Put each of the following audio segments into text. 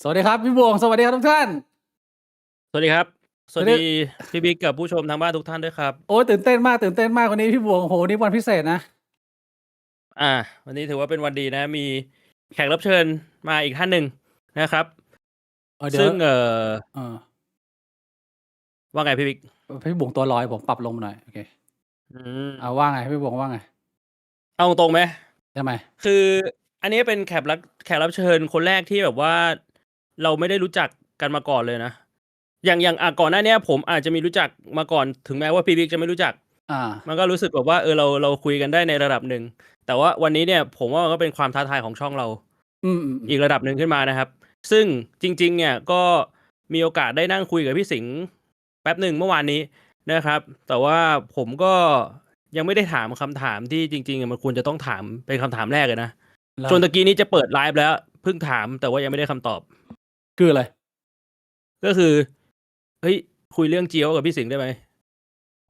สวัสดีครับพี่บวงสวัสดีครับทุกท่านสวัสดีครับสสวัสดีวัสดีพี่บิ๊กกับผู้ชมทางบ้านทุกท่านด้วยครับโอ้ยตื่นเต้นมากตื่นเต้นมากวันนี้พี่บวงโอ้โหนี่วันพิเศษนะอ่าวันนี้ถือว่าเป็นวันดีนะมีแขกรับเชิญมาอีกท่านหนึ่งนะครับเดี๋ยวซึ่งเออว่าไงพี่บิ๊กพี่บวงตัวลอยผมปรับลงหน่อยโอเคอืมว่าไงพี่บวงว่าไงเอาตรงๆไหมทำไมคืออันนี้เป็นแขกรับเชิญคนแรกที่แบบว่าเราไม่ได้รู้จักกันมาก่อนเลยนะอย่างก่อนหน้านี้ผมอาจจะมีรู้จักมาก่อนถึงแม้ว่าพี่บิ๊กจะไม่รู้จักอ่ามันก็รู้สึกแบบว่าเราคุยกันได้ในระดับหนึ่งแต่ว่าวันนี้เนี่ยผมว่ามันก็เป็นความท้าทายของช่องเรา อีกระดับหนึ่งขึ้นมานะครับ ซึ่งจริงๆเนี่ยก็มีโอกาสได้นั่งคุยกับพี่สิงห์แป๊บหนึ่งเมื่อวานนี้นะครับ แต่ว่าผมก็ยังไม่ได้ถามคำถามที่จริงๆมันควรจะต้องถามเป็นคำถามแรกเลยนะแล้วส่วนตะกี้นี้จะเปิดไลฟ์แล้วเพิ่งถามแต่ว่ายังไม่ได้คำตอบ คืออะไรก็คือเฮ้ยคุยเรื่องเจียวกับพี่สิงห์ได้ไหม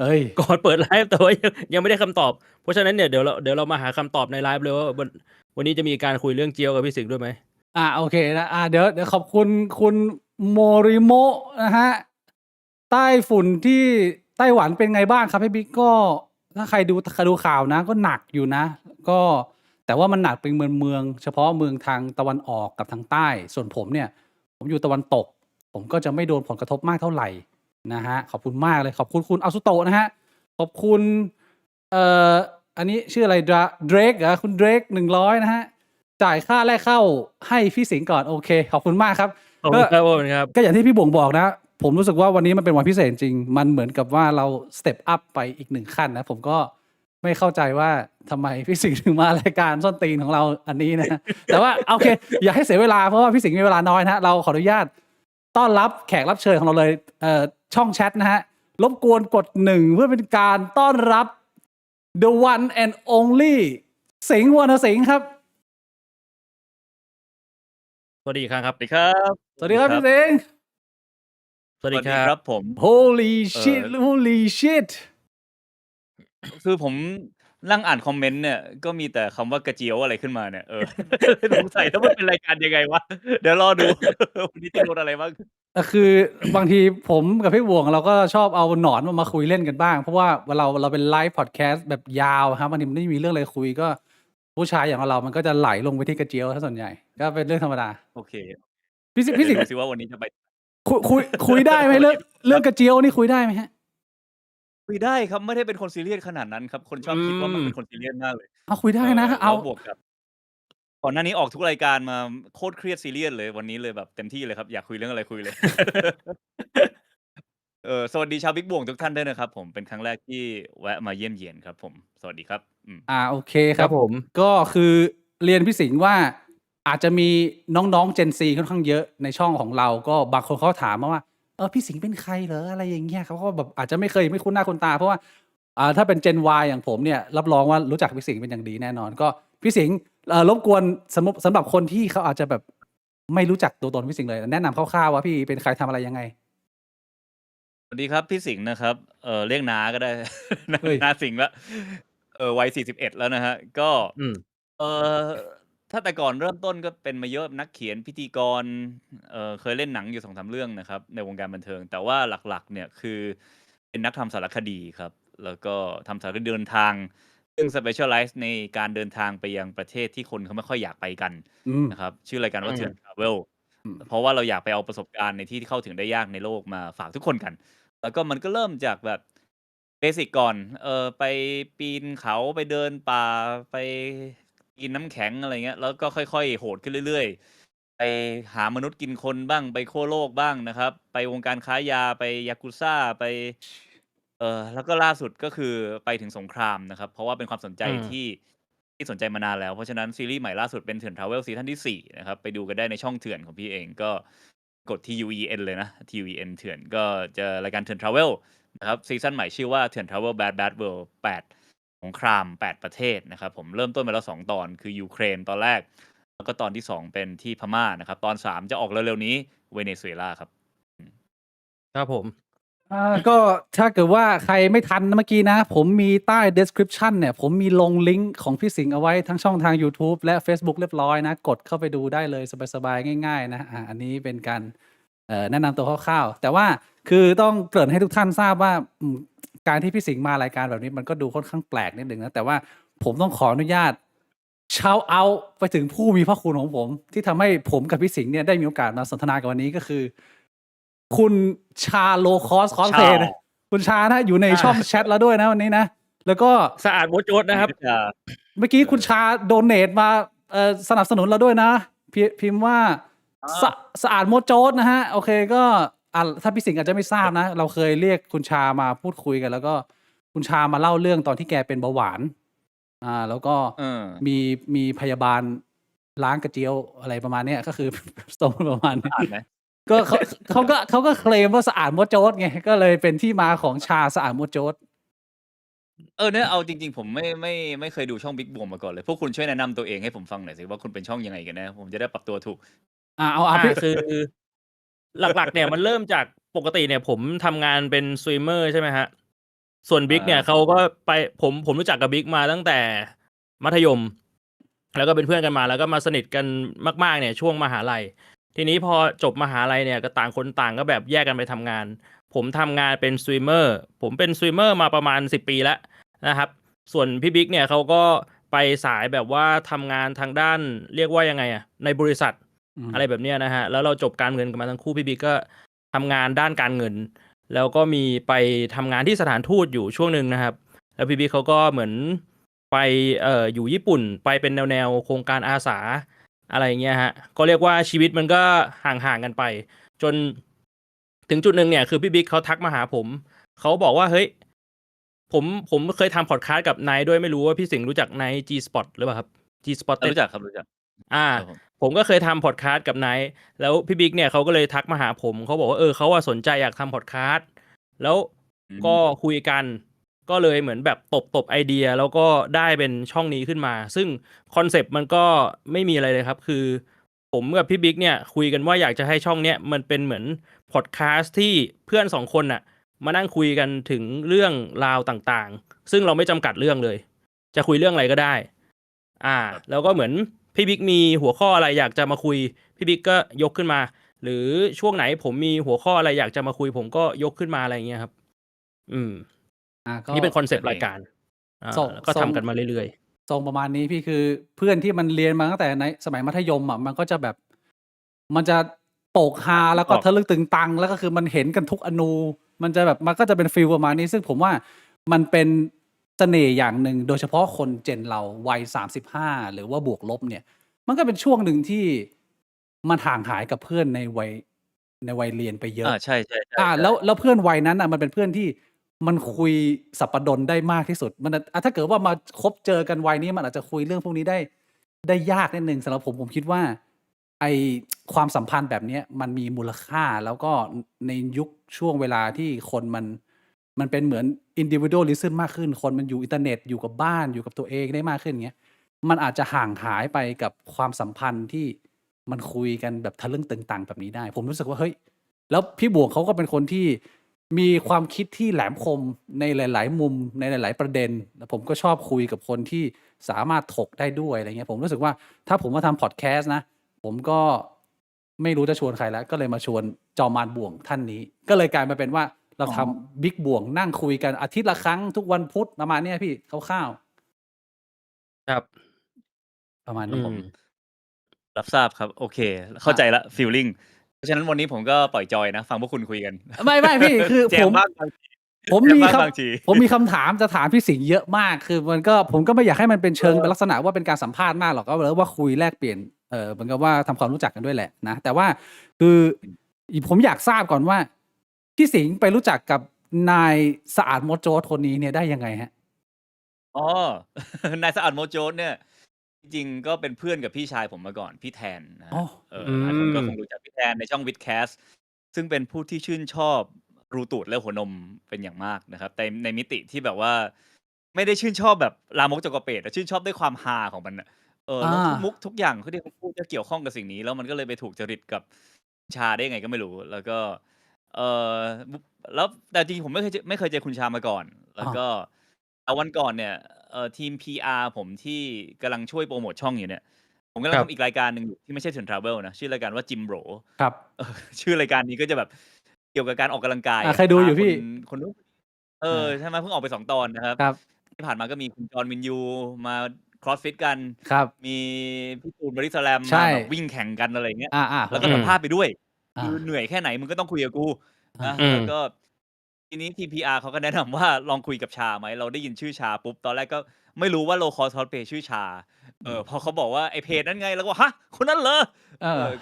เอ้ย ก่อนเปิดไลฟ์แต่ว่ายังไม่ได้คำตอบเพราะฉะนั้นเนี่ยเดี๋ยวเรามาหาคำตอบในไลฟ์เลยว่าวันนี้จะมีการคุยเรื่องเจียวกับพี่สิงห์ด้วยไหมโอเคนะเดี๋ยวขอบคุณคุณโมริโมะนะฮะใต้ฝุ่นที่ไต้หวันเป็นไงบ้างครับพี่บิ๊กก็ถ้าใครดูข่าวนะก็หนักอยู่นะ ก็แต่ว่ามันหนักเป็นเมืองเฉพาะเมืองทางตะวันออกกับทางใต้ส่วนผมเนี่ยผมอยู่ตะวันตกผมก็จะไม่โดนผลกระทบมากเท่าไหร่นะฮะขอบคุณมากเลยขอบคุณคุณอาซุโตะนะฮะขอบคุณเอ่ออันนี้ชื่ออะไรเดรกเหรอคุณเดรก100นะฮะ จ่ายค่าแรกเข้าให้พี่สิงห์ก่อนโอเคขอบคุณมากครับขอบคุก็ณครับขอบคุณครับ ก็อย่างที่พี่บ่งบอกนะผมรู้สึกว่าวันนี้มันเป็นวันพิเศษจริงมันเหมือนกับว่าเราสเต็ปอัพไปอีกหนึ่งขั้นนะผมก็ไม่เข้าใจว่าทำไมพี่สิงห์ถึงมารายการส้นตีนของเราอันนี้นะแต่ว่าโอเคอย่าให้เสียเวลาเพราะว่าพี่สิงห์มีเวลาน้อยนะฮะเราขออนุญาตต้อนรับแขกรับเชิญของเราเลยช่องแชทนะฮะรบกวนกด1เพื่อเป็นการต้อนรับ the one and only สิงห์วรรณสิงห์ครับ สวัสดีอีกครั้งครับสวัสดีครับ สวัสดีครับพี่สิงห์ สวัส ส ดี วัส ค ดี รั ครับ บผม Holy เอ่อ shit Holy shit คือผมนั่งอ่านคอมเมนต์เนี่ย ก็มีแต่คำว่ากระเจียวอะไรขึ้นมาเนี่ย สงสัยว่ามันเป็นรายการยังไงวะ เดี๋ยวรอดู วันนี้จะโดนอะไรบ้าง คือบางทีผมกับพี่บวงเราก็ชอบเอาหนอนมาคุยเล่นกันบ้าง เพราะว่าเราเป็นไลฟ์พอดแคสต์แบบยาวครับบางทีมันไม่มีเรื่องอะไรคุยก็ผู้ชายอย่างเรามันก็จะไหลลงไปที่กระเจียวซะส่วนใหญ่ ก็เป็นเรื่องธรรมดา โอเค พี่สิงห์เดี๋ยวดูซิว่าวันนี้จะไป คุยได้ไหมเรื่อง ค เรื่ รั อง บ กระเจียวนี่คุยได้ไหมฮะ คุยได้ครับ ไม่ได้เป็นคนซีเรียสขนาดนั้นครับ คนชอบคิดว่ามันเป็นคนซีเรียสมากเลย เอาคุยได้นะ แล้ เอา วบวกกับ ก่อนหน้านี้ออกทุกรายการมาโคตรเครียดซีเรียสเลย วันนี้เลยแบบเต็มที่เลยครับ อยากคุยเรื่องอะไรคุยเลย สวัสดีชาวบิ๊กบ่วงทุกท่านด้วยนะครับผม เป็นครั้งแรกที่แวะมาเยี่ยมเยียนครับผม สวัสดีครับ โอเคค ค รั รับ บผม ก็คือเรียนพี่สิงห์ว่าอาจจะมีน้องๆ Gen Z ค่อนข้างเยอะในช่องของเราก็บางคนเขาถามมาว่าพี่สิงห์เป็นใครเหรออะไรอย่างเงี้ยเขาก็แบบอาจจะไม่เคยไม่คุ้นหน้าคุ้นตาเพราะว่าถ้าเป็น Gen Y อย่างผมเนี่ยรับรองว่ารู้จักพี่สิงห์เป็นอย่างดีแน่นอนก็พี่สิงห์รบกวนสำหรับคนที่เขาอาจจะแบบไม่รู้จักตัวตนพี่สิงห์เลยแนะนำคร่าวๆว่าพี่เป็นใครทำอะไรยังไง สวัสดีครับพี่สิงห์นะครับ เรียกน้าก็ได้ เฮ้ย น้าสิงห์แล้ววัย41แล้วนะฮะก็ อืม เอ่อถ้าแต่ก่อนเริ่มต้นก็เป็นมาเยอะนักเขียนพิธีกรเคยเล่นหนังอยู่2-3เรื่องนะครับ ในวงการบันเทิง แต่ว่าหลักๆเนี่ยคือเป็นนักทำสารคดีครับ แล้วก็ทำสารคดีเดินทาง ซึ่ง specialize ในการเดินทางไปยังประเทศที่คนเขาไม่ค่อยอยากไปกัน อืม นะครับ ชื่อรายการว่า อืม Teen Travel เพราะว่าเราอยากไปเอาประสบการณ์ในที่ที่เข้าถึงได้ยากในโลกมาฝากทุกคนกัน แล้วก็มันก็เริ่มจากแบบเบสิกก่อน ไปปีนเขาไปเดินป่าไปกินน้ำแข็งอะไรเงี้ย แล้วก็ค่อยๆโหดขึ้นเรื่อยๆ ไปหามนุษย์กินคนบ้างไปขั้วโลกบ้างนะครับ ไปวงการค้ายาไปยากุซ่าไปแล้วก็ล่าสุดก็คือไปถึงสงครามนะครับ เพราะว่าเป็นความสนใจ อืม ที่สนใจมานานแล้ว เพราะฉะนั้นซีรีส์ใหม่ล่าสุดเป็นเถื่อน Travel ซีซั่นที่ 4 นะครับ ไปดูกันได้ในช่องเถื่อนของพี่เองก็กด TUEN เลยนะ TUEN เถื่อนก็เจอรายการเถื่อน Travel นะครับซีซั่นใหม่ชื่อว่าเถื่อน Travel Bad World 8 สงคราม 8 ประเทศนะครับผมเริ่มต้นมาแล้ว 2 ตอนคือยูเครนตอนแรก แล้วก็ตอนที่ 2 เป็นที่พม่านะครับ ตอน 3 จะออกเร็วๆนี้เวเนซุเอลาครับ ครับผม ก็ถ้าเกิดว่าใครไม่ทันเมื่อกี้นะ ผมมีใต้ description เนี่ย ผมมีลงลิงก์ของพี่สิงห์เอาไว้ทั้งช่องทาง YouTube และ Facebook เรียบร้อยนะ กดเข้าไปดูได้เลยสบายๆง่ายๆนะอันนี้เป็นการแนะนำตัวคร่าวๆแต่ว่าคือต้องเกริ่นให้ทุกท่านทราบว่าการที่พี่สิงห์มารายการแบบนี้มันก็ดูค่อนข้างแปลกนิดนึงนะแต่ว่าผมต้องขออนุญาตshout out ไปถึงผู้มีพระคุณของผม ที่ทำให้ผมกับพี่สิงห์เนี่ยได้มีโอกาสมาสนทนากันวันนี้ก็คือ คุณชาโลคอสคอสเพลย์นะคุณชานะอยู่ในช่องแชทแล้วด้วยนะวันนี้นะ แล้วก็ สะอาดโมโจดนะครับ เมื่อกี้คุณชาโดเนทมาสนับสนุนเราด้วยนะ พิมพ์ว่าสะอาดโมโจดนะฮะ โอเคก็ถ้าพี่สิงห์อาจจะไม่ทราบนะ เราเคยเรียกคุณชามาพูดคุยกัน แล้วก็คุณชามาเล่าเรื่องตอนที่แกเป็นเบาหวานแล้วก็มีพยาบาลล้างกระเจียวอะไรประมาณเนี้ยก็คือ ตรงประมาณนี้ ก็เขาก็เคลมว่าสะอาดโมโจดไงก็เลยเป็นที่มาของชาสะอาดโมโจด เนี่ยเอาจริงๆผมไม่เคยดูช่องบิ๊กบวมมาก่อนเลยพวกคุณช่วยแนะนำตัวเองให้ผมฟังหน่อยสิว่าคุณเป็นช่องยังไงกันแน่ผมจะได้ปรับตัวถูกคือหลักๆเนี่ยมันเริ่มจากปกติเนี่ยผมทำงานเป็นสตรีมเมอร์ใช่ไหมฮะส่วนบิ๊กเนี่ยเขาก็ไปผมรู้จักกับบิ๊กมาตั้งแต่มัธยม แล้วก็เป็นเพื่อนกันมาแล้วก็มาสนิทกันมากๆเนี่ยช่วงมหาลัยทีนี้พอจบมหาลัยเนี่ยก็ต่างคนต่างก็แบบแยกกันไปทำงานผมทำงานเป็นสตรีมเมอร์ผมเป็นสตรีมเมอร์มาประมาณ10 ปีแล้วนะครับส่วนพี่บิ๊กเนี่ยเขาก็ไปสายแบบว่าทำงานทางด้านเรียกว่ายังไงในบริษัทอะไรแบบนี้นะฮะแล้วเราจบการเงินกันมาทั้งคู่พี่บิ๊กก็ทำงานด้านการเงินแล้วก็มีไปทำงานที่สถานทูตอยู่ช่วงหนึ่งนะครับแล้วพี่บิ๊กเขาก็เหมือนไปอยู่ญี่ปุ่นไปเป็นแนวโครงการอาสาอะไรเงี้ยฮะก็เรียกว่าชีวิตมันก็ห่างๆกันไปจนถึงจุดหนึ่งเนี่ยคือพี่บิ๊กเขาทักมาหาผมเขาบอกว่าเฮ้ยผมเคยทำพอดคาสต์กับไนท์ด้วยไม่รู้ว่าพี่สิงห์รู้จักไนท์ G Spot หรือเปล่าครับ G Spot รู้จักครับรู้จักผมก็เคยทำพอดคาสต์กับไนท์แล้วพี่บิ๊กเนี่ยเขาก็เลยทักมาหาผมเขาบอกว่าเขาว่าสนใจอยากทำพอดคาสต์แล้วก็คุยกันก็เลยเหมือนแบบตบไอเดียแล้วก็ได้เป็นช่องนี้ขึ้นมาซึ่งคอนเซปต์มันก็ไม่มีอะไรเลยครับคือผมกับพี่บิ๊กเนี่ยคุยกันว่าอยากจะให้ช่องเนี้ยมันเป็นเหมือนพอดแคสต์ที่เพื่อน2 คนน่ะมานั่งคุยกันถึงเรื่องราวต่างๆซึ่งเราไม่จำกัดเรื่องเลยจะคุยเรื่องอะไรก็ได้แล้วก็เหมือนพี่บิ๊กมีหัวข้ออะไรอยากจะมาคุยพี่บิ๊กก็ยกขึ้นมาหรือช่วงไหนผมมีหัวข้ออะไรอยากจะมาคุยผมก็ยกขึ้นมาอะไรอย่างเงี้ยครับนี่เป็นคอนเซปต์รายการก็ทำกันมาเรื่อยๆทรงประมาณนี้พี่คือเพื่อนที่มันเรียนมาตั้งแต่ในสมัยมัธยมมันก็จะแบบมันจะโปกฮาแล้วก็ทะลึกตึงตังแล้วก็คือมันเห็นกันทุกอนูมันจะแบบมันก็จะเป็นฟีลประมาณนี้ซึ่งผมว่ามันเป็นเสน่ห์อย่างหนึ่งโดยเฉพาะคนเจนเราวัย35หรือว่าบวกลบเนี่ยมันก็เป็นช่วงหนึ่งที่มันห่างหายกับเพื่อนในวัยเรียนไปเยอะใช่แล้วเพื่อนวัยนั้นมันเป็นเพื่อนที่มันคุยสัปดนได้มากที่สุดมันถ้าเกิดว่ามาคบเจอกันวัยนี้มันอาจจะคุยเรื่องพวกนี้ได้ยากนิดนึงสำหรับผมคิดว่าไอความสัมพันธ์แบบนี้มันมีมูลค่าแล้วก็ในยุคช่วงเวลาที่คนมันเป็นเหมือน individualism มากขึ้นคนมันอยู่อินเทอร์เน็ตอยู่กับบ้านอยู่กับตัวเองได้มากขึ้นเงี้ยมันอาจจะห่างหายไปกับความสัมพันธ์ที่มันคุยกันแบบทะลึ่งตึงตังแบบนี้ได้ผมรู้สึกว่าเฮ้ยแล้วพี่บวกเขาก็เป็นคนที่มีความคิดที่แหลมคมในหลายๆมุมในหลายๆประเด็นแล้วผมก็ชอบคุยกับคนที่สามารถถกได้ด้วยอะไรเงี้ยผมรู้สึกว่าถ้าผมมาทำพอดแคสต์นะผมก็ไม่รู้จะชวนใครแล้วก็เลยมาชวนจอมานบ่วงท่านนี้ก็เลยกลายมาเป็นว่าเราทำบิ๊กบ่วงนั่งคุยกันอาทิตย์ละครั้งทุกวันพุธประมาณนี้พี่คร่าวๆครับประมาณนี้ผมรับทราบครับโอเคเข้าใจละฟีลลิ่งเพราะฉะนั้นวันนี้ผมก็ปล่อยจอยนะฟังพวกคุณคุยกันไม่พี่คือผมมีคำถามจะถามพี่สิงห์เยอะมากคือผมก็ไม่อยากให้มันเป็นเชิงเป็นลักษณะว่าเป็นการสัมภาษณ์มากหรอกก็เลยว่าคุยแลกเปลี่ยนเหมือนกับว่าทำความรู้จักกันด้วยแหละนะแต่ว่าคือผมอยากทราบก่อนว่าพี่สิงห์ไปรู้จักกับนายสะอาดโมโจดคนนี้เนี่ยได้ยังไงฮะนายสะอาดโมโจดเนี่ยจริงๆก็เป็นเพื่อนกับพี่ชายผมมาก่อนพี่แทนนะหลายคนก็คงรู้จักพี่แทนในช่องวิดแคสซึ่งเป็นผู้ที่ชื่นชอบรูตูดและหัวนมเป็นอย่างมากนะครับแต่ในมิติที่แบบว่าไม่ได้ชื่นชอบแบบลามกจกกระเปดแต่ชื่นชอบด้วยความฮาของมันแล้วทุกมุกทุกอย่างที่เขาพูดจะเกี่ยวข้องกับสิ่งนี้แล้วมันก็เลยไปถูกจริตกับชาได้ไงก็ไม่รู้แล้วก็ เอ่อแล้วแต่จริงๆผมไม่เคยเจอคุณชามาก่อน แล้วก็วันก่อนเนี่ยทีม PR ผมที่กำลังช่วยโปรโมทช่องอยู่เนี่ย ผมกำลังทำอีกรายการหนึ่งอยู่ที่ไม่ใช่ Trend Travel นะ ชื่อรายการว่าจิมโบร ครับ ชื่อรายการนี้ก็จะแบบเกี่ยวกับการออกกำลังกาย เคยดูอยู่พี่ คนนู้นใช่ไหมเพิ่งออกไป2 ตอนนะครับ ครับ ที่ผ่านมาก็มีคุณจอห์นวินยูมาครอสฟิตกัน ครับ มีพี่ตูนบริสแลม ใช่ มาแบบวิ่งแข่งกันอะไรอย่างเงี้ย แล้วก็ อืม สัมภาษณ์ไปด้วย อ่า คือเหนื่อยแค่ไหนมึงก็ต้องคุยกับกูนะ อืม แล้วก็ทีนี้ทีม PR เขาก็แนะนำว่าลองคุยกับชาไหม เราได้ยินชื่อชาปุ๊บ ตอนแรกก็ไม่รู้ว่า low cost cosplay ชื่อชา พอเขาบอกว่าไอ้เพจนั้นไงเราก็ฮะคนนั้นเหรอ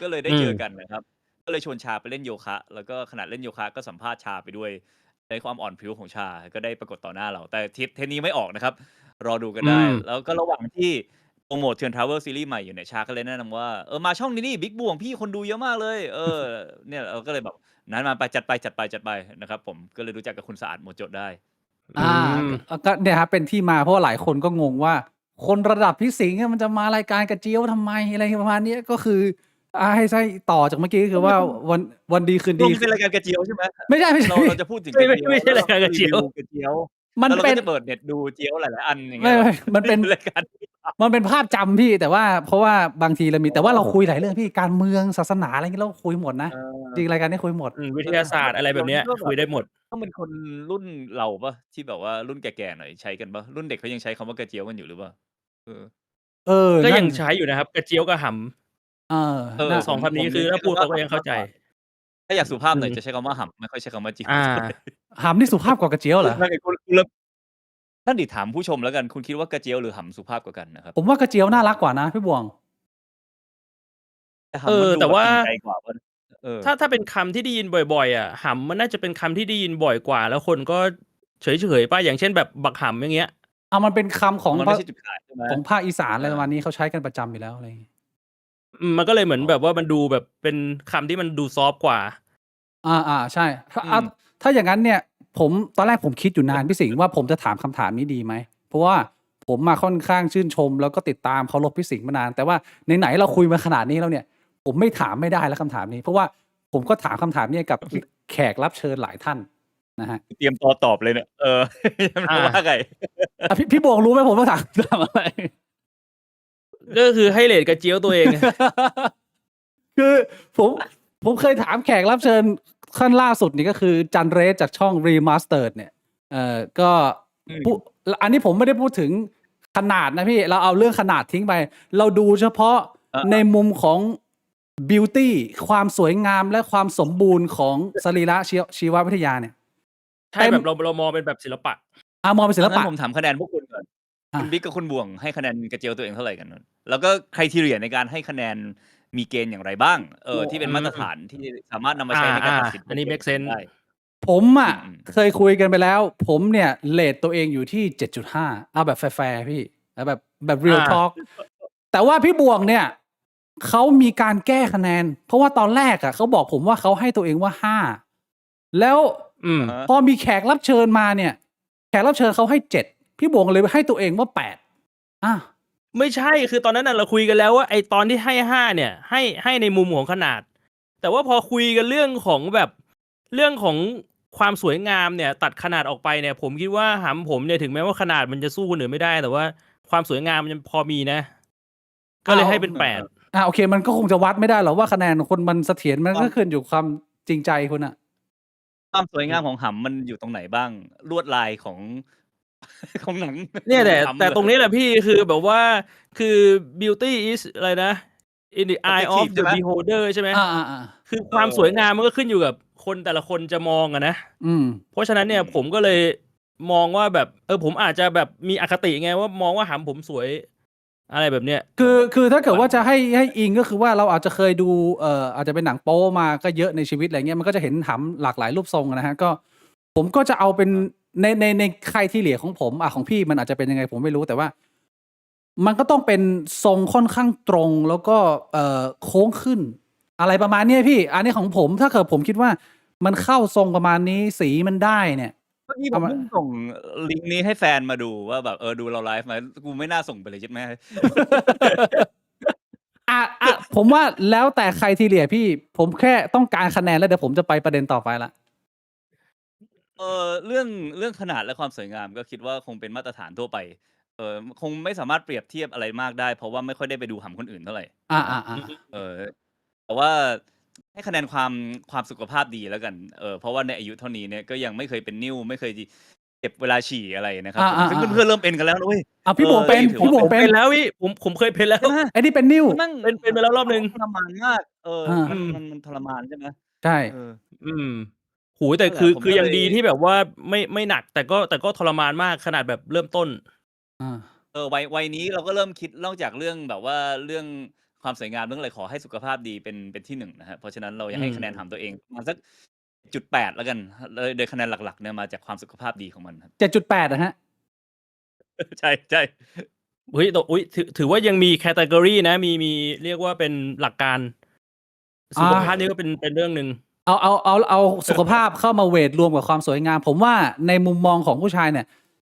ก็เลยได้เจอกันนะครับ ก็เลยชวนชาไปเล่นโยคะ แล้วก็ขณะเล่นโยคะก็สัมภาษณ์ชาไปด้วยในความอ่อนพริ้วของชาก็ได้ปรากฏต่อหน้าเรา แต่เทปนี้ไม่ออกนะครับ รอดูกันได้ แล้วก็ระหว่างที่โปรโมท Trend Travel ซีรีส์ใหม่อยู่เนี่ยชาก็เลยแนะนำว่ามาช่องนี้นี่บิ๊กบวงพี่คนดูเยอะมากเลย เนี่ยเราก็เลยแบบนั้นมาไปจัดไปนะครับผมก็เลยรู้จักกับคุณสะอาดโมโจะได้ ก็เนี่ยครับเป็นที่มาเพราะว่าหลายคนก็งงว่า คนระดับพี่สิงห์มันจะมารายการกระเจียวทำไมอะไรประมาณนี้ก็คือให้ใช่ต่อจากเมื่อกี้คือว่าวันดีคืน ดี ดี เป็นรายการกระเจียวใช่ไหม ไม่ใช่ เราจะพูดถึงกระเจียว ไม่ใช่รายการกระเจียว แล้กระเจียว มัน แล้วเรา เป็น ก็จะเปิดเน็ตดูเจียวหลายๆอันอย่าง ไม่ เงี้ย มันเป็น รายการ มันเป็นภาพจำพี่แต่ว่าเพราะว่าบางทีเรามีแต่ว่าเราคุยหลายเรื่องพี่การเมืองศาสนาอะไรเงี้ยเราคุยหมดนะจริงรายการนี้คุยหมด วิทยาศาสตร์อะไรแบบเนี้ยคุยได้หมด ต้องเป็นคนรุ่นเราปะที่แบบว่ารุ่นแก่ๆหน่อยใช้กันปะรุ่นเด็กเขายังใช้คำว่ากระเจียวกันอยู่หรือเปล่า ก็ นั่น ยังใช้อยู่นะครับ กระเจียวกับหำ น่า สองคำนี้คือถ้าพูดเขาก็ยังเข้าใจ ถ้าอยากสุภาพหน่อยจะใช้คำว่าหำไม่ค่อยใช้คำว่าจิ๋ว หำนี่สุภาพกว่ากระเจียวเหรอ ท่านดิถามผู้ชมแล้วกันคุณคิดว่ากระเจียวหรือหำสุภาพกว่ากันนะครับ ผมว่ากระเจียวน่ารักกว่านะพี่บวง หำมันดู แต่ว่า บบจริงใจกว่าปะ ถ้าเป็นคำที่ได้ยินบ่อยๆหำมันน่าจะเป็นคำที่ได้ยินบ่อยกว่า แล้วคนก็เฉยๆป่ะอย่างเช่นแบบบักหำอย่างเงี้ย มันเป็นคำของ มันไม่ใช่จุดขายใช่ไหม ของภาคอีสานอะไรประมาณนี้เขาใช้กันประจำอยู่แล้วอะไรอย่างงี้ มันก็เลยเหมือนแบบว่ามันดูแบบเป็นคำที่มันดูซอฟต์กว่า ใช่ถ้าอย่างนั้นเนี่ยผมตอนแรกผมคิดอยู่นานพี่สิงห์ว่าผมจะถามคำถามนี้ดีไหมเพราะว่าผมมาค่อนข้างชื่นชม แล้วก็ติดตามเคารพพี่สิงห์มานาน แต่ว่าไหนๆเราคุยมาขนาดนี้แล้วเนี่ย ผมไม่ถามไม่ได้แล้วคำถามนี้ เพราะว่าผมก็ถามคำถามนี้กับ แขกรับเชิญหลายท่านนะฮะ เตรียมตอบเลยเนี่ยไม่ว่าไง พี่บวงรู้ไหมผมต้องถามอะไร ก็คือให้เรทกระเจียวตัวเอง คือผมเคยถามแขกรับเชิญขั้นล่าสุดนี่ก็คือจันเรสจากช่อง Remastered เนี่ยก็อันนี้ผมไม่ได้พูดถึงขนาดนะพี่เราเอาเรื่องขนาดทิ้งไป เราดูเฉพาะในมุมของ beauty ความสวยงามและความสมบูรณ์ของสรีระชีววิทยาเนี่ย ใช่แบบเรามองเป็นแบบศิลปะ มองเป็นศิลปะ ผมถามคะแนนพวกคุณก่อนคุณบิ๊กกับคุณบวงให้คะแนนกระเจียวตัวเองเท่าไหร่กันนนแล้วก็ไครทีเรียในการให้คะแนนมีเกณฑ์อย่างไรบ้างที่เป็นมาตรฐานที่สามารถนำมาใช้ในการตัดสิน อันนี้ make sense ได้ ผมเคยคุยกันไปแล้ว ผมเนี่ยเรทตัวเองอยู่ที่ 7.5 เอาแบบแฟร์ๆพี่เอาแบบ real talk แต่ว่าพี่บวงเนี่ยเขามีการแก้คะแนน เพราะว่าตอนแรกเขาบอกผมว่าเขาให้ตัวเองว่า 5 แล้วพอมีแขกรับเชิญมาเนี่ยแขกรับเชิญเขาให้ 7 พี่บวงเลยให้ตัวเองว่า 8 ไม่ใช่คือตอนนั้นเราคุยกันแล้วว่าไอตอนที่ให้5เนี่ยให้ในมุมของขนาด แต่ว่าพอคุยกันเรื่องของแบบเรื่องของความสวยงามเนี่ยตัดขนาดออกไปเนี่ยผมคิดว่าหำผมเนี่ยถึงแม้ว่าขนาดมันจะสู้คนอื่นไม่ได้แต่ว่าความสวยงามมันพอมีนะ ก็เลยให้เป็น8โอเคมันก็คงจะวัดไม่ได้หรอกว่าคะแนนคนมันเสถียรมันก็ขึ้นอยู่ความจริงใจคุณอะความสวยงามของหำมันอยู่ตรงไหนบ้างลวดลายของหนัง เนี่ยแต่ตรงนี้แหละพี่คือแบบว่าคือ beauty is อะไรนะ in the eye of the beholder ใช่ไหมคือความสวยงามมันก็ขึ้นอยู่กับคนแต่ละคนจะมองอะนะเพราะฉะนั้นเนี่ยผมก็เลยมองว่าแบบผมอาจจะแบบมีอคติไงว่ามองว่าหำผมสวยอะไรแบบเนี้ยคือถ้าเกิดว่าจะให้อิงก็คือว่าเราอาจจะเคยดูอาจจะเป็นหนังโป๊มาก็เยอะในชีวิตอะไรเงี้ยมันก็จะเห็นหำหลากหลายรูปทรงนะฮะก็ผมก็จะเอาเป็นในใครที่เหลียของผมของพี่มันอาจจะเป็นยังไงผมไม่รู้แต่ว่ามันก็ต้องเป็นทรงค่อนข้างตรงแล้วก็โค้งขึ้นอะไรประมาณนี้พี่อันนี้ของผมถ้าเกิดผมคิดว่ามันเข้าทรงประมาณนี้สีมันได้เนี่ยเมื่อกี้ผมเพิ่งส่งลิงก์นี้ให้แฟนมาดูว่าแบบดูเราไลฟ์ไหมกูไม่น่าส่งไปเลยใช่ไหม ผมว่าแล้วแต่ใครทีเหลียพี่ผมแค่ต้องการคะแนนแล้วเดี๋ยวผมจะไปประเด็นต่อไปละ เรื่องขนาดและความสวยงามก็คิดว่าคงเป็นมาตรฐานทั่วไปคงไม่สามารถเปรียบเทียบอะไรมากได้เพราะว่าไม่ค่อยได้ไปดูหำคนอื่นเท่าไรอานะครับอ่าเอ่อแต่ว่าให้คะแนนความสุขภาพดีแล้วกันเพราะว่าในอายุเท่านี้เนี่ยก็ยังไม่เคยเป็นนิ่วไม่เคยเจ็บเวลาฉี่อะไรนะครับผมซึ่งเพื่อนๆเริ่มเป็นกันแล้วนะเว้ยพี่บวงเป็นนี่ถือว่าพี่บวงเป็นเป็นแล้วพี่ผมเคยเป็นแล้วใช่ไหมไอ้นี่เป็นนิ่วแม่งเป็นไปแล้วรอบหนึ่งทรมานมากอามันอืมมันทรมานใช่ไหมใช่เอออืมโอ้โฮแต่นั่นแหละคือผมก็เลย ยังดีที่แบบว่าไม่หนักแต่ก็ทรมานมากขนาดแบบเริ่มต้นอาวัยนี้เราก็เริ่มคิดนอกจากเรื่องแบบว่าเรื่องความสวยงามเรื่องอะไรขอให้สุขภาพดีเป็นที่1นะครับเพราะฉะนั้นเราจะอืมให้คะแนนหำตัวเองประมาณสัก7.8แล้วกันโดยคะแนนหลักๆเนี่ยมาจากความสุขภาพดีของมันครับ 7.8อะครับ ใช่เฮ้ยแต่อุ๊ยถือว่ายังมี category นะมีเรียกว่าเป็นหลักการสุขภาพนี่ก็เป็นเรื่องหนึ่งเอาสุขภาพเข้ามาเวทรวมกับความสวยงามผมว่าในมุมมองของผู้ชายเนี่ย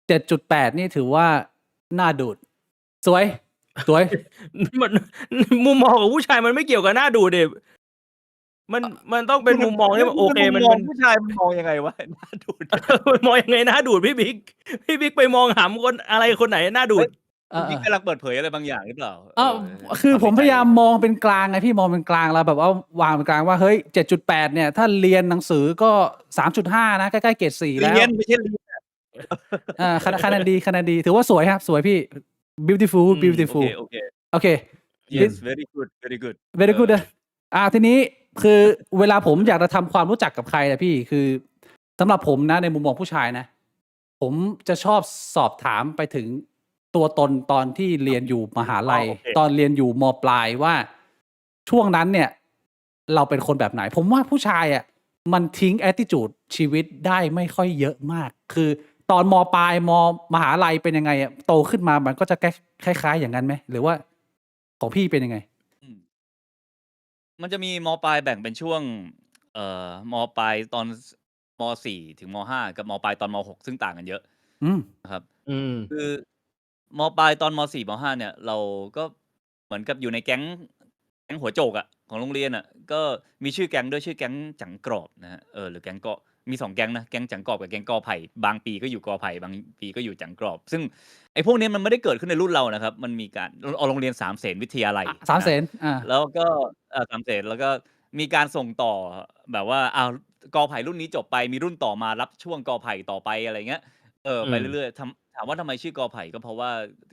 7.8นี่ถือว่าน่าดูดสวยสวย มันมุมมองของผู้ชายมันไม่เกี่ยวกับหน้าดูดดิมันมันต้องเป็นมุมมองที่โอเคมุมมองผู้ชายมันมองยังไงวะน่าดูดมันมองยังไงน่าดูดพี่บิ๊กไปมองหำคนอะไรคนไหนน่าดูดคุณบิ๊กกำลังเปิดเผยอะไรบางอย่างหรือเปล่าอ้าวคือผมพยายามมองเป็นกลางไงพี่มองเป็นกลางแล้วแบบว่าวางเป็นกลางว่าเฮ้ย7.8เนี่ยถ้าเรียนหนังสือก็3.5นะใกล้ๆเกรด4แล้วเรียนไม่ใช่เรียนคะแนนดีถือว่าสวยครับสวยพี่ beautiful โอ beautiful เคโอเคโอเค yes very good very good very good นะทีนี้คือเวลาผมอยากจะทำความรู้จักกับใครนะพี่คือสำหรับผมนะในมุมมองผู้ชายนะผมจะชอบสอบถามไปถึงตัวตนตอนที่เรียนอยู่มหาลัย โอเค ตอนเรียนอยู่มปลายว่าช่วงนั้นเนี่ยเราเป็นคนแบบไหน ผมว่าผู้ชายอ่ะมันทิ้ง attitude ชีวิตได้ไม่ค่อยเยอะมาก คือตอนมปลายมหาลัยเป็นยังไงอ่ะโตขึ้นมามันก็จะคล้ายๆอย่างนั้นไหมหรือว่าของพี่เป็นยังไงอืมมันจะมีมปลายแบ่งเป็นช่วงมปลายตอนม4ถึงม5กับมปลายตอนม6ซึ่งต่างกันเยอะอืมนะครับอืมคือมปลายตอนม4ม5เนี่ยเราก็เหมือนกับอยู่ในแก๊งหัวโจกอะของโรงเรียนอะก็มีชื่อแก๊งด้วยชื่อแก๊งจังกรอบนะครับหรือแก๊งก็มี2แก๊งนะแก๊งจังกรอบกับแก๊งกอไผ่บางปีก็อยู่กอไผ่บางปีก็อยู่จังกรอบซึ่งไอ้พวกนี้มันไม่ได้เกิดขึ้นในรุ่นเรานะครับมันมีการโรงเรียนสามเสนวิทยาลัยสามเสนะ นแล้วก็สามเสนแล้วก็มีการส่งต่อแบบว่าอ้าวกอไผ่รุ่นนี้จบไปมีรุ่นต่อมารับช่วงกอไผ่ต่อไปอะไรเงี้ยอืมไปเรื่อยๆถามว่าทำไมชื่อกอไผ่ก็เพราะว่า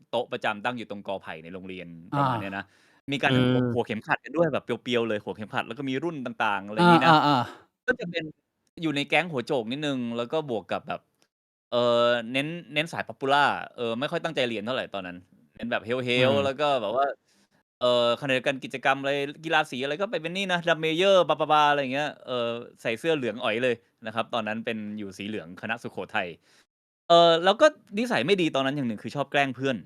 โต๊ะประจำตั้งอยู่ตรงกอไผ่ในโรงเรียนประอามาณเนี้ยนะมีการอืมหัวเข็มขัดกันด้วยแบบเปียวๆเลยหัวเข็มขัดแล้วก็มีรุ่นต่างๆอะไรอางี้นะๆๆก็จะเป็นอยู่ในแก๊งหัวโจกนิดหนึ่งแล้วก็บวกกับแบบเน้นสาย Popular ไม่ค่อยตั้งใจเรียนเท่าไรตอนนั้นเน้นแบบ อื Hale มๆแล้วก็แบบว่า ขณะเดียวกันกิจกรรมอะไรกีฬาสีอะไรก็ไปเป็นนี่นะ Drum Major บาๆๆอะไรอย่างเงี้ยใส่เสื้อเหลืองอ๋อยเลยนะครับตอนนั้นเป็นอยู่สีเหลืองคณะสุโขทัยแล้วก็นิสัยไม่ดีตอนนั้นอย่างหนึ่งคือชอบแกล้งเพื่อน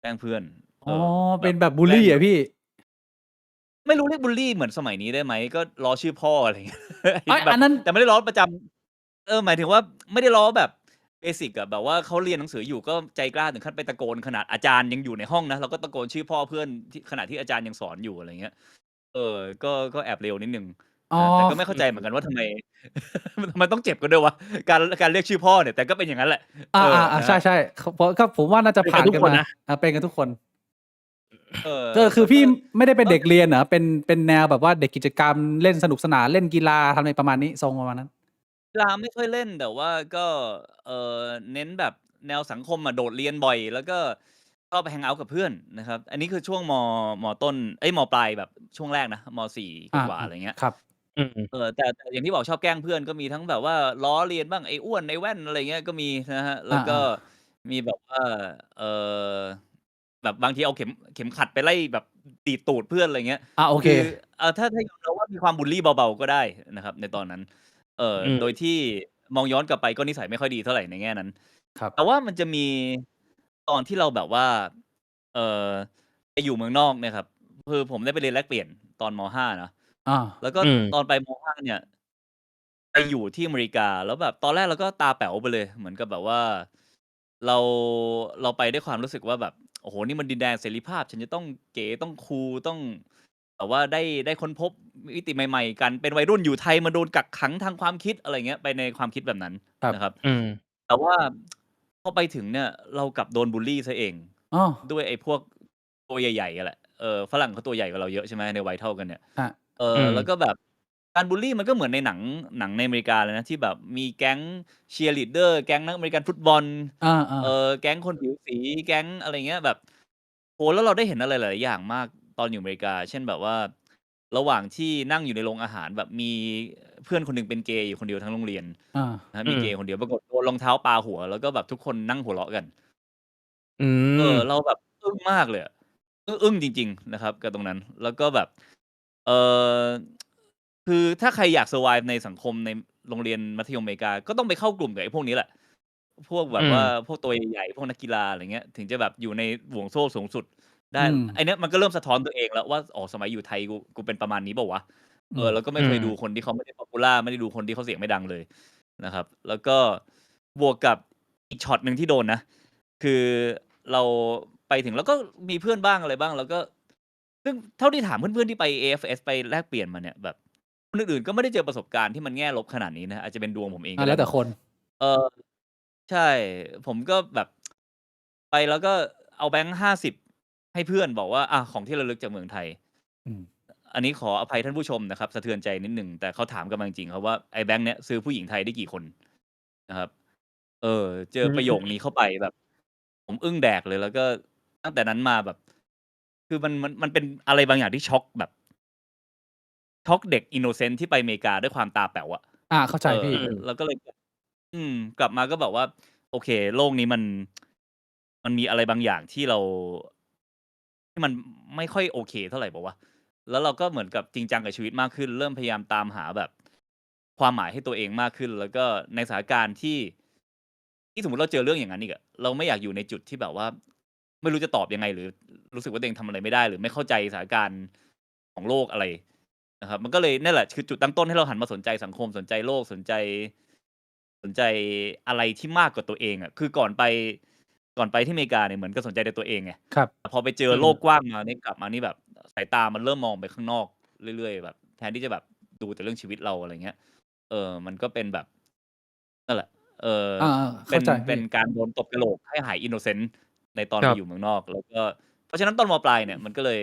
แกล้งเพื่อนอ๋อแบบเป็นแบบบุลแกล้งแบบลีเหรอพี่ไม่รู้เรียกบุลลีเหมือนสมัยนี้ได้ไหมก็ล้อชื่อพ่ออะไรอย่างเงี้ยแบบอันนั้นแต่ไม่ได้ล้อประจำหมายถึงว่าไม่ได้ล้อแบบเบสิกอะแบบว่าเขาเรียนหนังสืออยู่ก็ใจกล้าถึงขั้นไปตะโกนขนาดอาจารย์ยังอยู่ในห้องนะเราก็ตะโกนชื่อพ่อเพื่อนที่ขณะที่อาจารย์ยังสอนอยู่อะไรเงี้ย เออก็แอบเร็วนิดหนึ่งอ๋อแต่ก็ไม่เข้าใจเหมือนกันว่าทำไมทำไมต้องเจ็บกันด้วยวะการเรียกชื่อพ่อเนี่ยแต่ก็เป็นอย่างนั้นแหละนะใครับช่ๆเพราะก็ผมว่าน่าจะเป็นกัผ่านกันมานทุกคนนะเป็นกันทุกคนเออก็คือพี่แล้วก็ไม่ได้เป็นก็เด็กเรียนเหรอเป็นแนวแบบว่าเด็กกิจกรรมเล่นสนุกสนานเล่นกีฬาทำอะไรประมาณนี้ทรงประมาณนั้นกีฬาไม่ค่อยเล่นแต่ว่าก็เอ่เน้นแบบแนวสังคมอะโดดเรียนบ่อยแล้วก็ชอบไปแฮงเอาต์กับเพื่อนนะครับอันนี้คือช่วงมต้นมปลายแบบช่วงแรกนะม4กว่าๆอะไรเงี้ย ครับอืมแต่อย่างที่บอกชอบแกล้งเพื่อนก็มีทั้งแบบว่าล้อเลียนบ้างไอ้อ้วนไอ้แว่นอะไรเงี้ยก็มีนะครับแล้วก็อามีแบบว่าเอ่อแบบบางทีเอาเข็มขัดไปไล่แบบดีดตูดเพื่อนอะไรเงี้ยโอเคคือถ้ายอมรับว่ามีความบุลลีเบาๆก็ได้นะครับในตอนนั้นอืมโดยที่มองย้อนกลับไปก็นิสัยไม่ค่อยดีเท่าไรในแง่นั้นครับแต่ว่ามันจะมีตอนที่เราแบบว่าเอ่อไปอยู่เมืองนอกเนี่ยครับคือผมได้ไปเรียนแลกเปลี่ยนตอนม5เนาะ อาแล้วก็อืมตอนไปม5เนี่ยไปอยู่ที่อเมริกาแล้วแบบตอนแรกเราก็ตาแป๋วไปเลยเหมือนกับแบบว่าเราเราไปด้วยความรู้สึกว่าแบบโอ้โฮนี่มันดินแดนเสรีภาพฉันจะต้องเก๋ต้องคูลต้อง แบบว่าได้ค้นพบมิติใหม่ๆกันเป็นวัยรุ่นอยู่ไทยมาโดนกักขังทางความคิดอะไรเงี้ยไปในความคิดแบบนั้นครับนะครับอืมแต่ว่าพอไปถึงเนี่ยเรากลับโดนบุลลีเสียเองอ้อด้วยไอ้พวกตัวใหญ่ๆอะแหละฝรั่งเขาตัวใหญ่กว่าเราเยอะใช่ไหมในวัยเท่ากันเนี่ยครับอืมแล้วก็แบบการบุลลีมันก็เหมือนในหนังในอเมริกาเลยนะที่แบบมีแก๊งเชียร์ลีดเดอร์แก๊งนักอเมริกันฟุตบอลอาแก๊งคนผิวสีแก๊งอะไรเงี้ยแบบโอ้โฮแล้วเราได้เห็นอะไรหลายๆอย่างมากตอนอยู่อเมริกาเช่นแบบว่าระหว่างที่นั่งอยู่ในโรงอาหารแบบมีเพื่อนคนหนึ่งเป็นเกย์อยู่คนเดียวทั้งโรงเรียน ๆอานะครับอืมมีเกย์คนเดียวปรากฏโดนรองเท้าปาหัวแล้วก็แบบทุกคนนั่งหัวเราะกันอืมเราแบบอึ้งมากเลยอะอึ้งจริงๆนะครับกับตรงนั้นแล้วก็แบบเอ่อคือถ้าใครอยาก survive ในสังคมในโรงเรียนมัธยมอเมริกาก็ต้องไปเข้ากลุ่มกับไอ้พวกนี้แหละพวกแบอืมบว่าพวกตัวใหญ่ๆพวกนักกีฬาอะไรเงี้ยถึงจะแบบอยู่ในห่วงโซ่สูงสุดได้อืมไอ้เนี้ยมันก็เริ่มสะท้อนตัวเองแล้วว่าอ๋อสมัยอยู่ไทยกูเป็นประมาณนี้เปล่าวะอืมเราก็ไม่อืมเคยดูคนที่เขาไม่ได้ Popular ไม่ได้ดูคนที่เขาเสียงไม่ดังเลย นะครับแล้วก็บวกกับอีกช็อตหนึ่งที่โดนนะคือเราไปถึงแล้วก็มีเพื่อนบ้างอะไรบ้างแล้วก็ซึ่งเท่าที่ถามเพื่อนๆที่ไป AFS ไปแลกเปลี่ยนมาเนี่ยแบบคนอื่นๆก็ไม่ได้เจอประสบการณ์ที่มันแง่ลบขนาดนี้นะอาจจะเป็นดวงผมเองก็ได้มั้งแล้วแต่คนเออใช่ผมก็แบบไปแล้วก็เอาแบงค์50ให้เพื่อนบอกว่าของที่ระลึกจากเมืองไทย อืมอันนี้ขออภัยท่านผู้ชมนะครับสะเทือนใจนิดหนึ่งแต่เขาถามกันมาจริงๆครับว่าไอ้แบงค์เนี้ยซื้อผู้หญิงไทยได้กี่คนนะครับเจอือประโยคมนี้เข้าไปแบบผมอึ้งแดกเลยแล้วก็ตั้งแต่นั้นมาแบบคือมันเป็นอะไรบางอย่างที่ช็อกเด็กอินโนเซนต์ที่ไปอเมริกาด้วยความตาแป๋วอะเข้าใจพี่อืมแล้วก็เลยกลับมาก็แบบว่าโอเคโลกนี้มันมีอะไรบางอย่างที่มันไม่ค่อยโอเคเท่าไรเปล่าวะ แล้วเราก็เหมือนกับจริงจังกับชีวิตมากขึ้นเริ่มพยายามตามหาแบบความหมายให้ตัวเองมากขึ้นแล้วก็ในสถานการณ์ที่สมมุติเราเจอเรื่องอย่างนั้นอีกอะเราไม่อยากอยู่ในจุดที่แบบว่าไม่รู้จะตอบยังไงหรือรู้สึกว่าตัวเองทำอะไรไม่ได้หรือไม่เข้าใจสถานการณ์ของโลกอะไรนะครับมันก็เลยนั่นแหละคือจุดตั้งต้นให้เราหันมาสนใจสังคมสนใจโลกสนใจอะไรที่มากกว่าตัวเองอะคือก่อนไปที่อเมริกาเนี่ยเหมือนกับสนใจแต่ตัวเองไง ครับแต่พอไปเจออืมโลกกว้างมานี่กลับมานี่แบบสายตามันเริ่มมองไปข้างนอกเรื่อยๆแบบแทนที่จะแบบดูแต่เรื่องชีวิตเราอะไรเงี้ยมันก็เป็นแบบนั่นแหละเอออาเป็นเข้าใจพี่เป็นการโดนตบกะโหลกให้หาย innocent ในตอนครับไปอยู่เมืองนอกแล้วก็เพราะฉะนั้นตอนมปลายเนี่ยมันก็เลย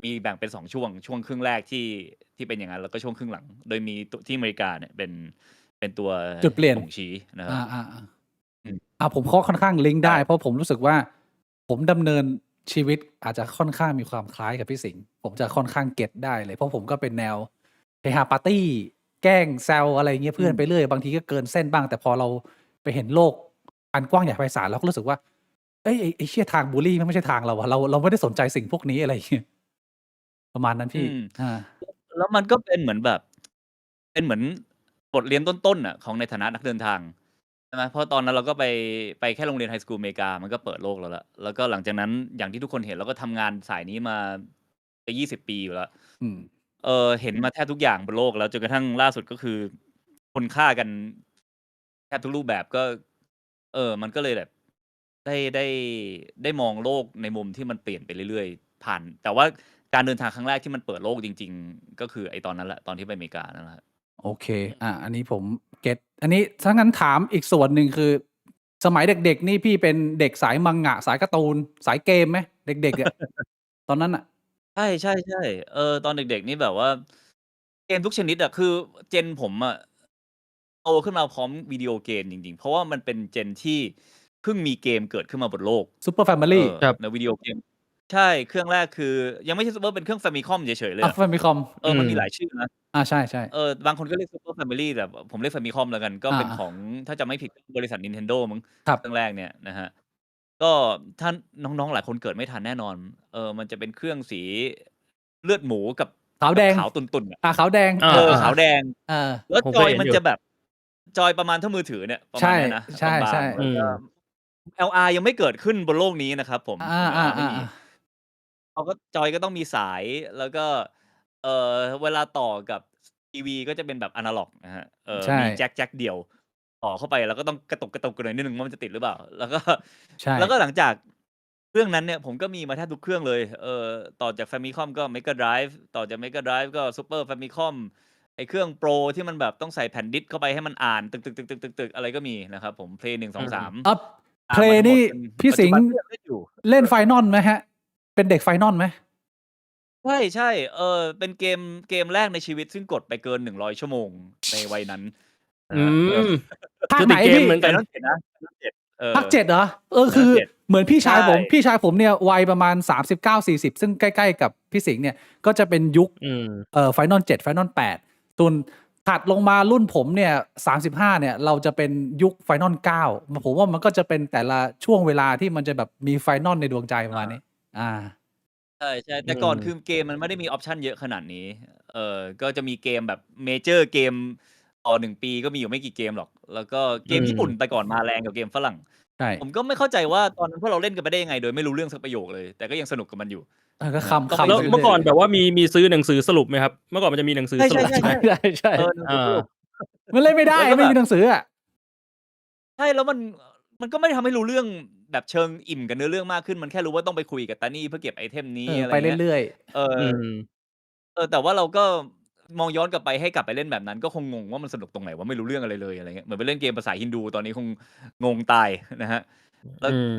มีแบ่งเป็น2ช่วงครึ่งแรกที่เป็นอย่างนั้นแล้วก็ช่วงครึ่งหลังโดยมีตัวที่อเมริกาเนี่ยเป็นตัวจุดเปลี่ยนบ่งชี้นะครับอาอืมผมก็ค่อนข้างลิงก์ได้เพใช่ราะผมรู้สึกว่าผมดำเนินชีวิตอาจจะค่อนข้างมีความคล้ายกับพี่สิงห์ผมจะค่อนข้างเก็ตได้เลยเพราะผมก็เป็นแนวเฮฮาปาร์ตีแกล้งแซวอะไรอย่างเงี้ยอืมเพื่อนไปเรื่อยบางทีก็เกินเส้นบ้างแต่พอเราไปเห็นโลกอันกว้างใหญ่ไพศาลเราก็รู้สึกว่าเฮ้ยไอ้เหี้ยทางบุลลีแม่งไม่ใช่ทางเราว่ะเราไม่ได้สนใจสิ่งพวกนี้อะไรอย่างเงี้ยประมาณนั้นพี่อืม อาแล้วมันก็เป็นเหมือนแบบเป็นเหมือนบทเรียนต้นๆน่ะของในฐานะนักเดินทางใช่ไหมเพราะตอนนั้นเราก็ไปแค่โรงเรียนไฮสกูลอเมริกามันก็เปิดโลกเราแล้วก็หลังจากนั้นอย่างที่ทุกคนเห็นเราก็ทำงานสายนี้มาจะ20ปีอยู่แล้วอืมเห็นมาแทบทุกอย่างบนโลกแล้วจนกระทั่งล่าสุดก็คือคนฆ่ากันแทบทุกรูปแบบก็มันก็เลยแบบได้ได้มองโลกในมุมที่มันเปลี่ยนไปเรื่อยๆผ่านแต่ว่าการเดินทางครั้งแรกที่มันเปิดโลกจริงๆก็คือไอ้ตอนนั้นแหละตอนที่ไปอเมริกานั่นแหละครับโอเคอันนี้ผมเก็ตอันนี้ถ้างั้นถามอีกส่วนหนึ่งคือสมัยเด็กๆนี่พี่เป็นเด็กสาย Manga สายการ์ตูนสายเกมไหมเด็กๆอะตอนนั้นน่ะใช่ๆๆตอนเด็กๆนี่แบบว่าเกมทุกชนิดอะคือเจนผมอะโตขึ้นมาพร้อมวิดีโอเกมจริงๆเพราะว่ามันเป็นเจนที่เพิ่งมีเกมเกิดขึ้นมาบนโลก Super Family ครับในวิดีโอเกมใช่เครื่องแรกคือยังไม่ใช่ Super เป็นเครื่อง Famicom เฉยๆเลยอะFamicom อืมมันมีหลายชื่อนะใช่ๆบางคนก็เรียก Super Family แต่ผมเรียก Famicom แล้วกันก็อาเป็นของถ้าจำไม่ผิดบริษัท Nintendo มั้งครับเครื่องแรกเนี่ยนะครับก็ถ้าน้องๆหลายคนเกิดไม่ทันแน่นอนมันจะเป็นเครื่องสีเลือดหมูกับขาวแดงขาวตุ่นๆอะขาวแดงอาขาวแดงเออแล้วผมจอยเคยเห็นอยู่มันจะแบบจอยประมาณเท่ามือถือเนี่ยประใช่มาณเนี้ยนะใชบา่งๆอืมแล้วก็ LR ยังไม่เกิดขึ้นบนโลกนี้นะครับผม ๆอา LR ไม่มี ๆๆๆเขาก็จอยก็ต้องมีสายแล้วก็เอ่เวลาต่อกับทีวีก็จะเป็นแบบอะนาล็อกนะครับใช่มีแจ็กเดี่ยวต่อเข้าไปแล้วก็ต้องกระตุกๆกันหน่อยนิดหนึ่งว่ามันจะติดหรือเปล่าแล้วก็ ใช่แล้วก็หลังจาก เครื่องนั้นเนี่ยผมก็มีมาแทบทุกเครื่องเลย ต่อจาก Famicom ก็ Mega Drive ต่อจาก Mega Drive ก็ Super Famicom ไอ้เครื่องโปรที่มันแบบต้องใส่แผ่นดิสก์เข้าไปให้มันอ่านตึกๆๆๆๆอะไรก็มีนะครับผม Play 1 2 3 อ่ะเพ ตาม ล มา ย์ ทั้งหม นี่ ดจน พี่ ปัจ สิ จุ ง บัน ห์ ก็ยังเล่นอยู่ เล่น เออ Final ไหมฮะ เป็นเด็ก Final ไหม ใช่ ๆ เป็นเกมแรกในชีวิตซึ่งกดไปเกิน 100 ชั่วโมงในวัยนั้นนะ อื ครับ ม ภาค คือ ไหน ติดเกม พี่ เหมือนกัน Final 7 นะ Final 7 ภาค 7 เหรอ คือ Final 7 เหมือนพี่ ใช ชายผม ่ พี่ชายผมเนี่ยวัยประมาณ 39-40 ซึ่งใกล้ ๆ กับพี่สิงห์เนี่ย ก็จะเป็นยุค อืม Final 7 Final 8 ส่วนถัดลงมารุ่นผมเนี่ย 35 เนี่ย เราจะเป็นยุค Final 9 ผมว่ามันก็จะเป็นแต่ละช่วงเวลาที่มันจะแบบมี Final ในดวงใจประมาณนี้ ใช่ ๆ อืแต่ก่อนคื ม อเกมมันไม่ได้มีออปชันเยอะขนาดนี้ ก็จะมีเกมแบบเมเจอร์เกมต่อ 1 ปีก็มีอยู่ไม่กี่เกมหรอก แล้วก็เกมญี่ปุ่นแต่ก่อนมาแรงกว่าเกมฝรั่ง ใช่ ผมก็ไม่เข้าใจว่าตอนนั้นพวกเราเล่นกันไปได้ยังไงโดยไม่รู้เรื่องสักประโยคเลย แต่ก็ยังสนุกกับมันอยู่ ก็ นะ คำ ต้อง คำ ไป แล้ว ซื้อ เมื่อก่อนแบบว่ามีซื้อหนังสือสรุปไหมครับ เมื่อก่อนมันจะมีหนังสือ ใช่ สรุป ๆ ใช่ไหม ๆ ใช่ หนังสือสรุป มันเล่นไม่ได้ แล้วก็ ไม่ แบ มี บ หนังสืออะ ใช่ แล้วมันก็ไม่ทำให้รู้เรื่องแบบเชิงอิ่มกับเนื้อเรื่องมากขึ้น มันแค่รู้ว่าต้องไปคุยกับตานี่เพื่อเก็บไอเทมนี้ อะไร ไป เงี้ย เรื่อย เออ อืม แต่ว่าเราก็มองย้อนกลับไปให้กลับไปเล่นแบบนั้น ก็คงงงว่ามันสนุกตรงไหนวะไม่รู้เรื่องอะไรเลย อะไรเงี้ย เหมือนไปเล่นเกมภาษาฮินดูตอนนี้คงงงตายนะครับ แล้ว อืม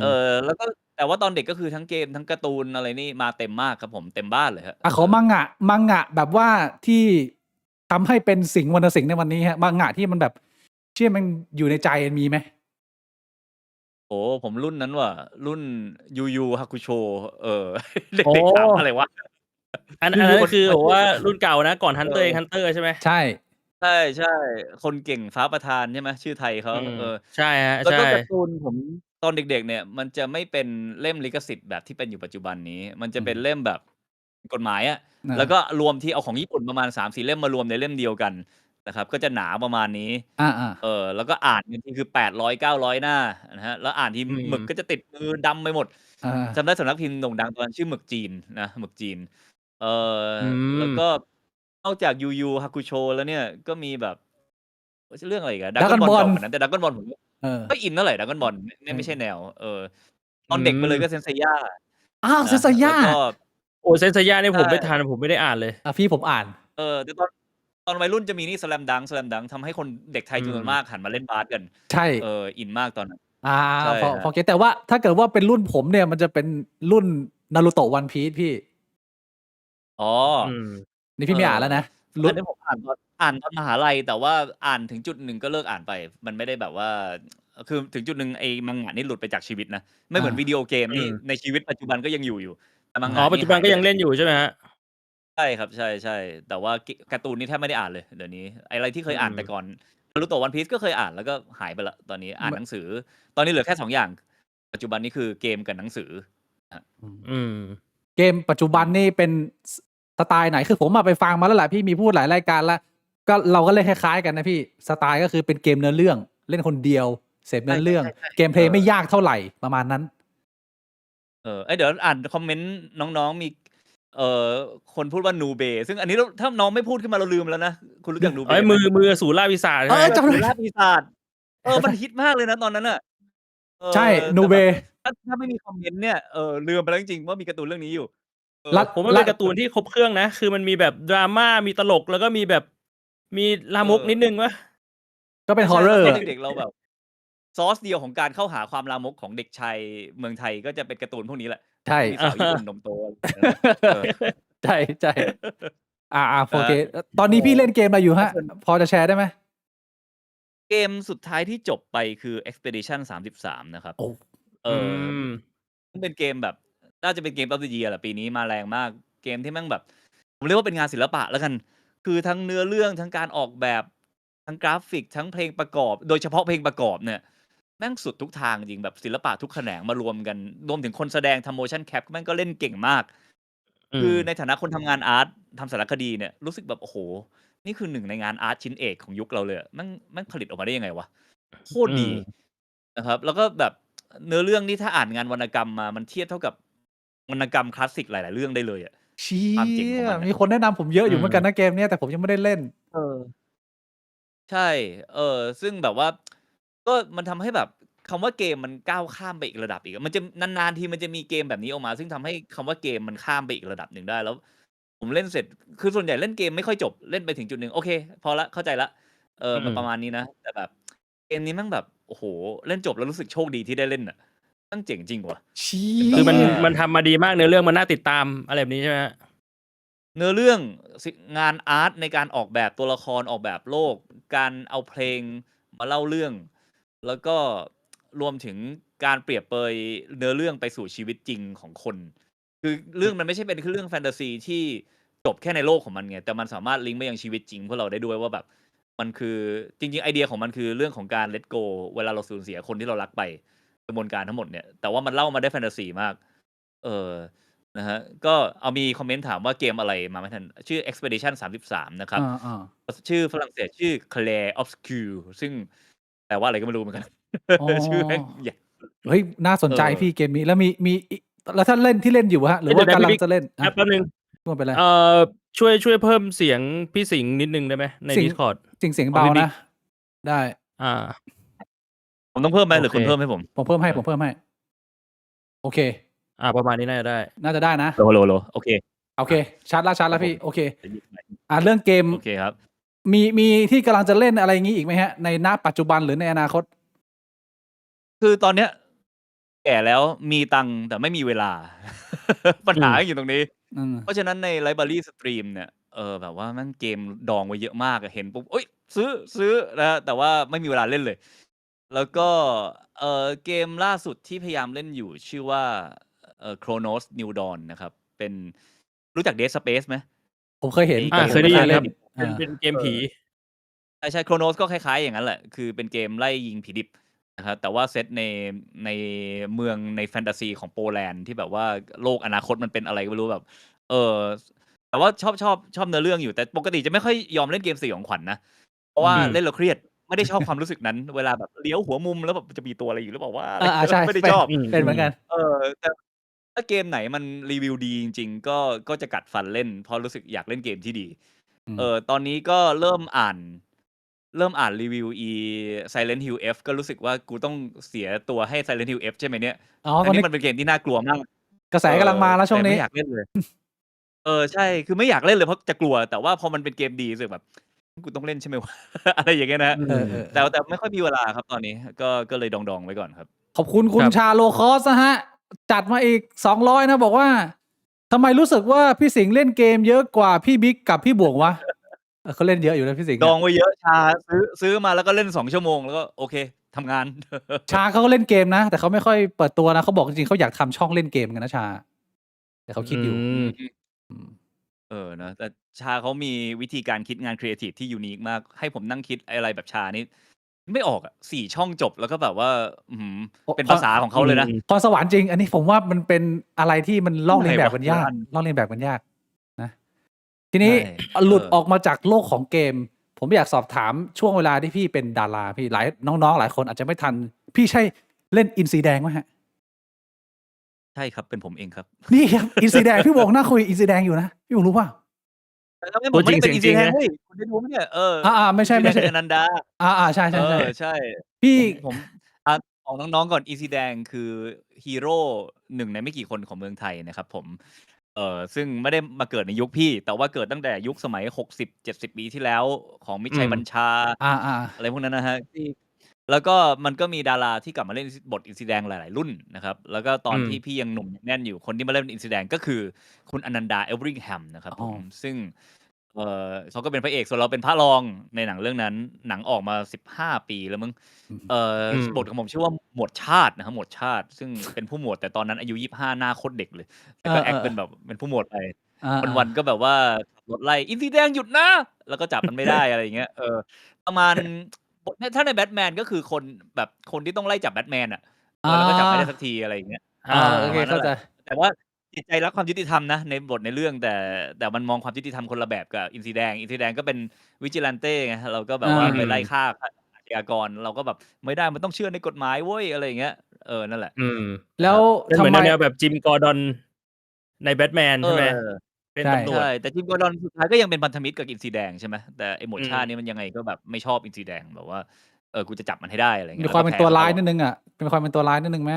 แล้วก็แต่ว่าตอนเด็กก็คือทั้งเกมทั้งการ์ตูนอะไรนี่มาเต็มมากครับผม เต็มบ้านเลยครับ ขอมังงะแบบว่าที่ทำให้เป็นสิงห์วรรณสิงห์ในวันนี้ฮะมังงะที่มันแบบเชื่อมันอยู่ในใจมีไหม โอ้โฮ ผมรุ่นนั้นว่ะ รุ่น Yu Yu Hakusho เ อ๋อ ด็ก ๆ ถามอะไรวะ อัน Yu อัน Yu นั้น มัน คือ มัน แบบว่ารุ่นเก่านะ ก่อน เอ Hunter x อ Hunter ใช่ไหม? ใช่ ใช่ ๆ คนเก่งฟ้าประทานใช่ไหม ชื่อไทยเขา ใช่ครับ แล้วใช่ ก็การ์ตูนผมตอนเด็ก ๆ เนี่ย มันจะไม่เป็นเล่มลิขสิทธิ์แบบที่เป็นอยู่ปัจจุบันนี้ มันจะเป็นเล่มแบบกฎหมายอะ แล้วก็รวมทีเอาของญี่ปุ่นประมาณ 3-4 เล่มมารวมในเล่มเดียวกันนะครับ ก็จะหนาประมาณนี้ อา แล้วก็อ่านกันทีคือ 800-900 หน้านะครับ แล้วอ่านทีหมึกก็จะติดมือดำไปหมด อา จำได้สำนักพิมพ์โด่งดังตอนนั้นชื่อหมึกจีนนะ หมึกจีน อืแล้วม ก็นอกจาก Yu Yu Hakusho แล้วเนี่ย ก็มีแบบ ชื่อเรื่องอะไรอีกอะ Dragon Dragon Ball เก่า Ball กว่านั้น แต่ Dragon Ball ผมก็ไม่อินเท่าไร Dragon Ball ไม่ใช่แนว ตอนเด็กไปเลยก็ Saint Seiya อ้าว นะ Saint แล้ว Seiya ก็ โอ้ Saint Seiya นี่ ใชผมไม่่ ทัน ผมไม่ได้อ่านเลย พี่ผมอ่าน แต่ตอนวัยรุ่นจะมีนี่ Slam Dunk Slam Dunk ทำให้คนเด็กไทยจำนวนมากหันมาเล่นบาสกัน ใช่ อินมากตอนนั้น ใช่ พ ครับ อเก็ต แต่ว่าถ้าเกิดว่าเป็นรุ่นผมเนี่ย มันจะเป็นรุ่น Naruto One Piece พี่ อ๋อ อืม นี่พี่ไม่อ่านแล้วนะ อันนี้ผมอ่านตอนมหาลัย แต่ว่าอ่านถึงจุดหนึ่งก็เลิกอ่านไป มันไม่ได้แบบว่า คือถึงจุดหนึ่งไอ้มังงะนี่หลุดไปจากชีวิตนะ ไม่เหมือนวิดีโอเกมนี่ในชีวิตปัจจุบันก็ยังอยู่ แต่มัง อ๋อ งะ ปัจ นี่ จุบั หาน ย ก็ ไป ยั จาง ก เล่นอยู่ใช่ไหมครับ? ใช่ครับ ใช่ ๆ แต่ว่าการ์ตูนนี่แทบไม่ได้อ่านเลยเดี๋ยวนี้ อะไรที่เคยอ่านแต่ก่อน Naruto One Piece ก็เคยอ่านแล้วก็หายไปแล้ว ตอนนี้อ่านหนังสือ ตอนนี้เหลือแค่ 2 อย่าง ปัจจุบันนี้คือเกมกับหนังสือครับ อืม เกมปัจจุบันนี่เป็นสไตล์ไหน? คือผมอะไปฟังมาแล้วแหละ พี่มีพูดหลายรายการแล้ว เราก็เล่นคล้าย ๆ กันนะพี่ สไตล์ก็คือเป็นเกมเนื้อเรื่อง เล่นคนเดียว เสพเนื้อเรื่อง ใช่ ๆ ๆ เกมเพลย์ไม่ยากเท่าไรประมาณนั้น เดี๋ยวอ่านคอมเมนต์น้อง ๆ มี คนพูดว่า Nube ซึ่งอันนี้เรา ถ้าน้องไม่พูดขึ้นมาเราลืมแล้วนะ คุณรู้จัก Nube เฮ้ย ไหม? มืออสูรล่าปีศาจใช่ไหม? จำได้ อสูรล่าปีศาจ มันฮิตมากเลยนะตอนนั้นน่ะ ใช่ แต่ Nube แบบถ้าไม่มีคอมเมนต์เนี่ย ลืมไปแล้วจริง ๆ ว่ามีการ์ตูนเรื่องนี้อยู่ ผมว่าเป็นการ์ตูนที่ครบเครื่องนะ คือมันมีแบบดราม่า มีตลก แล้วก็มีแบบมีลามกนิดหนึ่งเปล่า? ก็เป็น ใช่ Horror ตอน อะ เด็ก ๆ เราแบบ ซอร์สเดียวของการเข้าหาความลามกของเด็กชายเมืองไทย ก็จะเป็นการ์ตูนพวกนี้แหละ ใช่ มีสาวญี่ปุ่นนมโต ใช่ โอเค ตอนนี้พี่เล่นเกมอะไรอยู่ครับ? พอจะแชร์ได้ไหม? เกมสุดท้ายที่จบไปคือ Expedition 33 นะครับ โอ้ มันเป็นเกมแบบ น่าจะเป็น Game of the Year แหละ ปีนี้มาแรงมาก เกมที่แม่งแบบ ผมเรียกว่าเป็นงานศิลปะแล้วกัน คือทั้งเนื้อเรื่อง ทั้งการออกแบบ ทั้งกราฟิก ทั้งเพลงประกอบ โดยเฉพาะเพลงประกอบเนี่ย แม่งสุดทุกทางจริง แบบศิลปะทุกแขนงมารวมกัน รวมถึงคนแสดงทำ motion cap แม่งก็เล่นเก่งมาก คือในฐานะคนทำงานอาร์ต ทำสารคดีเนี่ย รู้สึกแบบ โอ้โฮ นี่คือหนึ่งในงานอาร์ตชิ้นเอกของยุคเราเลยอะ แม่งผลิตออกมาได้ยังไงวะ โคตรดีนะครับ แล้วก็แบบเนื้อเรื่องนี่ถ้าอ่านงานวรรณกรรมมา มันเทียบเท่ากับวรรณกรรมคลาสสิกหลาย ๆ เรื่องได้เลยอะ เชี่ ความเจ๋งของมั ย นอะ มีคนแนะนำผมเยอะอยู่เหมือนกันนะเกมเนี้ย แต่ผมยังไม่ได้เล่น ใช่ ซึ่งแบบว่า ก็มันทำให้แบบ คำว่าเกมมันก้าวข้ามไปอีกระดับอีกมันจะนานๆทีมันจะมีเกมแบบนี้ออกมา ซึ่งทำให้คำว่าเกมมันข้ามไปอีกระดับหนึ่งได้แล้ว ผมเล่นเสร็จคือส่วนใหญ่เล่นเกมไม่ค่อยจบเล่นไปถึงจุดหนึ่งโอเค พอละเข้าใจละมันประมาณนี้นะแต่แบบเกมนี้แม่งแบบโอ้โหเล่นจบแล้วรู้สึกโชคดีที่ได้เล่นอ่ะตั้งเจ๋งจริงว่ะ ชี้ คือมันทำมาดีมากเนื้อเรื่องมันน่าติดตามอะไรแบบนี้ใช่ไหมฮะ เนื้อเรื่องงานอาร์ตในการออกแบบตัวละครออกแบบโลก การเอาเพลงมาเล่าเรื่อง แล้วก็รวมถึงการเปรียบเปยเนื้อเรื่องไปสู่ชีวิตจริงของคน คือเรื่องมันไม่ใช่เป็นเรื่องแฟนตาซีที่จบแค่ในโลกของมันไงแต่มันสามารถลิงก์ไปยังชีวิตจริงพวกเราได้ด้วยว่าแบบมันคือจริงๆไอเดียของมันคือเรื่องของการ let go เวลาเราสูญเสียคนที่เรารักไปกระบวนการทั้งหมดเนี่ยแต่ว่ามันเล่ามาได้แฟนตาซีมากนะฮะก็เอามีคอมเมนต์ถามว่าเกมอะไรมาไม่ทันชื่อ Expedition 33นะครับชื่อฝรั่งเศสชื่อ Clair Obscure ซึ่งแปลว่าอะไรก็ไม่รู้เหมือนกันชื่อแม่งใหญ่ เฮ้ยน่าสนใจพี่เกมนี้แล้วมีแล้วท่านเล่นที่เล่นอยู่ฮะหรือว่ากำลังจะเล่นแป๊บนึง พูดไปเลยช่วยเพิ่มเสียงพี่สิงห์นิดนึงได้ไหมใน Discord เสียงเบานะได้ผมต้องเพิ่มไหมหรือคุณเพิ่มให้ผมเพิ่มให้โอเคประมาณนี้น่าจะได้นะโลโอเคชัดแล้วพี่โอเคเรื่องเกมโอเคครับมีที่กำลังจะเล่นอะไรงี้อีกไหมฮะในณปัจจุบันหรือในอนาคตคือตอนเนี้ยแก่แล้วมีตังค์แต่ไม่มีเวลา ปัญหาอยู่ตรงนี้เพราะฉะนั้นในไลบรารีสตรีมเนี่ยแบบว่ามันเกมดองไว้เยอะมากเห็นปุ๊บซื้อนะแต่ว่าไม่มีเวลาเล่นเลยแล้วก็เกมล่าสุดที่พยายามเล่นอยู่ชื่อว่าChronos New Dawn นะครับเป็นรู้จัก Dead Space ไหมผมเคยเห็นเคยได้ยินครับเป็นเกมผีใช่ Chronos ก็คล้ายๆอย่างนั้นแหละคือเป็นเกมไล่ยิงผีดิบนะครับแต่ว่าเซตในเมืองในแฟนตาซีของโปแลนด์ที่แบบว่าโลกอนาคตมันเป็นอะไรก็ไม่รู้แบบแต่ว่าชอบเนื้อเรื่องอยู่แต่ปกติจะไม่ค่อยยอมเล่นเกมสยองขวัญนะเพราะว่าเล่นแล้วเครียดไม่ได้ชอบความรู้สึกนั้นเวลาแบบเลี้ยวหัวมุมแล้วแบบจะมีตัวอะไรอยู่หรือเปล่าว่าใช่ไม่ได้ชอบเป็นเหมือนกันแต่ถ้าเกมไหนมันรีวิวดีจริงๆก็จะกัดฟันเล่นเพราะรู้สึกอยากเล่นเกมที่ดีตอนนี้ก็เริ่มอ่านรีวิวSilent Hill F ก็รู้สึกว่ากูต้องเสียตัวให้ Silent Hill F ใช่ไหมเนี่ยอันนี้มันเป็นเกมที่น่ากลัวมากกระแสกำลังมาแล้วช่วงนี้ไม่อยากเล่นเลยใช่คือไม่อยากเล่นเลยเพราะจะกลัวแต่ว่าพอมันเป็นเกมดีรู้สึกแบบกูต้องเล่นใช่ไหมวะ อะไรอย่างเงี้ยนะแต่ไม่ค่อยมีเวลาครับตอนนี้ก็เลยดองไว้ก่อนครับขอบคุณชาโลคอสนะฮะจัดมาอีก200นะบอกว่าทำไมรู้สึกว่าพี่สิงห์เล่นเกมเยอะกว่าพี่บิ๊กกับพี่บวกวะเขาเล่นเยอะอยู่นะพี่สิงห์ดองไว้เยอะชาซื้อมาแล้วก็เล่น2 ชั่วโมงแล้วก็โอเคทำงานชาเขาก็เล่นเกมนะแต่เขาไม่ค่อยเปิดตัวนะเขาบอกจริงๆเขาอยากทำช่องเล่นเกมกันนะชาแต่เขาคิดอยู่นะแต่ชาเขามีวิธีการคิดงานครีเอทีฟที่ยูนิคมากให้ผมนั่งคิดอะไรแบบชานี่ไม่ออก4 ช่องจบแล้วก็แบบว่าเป็นภาษาของเขาเลยนะพรสวรรค์จริงอันนี้ผมว่ามันเป็นอะไรที่มันลอกเลียนแบบกันยากนะทีนี้หลุดออกมาจากโลกของเกมผมอยากสอบถามช่วงเวลาที่พี่เป็นดาราพี่หลายน้องๆหลายคนอาจจะไม่ทันพี่ใช่เล่นอินซีแดงไหมฮะใช่ครับเป็นผมเองครับนี่ครับอินซีแดงพี่วงน่าคุยอินซีแดงอยู่นะพี่วงรู้ป่ะตัวจริงเป็นอินซีแดงเฮ้ยคุณได้ดูไหมเนี่ยไม่ใช่อนันดาใช่ใช่พี่ผมของน้องๆก่อนอินซีแดงคือฮีโร่1ในไม่กี่คนของเมืองไทยนะครับผมซึ่งไม่ได้มาเกิดในยุคพี่แต่ว่าเกิดตั้งแต่ยุคสมัย60-70 ปีที่แล้วของมิตรชัยบัญชาอะไรพวกนั้นนะฮะที่แล้วก็มันก็มีดาราที่กลับมาเล่นบทอินซีแดงหลายๆรุ่นนะครับแล้วก็ตอนที่พี่ยังหนุ่มแน่นอยู่คนที่มาเล่นอินซีแดงก็คือคุณอนันดาเอลบริงแฮมนะครับผมซึ่งเขาก็เป็นพระเอกส่วนเราเป็นพระรองในหนังเรื่องนั้นหนังออกมา15 ปีแล้วมึงบทของผมชื่อว่าหมวดชาตินะครับหมวดชาติซึ่งเป็นผู้หมวดแต่ตอนนั้นอายุ25หน้าโคตรเด็กเลยแล้วก็แอคเป็นแบบเป็นผู้หมวดไปวันๆก็แบบว่ารถไล่อินซีแดงหยุดนะแล้วก็จับมันไม่ได้อะไรอย่างเงี้ยประมาณถ้าในแบทแมนก็คือคนแบบคนที่ต้องไล่จับแบทแมนแล้วก็จับไม่ได้สักทีอะไรอย่างเงี้ยโอเคเข้าใจแต่ว่าจิตใจรักความยุติธรรมนะในบทในเรื่องแต่มันมองความยุติธรรมคนละแบบกับอินซีแดงก็เป็นวิจิลันเต้ไงเราก็แบบว่าไปไล่ฆ่าอาชญากรเราก็แบบไม่ได้มันต้องเชื่อในกฎหมายเว้ยอะไรอย่างเงี้ยนั่นแหละแล้วทำไมแนวแบบจิมกอร์ดอนในแบทแมนใช่ไหมเป็นตำรวจแต่จิมกอร์ดอนสุดท้ายก็ยังเป็นพันธมิตรกับอินซีแดงใช่ไหมแต่ไอ้หมวดชาตินี่มันยังไงก็แบบไม่ชอบอินซีแดงแบบว่า กูจะจับมันให้ได้อะไรเงี้ มี ย ค แล้ว วาม ก็ เป็น แพ้ ตัว มาต ร้าย ลอ นิ ด ดนึงอ่ะเป็นความเป็นตัวร้ายนิดนึงไหม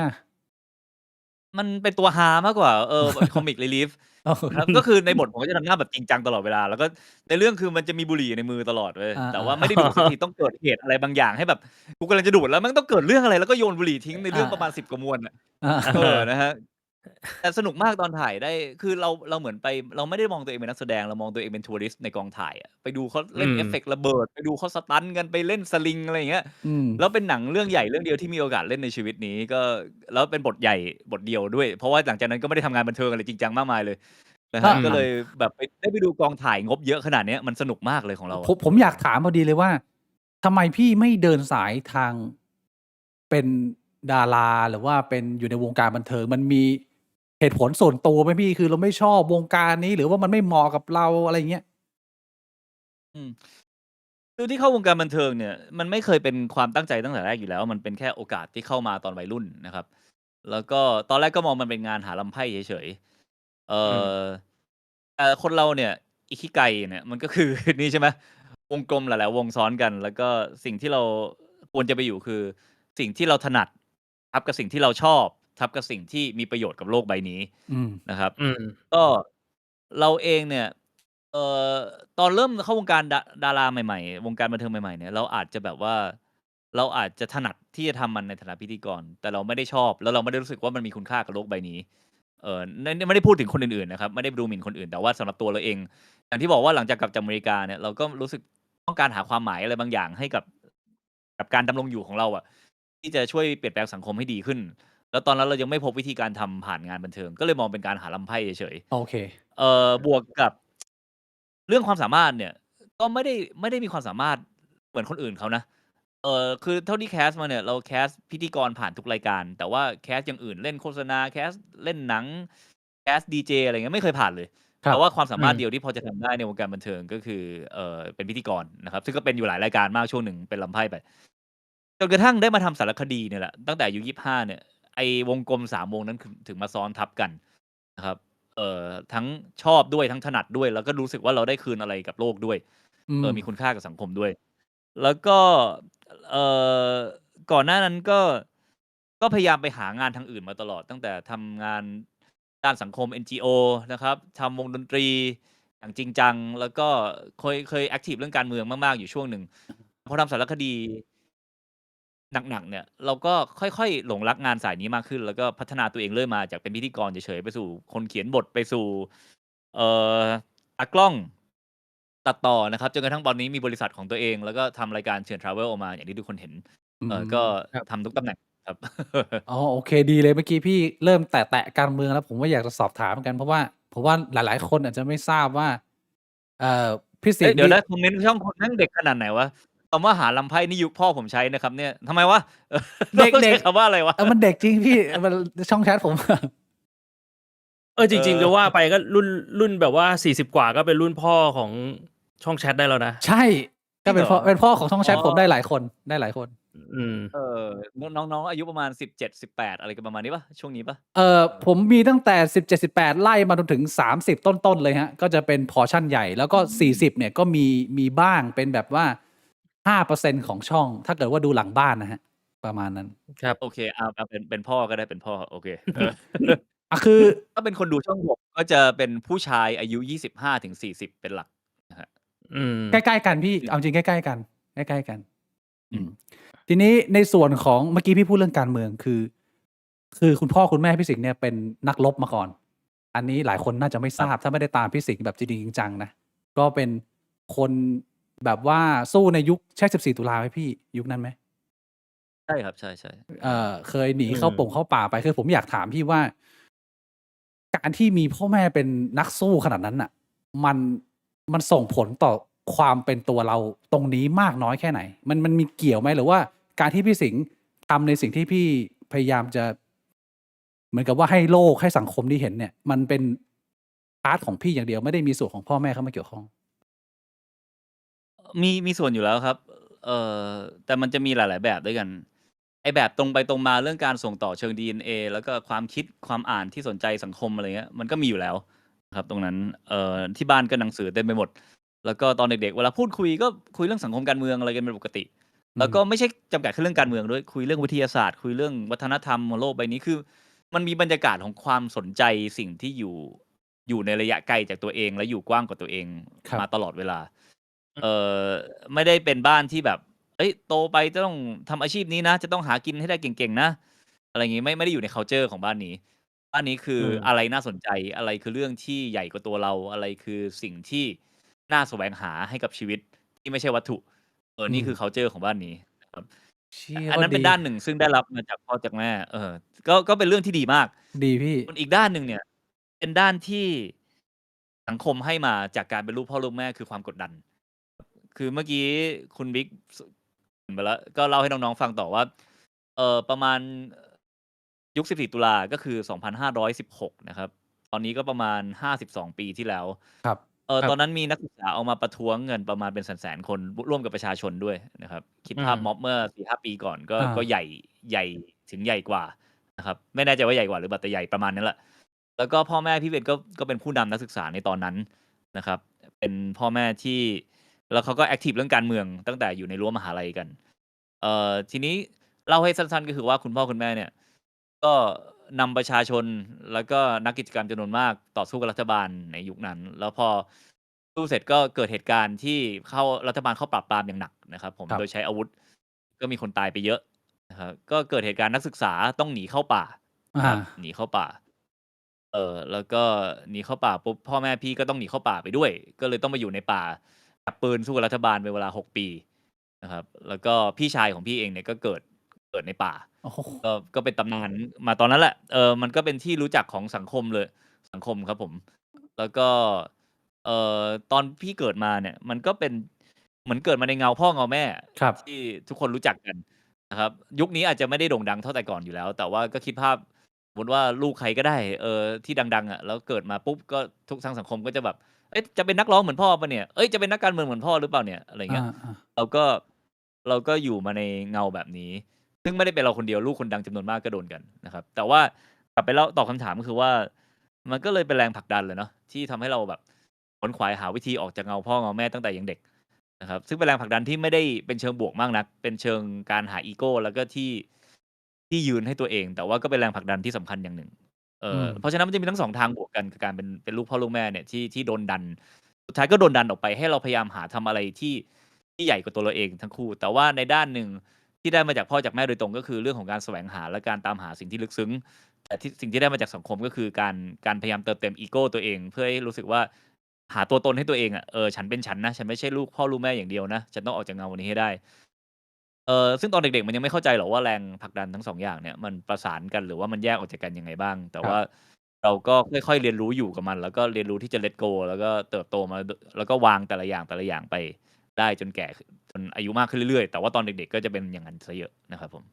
มันเป็นตัวฮามากกว่าcomic relief อ๋อ ครับก็คือในบทผมก็จะทำหน้าแบบจริงจังตลอดเวลา แล้วก็ในเรื่องคือมันจะมีบุหรี่ในมือตลอดเว้ย อา แต่ว่าไม่ได้ดูดสักทีต้องเกิดเหตุอะไรบางอย่างให้แบบกูกำลังจะดูดแล้วมันต้องเกิดเรื่องอะไรแล้วก็โยนบุหรี่ทิ้งในเรื่องประมาณ10 กว่ามวนอะ อา นะครับแต่สนุกมากตอนถ่ายได้คือเราเหมือนไปเราไม่ได้มองตัวเองเป็นนักแสดงเรามองตัวเองเป็นทัวริสต์ในกองถ่ายอะไปดูเขาเล่น อืม เอฟเฟกต์ระเบิดไปดูเขาสตันต์กันไปเล่นสลิงอะไรอย่างเงี้ย อืม แล้วเป็นหนังเรื่องใหญ่เรื่องเดียวที่มีโอกาสเล่นในชีวิตนี้ก็แล้วเป็นบทใหญ่บทเดียวด้วย เพราะว่าหลังจากนั้นก็ไม่ได้ทำงานบันเทิงอะไรจริงจังมากมายเลยนะ ครั ฮะ บ ก็เลยแบบได้ไปดูกองถ่ายงบเยอะขนาดเนี้ยมันสนุกมากเลยของเรา ผมอยากถามพอดีเลยว่าทำไมพี่ไม่เดินสายทางเป็นดาราหรือว่าเป็นอยู่ในวงการบันเทิงมันมีเหตุผลส่วนตัวไหมพี่คือเราไม่ชอบวงการนี้ หรือว่ามันไม่เหมาะกับเราอะไรเงี้ย อืมคือที่เข้าวงการบันเทิงเนี่ยมันไม่เคยเป็นความตั้งใจตั้งแต่แรกอยู่แล้ว มันเป็นแค่โอกาสที่เข้ามาตอนวัยรุ่นนะครับ แล้วก็ตอนแรกก็มองมันเป็นงานหาลำไพ่เฉยๆอืม คนเราเนี่ยอิคิไกเนี่ยมันก็คือ นี่ใช่ไหมวงกลมหลายๆวงซ้อนกัน แล้วก็สิ่งที่เราควรจะไปอยู่คือ สิ่งที่เราถนัดทับกับสิ่งที่เราชอบ ทับกับสิ่งที่มีประโยชน์กับโลกใบนี้ อืม นะครับ อืม ก็เราเองเนี่ยเอ่อตอนเริ่มเข้าวงการดาราใหม่ๆ วงการบันเทิงใหม่ๆเนี่ยเราอาจจะแบบว่า เราอาจจะถนัดที่จะทำมันในฐานะพิธีกร แต่เราไม่ได้ชอบ แล้วเราไม่ได้รู้สึกว่ามันมีคุณค่ากับโลกใบนี้ไม่ได้พูดถึงคนอื่นๆนะครับ ไม่ได้ดูหมิ่นคนอื่น แต่ว่าสำหรับตัวเราเอง อย่างที่บอกว่าหลังจากกลับจากอเมริกาเนี่ยเราก็รู้สึกต้องการหาความหมายอะไรบางอย่างให้กับการดำรงอยู่ของเราอะที่จะช่วยเปลี่ยนแปลงสังคมให้ดีขึ้น แล้วตอนนั้นเรายังไม่พบวิธีการทำผ่านงานบันเทิง ก็เลยมองเป็นการหาลำไพ่เฉย โอเค บวกกับเรื่องความสามารถเนี่ย ก็ไม่ได้มีความสามารถเหมือนคนอื่นเขานะคือเท่าที่แคสมาเนี่ยเราแคสพิธีกรผ่านทุกรายการ แต่ว่าแคสอย่างอื่นเล่นโฆษณาแคสเล่นหนังแคสดีเจอะไรเงี้ยไม่เคยผ่านเลย ครับ แต่ว่าความสามารถ อืม เดียวที่พอจะทำได้ในวงการบันเทิงก็คือเป็นพิธีกรนะครับ ซึ่งก็เป็นอยู่หลายรายการมากช่วงหนึ่งเป็นลำไพ่ไปจนกระทั่งได้มาทำสารคดีเนี่ยแหละตั้งแต่อายุ25เนี่ยไอ้วงกลม3วงนั้นถึงมาซ้อนทับกันนะครับ ทั้งชอบด้วยทั้งถนัดด้วย แล้วก็รู้สึกว่าเราได้คืนอะไรกับโลกด้วย อืม มีคุณค่ากับสังคมด้วย แล้วก็เอ่อก่อนหน้านั้นก็พยายามไปหางานทางอื่นมาตลอด ตั้งแต่ทำงานด้านสังคม NGO นะครับทำวงดนตรีอย่างจริงจัง แล้วก็เคยแอคทีฟเรื่องการเมืองมากๆอยู่ช่วงหนึ่งพอทำสารคดีหนักๆเนี่ย เราก็ค่อยๆหลงรักงานสายนี้มากขึ้น แล้วก็พัฒนาตัวเองเรื่อยมาจากเป็นพิธีกรเฉยๆไปสู่คนเขียนบทไปสู่ตากล้องตัดต่อนะครับจนกระทั่งตอนนี้มีบริษัทของตัวเอง แล้วก็ทำรายการเชิญทราเวลออกมาอย่างที่ทุกคนเห็น ก็ ครับ ทำทุกตำแหน่งครับ อ๋อโอเคดีเลยเมื่อกี้พี่เริ่มแตะการเมืองแล้วผมว่าอยากจะสอบถามเหมือนกันเพราะว่าผมว่าหลายๆคนอาจจะไม่ทราบว่าพี่สิง เอ้ย ห์ เดี๋ยว นี่ นะคอมเมนต์ช่องคุณแม่งเด็กขนาดไหนวะคำว่าหาลำไพ่นี่ยุคพ่อผมใช้นะครับเนี่ยทำไมวะ เด็ก ต้อง เด็ ใช้ ก คำว่าอะไรวะ มันเด็กจริงพี่มันช่องแชทผม จริงๆจะว่าไปก็รุ่นแบบว่า40 กว่าก็เป็นรุ่นพ่อของช่องแชทได้แล้วนะ ใช่ก็เป็น จริงเหรอ เป็นพ่อของช่องแชท อ๋อ ผมได้หลายคนได้หลายคน อืม น้องๆอายุประมาณ17-18อะไรกันประมาณนี้ปะช่วงนี้ปะ ผมมีตั้งแต่17-18ไล่มาจนถึง30ต้นๆเลยฮะก็จะเป็นพอร์ชั่นใหญ่แล้วก็40เนี่ยก็มีบ้างเป็นแบบว่า 5% ของช่อง ถ้าเกิดว่าดูหลังบ้านนะฮะประมาณนั้น ครับ โอเคเอาเป็นพ่อก็ได้เป็นพ่อโอเค คือ ถ้าเป็นคนดูช่องผมก็จะเป็นผู้ชายอายุ25-40เป็นหลักนะฮะ อืม ใกล้ๆกันพี่เอาจริงใกล้ๆกันใกล้ๆกันทีนี้ในส่วนของเมื่อกี้พี่พูดเรื่องการเมืองคือคุณพ่อคุณแม่พี่สิงห์เนี่ยเป็นนักรบมาก่อน อันนี้หลายคนน่าจะไม่ทราบถ้าไม่ได้ตามพี่สิงห์แบบจริงจังนะก็เป็นคนแบบว่าสู้ในยุคใช่14ตุลาไหมพี่ยุคนั้นไหม ใช่ครับใช่ เคยหนีเข้าป่าไปคือผมอยากถามพี่ว่า การที่มีพ่อแม่เป็นนักสู้ขนาดนั้นน่ะ มันส่งผลต่อความเป็นตัวเราตรงนี้มากน้อยแค่ไหน มันมีเกี่ยวไหมหรือว่าการที่พี่สิงห์ทำในสิ่งที่พี่พยายามจะ เหมือนกับว่าให้โลกให้สังคมที่เห็นเนี่ย มันเป็นพาร์ทของพี่อย่างเดียวไม่ได้มีส่วนของพ่อแม่เข้ามาเกี่ยวข้อง มีส่วนอยู่แล้วครับ แต่มันจะมีหลาย ๆ แบบด้วยกัน ไอ้แบบตรงไปตรงมาเรื่องการส่งต่อเชิง DNA แล้วก็ความคิดความอ่านที่สนใจสังคมอะไรเงี้ยมันก็มีอยู่แล้วครับตรงนั้นที่บ้านก็หนังสือเต็มไปหมด แล้วก็ตอนเด็ก ๆ เวลาพูดคุยก็คุยเรื่องสังคมการเมืองอะไรกันเป็นปกติ แล้วก็ไม่ใช่จำกัดแค่เรื่องการเมืองด้วยคุยเรื่องวิทยาศาสตร์คุยเรื่องวัฒนธรรมบนโลกใบนี้คือมันมีบรรยากาศของความสนใจสิ่งที่อยู่ในระยะไกลจากตัวเองและอยู่กว้างกว่าตัวเองมาตลอดเวลาไม่ได้เป็นบ้านที่แบบโตไปจะต้องทำอาชีพนี้นะจะต้องหากินให้ได้เก่งๆนะอะไรอย่างงี้ไม่ได้อยู่ใน culture ของบ้านนี้คืออะไรน่าสนใจอะไรคือเรื่องที่ใหญ่กว่าตัวเราอะไรคือสิ่งที่น่าแสวงหาให้กับชีวิตที่ไม่ใช่วัตถุนี่คือ culture ของบ้านนี้ครับอันนั้นเป็นด้านหนึ่งซึ่งได้รับมาจากพ่อจากแม่ก็เป็นเรื่องที่ดีมากดีพี่ส่วนอีกด้านหนึ่งเนี่ยเป็นด้านที่สังคมให้มาจากการเป็นลูกพ่อลูกแม่คือความกดดันคือเมื่อกี้คุณบิ๊กไปแล้วก็เล่าให้น้องๆฟังต่อว่าประมาณยุค14ตุลาก็คือ2516นะครับตอนนี้ก็ประมาณ52ปีที่แล้วครับตอนนั้นมีนักศึกษาออกมาประท้วงเงินประมาณเป็นแสนๆคนร่วมกับประชาชนด้วยนะครับคิดภาพม็อบเมื่อ 4-5 ปีก่อนก็ใหญ่ถึงใหญ่กว่านะครับไม่แน่ใจว่าใหญ่กว่าหรือเปล่าแต่ใหญ่ประมาณนั้นแหละแล้วก็พ่อแม่พี่เบนก็เป็นผู้นำนักศึกษาในตอนนั้นนะครับเป็นพ่อแม่ที่แล้วเขาก็แอคทีฟเรื่องการเมืองตั้งแต่อยู่ในรั้วมหาลัยกันทีนี้เล่าให้สั้นๆก็คือว่าคุณพ่อคุณแม่เนี่ยก็นำประชาชนแล้วก็นักกิจกรรมจำนวนมากต่อสู้กับรัฐบาลในยุคนั้นแล้วพอสู้เสร็จก็เกิดเหตุการณ์ที่รัฐบาลเข้าปราบปรามอย่างหนักนะครับผมโดยใช้อาวุธก็มีคนตายไปเยอะนะครับก็เกิดเหตุการณ์นักศึกษาต้องหนีเข้าป่าหนีเข้าป่าแล้วก็หนีเข้าป่าปุ๊บพ่อแม่พี่ก็ต้องหนีเข้าป่าไปด้วยก็เลยต้องมาอยู่ในป่าจับปืนสู้กับรัฐบาลเป็นเวลา6 ปีนะครับแล้วก็พี่ชายของพี่เองเนี่ยก็เกิดในป่าก็เป็นตำนานมาตอนนั้นแหละมันก็เป็นที่รู้จักของสังคมเลยสังคมครับผมแล้วก็ตอนพี่เกิดมาเนี่ยมันก็เป็นเหมือนเกิดมาในเงาพ่อเงาแม่ที่ทุกคนรู้จักกันนะครับยุคนี้อาจจะไม่ได้โด่งดังเท่าแต่ก่อนอยู่แล้วแต่ว่าก็คิดภาพสมมติว่าลูกใครก็ได้ที่ดังๆแล้วเกิดมาปุ๊บก็ทุกทางสังคมก็จะแบบจะเป็นนักร้องเหมือนพ่อป่ะเนี่ยจะเป็นนักการเมืองเหมือนพ่อหรือเปล่าเนี่ยอะไรเงี้ยเราก็อยู่มาในเงาแบบนี้ซึ่งไม่ได้เป็นเราคนเดียวลูกคนดังจำนวนมากก็โดนกันนะครับแต่ว่ากลับไปแล้วตอบคำถามก็คือว่ามันก็เลยเป็นแรงผลักดันเลยเนาะที่ทำให้เราแบบขวนขวายหาวิธีออกจากเงาพ่อเงาแม่ตั้งแต่ยังเด็กนะครับซึ่งเป็นแรงผลักดันที่ไม่ได้เป็นเชิงบวกมากนักเป็นเชิงการหาอีโก้แล้วก็ที่ยืนให้ตัวเองแต่ว่าก็เป็นแรงผลักดันที่สำคัญอย่างหนึ่งเพราะฉะนั้นมันจะมีทั้ง2ทางบวกกันกับการเป็นลูกพ่อลูกแม่เนี่ยที่โดนดันสุดท้ายก็โดนดันออกไปให้เราพยายามหาทำอะไรที่ใหญ่กว่าตัวเราเองทั้งคู่แต่ว่าในด้านหนึ่งที่ได้มาจากพ่อจากแม่โดยตรงก็คือเรื่องของการแสวงหาและการตามหาสิ่งที่ลึกซึ้งแต่สิ่งที่ได้มาจากสังคมก็คือการพยายามเติมเต็มอีโก้ตัวเองเพื่อให้รู้สึกว่าหาตัวตนให้ตัวเองฉันเป็นฉันนะฉันไม่ใช่ลูกพ่อลูกแม่อย่างเดียวนะฉันต้องออกจากเงานี้ให้ได้ซึ่งตอนเด็กๆมันยังไม่เข้าใจหรอกว่าแรงผลักดันทั้ง2อย่างเนี่ยมันประสานกันหรือว่ามันแยกออกจากกันยังไงบ้างแต่ว่าเราก็ค่อยๆเรียนรู้อยู่กับมันแล้วก็เรียนรู้ที่จะ let go แล้วก็เติบโตมาแล้วก็วางแต่ละอย่างไปได้จนแก่จนอายุมากขึ้นเรื่อยๆแต่ว่าตอนเด็กๆก็จะเป็นอย่างนั้นซะเยอะนะครับผม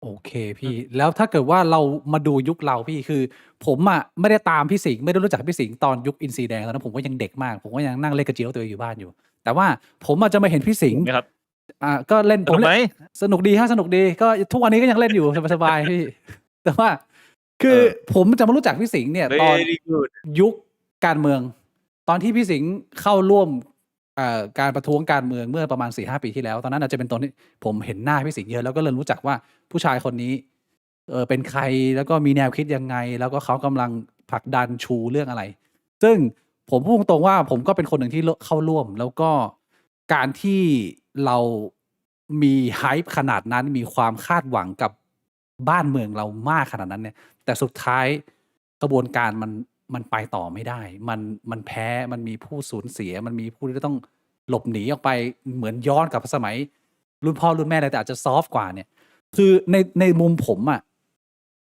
โอเคพี่แล้วถ้าเกิดว่าเรามาดูยุคเราพี่คือผมอะไม่ได้ตามพี่สิงห์ไม่ได้รู้จักพี่สิงห์ตอนยุคอินทรีแดงตอนนั้นผมก็ยังเด็กมากผมก็ยังนั่งเล่นกระเจียวตัวเองอยู่บ้านอยู่ แต่ว่าผมอาจจะมาเห็นพี่สิงห์ครับก็เล่นสนุกไหมสนุกดีฮะสนุกดีก็ทุกวันนี้ก็ยังเล่นอยู่สบายๆพี่แต่ว่าคือผมจะมารู้จักพี่สิงห์เนี่ยตอนยุคการเมือง ตอนที่พี่สิงห์เข้าร่วมการประท้วงการเมืองเมื่อประมาณ 4-5 ปีที่แล้วตอนนั้นอาจจะเป็นตอนที่ผมเห็นหน้าพี่สิงห์เยอะแล้วก็เริ่มรู้จักว่าผู้ชายคนนี้เป็นใครแล้วก็มีแนวคิดยังไงแล้วก็เขากำลังผลักดันชูเรื่องอะไร ซึ่งผมพูดตรงๆว่าผมก็เป็นคนหนึ่งที่เข้าร่วมแล้วก็การที่เรามีไฮป์ขนาดนั้นมีความคาดหวังกับบ้านเมืองเรามากขนาดนั้นเนี่ยแต่สุดท้ายกระบวนการมันไปต่อไม่ได้มันแพ้มันมีผู้สูญเสียมันมีผู้ที่ต้องหลบหนีออกไปเหมือนย้อนกลับสมัยรุ่นพ่อรุ่นแม่เลยแต่อาจจะซอฟต์กว่าเนี่ยคือในมุมผมอะ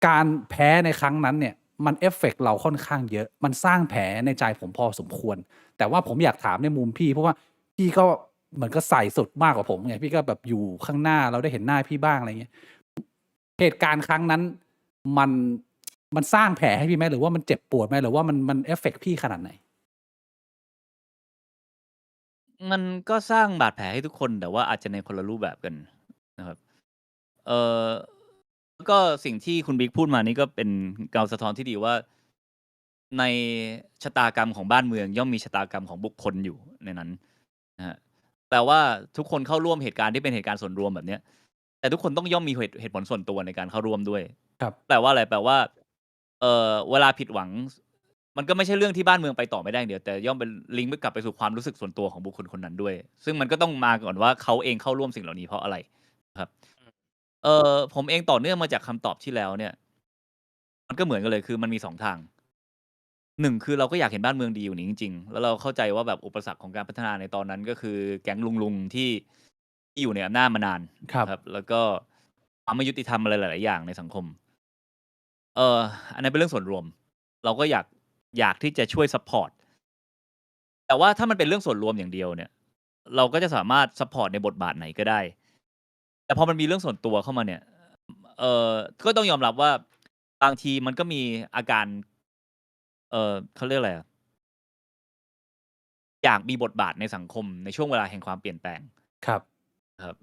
การแพ้ในครั้งนั้นเนี่ยมันเอฟเฟกต์เราค่อนข้างเยอะมันสร้างแผลในใจผมพอสมควรแต่ว่าผมอยากถามในมุมพี่เพราะว่าพี่ก็เหมือนก็ใส่สุดมากกว่าผมไงพี่ก็แบบอยู่ข้างหน้าเราได้เห็นหน้าพี่บ้างอะไรเงี้ยเหตุการณ์ครั้งนั้นมันสร้างแผลให้พี่ไหมหรือว่ามันเจ็บปวดไหมหรือว่ามันเอฟเฟกต์พี่ขนาดไหนมันก็สร้างบาดแผลให้ทุกคนแต่ว่าอาจจะในคนละรูปแบบกันนะครับแล้วก็สิ่งที่คุณบิ๊กพูดมานี่ก็เป็นเงาสะท้อนที่ดีว่าในชะตากรรมของบ้านเมืองย่อมมีชะตากรรมของบุคคลอยู่ในนั้นนะฮะ แปลว่าทุกคนเข้าร่วมเหตุการณ์ที่เป็นเหตุการณ์ส่วนรวมแบบเนี้ยแต่ทุกคนต้องย่อมมีเหตุผลส่วนตัวในการเข้าร่วมด้วย ครับ แปลว่าอะไรแปลว่าเวลาผิดหวัง มันก็ไม่ใช่เรื่องที่บ้านเมืองไปต่อไม่ได้อย่างเดียวแต่ย่อมเป็นลิงก์กลับไปสู่ความรู้สึกส่วนตัวของบุคคลคนนั้นด้วย ซึ่งมันก็ต้องมาก่อนว่าเขาเองเข้าร่วมสิ่งเหล่านี้เพราะอะไรครับ ผมเองต่อเนื่องมาจากคำตอบที่แล้วเนี่ย มันก็เหมือนกันเลยคือมันมี2ทาง 1คือเราก็อยากเห็นบ้านเมืองดีอยู่นี้จริงๆแล้วเราเข้าใจว่าแบบอุปสรรคของการพัฒนาในตอนนั้นก็คือแก๊งลุงๆที่อยู่ในอำนาจมานาน ครับ ครับ แล้วก็ความไม่ยุติธรรมอะไรหลายๆอย่างในสังคม อันนั้นเป็นเรื่องส่วนรวม เราก็อยากที่จะช่วยซัปพอร์ต แต่ว่าถ้ามันเป็นเรื่องส่วนรวมอย่างเดียวเนี่ย เราก็จะสามารถซัปพอร์ตในบทบาทไหนก็ได้ แต่พอมันมีเรื่องส่วนตัวเข้ามาเนี่ย ก็ต้องยอมรับว่าบางทีมันก็มีอาการ เขาเรียกอะไรอะอยากมีบทบาทในสังคมในช่วงเวลาแห่งความเปลี่ยนแปลง ครับ ครับ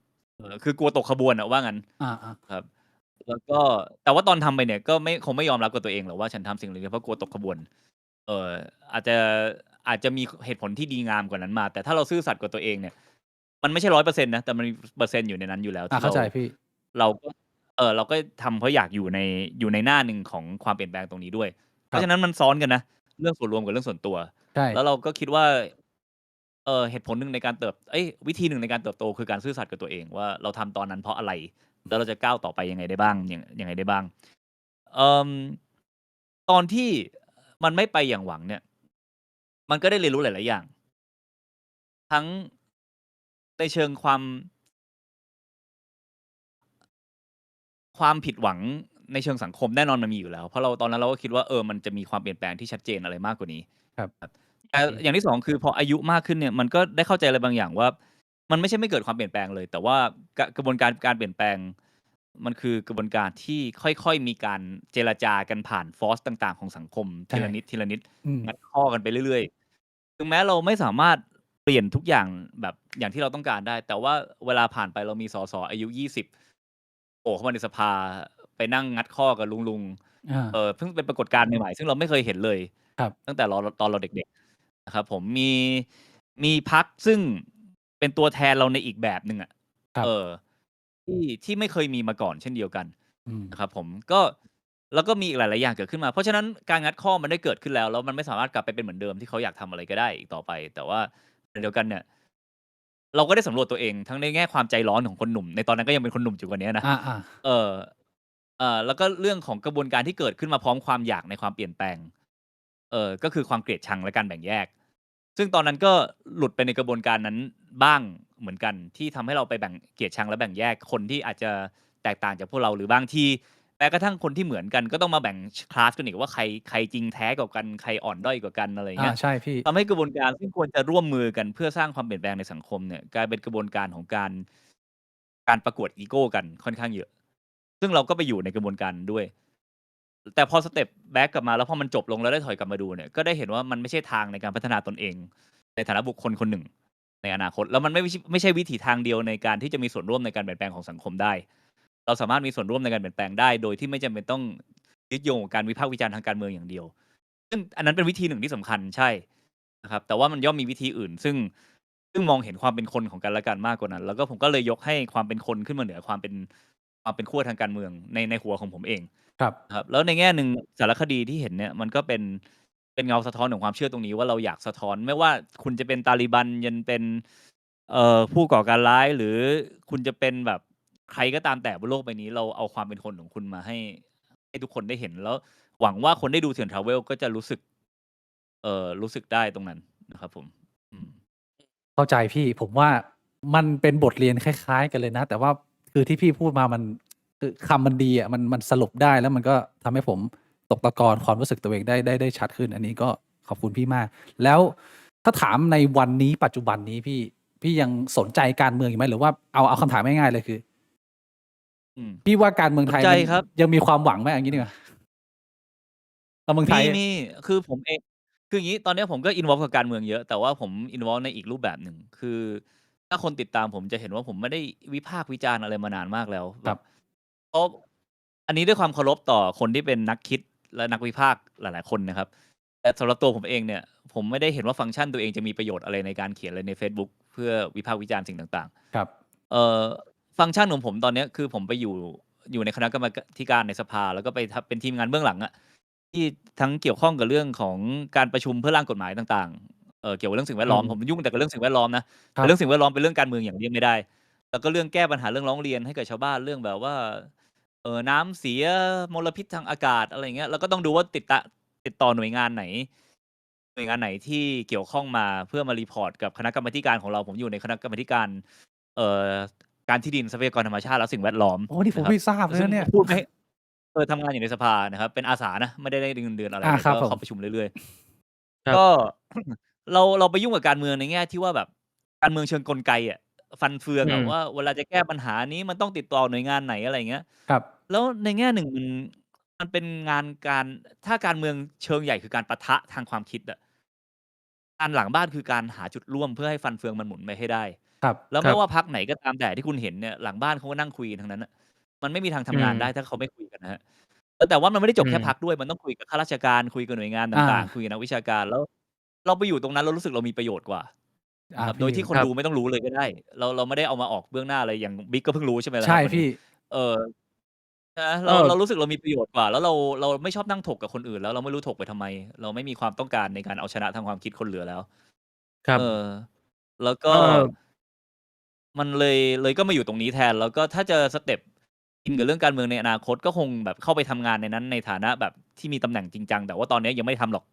คือกลัวตกขบวนอะว่างั้น อา ครับ แล้วก็แต่ว่าตอนทำไปเนี่ยก็คงไม่ยอมรับกับตัวเองหรอกว่าฉันทำสิ่งเหล่านี้เพราะกลัวตกขบวน อาจจะมีเหตุผลที่ดีงามกว่านั้นมา แต่ถ้าเราซื่อสัตย์กับตัวเองเนี่ย มันไม่ใช่ 100% นะ แต่มันมีเปอร์เซ็นต์อยู่ในนั้นอยู่แล้ว อา ที่ เข้าใจพี่ เราก็ เราก็ทำเพราะอยากอยู่ในหน้าหนึ่งของความเปลี่ยนแปลงตรงนี้ด้วย เพ ครั ราะ บ ฉะนั้นมันซ้อนกันนะ เรื่องส่วนรวมกับเรื่องส่วนตัว ใช่ แล้วเราก็คิดว่า เหตุผลหนึ่งในการวิธีหนึ่งในการเติบโตคือการซื่อสัตย์กับตัวเองว่าเราทำตอนนั้นเพราะอะไร แล้วเราจะก้าวต่อไปยังไงได้บ้างยังไงได้บ้าง เอ่อ ตอนที่มันไม่ไปอย่างหวังเนี่ย มันก็ได้เรียนรู้หลาย ๆ อย่าง ทั้งในเชิงความผิดหวังในเชิงสังคมแน่นอนมันมีอยู่แล้ว เพราะตอนนั้นเราก็คิดว่า มันจะมีความเปลี่ยนแปลงที่ชัดเจนอะไรมากกว่านี้ ครับ แต่อย่างที่ 2 คือพออายุมากขึ้นเนี่ย มันก็ได้เข้าใจอะไรบางอย่างว่า มันไม่ใช่ไม่เกิดความเปลี่ยนแปลงเลย แต่ว่ากระบวนการเปลี่ยนแปลง มันคือกระบวนการที่ค่อย ๆ มีการเจรจากันผ่าน force ต่าง ๆ ของสังคม ใช่ ทีละนิด อืม งัดข้อกันไปเรื่อย ๆ ถึงแม้เราไม่สามารถเปลี่ยนทุกอย่างแบบอย่างที่เราต้องการได้ แต่ว่าเวลาผ่านไปเรามีสสอายุ 20 โผล่เข้ามาในสภา ไปนั่งงัดข้อกับลุง อา ๆ เพิ่งเป็นปรากฏการณ์ใหม่ ๆ ซึ่งเราไม่เคยเห็นเลย ครับ ตั้งแต่ตอนเราเด็ก ๆ นะครับผม มีพรรคซึ่งเป็นตัวแทนเราในอีกแบบหนึ่งอะ ครับ ที่ไม่เคยมีมาก่อนเช่นเดียวกัน อืม นะครับผม แล้วก็มีอีกหลาย ๆ อย่างเกิดขึ้นมา เพราะฉะนั้นการงัดข้อมันได้เกิดขึ้นแล้ว แล้วมันไม่สามารถกลับไปเป็นเหมือนเดิมที่เขาอยากทำอะไรก็ได้อีกต่อไป แต่ว่าขณะเดียวกันเนี่ย เราก็ได้สำรวจตัวเองทั้งในแง่ความใจร้อนของคนหนุ่ม ในตอนนั้นก็ยังเป็นคนหนุ่มอยู่กว่านี้นะ อา แล้วก็เรื่องของกระบวนการที่เกิดขึ้นมาพร้อมความอยากในความเปลี่ยนแปลง ก็คือความเกลียดชังและการแบ่งแยก ซึ่งตอนนั้นก็หลุดไปในกระบวนการนั้นบ้างเหมือนกัน ที่ทำให้เราไปแบ่งเกลียดชังและแบ่งแยกคนที่อาจจะแตกต่างจากพวกเรา หรือบางทีแม้กระทั่งคนที่เหมือนกันก็ต้องมาแบ่งคลาสกันอีกว่าใครจริงแท้กว่ากัน ใครอ่อนด้อยกว่ากัน อะไรอย่าง อา เงี้ย ใช่พี่ ทำให้กระบวนการซึ่งควรจะร่วมมือกันเพื่อสร้างความเปลี่ยนแปลงในสังคมเนี่ย กลายเป็นกระบวนการของการประกวดอีโกกันค่อนข้างเยอะ ซึ่งเราก็ไปอยู่ในกระบวนการนั้นด้วย แต่พอสเต็ปแบ็กกลับมา แล้วพอมันจบลงแล้วได้ถอยกลับมาดูเนี่ย ก็ได้เห็นว่ามันไม่ใช่ทางในการพัฒนาตนเอง ในฐานะบุคคลคนหนึ่งในอนาคต แล้วมันไม่ใช่วิถีทางเดียวในการที่จะมีส่วนร่วมในการเปลี่ยนแปลงของสังคมได้ เราสามารถมีส่วนร่วมในการเปลี่ยนแปลงได้ โดยที่ไม่จำเป็นต้องยึดโยงกับการวิพากษ์วิจารณ์ทางการเมืองอย่างเดียว ซึ่งอันนั้นเป็นวิธีหนึ่งที่สำคัญ ใช่นะครับ แต่ว่ามันย่อมมีวิธีอื่น ซึ่งมองเห็นความเป็นคนของกันและกันมากกว่านั้น แล้วก็ผมก็เลยยกให้ความเป็นคนขึ้นมาเหนือความเป็นขั้วทางการเมืองในหัวของผมเอง ครับ ครับ แล้วในแง่หนึ่งสารคดีที่เห็นเนี่ย มันก็เป็นเงาสะท้อนของความเชื่อตรงนี้ว่าเราอยากสะท้อน ไม่ว่าคุณจะเป็นตาลิบัน ยันเป็นผู้ก่อการร้าย หรือคุณจะเป็นแบบใครก็ตามแต่บนโลกใบนี้ เราเอาความเป็นคนของคุณมาให้ทุกคนได้เห็น แล้วหวังว่าคนได้ดูเถื่อน Travel ก็จะรู้สึกได้ตรงนั้นนะครับผม อืม เข้าใจพี่ ผมว่ามันเป็นบทเรียนคล้าย ๆ กันเลยนะ แต่ว่าคือที่พี่พูดมามัน คือคำมันดีอะ มันสรุปได้ แล้วมันก็ทำให้ผมตกตะกอนความรู้สึกตัวเองได้ชัดขึ้น อันนี้ก็ขอบคุณพี่มาก แล้วถ้าถามในวันนี้ปัจจุบันนี้พี่ยังสนใจการเมืองอยู่ไหม? หรือว่าเอาคำถามง่าย ๆ เลยคือ พี่ว่าการเมืองไทย สนใจ มัน ครับ ยังมีความหวังไหม? เอางี้ดีกว่า การเมืองไทย มี คือผมเอง คืออย่างงี้ ตอนเนี้ยผมก็ involve กับการเมืองเยอะ แต่ว่าผม involve ในอีกรูปแบบหนึ่ง คือถ้าคนติดตามผมจะเห็นว่าผมไม่ได้วิพากษ์วิจารณ์อะไรมานานมากแล้ว ครับ เพราะอันนี้ด้วยความเคารพต่อคนที่เป็นนักคิดและนักวิพากษ์หลาย ๆ คนนะครับ แต่สำหรับตัวผมเองเนี่ย ผมไม่ได้เห็นว่าฟังก์ชันตัวเองจะมีประโยชน์อะไรในการเขียนอะไรในเฟซบุ๊ก พื่อวิพากษ์วิจารณ์สิ่งต่าง ครับ ๆฟังก์ชันของผมตอนเนี้ยคือผมไปอยู่ในคณะกรรมาธิการในสภา แล้วก็ไปเป็นทีมงานเบื้องหลังอะที่ทั้งเกี่ยวข้องกับเรื่องของการประชุมเพื่อร่างกฎหมายต่างๆเกี่ยวกับเรื่องสิ่งแวดล้อมผมยุ่งแต่กับเรื่องสิ่งแวดล้อมนะแต่เรื่องสิ่งแวดล้อมเป็นเรื่องการเมืองอย่างเลี่ยงไม่ได้ แล้วก็เรื่องแก้ปัญหาเรื่องร้องเรียนให้กับชาวบ้านเรื่องแบบว่าน้ำเสียมลพิษทางอากาศอะไรเงี้ยเราก็ต้องดูว่าติดต่อหน่วยงานไหนที่เกี่ยวข้องมาเพื่อมารีพอร์ตกับคณะกรรมาธิการของเราผมอยู่ในคณะกรรมาธิการการที่ดินทรัพยากรธรรมชาติและสิ่งแวดล้อม โอ้นี่ผมไม่ทราบเลย ซึ่ง นะเนี่ย พูดไม่ทำงานอยู่ในสภานะครับเป็นอาสานะไม่ได้เงินเดือนอะไร ครับ ก็ ผม เข้าประชุมเรื่อย ครับ ๆก็ เราไปยุ่งกับการเมืองในแง่ที่ว่าแบบการเมืองเชิงกลไกอะฟันเฟืองอะว่าเวลาจะแก้ปัญหานี้มันต้องติดต่อหน่วยงานไหนอะไรเงี้ย ครับ แล้วในแง่หนึ่งมันเป็นงานถ้าการเมืองเชิงใหญ่คือการปะทะทางความคิดอะการหลังบ้านคือการหาจุดร่วมเพื่อให้ฟันเฟืองมันหมุนไปให้ได้ ครับ แล้ว ครั ไม่ บ ว่าพรรคไหนก็ตามแต่ที่คุณเห็นเนี่ยหลังบ้านเขาก็นั่งคุยกันทั้งนั้นน่ะมันไม่มีทางทำงานได้ถ้าเขาไม่คุยกันนะครับแต่ว่ามันไม่ได้จบแค่พรรคด้วยมันต้องคุยกับข้าราชการคุยกับหน่วยงานต่างๆคุยกับนักวิชาการแล้วเราไปอยู่ตรงนั้นเรารู้สึกเรามีประโยชน์กว่านะครับโดยที่คน ครับ ดูไม่ต้องรู้เลยก็ได้เราไม่ได้เอามาออกเบื้องหน้าอะไรอย่างบิ๊กก็เพิ่งรู้ใช่ไหมล่ะค ใช่ รับวันนี้ พี่ นะเรารู้สึกเรามีประโยชน์กว่า แล้วเราไม่ชอบนั่งถกกับคนอื่นแล้วเราไม่รู้ถกไปทำไม เราไม่มีความต้องการในการเอาชนะทางความคิดคนเหลือแล้ว ครับ แล้วก็ มันเลยก็มาอยู่ตรงนี้แทน แล้วก็ถ้าจะสเต็ปอินกับเรื่องการเมืองในอนาคตก็คงแบบเข้าไปทำงานในนั้นในฐานะแบบที่มีตำแหน่งจริงจังแต่ว่าตอนนี้ยังไม่ได้ทำหรอก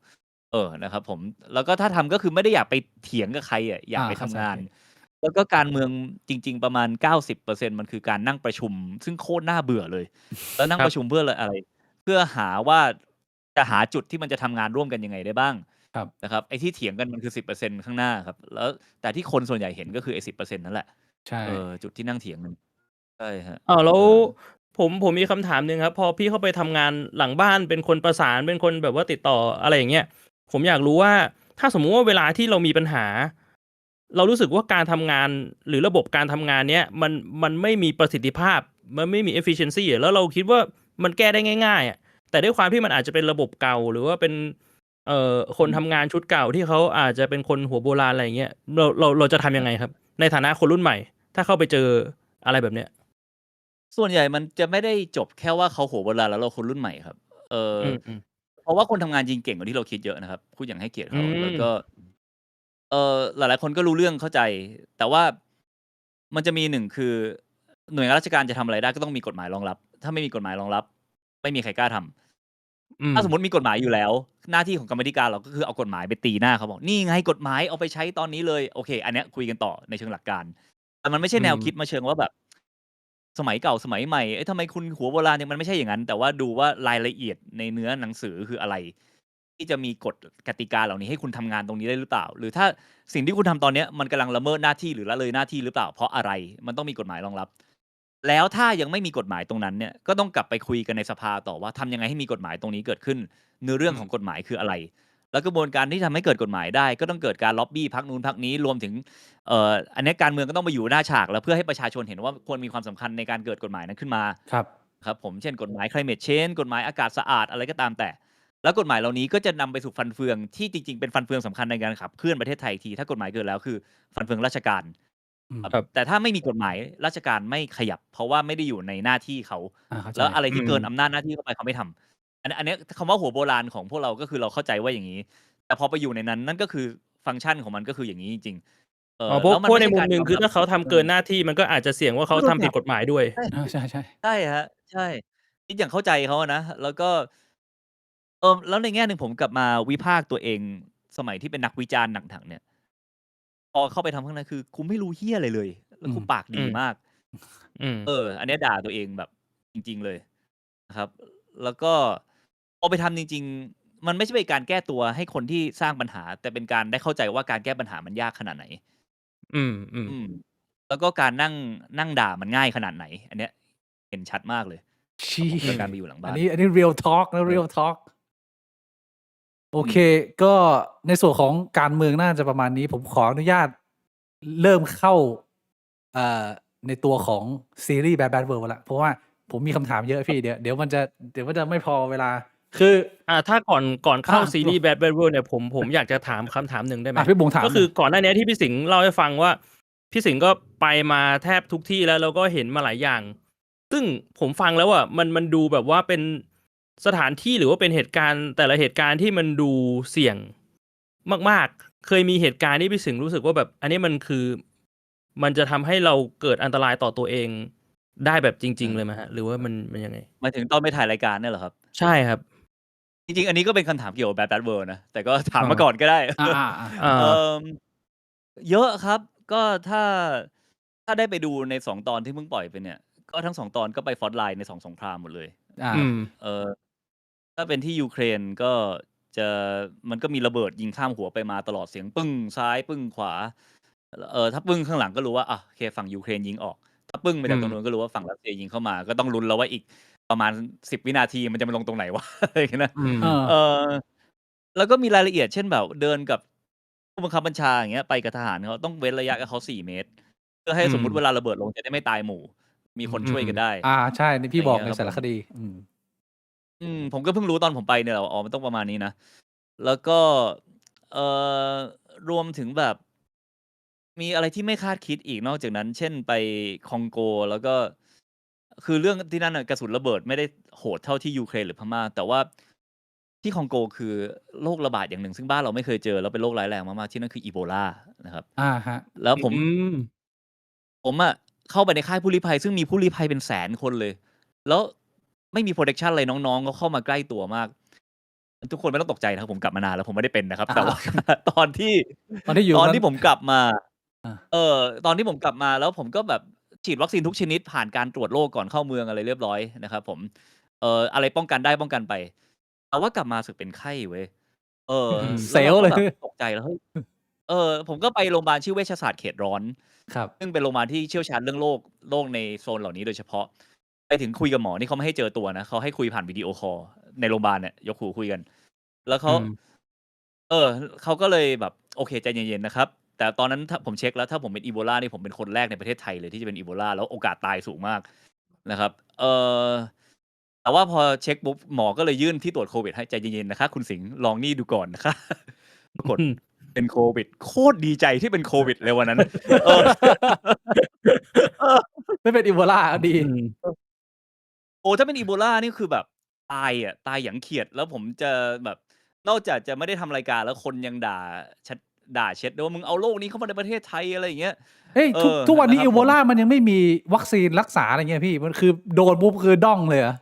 นะครับผมแล้วก็ถ้าทำก็คือไม่ได้อยากไปเถียงกับใครอ่ะอยากไปทำงาน แล้วก็การเมืองจริง ๆ ประมาณ 90%มันคือการนั่งประชุม ซึ่งโคตรน่าเบื่อเลย แล้วนั่ง ครับ ประชุมเพื่ออะไร เพื่อหาว่าจะหาจุดที่มันจะทำงานร่วมกันยังไงได้บ้าง ครับ นะครับไอ้ที่เถียงกันมันคือ 10% ข้างหน้าครับ แล้วแต่ที่คนส่วนใหญ่เห็นก็คือไอ้ 10% นั่นแหละ ใช่ จุดที่นั่งเถียงกันใช่ครับ แล้วผมมีคำถามหนึ่งครับ พอพี่เข้าไปทำงานหลังบ้านเป็นคนประสานเป็นคนแบบว่าติดต่ออะไรอย่างเงี้ยผมอยากรู้ว่าถ้าสมมุติว่าเวลาที่เรามีปัญหา เรารู้สึกว่าการทำงานหรือระบบการทำงานเนี้ยมันไม่มีประสิทธิภาพมันไม่มี efficiency แล้วเราคิดว่ามันแก้ได้ง่ายๆอ่ะแต่ด้วยความที่มันอาจจะเป็นระบบเก่าหรือว่าเป็นคนทำงานชุดเก่าที่เขาอาจจะเป็นคนหัวโบราณอะไรอย่างเงี้ยเราจะทำยังไงครับ ในฐานะคนรุ่นใหม่ ถ้าเข้าไปเจออะไรแบบเนี้ย ส่วนใหญ่มันจะไม่ได้จบแค่ว่าเขาหัวโบราณแล้วเราคนรุ่นใหม่ครับ อืม เพราะว่าคนทำงานจริงเก่งกว่าที่เราคิดเยอะนะครับพูดอย่างให้เกียรติเขา อืม แล้วก็หลายๆคนก็รู้เรื่องเข้าใจ แต่ว่ามันจะมีหนึ่งคือหน่วยงานราชการจะทำอะไรได้ก็ต้องมีกฎหมายรองรับ ถ้าไม่มีกฎหมายรองรับ ไม่มีใครกล้าทำถ้าสมมติมีกฎหมายอยู่แล้ว หน้าที่ของกรรมาธิการเราก็คือเอากฎหมายไปตีหน้าเขาบอกนี่ไงกฎหมายเอาไปใช้ตอนนี้เลยโอเค อันเนี้ยคุยกันต่อในเชิงหลักการแต่มันไม่ใช่แนวคิดมาเชิงว่าแบบ สมัยเก่าสมัยใหม่ทำไมคุณหัวโบราณเนี่ยมันไม่ใช่อย่างนั้น แต่ว่าดูว่ารายละเอียดในเนื้อหนังสือคืออะไร ที่จะมีกฎกติกาเหล่านี้ให้คุณทำงานตรงนี้ได้หรือเปล่า หรือถ้าสิ่งที่คุณทำตอนนี้มันกำลังละเมิดหน้าที่หรือละเลยหน้าที่หรือเปล่าเพราะอะไรมันต้องมีกฎหมายรองรับ แล้วถ้ายังไม่มีกฎหมายตรงนั้นเนี่ยก็ต้องกลับไปคุยกันในสภาต่อว่าทำยังไงให้มีกฎหมายตรงนี้เกิดขึ้นเนื้อเรื่องของกฎหมายคืออะไร แล้วกระบวนการที่ทำให้เกิดกฎหมายได้ก็ต้องเกิดการล็อบบี้พรรคนู้นพรรคนี้รวมถึงอันนี้การเมืองก็ต้องมาอยู่หน้าฉากแล้วเพื่อให้ประชาชนเห็นว่าควรมีความสำคัญในการเกิดกฎหมายนั้นขึ้นมา ครับผมเช่นกฎหมาย climate change กฎหมายอากาศสะอาดอะไรก็ตามแต่ แล้วกฎหมายเหล่านี้ก็จะนำไปสู่ฟันเฟืองที่จริงๆเป็นฟันเฟืองสำคัญในการขับเคลื่อนประเทศไทยอีกทีถ้ากฎหมายเกิดแล้วคือฟันเฟืองราชการ ครับ แต่ถ้าไม่มีกฎหมายราชการไม่ขยับ เพราะว่าไม่ได้อยู่ในหน้าที่เขา เข้าใจ แล้วอะไรที่เกินอำนาจหน้าที่เข้าไปเขาไม่ทำอันนี้คำว่าหัวโบราณของพวกเราก็คือเราเข้าใจว่าอย่างนี้ แต่พอไปอยู่ในนั้นนั่นก็คือฟังก์ชันของมันก็คืออย่างนี้จริงๆเพราะในมุมหนึ่งคือถ้าเขาทำเกินหน้าที่มันก็อาจจะเสี่ยงว่าเขาทำผิดกฎหมายด้วย ใช่ใช่ ใช่ฮะใช่คิดอย่างเข้าใจเขาอะนะแล้วก็แล้วในแง่หนึ่งผมกลับมาวิพากษ์ตัวเองสมัยที่เป็นนักวิจารณ์หนังๆเนี่ยพอเข้าไปทำข้างในคือกูไม่รู้เหี้ยอะไรเลยแล้วกูปากดีมาก อันเนี้ยด่าตัวเองแบบจริง ๆเลยนะครับ แล้วก็พอไปทำจริง ๆ มันไม่ใช่เป็นการแก้ตัวให้คนที่สร้างปัญหา แต่เป็นการได้เข้าใจว่าการแก้ปัญหามันยากขนาดไหน แล้วก็การนั่งด่ามันง่ายขนาดไหน อันเนี้ยเห็นชัดมากเลย ชี้ กับการไปอยู่หลัง อั บ้าน น นี้ real talk นะ real talk โอเค ก็ในส่วนของการเมืองน่าจะประมาณนี้ ผมขออนุญาตเริ่มเข้าในตัวของซีรีส์ Bad Bad World ละเพราะว่าผมมีคำถามเยอะพี่เดี๋ยวมันจะไม่พอเวลา คือ ถ้าก่อนเข้าซีรีส์ Bad Bad World เนี่ยผมอยากจะถามคำถามหนึ่งได้ไหม พี่บงถาม ก็คือก่อนหน้านี้ที่พี่สิงห์เล่าให้ฟังว่า พี่สิงห์ก็ไปมาแทบทุกที่แล้วก็เห็นมาหลายอย่าง ซึ่งผมฟังแล้วอ่ะมันดูแบบว่าเป็นสถานที่หรือว่าเป็นเหตุการณ์แต่ละเหตุการณ์ที่มันดูเสี่ยงมากๆเคยมีเหตุการณ์ที่พี่สิงห์รู้สึกว่าแบบ อันนี้มันคือ มันจะทำให้เราเกิดอันตรายต่อตัวเองได้แบบจริง ๆ เลยไหมฮะ หรือว่ามันยังไง หมายถึงตอนไปถ่ายรายการเนี่ยเหรอครับ ใช่ครับ จริงๆ อันนี้ก็เป็นคำถามเกี่ยวกับ Bad World นะ แต่ก็ถามมาก่อนก็ได้ เออเยอะครับ ก็ถ้าได้ไปดูใน2 ตอนที่เพิ่งปล่อยไปเนี่ย ก็ทั้ง2 ตอนก็ไปฟอนต์ไลน์ใน2 สงครามหมดเลย ถ้าเป็นที่ยูเครนก็จะมันก็มีระเบิดยิงข้ามหัวไปมาตลอดเสียงปึ้งซ้ายปึ้งขวาถ้าปึ้งข้างหลังก็รู้ว่าโอเคฝั่งยูเครนยิงออกถ้าปึ้งมาจากตรงนู้นก็รู้ว่าฝั่งรัสเซียยิงเข้ามาก็ต้องลุ้นแล้วว่าอีกประมาณ10 วินาทีมันจะมาลงตรงไหนวะ อะไรอย่างเงี้ยนะแล้วก็มีรายละเอียดเช่นแบบเดินกับผู้บังคับบัญชาอย่างเงี้ยไปกับทหารเขาต้องเว้นระยะกับเขา4 เมตรเพื่อให้สมมุติเวลาระเบิดลงจะได้ไม่ตายหมู่ มีคนช่วยกันได้ ใช่นี่พี่บอกในสารคดีผมก็เพิ่งรู้ตอนผมไปเนี่ยแหละว่ามันต้องประมาณนี้นะ แล้วก็รวมถึงแบบ มีอะไรที่ไม่คาดคิดอีกนอกจากนั้น เช่นไปคองโกแล้วก็ คือเรื่องที่นั่นกระสุนระเบิดไม่ได้โหดเท่าที่ยูเครนหรือพม่าแต่ว่าที่คองโกคือโรคระบาดอย่างหนึ่งซึ่งบ้านเราไม่เคยเจอแล้วเป็นโรคร้ายแรงมากๆที่นั่นคืออีโบลานะครับแล้วผมเข้าไปในค่ายผู้ลี้ภัยซึ่งมีผู้ลี้ภัยเป็นแสนคนเลย แล้วไม่มี protection อะไรน้องๆก็เข้ามาใกล้ตัวมาก ทุกคนไม่ต้องตกใจนะครับผมกลับมานานแล้วผมไม่ได้เป็นนะครับ แต่ว่าตอนที่ผมกลับมาตอนที่ผมกลับมาแล้วผมก็แบบฉีดวัคซีนทุกชนิดผ่านการตรวจโรคก่อนเข้าเมืองอะไรเรียบร้อยนะครับผมอะไรป้องกันได้ป้องกันไปแต่ว่ากลับมาสึกเป็นไข้เว้ยเซลเลยตกใจแล้วเฮ้ยผมก็ไปโรงพยาบาลชื่อเวชศาสตร์เขตร้อนซึ่งเป็นโรงพยาบาลที่เชี่ยวชาญเรื่องโรคในโซนเหล่านี้โดยเฉพาะไปถึงคุยกับหมอนี่เขาไม่ให้เจอตัวนะเขาให้คุยผ่านวิดีโอคอลในโรงพยาบาลเนี่ยยกหูคุยกันแล้วเขาก็เลยแบบโอเคใจเย็นๆนะครับแต่ตอนนั้นถ้าผมเช็คแล้วถ้าผมเป็นอีโบลานี่ผมเป็นคนแรกในประเทศไทยเลยที่จะเป็นอีโบลาแล้วโอกาสตายสูงมากนะครับแต่ว่าพอเช็คปุ๊บหมอก็เลยยื่นที่ตรวจโควิดให้ใจเย็นๆนะคะคุณสิงห์ลองนี่ดูก่อนนะคะปรากฏเป็นโควิดโคตรดีใจที่เป็นโควิดเลยวันนั้นไม่เป็นอีโบลาดีถ้าเป็นอีโบลานี่คือแบบตายอย่างเขียดแล้วผมจะแบบนอกจากจะไม่ได้ทำรายการแล้วคนยังด่าเช็ดด้วยว่ามึงเอาโรคนี้เข้ามาในประเทศไทยอะไรอย่างเงี้ยทุกวันนี้อีโบลามันยังไม่มีวัคซีนรักษาอะไรเงี้ยพี่มันคือโดนปุ๊บคือด้องเลยอะ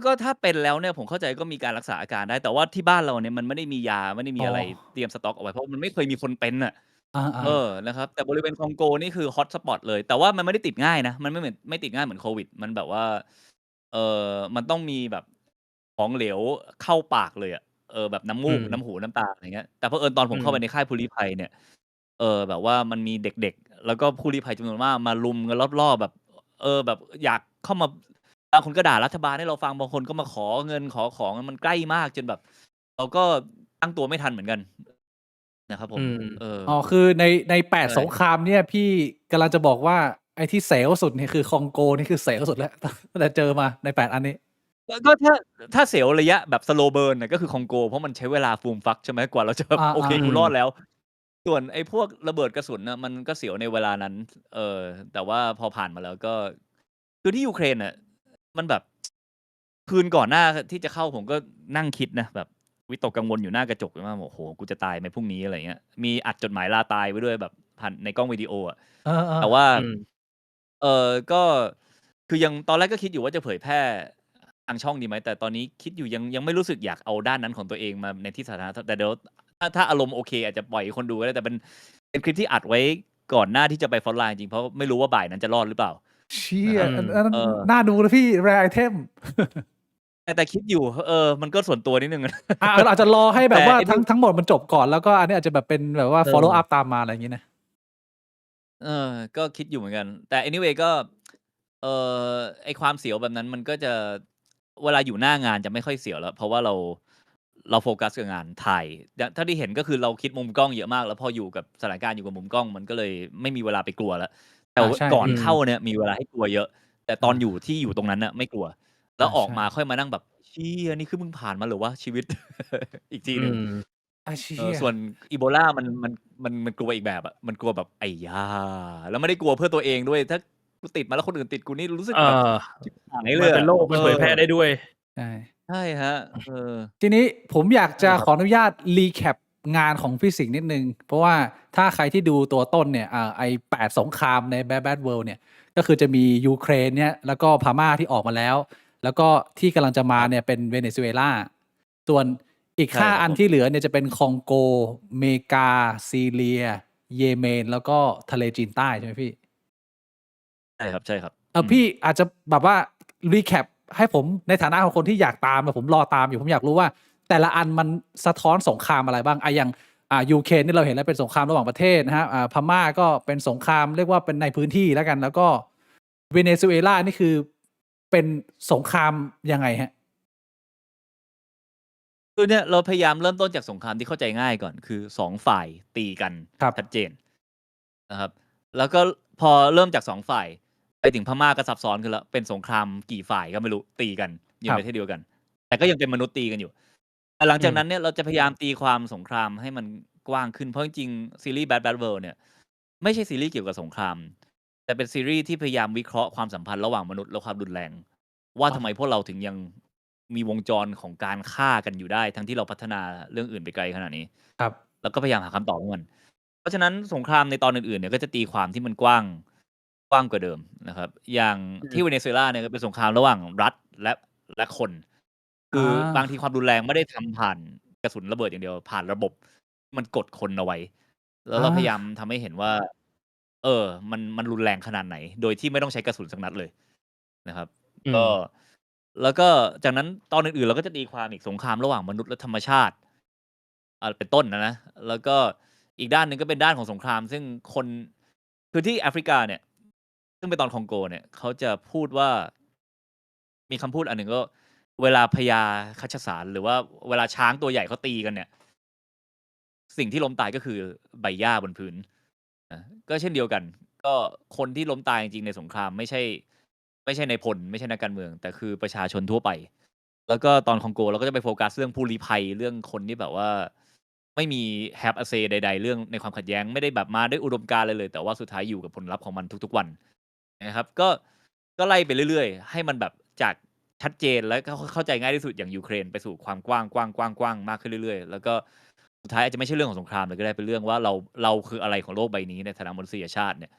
ก็ถ้าเป็นแล้วเนี่ยผมเข้าใจก็มีการรักษาอาการได้แต่ว่าที่บ้านเราเนี่ยมันไม่ได้มียาไม่ได้มีอะไรเตรียมสต็อกเอาไว้เพราะมันไม่เคยมีคนเป็นนะครับแต่บริเวณคองโกนี่คือฮอตสปอตเลยแต่ว่ามันไม่ได้ติดง่ายนะมันไม่ติดง่ายเหมือนโควิดมันแบบว่ามันต้องมีแบบของเหลวเข้าปากเลยแบบน้ำมูกน้ำหูน้ำตาอะไรเงี้ยแต่เผอิญตอนผมเข้าไปในค่ายผู้ลี้ภัยเนี่ยแบบว่ามันมีเด็กๆแล้วก็ผู้ลี้ภัยจำนวนมากมารุมกันรอบๆแบบแบบอยากเข้ามาบางคนก็ด่ารัฐบาลให้เราฟังบางคนก็มาขอเงินขอของมันใกล้มากจนแบบเราก็ตั้งตัวไม่ทันเหมือนกันนะครับผมคือใน8 สงครามเนี่ยพี่กำลังจะบอกว่าไอ้ที่เสียวสุดนี่คือคองโกนี่คือเสียวสุดแล้วตั้งแต่เจอมาใน8 อันนี้ก็ถ้าเสียวระยะแบบสโลเบิร์นก็คือคองโกเพราะมันใช้เวลาฟูมฟักใช่ไหมกว่าเราจะโอเคกูรอดแล้วส่วนไอ้พวกระเบิดกระสุนนะมันก็เสียวในเวลานั้นแต่ว่าพอผ่านมาแล้วก็คือที่ยูเครนน่ะมันแบบคืนก่อนหน้าที่จะเข้าผมก็นั่งคิดนะแบบวิตกกังวลอยู่หน้ากระจกว่าโอ้โหกูจะตายไหมพรุ่งนี้อะไรเงี้ยมีอัดจดหมายลาตายไว้ด้วยแบบผ่านในกล้องวิดีโอแต่ว่าก็คือยังตอนแรกก็คิดอยู่ว่าจะเผยแพร่ทางช่องดีไหมแต่ตอนนี้คิดอยู่ยังไม่รู้สึกอยากเอาด้านนั้นของตัวเองมาในที่สาธารณะแต่เดี๋ยวถ้าอารมณ์โอเคอาจจะปล่อยคนดูก็ได้แต่เป็นคลิปที่อัดไว้ก่อนหน้าที่จะไปฟอนต์ไลน์จริงเพราะไม่รู้ว่าบ่ายนั้นจะรอดหรือเปล่าเชี่ยน่าดูนะพี่แรร์ไอเทมแต่คิดอยู่มันก็ส่วนตัวนิดนึงอาจจะรอให้แบบว่าทั้งหมดมันจบก่อนแล้วก็อันนี้อาจจะแบบเป็นแบบว่า follow up ตามมาอะไรอย่างงี้นะก็คิดอยู่เหมือนกันแต่ anyway ก็ไอความเสียวแบบนั้นมันก็จะเวลาอยู่หน้างานจะไม่ค่อยเสียวแล้วเพราะว่าเราโฟกัสกับงานถ่ายถ้าที่เห็นก็คือเราคิดมุมกล้องเยอะมากแล้วพออยู่กับสถานการณ์อยู่กับมุมกล้องมันก็เลยไม่มีเวลาไปกลัวแล้วแต่ก่อนเข้าเนี่ยมีเวลาให้กลัวเยอะแต่ตอนอยู่ตรงนั้นน่ะไม่กลัวแล้วออกมาค่อยมานั่งแบบเชี่ยนี่คือมึงผ่านมาหรือว่าชีวิตอีกทีนึงส่วนอีโบลา มันกลัวอีกแบบอะมันกลัวแบบไอ้ยาแล้วไม่ได้กลัวเพื่อตัวเองด้วย ถ้ากูติดมาแล้วคนอื่นติดกูนี่รู้สึก เอ แบบ อ ชิบหายเล มัน ย เป็น อะ โรคมันเผยแพร่ได้ด้วย ใช่ ใช่ครับ ทีนี้ผมอยากจะ ใช่ครับ ขออนุญาตรีแคปงานของพี่สิงห์นิดนึง เพราะว่าถ้าใครที่ดูตัวต้นเนี่ยไอ8 สงครามใน Bad World เนี่ย ก็คือจะมียูเครนเนี่ย แล้วก็พม่าที่ออกมาแล้ว แล้วก็ที่กำลังจะมาเนี่ยเป็นเวเนซุเอลา ส่วนอีก ใช่ครับ 5 อัน ผม ที่เหลือเนี่ยจะเป็นคองโก เมกา ซีเรีย เยเมน แล้วก็ทะเลจีนใต้ใช่ไหมพี่ ใช่ครับ ใช่ครับ พี่อาจจะแบบว่ารีแคปให้ผมในฐานะของคนที่อยากตามผมรอตามอยู่ผมอยากรู้ว่า แต่ละอันมันสะท้อนสงครามอะไรบ้างอย่างยูเครนนี่เราเห็นแล้วเป็นสงครามระหว่างประเทศนะฮะพม่าก็เป็นสงครามเรียกว่าเป็นในพื้นที่แล้วกัน แล้วก็เวเนซุเอลานี่คือเป็นสงครามยังไงฮะ คือเนี่ยเราพยายามเริ่มต้นจากสงครามที่เข้าใจง่ายก่อน คือ2ฝ่ายตีกัน ครับ ชัดเจนนะครับ แล้วก็พอเริ่มจาก2ฝ่ายไปถึงพม่าก็ซับซ้อนขึ้นแล้วเป็นสงครามกี่ฝ่ายก็ไม่รู้ตีกันอยู่ ครับ ในประเทศเดียวกัน แต่ก็ยังเป็นมนุษย์ตีกันอยู่แต่หลังจากนั้นเนี่ยเราจะพยายามตีความสงครามให้มันกว้างขึ้นเพราะจริงๆซีรีส์ Bad World เนี่ยไม่ใช่ซีรีส์เกี่ยวกับสงคราม แต่เป็นซีรีส์ที่พยายามวิเคราะห์ความสัมพันธ์ระหว่างมนุษย์และความรุนแรง ว่าทำไมพวกเราถึงยังมีวงจรของการฆ่ากันอยู่ได้ ทั้งที่เราพัฒนาเรื่องอื่นไปไกลขนาดนี้ ครับ แล้วก็พยายามหาคำตอบให้มัน เพราะฉะนั้นสงครามในตอนอื่นๆเนี่ยก็จะตีความที่มันกว้างกว่าเดิมนะครับ อย่างที่เวเนซุเอลาเนี่ยก็เป็นสงครามระหว่างรัฐและคน คือบางทีความรุนแรงไม่ได้ทำผ่านกระสุนระเบิดอย่างเดียวผ่านระบบมันกดคนเอาไว้ แล้วเราพยายามทำให้เห็นว่า มันรุนแรงขนาดไหน โดยที่ไม่ต้องใช้กระสุนสักนัดเลยนะครับ ก็แล้วก็จากนั้นตอนอื่นๆเราก็จะตีความอีกสงครามระหว่างมนุษย์และธรรมชาติเป็นต้นนะแล้วก็อีกด้านหนึ่งก็เป็นด้านของสงคราม ซึ่งคนคือที่แอฟริกาเนี่ย ซึ่งเป็นตอนคองโกเนี่ยเขาจะพูดว่า มีคำพูดอันหนึ่งก็เวลาพญาคัชสารหรือว่าเวลาช้างตัวใหญ่เขาตีกันเนี่ย สิ่งที่ล้มตายก็คือใบหญ้าบนพื้นนะก็เช่นเดียวกัน ก็คนที่ล้มตายจริงๆในสงครามไม่ใช่ในพลไม่ใช่นักการเมือง แต่คือประชาชนทั่วไป แล้วก็ตอนคองโกเราก็จะไปโฟกัสเรื่องผู้ลี้ภัยเรื่องคนที่แบบว่า ไม่มี have a say ใดๆ เรื่องในความขัดแย้งไม่ได้แบบมาด้วยอุดมการณ์เลย แต่ว่าสุดท้ายอยู่กับผลลัพธ์ของมันทุกๆวันนะครับก็ไล่ไปเรื่อยๆ ให้มันแบบจากชัดเจนแล้วก็เข้าใจง่ายที่สุดอย่างยูเครนไปสู่ความกว้างมากขึ้นเรื่อยๆ แล้วก็สุดท้ายอาจจะไม่ใช่เรื่องของสงครามเลยก็ได้เป็นเรื่องว่าเราคืออะไรของโลกใบนี้ในฐานะมนุษยชาติเนี่ย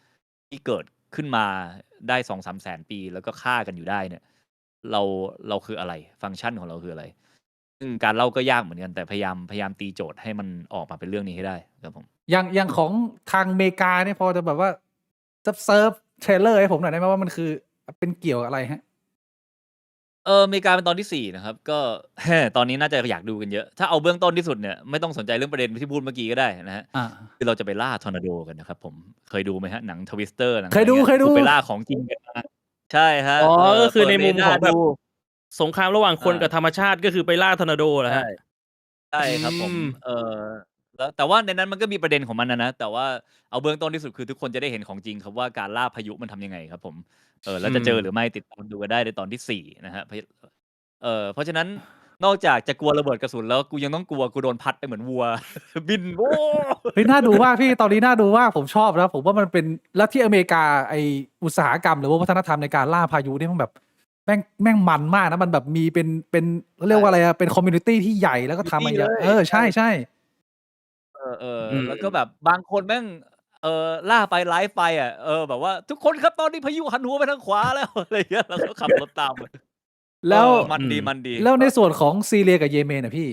ที่เกิดขึ้นมาได้ 2-3 แสนปี แล้วก็ฆ่ากันอยู่ได้เนี่ย เราคืออะไรฟังก์ชันของเราคืออะไร ซึ่งการเล่าก็ยากเหมือนกันแต่พยายามตีโจทย์ให้มันออกมาเป็นเรื่องนี้ให้ได้ครับผม อย่างของทางอเมริกาเนี่ยพอจะแบบว่าเซิร์ฟเทรลเลอร์ให้ผมหน่อยได้ไหมว่ามันคือเป็นเกี่ยวกับอะไรฮะ อเมริกาเป็นตอนที่ 4 นะครับ ก็ ตอนนี้น่าจะอยากดูกันเยอะ ถ้าเอาเบื้องต้นที่สุดเนี่ยไม่ต้องสนใจเรื่องประเด็นที่พูดเมื่อกี้ก็ได้นะฮะ คือเราจะไปล่าทอร์นาโดกันนะครับผมเคยดูไหมฮะหนังทวิสเตอร์หนัง เคยดู ไปล่าของจริงกันมาใช่ฮะ ก็คือในมุมของแบบ ดู สงครามระหว่างคนกับธรรมชาติก็คือไปล่าทอร์นาโดเหรอฮะ ใช่ครับผมแล้วแต่ว่าในนั้นมันก็มีประเด็นของมันนะแต่ว่าเอาเบื้องต้นที่สุดคือทุกคนจะได้เห็นของจริงครับว่าการล่าพายุมันทำยังไงครับผมแล้วจะเจอหรือไม่ติดตามดูกันได้ในตอนที่ 4 นะฮะเพราะฉะนั้นนอกจากจะกลัวระเบิดกระสุนแล้วกูยังต้องกลัวกูโดนพัดไปเหมือนวัว บินโอ้ เฮ้ยน่าดูมากพี่ตอนนี้น่าดูมากผมชอบนะผมว่ามันเป็นแล้วที่อเมริกาไออุตสาหกรรมหรือว่าวัฒนธรรมในการล่าพายุนี่มันแบบแม่งมันมากนะมันแบบมีเป็นเรียกว่าอะไรอะเป็นคอมมูนิตี้ที่ใหญ่แล้วก็ทำอะไรอย่างใช่แล้วก็แบบบางคนแม่งล่าไปไลฟ์ไปแบบว่าทุกคนครับตอนนี้พายุหันหัวไปทางขวาแล้วอะไรอย่างเงี้ยแล้วก็ขับรถตาม แล้ว มันดี แล้วในส่วนของซีเรียกับเยเมนนะพี่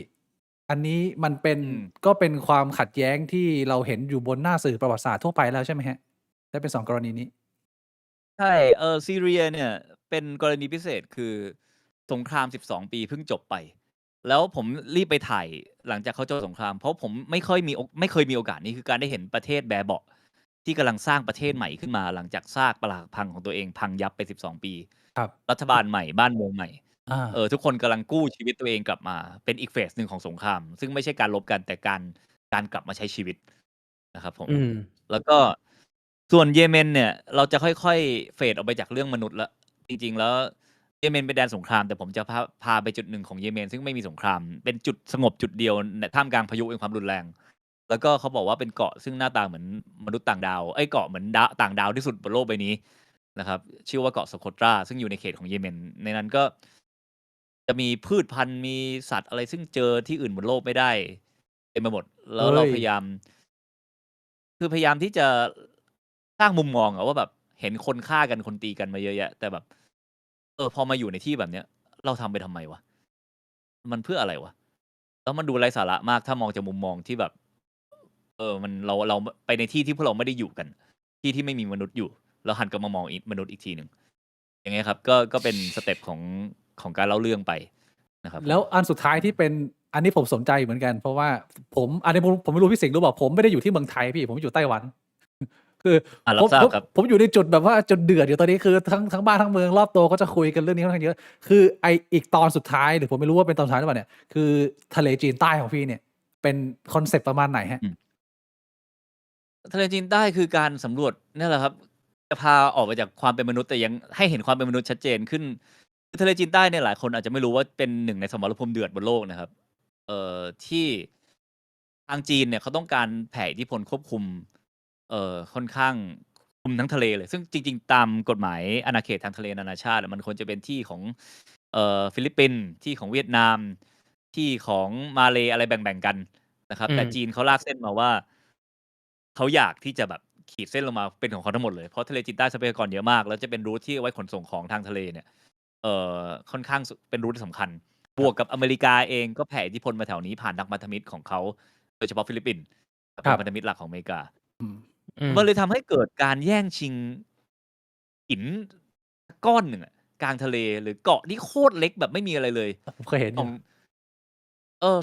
อันนี้มันเป็นก็เป็นความขัดแย้งที่เราเห็นอยู่บนหน้าสื่อประวัติศาสตร์ทั่วไปแล้วใช่ไหมฮะได้เป็น2 กรณีนี้ ใช่ซีเรียเนี่ยเป็นกรณีพิเศษคือสงคราม12 ปีเพิ่งจบไป แล้วผมรีบไปถ่ายหลังจากเขาจบสงครามเพราะผมไม่เคยมีโอกาสนี้คือการได้เห็นประเทศแบเบาะที่กำลังสร้างประเทศใหม่ขึ้นมาหลังจากซากปรักหักพังของตัวเองพังยับไป12 ปี ครับ รัฐบาลใหม่บ้านเมืองใหม่ ทุกคนกำลังกู้ชีวิตตัวเองกลับมาเป็นอีกเฟสหนึ่งของสงคราม ซึ่งไม่ใช่การลบกันแต่การกลับมาใช้ชีวิตนะครับผม แล้วก็ส่วนเยเมนเนี่ยเราจะค่อยๆเฟดออกไปจากเรื่องมนุษย์ละจริงๆแล้วเยเมนเป็นแดนสงครามแต่ผมจะพาไปจุดหนึ่งของเยเมนซึ่งไม่มีสงครามเป็นจุดสงบจุดเดียวท่ามกลางพายุแห่งความรุนแรง แล้วก็เขาบอกว่าเป็นเกาะซึ่งหน้าตาเหมือนมนุษย์ต่างดาวเกาะเหมือนต่างดาวที่สุดบนโลกใบนี้นะครับ ชื่อว่าเกาะโซโคตราซึ่งอยู่ในเขตของเยเมนในนั้นก็จะมีพืชพันธุ์มีสัตว์อะไรซึ่งเจอที่อื่นบนโลกไม่ได้เต็มไปหมด แล้วเราเฮ้ยพยายามที่จะสร้างมุมมองว่าแบบเห็นคนฆ่ากันคนตีกันมาเยอะแยะแต่แบบพอมาอยู่ในที่แบบเนี้ย เราทำไปทำไมวะมันเพื่ออะไรวะแล้วมันดูไร้สาระมากถ้ามองจากมุมมองที่แบบมันเราไปในที่ที่พวกเราไม่ได้อยู่กัน ที่ไม่มีมนุษย์อยู่เราหันกลับมามองมนุษย์อีกทีหนึ่งอย่างเงี้ยครับก็เป็นสเต็ปของการเล่าเรื่องไปนะครับแล้วอันสุดท้ายที่เป็นอันนี้ผมสนใจเหมือนกัน เพราะว่าอันนี้ผมไม่รู้พี่สิงห์รู้เปล่าผมไม่ได้อยู่ที่เมืองไทยพี่ผมอยู่ไต้หวัน คือรัผมบทราบครับผมอยู่ในจุดแบบว่าจุดเดือดอยู่ตอนนี้คือทั้งบ้านทั้งเมืองรอบตัวก็จะคุยกันเรื่องนี้ค่อนข้างเยอะคืออีกตอนสุดท้ายหรือผมไม่รู้ว่าเป็นตอนสุดท้ายหรือเปล่าเนี่ยคือทะเลจีนใต้ของพี่เนี่ยเป็นคอนเซปต์ประมาณไหนฮะทะเลจีนใต้คือการสำรวจนี่แหละครับจะพาออกไปจากความเป็นมนุษย์แต่ยังให้เห็นความเป็นมนุษย์ชัดเจนขึ้นทะเลจีนใต้เนี่ยหลายคนอาจจะไม่รู้ว่าเป็นหนึ่งในสมรภูมิเดือดบนโลกนะครับที่ทางจีนเนี่ยเขาต้องการแผ่อิทธิพลควบคุมค่อนข้างคุมทั้งทะเลเลยซึ่งจริงๆตามกฎหมายอาณาเขตทางทะเลนานาชาติมันควรจะเป็นที่ของฟิลิปปินส์ที่ของเวียดนามที่ของมาเลย์อะไรแบ่งๆกันนะครับแต่จีนเขาลากเส้นมาว่าเขาอยากที่จะแบบขีดเส้นลงมาเป็นของเขาทั้งหมดเลยเพราะทะเลจีนใต้ทรัพยากรเยอะมากแล้วจะเป็นรูทที่เอาไว้ขนส่งของทางทะเลเนี่ยค่อนข้างเป็นรูทที่สำคัญบวกกับอเมริกาเองก็แผ่อิทธิพลมาแถวนี้ผ่านทางพันธมิตรของเขาโดยเฉพาะฟิลิปปินส์เป็นพันธมิตรหลักของอเมริกามันเลยทำให้เกิดการแย่งชิงหินก้อนหนึ่งกลางทะเลหรือเกาะที่โคตรเล็กแบบไม่มีอะไรเลยผมเคยเห็นอยู่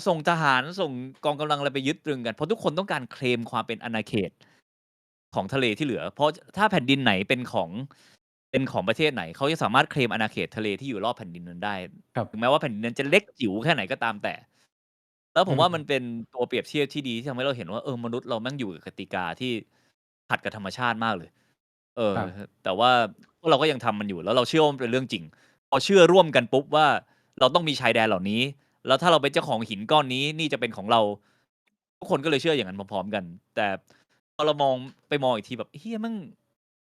ส่งทหารส่งกองกำลังอะไรไปยึดตรึงกันเพราะทุกคนต้องการเคลมความเป็นอาณาเขตของทะเลที่เหลือเพราะถ้าแผ่นดินไหนเป็นของประเทศไหนเขาจะสามารถเคลมอาณาเขตทะเลที่อยู่รอบแผ่นดินนั้นได้ถึงแม้ว่าแผ่นดินนั้นจะเล็กจิ๋วแค่ไหนก็ตามแต่แล้วผมว่ามันเป็นตัวเปรียบเทียบที่ดีที่ทำให้เราเห็นว่ามนุษย์เราแม่งอยู่กับกติกาที่ขัดกับธรรมชาติมากเลยแต่ว่าพวกเราก็ยังทำมันอยู่แล้วเราเชื่อว่ามันเป็นเรื่องจริงพอเชื่อร่วมกันปุ๊บว่าเราต้องมีชายแดนเหล่านี้แล้วถ้าเราเป็นเจ้าของหินก้อนนี้นี่จะเป็นของเราทุกคนก็เลยเชื่ออย่างนั้นพร้อมๆกันแต่พอเรามองอีกทีแบบเฮียมั่ง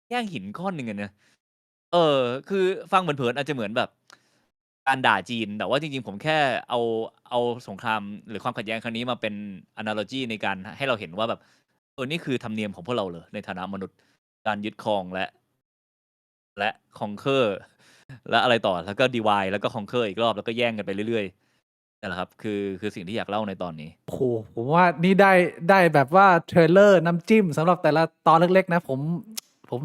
แย่งหินก้อนหนึ่งนะคือฟังเผินๆอาจจะเหมือนแบบการด่าจีนแต่ว่าจริงๆผมแค่เอาสงครามหรือความขัดแย้งครั้งนี้มาเป็น analogy ในการให้เราเห็นว่าแบบนี่คือธรรมเนียมของพวกเราเลยในฐานะมนุษย์การยึดครองและ conquer และอะไรต่อแล้วก็ divide แล้วก็ conquer อีกรอบแล้วก็แย่งกันไปเรื่อยๆนั่นแหละครับคือสิ่งที่อยากเล่าในตอนนี้โอ้โหผมว่านี่ได้แบบว่าเทรลเลอร์น้ำจิ้มสำหรับแต่ละตอนเล็กๆนะผม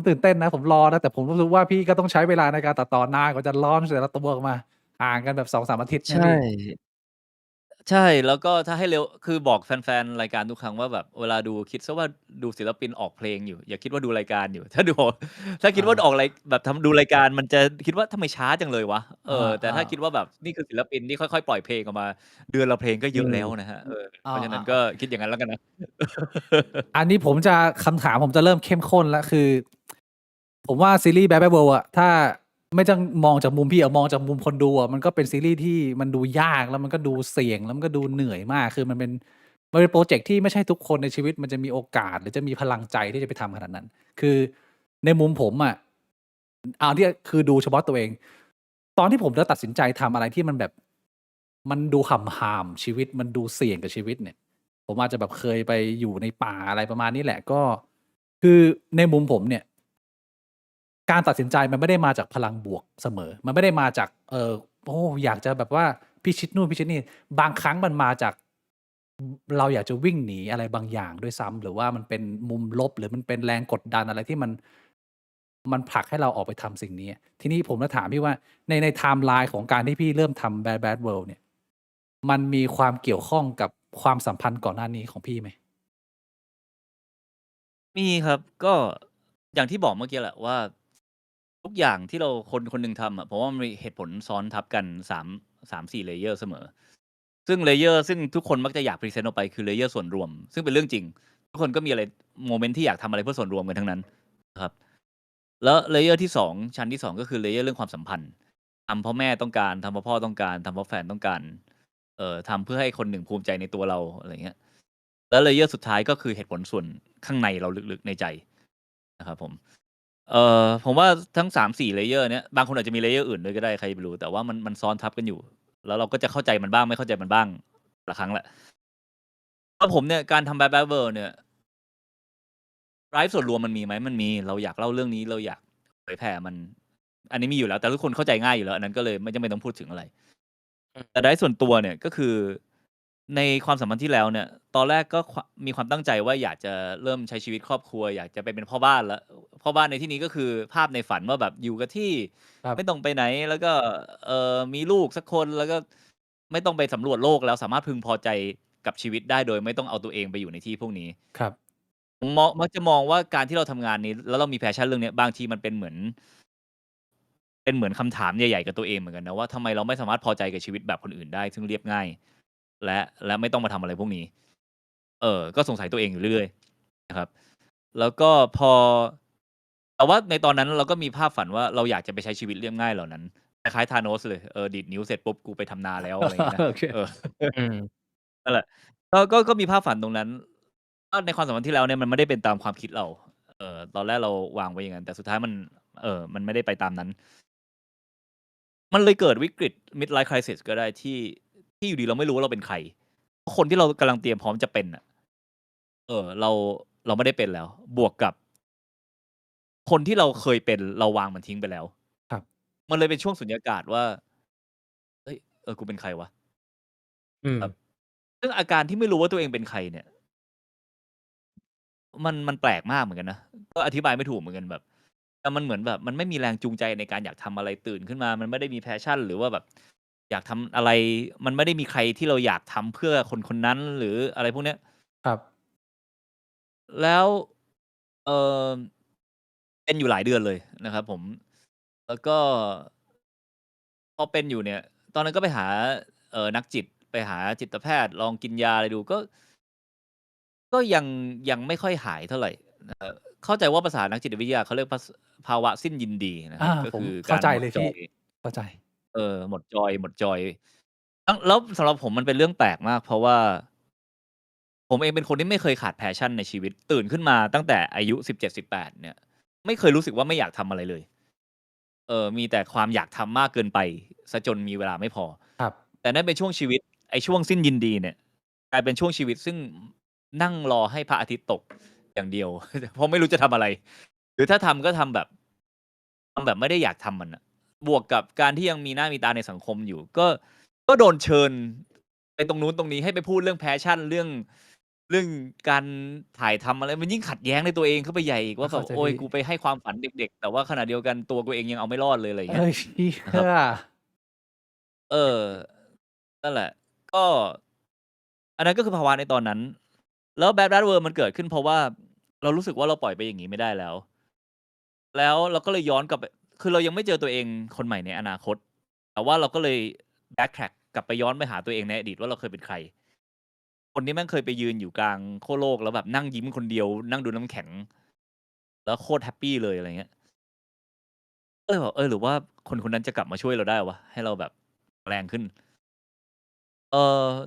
ตื่นเต้นนะผมรอนะแต่ผมรู้สึกว่าพี่ก็ต้องใช้เวลาในการตัดต่อนานกว่าจะลอนแต่ละตัวออกมาห่างกันแบบ2-3อาทิตย์นะใช่ พี่ใช่แล้วก็ถ้าให้เร็วคือบอกแฟนๆรายการทุกครั้งว่าแบบเวลาดูคิดซะว่าดูศิลปินออกเพลงอยู่อย่าคิดว่าดูรายการอยู่ถ้าคิดว่าออกรายแบบดูรายการมันจะคิดว่าทำไมช้าจังเลยวะแต่ถ้าคิดว่าแบบนี่คือศิลปินที่ค่อยๆปล่อยเพลงออกมาเดือนละเพลงก็เยอะแล้วนะครับเพราะฉะนั้นก็คิดอย่างนั้นแล้วกันนะ อันนี้คำถามผมจะเริ่มเข้มข้นแล้วคือ ผมว่าซีรีส์ Bad Bad World อะถ้าไม่ต้องมองจากมุมพี่มองจากมุมคนดูอะมันก็เป็นซีรีส์ที่มันดูยากแล้วมันก็ดูเสี่ยงแล้วมันก็ดูเหนื่อยมากคือมันเป็นพรอเจกต์ที่ไม่ใช่ทุกคนในชีวิตมันจะมีโอกาสหรือจะมีพลังใจที่จะไปทำขนาดนั้น คือในมุมผมอะที่คือดูเฉพาะตัวเอง ตอนที่ผมจะตัดสินใจทำอะไรที่มันแบบมันดูห่ามชีวิตมันดูเสี่ยงกับชีวิตเนี่ย ผมอาจจะแบบเคยไปอยู่ในป่าอะไรประมาณนี้แหละก็คือในมุมผมเนี่ย การตัดสินใจมันไม่ได้มาจากพลังบวกเสมอ มันไม่ได้มาจากอยากจะแบบว่าพิชิตนู่นพิชิตนี่บางครั้งมันมาจากเราอยากจะวิ่งหนีอะไรบางอย่างด้วยซ้ำหรือว่ามันเป็นมุมลบหรือมันเป็นแรงกดดันอะไรที่มันผลักให้เราออกไปทำสิ่งนี้ทีนี้ผมจะถามพี่ว่าในไทม์ไลน์ของการที่พี่เริ่มทำ Bad Bad World เนี่ยมันมีความเกี่ยวข้องกับความสัมพันธ์ก่อนหน้านี้ของพี่ไหมมีครับก็อย่างที่บอกเมื่อกี้แหละว่าทุกอย่างที่เราคนหนึ่งทำอะผมว่ามันมีเหตุผลซ้อนทับกัน3-4 layer เสมอซึ่ง layer ซึ่งทุกคนมักจะอยากพรีเซนต์ออกไปคือ layer ส่วนรวมซึ่งเป็นเรื่องจริงทุกคนก็มีอะไรโมเมนต์ที่อยากทำอะไรเพื่อส่วนรวมกันทั้งนั้นนะครับแล้ว layer ที่2ชั้นที่2ก็คือ layer เรื่องความสัมพันธ์ทำเพราะแม่ต้องการทำเพราะพ่อต้องการทำเพราะแฟนต้องการทำเพื่อให้คนหนึ่งภูมิใจในตัวเราอะไรเงี้ย แล้วเลเยอร์สุดท้ายก็คือเหตุผลส่วนข้างในเราลึกๆในใจนะครับผมผมว่าทั้ง3-4เลเยอร์เนี้ยบางคนอาจจะมีเลเยอร์อื่นด้วยก็ได้ใครจะไปรู้แต่ว่ามันซ้อนทับกันอยู่ แล้วเราก็จะเข้าใจมันบ้างไม่เข้าใจมันบ้างละครั้งแหละแล้วผมเนี่ยการทำ Bad World เนี่ยไ drive ส่วนรวมมันมีไหมมันมีเราอยากเล่าเรื่องนี้เราอยากเผยแผ่มัน อันนี้มีอยู่แล้ว แต่ทุกคนเข้าใจง่ายอยู่แล้วอันนั้นก็เลยไม่จำเป็นต้องพูดถึงอะไร แต่ drive ส่วนตัวเนี่ยก็คือ ในความสัมพันธ์ที่แล้วเนี่ย ตอนแรกก็มีความตั้งใจว่าอยากจะเริ่มใช้ชีวิตครอบครัว อยากจะไปเป็นพ่อบ้านแล้วพ่อบ้านในที่นี้ก็คือภาพในฝันว่าแบบอยู่กับที่ ครับ ไม่ต้องไปไหน แล้วก็มีลูกสักคนแล้วก็ไม่ต้องไปสำรวจโลกแล้วสามารถพึงพอใจกับชีวิตได้โดยไม่ต้องเอาตัวเองไปอยู่ในที่พวกนี้ ครับ ผมมักจะมองว่าการที่เราทำงานนี้ แล้วเรามี passion เรื่องเนี้ยบางทีมันเป็นเหมือนคำถามใหญ่ๆกับตัวเองเหมือนกันนะว่าทำไมเราไม่สามารถพอใจกับชีวิตแบบคนอื่นได้ ซึ่งเรียบง่าย และไม่ต้องมาทำอะไรพวกนี้ ก็สงสัยตัวเองอยู่เรื่อยๆนะครับ แล้วก็แต่ว่าในตอนนั้นเราก็มีภาพฝันว่าเราอยากจะไปใช้ชีวิตเรียบง่ายเหล่านั้นคล้ายๆธานอสเลยดีดนิ้วเสร็จปุ๊บกูไปทำนาแล้วอะไรอย่างเงี้ยนะ โอเค อืม นั่นแหละก็มีภาพฝันตรงนั้นก็ในความสัมพันธ์ที่แล้วเนี่ยมันไม่ได้เป็นตามความคิดเราตอนแรกเราวางไว้อย่างนั้นแต่สุดท้ายมันไม่ได้ไปตามนั้น มันเลยเกิดวิกฤต midlife crisis ก็ได้ที่อยู่ดีเราไม่รู้ว่าเราเป็นใครคนที่เรากำลังเตรียมพร้อมจะเป็นอ่ะเราไม่ได้เป็นแล้ว บวกกับ คนที่เราเคยเป็นเราวางมันทิ้งไปแล้ว ครับ มันเลยเป็นช่วงสุญญากาศว่าเฮ้ยกูเป็นใครวะ อืม ครับ ซึ่งอาการที่ไม่รู้ว่าตัวเองเป็นใครเนี่ย มันแปลกมากเหมือนกันนะก็อธิบายไม่ถูกเหมือนกันแบบแต่มันเหมือนแบบมันไม่มีแรงจูงใจในการอยากทำอะไรตื่นขึ้นมา มันไม่ได้มีแพชชั่น หรือว่าแบบอยากทำอะไร มันไม่ได้มีใครที่เราอยากทำเพื่อคนคนนั้นหรืออะไรพวกเนี้ย ครับ แล้วเออเป็นอยู่หลายเดือนเลยนะครับผม แล้วก็ พอเป็นอยู่เนี่ย ตอนนั้นก็ไปหานักจิตไปหาจิตแพทย์ลองกินยาอะไรดูก็ยังไม่ค่อยหายเท่าไหร่นะครับเข้าใจว่าภาษานักจิตวิทยาเขาเรียกภาวะสิ้นยินดีนะครับก็ ผม คือ เข้า การ ใจ หม เล ด ย จอ พี่ ย เข้าใจ หมดจอยแล้วสำหรับผมมันเป็นเรื่องแปลกมาก เพราะว่า ผมเองเป็นคนที่ไม่เคยขาด passion ในชีวิตตื่นขึ้นมาตั้งแต่อายุ 17-18 เนี่ย ไม่เคยรู้สึกว่าไม่อยากทำอะไรเลย มีแต่ความอยากทำมากเกินไปเสียจนมีเวลาไม่พอ ครับ แต่นั่นเป็นช่วงชีวิตไอ้ช่วงสิ้นยินดีเนี่ยกลายเป็นช่วงชีวิตซึ่งนั่งรอให้พระอาทิตย์ตกอย่างเดียว เพราะไม่รู้จะทำอะไร หรือถ้าทำก็ทำแบบไม่ได้อยากทำมันน่ะบวกกับการที่ยังมีหน้ามีตาในสังคมอยู่ ก็โดนเชิญไปตรงนู้นตรงนี้ให้ไปพูดเรื่อง passion เรื่องการถ่ายทำอะไรมันยิ่งขัดแย้งในตัวเองเข้าไปใหญ่อีกว่าแบ เข้า บ ใจ โอ๊ย พี่ กูไปให้ความฝันเด็กๆ แต่ว่าขณะเดียวกันตัวกูเองยังเอาไม่รอดเลยอะไรอย่างเงี้ย เฮ้ยพี่ นะครับ นั่นแหละ ก็อันนั้นก็คือภาวะในตอนนั้น แล้ว Bad World มันเกิดขึ้นเพราะว่าเรารู้สึกว่าเราปล่อยไปอย่างงี้ไม่ได้แล้ว แล้วเราก็เลยย้อนกลับไปคือเรายังไม่เจอตัวเองคนใหม่ในอนาคต แต่ว่าเราก็เลย backtrack กลับไปย้อนไปหาตัวเองในอดีตว่าเราเคยเป็นใคร คนที่แม่งเคยไปยืนอยู่กลางขั้วโลกแล้วแบบนั่งยิ้มคนเดียว นั่งดูน้ำแข็ง แล้วโคตรแฮปปีเลยอะไรเงี้ย ก็เลยบอกหรือว่าคนคนนั้นจะกลับมาช่วยเราได้วะให้เราแบบแรงขึ้น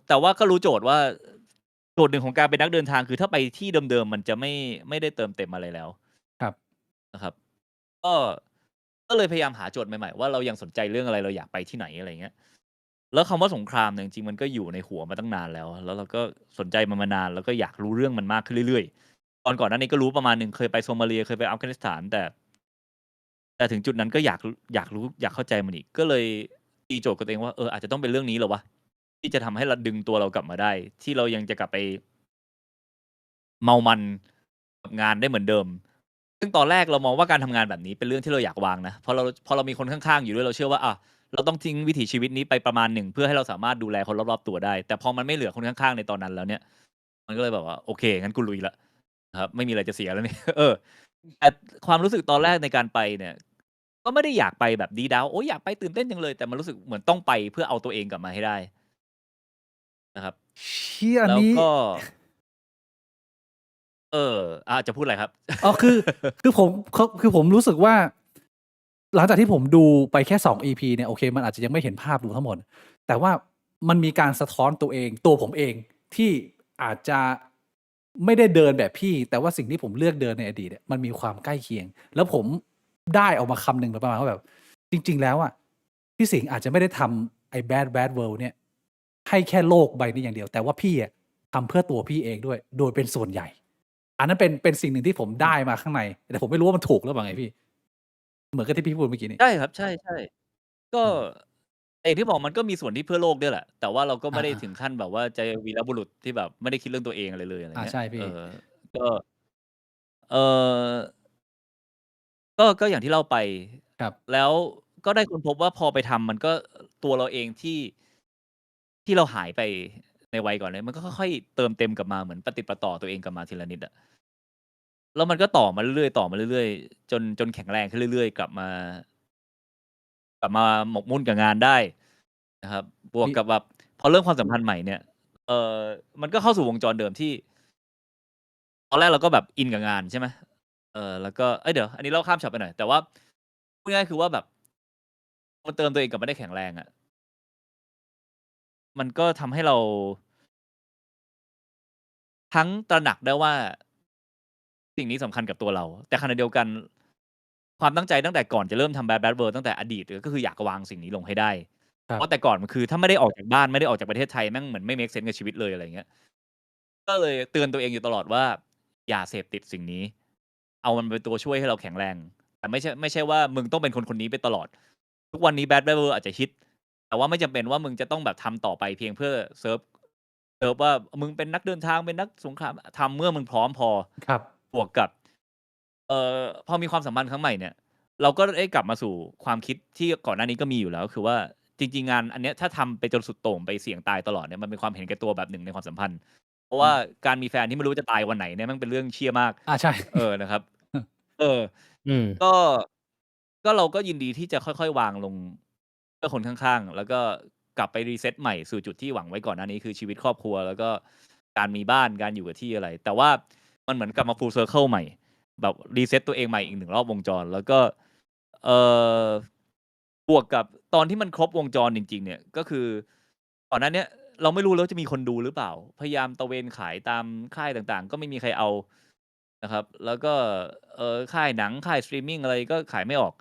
แต่ว่าก็รู้โจทย์ว่าโจทย์หนึ่งของการเป็นนักเดินทางคือถ้าไปที่เดิมๆมันจะไม่ได้เติมเต็มอะไรแล้ว ครับ นะครับ ก็เลยพยายามหาโจทย์ใหม่ๆว่าเรายังสนใจเรื่องอะไรเราอยากไปที่ไหนอะไรเงี้ย แล้วคำว่าสงครามเนี่ยจริงๆมันก็อยู่ในหัวมาตั้งนานแล้ว แล้วเราก็สนใจมันมานาน แล้วก็อยากรู้เรื่องมันมากขึ้นเรื่อยๆ ตอนก่อนหน้านี้ก็รู้ประมาณหนึ่งเคยไปโซมาเลียเคยไปอัฟกานิสถานแต่ถึงจุดนั้นก็อยากรู้อยากเข้าใจมันอีก ก็เลยตีโจทย์กับตัวเองว่าอาจจะต้องเป็นเรื่องนี้เหรอวะที่จะทำให้เราดึงตัวเรากลับมาได้ ที่เรายังจะกลับไปเมามันกับงานได้เหมือนเดิม ซึ่งตอนแรกเรามองว่าการทำงานแบบนี้เป็นเรื่องที่เราอยากวางนะพอเรามีคนข้างๆอยู่ด้วยเราเชื่อว่าเราต้องทิ้งวิถีชีวิตนี้ไปประมาณหนึ่งเพื่อให้เราสามารถดูแลคนรอบๆตัวได้ แต่พอมันไม่เหลือคนข้างๆในตอนนั้นแล้วเนี่ย มันก็เลยแบบว่าโอเคงั้นกูลุยละครับไม่มีอะไรจะเสียแล้วนี่ แต่ความรู้สึกตอนแรกในการไปเนี่ย ก็ไม่ได้อยากไปแบบดีดาวโอ้ยอยากไปตื่นเต้นจังเลย แต่มันรู้สึกเหมือนต้องไปเพื่อเอาตัวเองกลับมาให้ได้นะครับ เชี่ยอัน แล้ว นี้ ก็ จะพูดอะไรครับ อ๋อคือผมรู้สึกว่า หลังจากที่ผมดูไปแค่2 EP เนี่ยโอเค มันอาจจะยังไม่เห็นภาพรวมทั้งหมด แต่ว่ามันมีการสะท้อนตัวผมเองที่อาจจะ ไม่ได้เดินแบบพี่ แต่ว่าสิ่งที่ผมเลือกเดินในอดีตเนี่ยมันมีความใกล้เคียง แล้วผมได้ออกมาคำหนึ่งประมาณว่าแบบ จริง ๆ แล้วอ่ะพี่สิงห์อาจจะไม่ได้ทำไอ้ bad world เนี่ย ให้แค่โลกใบนี้อย่างเดียว แต่ว่าพี่อะทำเพื่อตัวพี่เองด้วย โดยเป็นส่วนใหญ่ อันนั้นเป็นสิ่งหนึ่งที่ผมได้มาข้างใน แต่ผมไม่รู้ว่ามันถูกหรือเปล่าไงพี่ เหมือนกับที่พี่พูดเมื่อกี้นี้ ใช่ครับ ใช่ ๆ ก็ อืม อย่างที่บอกมันก็มีส่วนที่เพื่อโลกด้วยแหละ แต่ว่าเราก็ไม่ได้ อา ถึงขั้นแบบว่าจะวีรบุรุษที่แบบไม่ได้คิดเรื่องตัวเองอะไรเลย อะไรเงี้ย ใช่พี่ ก็ เอ่อ ก็อย่างที่เล่าไป ครับ แล้วก็ได้ค้นพบว่าพอไปทำมันก็ ตัวเราเองที่เราหายไปในวัยก่อนเนี่ย มันก็ค่อย ๆ เติมเต็มกลับมาเหมือนประติดประต่อตัวเองกลับมาทีละนิดอะ แล้วมันก็ต่อมาเรื่อยๆ ต่อมาเรื่อยๆ จนแข็งแรงขึ้นเรื่อยๆ กลับมาหมกมุ่นกับงานได้นะครับ บวก พี่ กับแบบพอเริ่มความสัมพันธ์ใหม่เนี่ย มันก็เข้าสู่วงจรเดิมที่ ตอนแรกเราก็แบบอินกับงานใช่ไหม แล้วก็ เดี๋ยว อันนี้เราข้ามช็อตไปหน่อย แต่ว่าพูดง่ายๆคือว่าแบบ มันเติมตัวเองกลับมาได้แข็งแรงอะ มันก็ทำให้เรา ทั้งตระหนักได้ว่า สิ่งนี้สำคัญกับตัวเรา แต่ขณะเดียวกัน ความตั้งใจตั้งแต่ก่อนจะเริ่มทำ Bad World ตั้งแต่อดีต ก็คืออยากวางสิ่งนี้ลงให้ได้ ครั เพ บ ราะแต่ก่อนมันคือถ้าไม่ได้ออกจากบ้าน ไม่ได้ออกจากประเทศไทยแม่งเหมือนไม่เมกเซนส์กับชีวิตเลย อะไรอย่างเงี้ย ก็เลยเตือนตัวเองอยู่ตลอดว่า อย่าเสพติดสิ่งนี้ เอามันเป็นตัวช่วยให้เราแข็งแรง แต่ไม่ใช่ว่ามึงต้องเป็นคนนี้ไปตลอด ทุกวันนี้ Bad World อาจจะฮิต แต่ว่าไม่จำเป็นว่ามึงจะต้องแบบทำต่อไปเพียงเพื่อเซิร์ฟว่ามึงเป็นนักเดินทาง เป็นนักสงคราม ทำเมื่อมึงพร้อมพอ ครับ บวกกับ พอมีความสัมพันธ์ครั้งใหม่เนี่ย เราก็ได้กลับมาสู่ความคิดที่ก่อนหน้านี้ก็มีอยู่แล้ว คือว่าจริง ๆ งานอันเนี้ยถ้าทำไปจนสุดโต่งไปเสี่ยงตายตลอดเนี่ย มันเป็นความเห็นแก่ตัวแบบหนึ่งในความสัมพันธ์ เพราะว่าการมีแฟนที่ไม่รู้จะตายวันไหนเนี่ยแม่งเป็นเรื่องเชี่ยมาก ใช่ นะครับ อืม ก็เราก็ยินดีที่จะค่อยๆ วางลงเพื่อคนข้างๆ แล้วก็กลับไป reset ใหม่สู่จุดที่หวังไว้ก่อนหน้านี้ คือชีวิตครอบครัว แล้วก็การมีบ้าน การอยู่กับที่อะไร แต่ว่ามันเหมือนกลับมา full circle ใหม่ แบบ reset ตัวเองใหม่อีก 1 รอบวงจร แล้วก็ บวกกับตอนที่มันครบวงจรจริง ๆ เนี่ย ก็คือก่อนหน้าเนี้ยเราไม่รู้เลยว่าจะมีคนดูหรือเปล่า พยายามตระเวนขายตามค่ายต่างๆ ก็ไม่มีใครเอานะครับ แล้วก็ ค่ายหนัง ค่ายสตรีมมิงอะไรก็ขายไม่ออก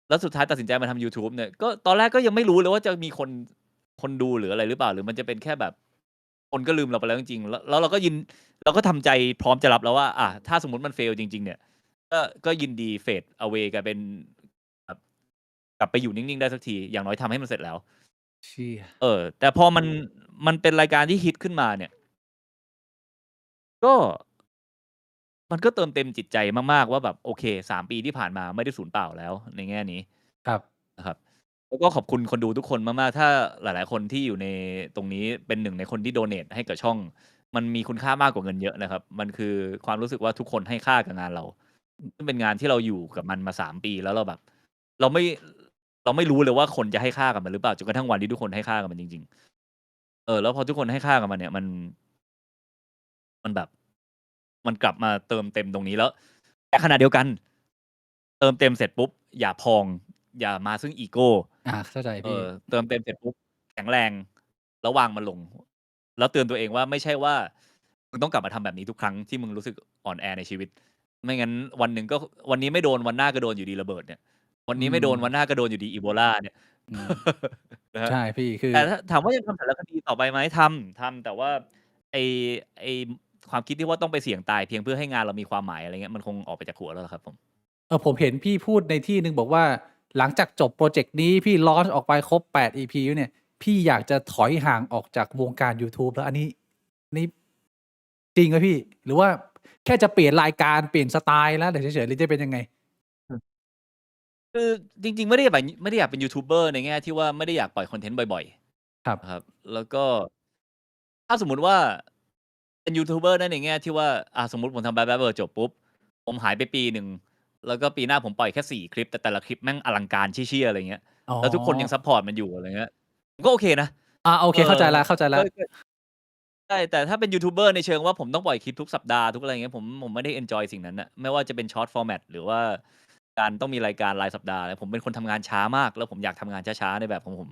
แล้วสุดท้ายตัดสินใจมาทำยูทูบเนี่ย ก็ตอนแรกก็ยังไม่รู้เลยว่าจะมีคนดูหรืออะไรหรือเปล่า หรือมันจะเป็นแค่แบบ คนก็ลืมเราไปแล้วจริง ๆ แล้วเราก็ทำใจพร้อมจะรับแล้วว่า ถ้าสมมุติมัน fail จริง ๆ เนี่ย ก็ยินดี fade away กลายเป็นแบบกลับไปอยู่นิ่ง ๆ ได้สักที อย่างน้อยทำให้มันเสร็จแล้ว เชี่ย แต่พอมันเป็นรายการที่ฮิตขึ้นมาเนี่ย มันก็เติมเต็มจิตใจมาก ๆ ว่าแบบโอเค 3 ปีที่ผ่านมาไม่ได้สูญเปล่าแล้วในแง่นี้ ครับ นะครับ แล้วก็ขอบคุณคนดูทุกคนมาก ๆ ถ้าหลาย ๆ คนที่อยู่ในตรงนี้เป็นหนึ่งในคนที่โดเนตให้กับช่อง มันมีคุณค่ามากกว่าเงินเยอะนะครับ มันคือความรู้สึกว่าทุกคนให้ค่ากับงานเรา ซึ่งเป็นงานที่เราอยู่กับมันมา 3 ปี แล้วเราแบบ เราไม่รู้เลยว่าคนจะให้ค่ากับมันหรือเปล่า จนกระทั่งวันที่ทุกคนให้ค่ากับมันจริง ๆ แล้วพอทุกคนให้ค่ากับมันเนี่ย มันแบบ มันกลับมาเติมเต็มตรงนี้แล้ว แต่ขณะเดียวกัน เติมเต็มเสร็จปุ๊บ อย่าพอง อย่ามาซึ่งอีโก เข้าใจพี่ เติมเต็มเสร็จปุ๊บ แข็งแรงแล้ววางมันลง แล้วเตือนตัวเองว่าไม่ใช่ว่ามึงต้องกลับมาทำแบบนี้ทุกครั้งที่มึงรู้สึกอ่อนแอในชีวิต ไม่งั้นวันหนึ่งก็วันนี้ไม่โดนวันหน้าก็โดนอยู่ดีระเบิดเนี่ย วันนี้ไม่โดนวันหน้าก็โดนอยู่ดีอีโบลาเนี่ย อืม นะครั ใช่ บ พี่ คือ แต่ถ้าถามว่ายังทำสารคดีต่อไปไหม ทำ แต่ว่าไอ้ความคิดที่ว่าต้องไปเสี่ยงตายเพียงเพื่อให้งานเรามีความหมาย อะไรเงี้ย มันคงออกไปจากหัวแล้วล่ะครับผม ผมเห็นพี่พูดในที่หนึ่งบอกว่า หลังจากจบพรอเจกต์นี้พี่ launch ออกไปครบ 8 EP แล้วเนี่ย พี่อยากจะถอยห่างออกจากวงการยูทูบแล้ว อันนี้จริงไหมพี่? หรือว่าแค่จะเปลี่ยนรายการ เปลี่ยนสไตล์แล้วเฉย ๆ หรือจะเป็นยังไง? คือจริง ๆ ไม่ได้อยากเป็นยูทูบเบอร์ในแง่ที่ว่าไม่ได้อยากปล่อยคอนเทนต์บ่อย ครับ ๆ นะครับ แล้วก็ ถ้าสมมุติว่าเป็นยูทูบเบอร์ได้ในแง่ที่ว่า สมมุติผมทำ Bad World จบปุ๊บ ผมหายไปปีหนึ่ง แล้วก็ปีหน้าผมปล่อยแค่ 4 คลิป แต่แต่ละคลิปแม่งอลังการเชี่ย ๆ อะไรเงี้ย อ๋อ แล้วทุกคนยังซัปพอร์ตมันอยู่ อะไรเงี้ย ผมก็โอเคนะ โอเค เข้าใจแล้ว ใช่ แต่ถ้าเป็นยูทูบเบอร์ในเชิงว่าผมต้องปล่อยคลิปทุกสัปดาห์ ทุกอะไรอย่างเงี้ย ผมไม่ได้เอนจอยสิ่งนั้นน่ะ ไม่ว่าจะเป็น Short Format หรือว่าการต้องมีรายการรายสัปดาห์ ผมเป็นคนทำงานช้ามาก แล้วผมอยากทำงานช้า ๆ ในแบบของผม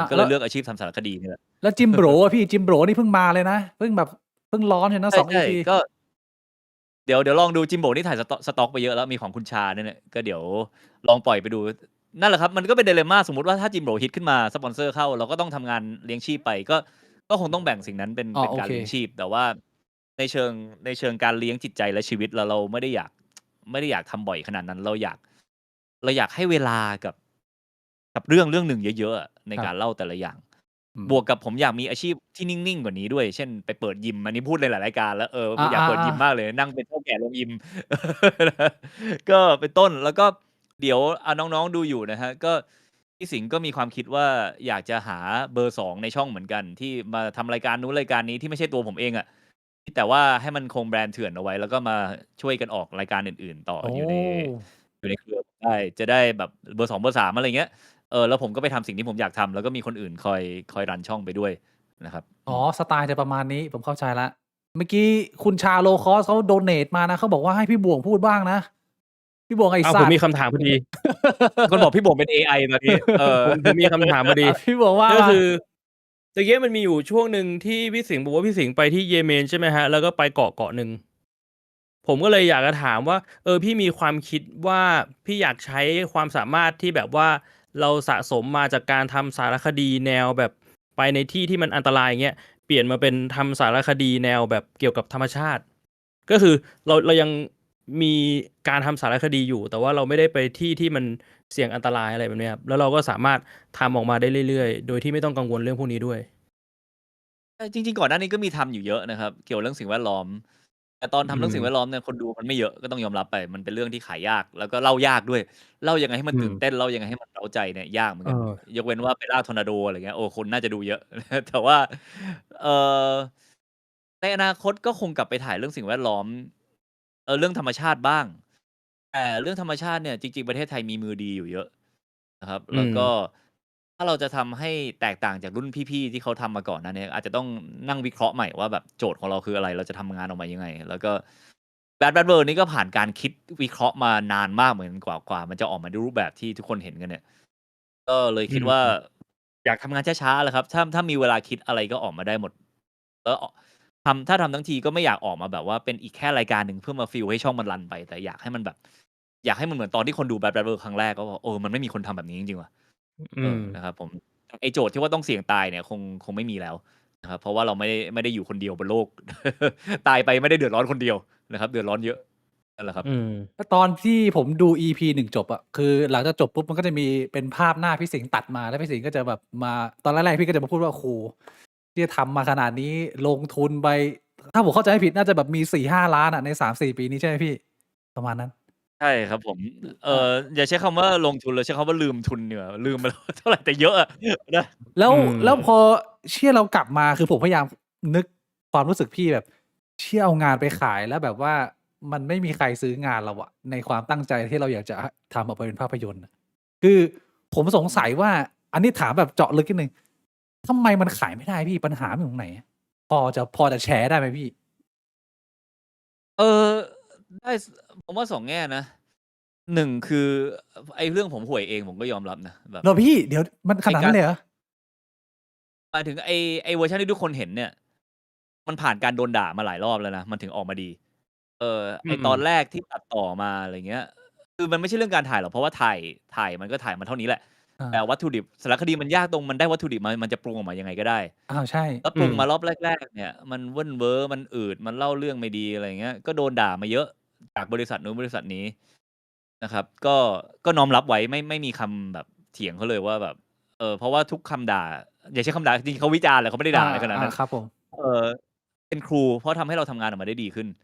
ก็เลยเลือกอาชีพทำสารคดีนี่แหละ แล้วจิมโบรอะพี่ จิมโบรนี่เพิ่งมาเลยนะ เพิ่งแบบ เพิ่งร้อนอยู่นะใ2 ช่ EP ๆก็เดี๋ยวลองดูจิมโบนี่ถ่ายสต็อกไปเยอะแล้วมีของคุณชาด้วยเนี่ยก็เดี๋ยวลองปล่อยไปดูนั่นแหละครับมันก็เป็น dilemma สมมุติว่าถ้าจิมโบฮิตขึ้นมาสปอนเซอร์เข้าเราก็ต้องทำงานเลี้ยงชีพไปก็คงต้องแบ่งสิ่งนั้นเป็นอ๋อโอการเคเลี้ยงชีพแต่ว่าในเชิงการเลี้ยงจิตใจและชีวิตเราไม่ได้อยากทำบ่อยขนาดนั้นเราอยากให้เวลากับเรื่องหนึ่งเยอะๆอะในครับการเล่าแต่ละอย่าง อืมบวกกับผมอยากมีอาชีพที่นิ่งๆกว่านี้ด้วย เช่นไปเปิดยิมอันนี้พูดในหลายรายการแล้วอาอยากเปิดยิมๆๆมากเลยนั่งเป็นเฒ่าแก่โรงยิมก็เป็นต้นแล้วก็เดี๋ยวน้องๆดูอยู่นะฮะก็พี่สิงห์ก็มีความคิดว่าอยากจะหาเบอร์2ในช่องเหมือนกันที่มาทำรายการนู้นรายการนี้ที่ไม่ใช่ตัวผมเองอะแต่ว่าให้มันคงแบรนด์เถื่อนเอาไว้แล้วก็มาช่วยกันออกรายการอื่นๆต่อโอ้อยู่ในเครือได้จะได้แบบเบอร์2เบอร์3อะไรเงี้ย แล้วผมก็ไปทำสิ่งที่ผมอยากทำแล้วก็มีคนอื่นคอยรันช่องไปด้วยนะครับอ๋อสไตล์จะประมาณนี้ผมเข้าใจแล้วเมื่อกี้คุณชา Low Cost เขาโดเนตมานะเขาบอกว่าให้พี่บ่วงพูดบ้างนะพี่บ่วงไอ้อ้าวผมสัตว์ มีคำถามพอดี มีคนบอกพี่โบ่งเป็นเอไอตอนนี้ผมมีคำถามพอดี พี่บ่วงว่ามาก็คือตะเกียมันมีอยู่ช่วงหนึ่งที่พี่สิงห์บอกว่าพี่สิงห์ไปที่เยเมนใช่ไหมฮะแล้วก็ไปเกาะหนึ่งผมก็เลยอยากจะถามว่าพี่มีความคิดว่าพี่อยากใช้ความสามารถที่แบบว่าเราสะสมมาจากการทำสารคดีแนวแบบไปในที่ที่มันอันตรายเงี้ยเปลี่ยนมาเป็นทำสารคดีแนวแบบเกี่ยวกับธรรมชาติ ก็คือเรายังมีการทำสารคดีอยู่ แต่ว่าเราไม่ได้ไปที่ที่มันเสี่ยงอันตรายอะไรแบบเนี้ยครับแล้วเราก็สามารถทำออกมาได้เรื่อยๆโดยที่ไม่ต้องกังวลเรื่องพวกนี้ด้วยจริงๆก่อนหน้านี้ก็มีทำอยู่เยอะนะครับเกี่ยวเรื่องสิ่งแวดล้อมแต่ตอนทำอืเรื่องมสิ่งแวดล้อมเนี่ยคนดูมันไม่เยอะก็ต้องยอมรับไปมันเป็นเรื่องที่ขายยากแล้วก็เล่ายากด้วยเล่ายังไงให้มันอืมตื่นเต้นเล่ายังไงให้มันเร้าใจเนี่ยยากเหมือนเอกันอยกเว้นว่าไปล่าทอร์นาโดอะไรเงี้ยโอ้คนน่าจะดูเยอะแต่ว่าเอ่อในอนาคตก็คงกลับไปถ่ายเรื่องสิ่งแวดล้อมเรื่องธรรมชาติบ้างแต่เรื่องธรรมชาติเนี่ยจริงๆประเทศไทยมีมือดีอยู่เยอะนะครับอืมแล้วก็ถ้าเราจะทำให้แตกต่างจากรุ่นพี่ๆที่เขาทำมาก่อนหน้าเนี้ยอาจจะต้องนั่งวิเคราะห์ใหม่ว่าแบบโจทย์ของเราคืออะไรเราจะทำงานออกมายังไงแล้วก็ Bad Bird นี่ก็ผ่านการคิดวิเคราะห์มานานมากเหมือนกันกว่ามันจะออกมาในรูปแบบที่ทุกคนเห็นกันเนี่ยก็เลยอืคิดว่ามอยากทำงานช้าๆแหละครับถ้ามีเวลาคิดอะไรก็ออกมาได้หมดแล้วถ้าทำทั้งทีก็ไม่อยากออกมาแบบว่าเป็นอีกแค่รายการหนึ่งเพื่อมาฟีลให้ช่องมันรันไปแต่อยากให้มันแบบอยากให้มันเหมือนตอนที่คนดู Bad Bird ครั้งแรกก็บอกมันไม่มีคนทำแบบนี้จริงๆว่ะอืมนะครับผมไอ้โจทย์ที่ว่าต้องเสี่ยงตายเนี่ยคงไม่มีแล้วนะครับเพราะว่าเราไม่ได้อยู่คนเดียวบนโลกตายไปไม่ได้เดือดร้อนคนเดียวนะครับเดือดร้อนเยอะนั่นแหละครับ อืมแล้วตอนที่ผมดู EP 1จบอะคือหลังจากจบปุ๊บมันก็จะมีเป็นภาพหน้าพี่สิงห์ตัดมาแล้วพี่สิงห์ก็จะแบบมาตอนแรกๆพี่ก็จะมาพูดว่าโอ้โฮที่ทำมาขนาดนี้ลงทุนไปถ้าผมเข้าใจไม่ผิดน่าจะแบบมี4-5ล้านอะใน3-4ปีนี้ใช่ไหมพี่ประมาณนั้นใช่ครับผมอาอย่าใช้คำว่าลงทุนเลยใช้คำว่าลืมทุนดีกว่าลืมไปแล้วเท่าไรแต่เยอะอะนะแล้วอืมแล้วพอเชี่ยเรากลับมาคือผมพยายามนึกความรู้สึกพี่แบบเชี่ยเอางานไปขายแล้วแบบว่ามันไม่มีใครซื้องานเราอะในความตั้งใจที่เราอยากจะทำออกมาเป็นภาพยนตร์อะ คือผมสงสัยว่าอันนี้ถามแบบเจาะลึกนิดหนึ่งทำไมมันขายไม่ได้พี่ปัญหามันอยู่ตรงไหนพอจะแชร์ได้ไหมพี่เออได้ผมว่า2แง่นะ1คือไอ้เรื่องผมห่วยเองผมก็ยอมรับนะแบบเหรอพี่เดี๋ยวมันขไอ้การนาดนั้นเลยเหรอหมายถึงไอ้เวอร์ชันที่ทุกคนเห็นเนี่ยมันผ่านการโดนด่ามาหลายรอบแล้วนะมันถึงออกมาดีอืไอ้ตอนมแรกที่ตัดต่อมาอะไรเงี้ยคือมันไม่ใช่เรื่องการถ่ายหรอกเพราะว่าถ่ายมันก็ถ่ายมาเท่านี้แหละอาแต่วัตถุดิบสารคดีมันยากตรงมันได้วัตถุดิบมามันจะปรุงออกมายังไงก็ได้ อ้าวใช่แล้วปอืมรุงมารอบแรกๆเนี่ยมันเว่นเว้อมันอืดมันเล่าเรื่องไม่ดีอะไรอย่างเงี้ยก็โดนด่ามาเยอะจากบริษัทนู้นบริษัทนี้นะครับก็น้อมรับไว้ไม่มีคำแบบเถียงเขาเลยว่าแบบเพราะว่าทุกคำด่าอย่าใช้คำด่าจริงๆเขาวิจารณ์แหละเขาไม่ได้อาด่าอะไรขนาดนั้นครับผมเอ่อเป็นครูเพราะทำให้เราทำงานออกมาได้ดีขึ้น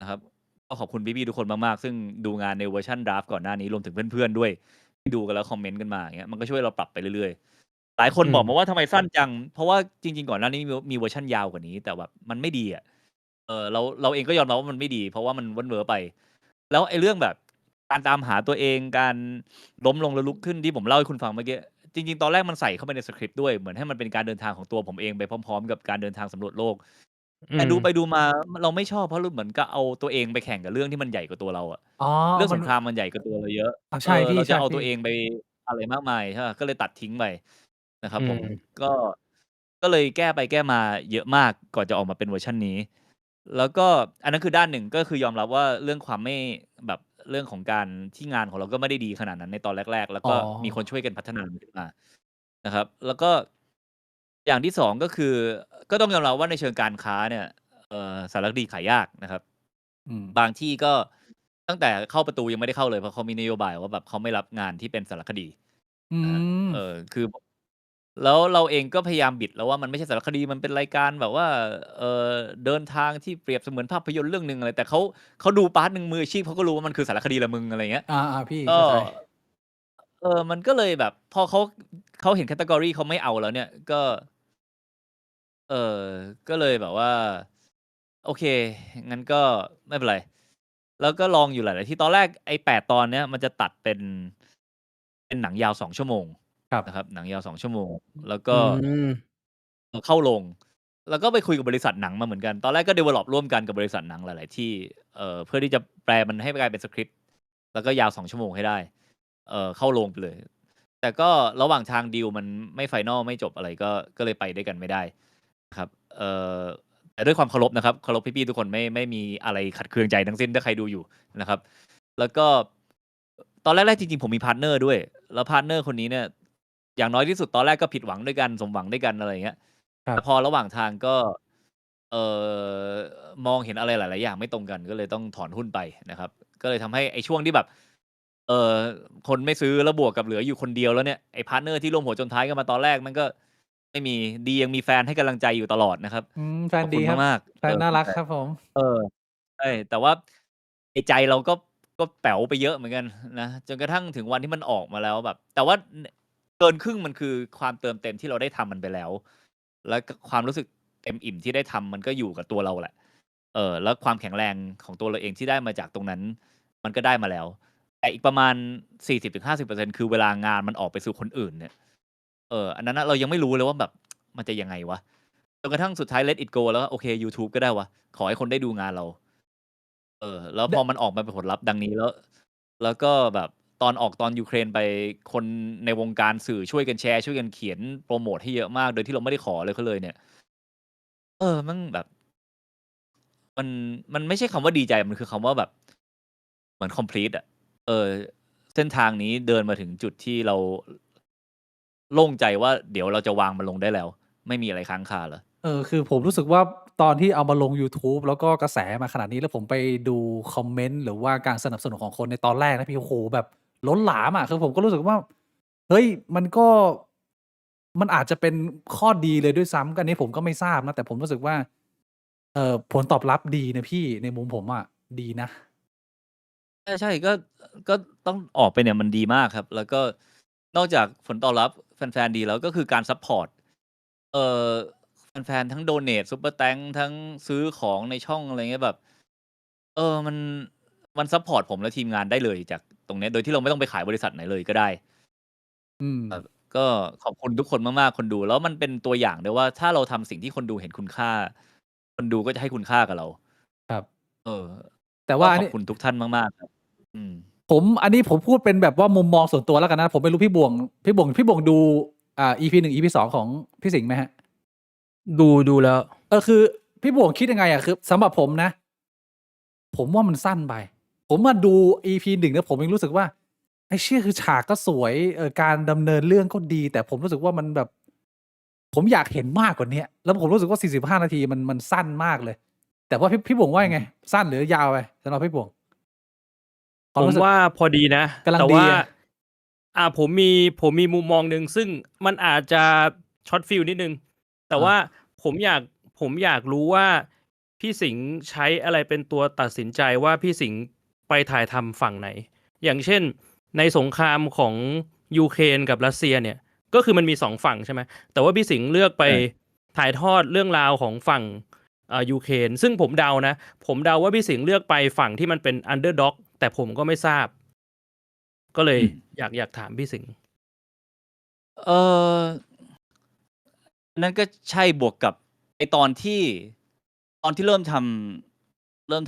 นะครับก็ขอบคุณพี่ๆทุกคนมากๆซึ่งดูงานในเวอร์ชันดราฟต์ก่อนหน้านี้รวมถึงเพื่อนๆด้วยที่ดูกันแล้วคอมเมนต์กันมาอย่างเงี้ยมันก็ช่วยเราปรับไปเรื่อยๆ หลายคนอืมบอกมาว่าทำไมสั้นจัง เพราะว่าจริงๆก่อนหน้านี้มีเวอร์ชันยาวกว่านี้แต่แบบมันไม่ดีอะเราเองก็ยอมรับว่ามันไม่ดีเพราะว่ามันเว่นเว้อไปแล้วไอ้เรื่องแบบการตามหาตัวเองการล้มลงแล้วลุกขึ้นที่ผมเล่าให้คุณฟังเมื่อกี้จริงๆตอนแรกมันใส่เข้าไปในสคริปต์ด้วยเหมือนให้มันเป็นการเดินทางของตัวผมเองไปพร้อมๆกับการเดินทางสำรวจโลกแต่อืมดูไปดูมาเราไม่ชอบเพราะเหมือนกับเอาตัวเองไปแข่งกับเรื่องที่มันใหญ่กว่าตัวเราอะอ๋อเรื่องมันสงครามมันใหญ่กว่าตัวเราเยอะใช่พี่เราจะใช่พี่เอาตัวเองไปอะไรมากมายใช่เปล่าก็เลยตัดทิ้งไป นะครับผมอืมก็ก็เลยแก้ไปแก้มาเยอะมากก่อนจะออกมาเป็นเวอร์ชันนี้ แล้วก็อันนั้นคือด้านหนึ่งก็คือยอมรับว่าเรื่องความไม่แบบเรื่องของการที่งานของเราก็ไม่ได้ดีขนาดนั้นในตอนแรกๆ แล้วก็มีคนช่วยกันพัฒนามันขึ้นมานะครับ แล้วก็อย่างที่สองก็คือ ก็ต้องยอมรับว่าในเชิงการค้าเนี่ยสารคดีขายยากนะครับ บางที่ก็ตั้งแต่เข้าประตูยังไม่ได้เข้าเลยเพราะเขามีนโยบายว่าแบบเขาไม่รับงานที่เป็นสารคดีคือแล้วเราเองก็พยายามบิดแล้วว่ามันไม่ใช่สารคดีมันเป็นรายการแบบว่าเดินทางที่เปรียบเสมือนภาพยนตร์เรื่องหนึ่งอะไรแต่เขาดูพาร์ทหนึ่งมืออาชีพเขาก็รู้ว่ามันคือสารคดีละมึงอะไรเงี้ยพี่ก็เข้าใจมันก็เลยแบบพอเขาเห็นแคตตากรีเขาไม่เอาแล้วเนี่ยก็เออก็เลยแบบว่า โอเคงั้นก็ไม่เป็นไร แล้วก็ลองอยู่หลายๆที่ตอนแรกไอ้8 ตอนเนี้ยมันจะตัดเป็นหนังยาว2 ชั่วโมงนะครับหนังยาว2 ชั่วโมง แล้วก็เข้าโรงแล้วก็ไปคุยกับบริษัทหนังมาเหมือนกัน ตอนแรกก็ develop ร่วมกันกับบริษัทหนังหลายๆที่เพื่อที่จะแปลมันให้กลายเป็นสคริปต์แล้วก็ยาว2 ชั่วโมงให้ได้เข้าโรงไปเลย แต่ก็ระหว่างทางดีลมันไม่ไฟนอลไม่จบอะไรก็เลยไปด้วยกันไม่ได้ครับแต่ด้วยความเคารพนะครับเคารพพี่ๆทุกคนไม่มีอะไรขัดเคืองใจทั้งสิ้นถ้าใครดูอยู่นะครับ แล้วก็ตอนแรกๆจริงๆผมมีพาร์ทเนอร์ด้วย แล้วพาร์ทเนอร์คนนี้เนี่ยอย่างน้อยที่สุดตอนแรกก็ผิดหวังด้วยกันสมหวังด้วยกันอะไรอย่างเงี้ยแต่พอระหว่างทางก็เอ่อมองเห็นอะไรหลายๆอย่างไม่ตรงกันก็เลยต้องถอนหุ้นไปนะครับ ก็เลยทำให้ไอ้ช่วงที่แบบคนไม่ซื้อแล้วบวกกับเหลืออยู่คนเดียวแล้วเนี่ยไอ้พาร์ทเนอร์ที่ร่วมหัวจนท้ายกันมาตอนแรกมันก็ไม่มีดียังมีแฟนให้กำลังใจอยู่ตลอดนะครับแฟขอบคุณนดีครับมากๆแฟนน่ารักครับผมใช่แต่ว่าในใจเราก็แป๋วไปเยอะเหมือนกันนะจนกระทั่งถึงวันที่มันออกมาแล้วแบบแต่ว่าเกินครึ่งมันคือความเติมเต็มที่เราได้ทำมันไปแล้วแล้วก็ความรู้สึกเต็มอิ่มที่ได้ทำมันก็อยู่กับตัวเราแหละแล้วความแข็งแรงของตัวเราเองที่ได้มาจากตรงนั้นมันก็ได้มาแล้วแต่อีกประมาณ 40-50% คือเวลางานมันออกไปสู่คนอื่นเนี่ยอันนั้นเรายังไม่รู้เลยว่าแบบมันจะยังไงวะจนกระทั่งสุดท้าย let it go แล้วโอเคยูทูบก็ได้วะขอให้คนได้ดูงานเราแล้วพอมันออกมาเป็นผลลัพธ์ดังนี้แล้วก็แบบตอนยูเครนไปคนในวงการสื่อช่วยกันแชร์ช่วยกันเขียนโปรโมทให้เยอะมากโดยที่เราไม่ได้ขอเลยเขาเลยเนี่ยมันแบบมันมันไม่ใช่คำว่าดีใจมันคือคำว่าแบบเหมือน complete อะเส้นทางนี้เดินมาถึงจุดที่เราโล่งใจว่าเดี๋ยวเราจะวางมันลงได้แล้ว ไม่มีอะไรค้างคาแล้วคือผมรู้สึกว่าตอนที่เอามาลงยูทูบแล้วก็กระแสมาขนาดนี้แล้วผมไปดูคอมเมนต์หรือว่าการสนับสนุนของคนในตอนแรกนะพี่โอ้โฮแบบล้นหลามอะคือผมก็รู้สึกว่าเฮ้ยมันอาจจะเป็นข้อดีเลยด้วยซ้ำก็อันนี้ผมก็ไม่ทราบนะแต่ผมรู้สึกว่าผลตอบรับดีนะพี่ในมุมผมอะดีนะใช่ๆก็ต้องออกไปเนี่ยมันดีมากครับ แล้วก็นอกจากผลตอบรับแฟนๆดีแล้วก็คือการซัปพอร์ตเอ่อแฟนๆทั้งโดเนต Super Thanks ทั้งซื้อของในช่องอะไรเงี้ยแบบมันซัปพอร์ตผมและทีมงานได้เลยจากตรงเนี้ยโดยที่เราไม่ต้องไปขายบริษัทไหนเลยก็ได้ก็ขอบคุณทุกคนมากๆคนดูแล้วมันเป็นตัวอย่างด้วยว่าถ้าเราทำสิ่งที่คนดูเห็นคุณค่าคนดูก็จะให้คุณค่ากับเราครับเออแต่ก็ว่าอันนี้ ขอบคุณทุกท่านมากๆครับอันนี้ผมพูดเป็นแบบว่ามุมมองส่วนตัวแล้วกันนะผมไม่รู้พี่บวงดูEP 1 EP 2ของพี่สิงห์ไหมฮะดูแล้วคือพี่บวงคิดยังไงอะคือสำหรับผมนะ ผมว่ามันสั้นไป ผมมาดู EP 1แล้วผมยังรู้สึกว่าไอ้เชี่ยคือฉากก็สวยการดำเนินเรื่องก็ดี แต่ผมรู้สึกว่ามันแบบ ผมอยากเห็นมากกว่าเนี้ยแล้วผมรู้สึกว่า45 นาทีมันสั้นมากเลย แต่ว่าพี่บวงว่ายังไง สั้นหรือยาวไปสำหรับพี่บวงความรู้สึกว่าพอดีนะกำลังแต่ดีว่าอะผมมีมุมมองหนึ่งซึ่งมันอาจจะช็อตฟิลนิดนึง แต่ว่าผมอยากรู้ว่าพี่สิงห์ใช้อะไรเป็นตัวตัดสินใจว่าพี่สิงห์ไปถ่ายทำฝั่งไหน อย่างเช่นในสงครามของยูเครนกับรัสเซียเนี่ยก็คือมันมี2ฝั่งใช่ไหมแต่ว่าพี่สิงห์เลือกไปถ่ายทอดเรื่องราวของฝั่งยูเครนซึ่งผมเดาว่าพี่สิงห์เลือกไปฝั่งที่มันเป็นอันเดอร์ด็อกแต่ผมก็ไม่ทราบ ก็เลยอยากถามพี่สิงห์นั่นก็ใช่บวกกับไอตอนที่เริ่มท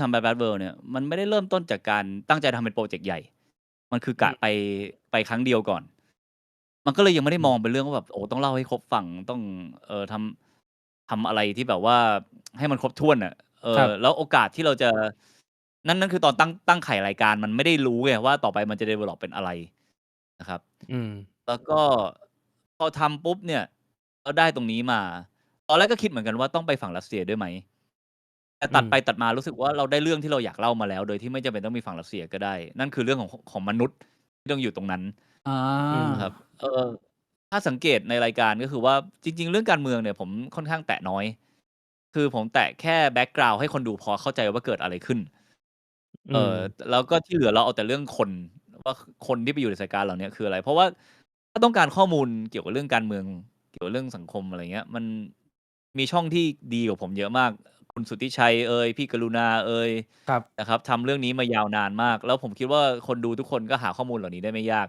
ำ Bad Bad World เนี่ยมันไม่ได้เริ่มต้นจากการตั้งใจทำเป็นโปรเจกต์ใหญ่ มันคือกะไปครั้งเดียวก่อน มันก็เลยยังไม่ได้มองเป็นเรื่องว่าแบบโอ้ต้องเล่าให้ครบฝั่งต้องทำอะไรที่แบบว่าให้มันครบถ้วนอ่ะ ครับแล้วโอกาสที่เราจะนั่นคือตอนตั้งไข่รายการมันไม่ได้รู้ไงว่าต่อไปมันจะ develop เป็นอะไรนะครับ อืมแล้วก็พอทำปุ๊บเนี่ยเราได้ตรงนี้มาตอนแรกก็คิดเหมือนกันว่าต้องไปฝั่งรัสเซียด้วยไหมแต่ตัดไปตัดมารู้สึกว่าเราได้เรื่องที่เราอยากเล่ามาแล้ว โดยที่ไม่จำเป็นต้องมีฝั่งรัสเซียก็ได้ นั่นคือเรื่องของมนุษย์ที่ต้องอยู่ตรงนั้น อ่า นะครับถ้าสังเกตในรายการก็คือว่าจริง ๆ เรื่องการเมืองเนี่ยผมค่อนข้างแตะน้อย คือผมแตะแค่แบ็กกราวด์ให้คนดูพอเข้าใจว่าเกิดอะไรขึ้น แล้วก็ที่เหลือเราเอาแต่เรื่องคนว่าคนที่ไปอยู่ในสายการเหล่านี้คืออะไร เพราะว่าถ้าต้องการข้อมูลเกี่ยวกับเรื่องการเมือง เกี่ยวกับเรื่องสังคมอะไรเงี้ย มันมีช่องที่ดีกว่าผมเยอะมาก คุณสุทธิชัยพี่กรุณาครับ นะครับทำเรื่องนี้มายาวนานมาก แล้วผมคิดว่าคนดูทุกคนก็หาข้อมูลเหล่านี้ได้ไม่ยาก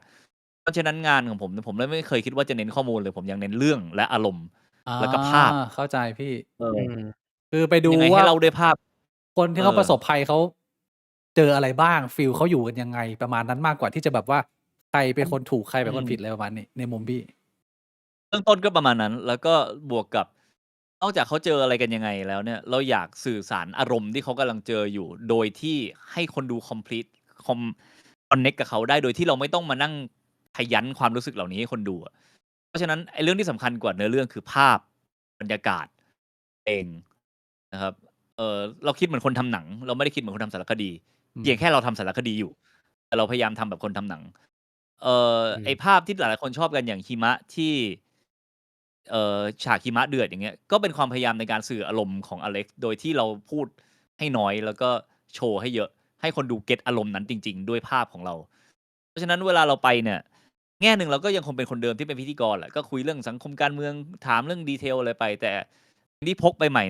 เพราะฉะนั้นงานของผมเลยไม่เคยคิดว่าจะเน้นข้อมูลเลย ผมยังเน้นเรื่องและอารมณ์ แล้วก็ภาพ เข้าใจพี่ เออ คือไปดู ยังไง ว่า ให้เล่าด้วยภาพ คนที่เขาประสบภัยเขาเจออะไรบ้างฟีลเขาอยู่กันยังไงประมาณนั้นมากกว่าที่จะแบบว่าใครเป็นคนถูกใครเป็นคนผิดอะไรประมาณนี้ในมุมพี่ เบื้องต้นก็ประมาณนั้น แล้วก็บวกกับนอกจากเขาเจออะไรกันยังไงแล้วเนี่ย เราอยากสื่อสารอารมณ์ที่เขากำลังเจออยู่ โดยที่ให้คนดูconnect กับเขาได้โดยที่เราไม่ต้องมานั่งขยันความรู้สึกเหล่านี้ให้คนดูอะเพราะฉะนั้นไอ้เรื่องที่สำคัญกว่าเนื้อเรื่องคือภาพบรรยากาศเพลงนะครับเราคิดเหมือนคนทำหนัง เราไม่ได้คิดเหมือนคนทำสารคดี เพียงแค่เราทำสารคดีอยู่ แต่เราพยายามทำแบบคนทำหนัง ไอ้ภาพที่หลายๆคนชอบกันอย่างหิมะที่ฉากหิมะเดือดอย่างเงี้ยก็เป็นความพยายามในการสื่ออารมณ์ของอเล็กซ์โดยที่เราพูดให้น้อยแล้วก็โชว์ให้เยอะให้คนดูเก็ตอารมณ์นั้นจริง ๆ ด้วยภาพของเรา เพราะฉะนั้นเวลาเราไปเนี่ย แง่หนึ่งเราก็ยังคงเป็นคนเดิมที่เป็นพิธีกรแหละก็คุยเรื่องสังคมการเมืองถามเรื่องดีเทลอะไรไป แต่ที่พกไปใหม่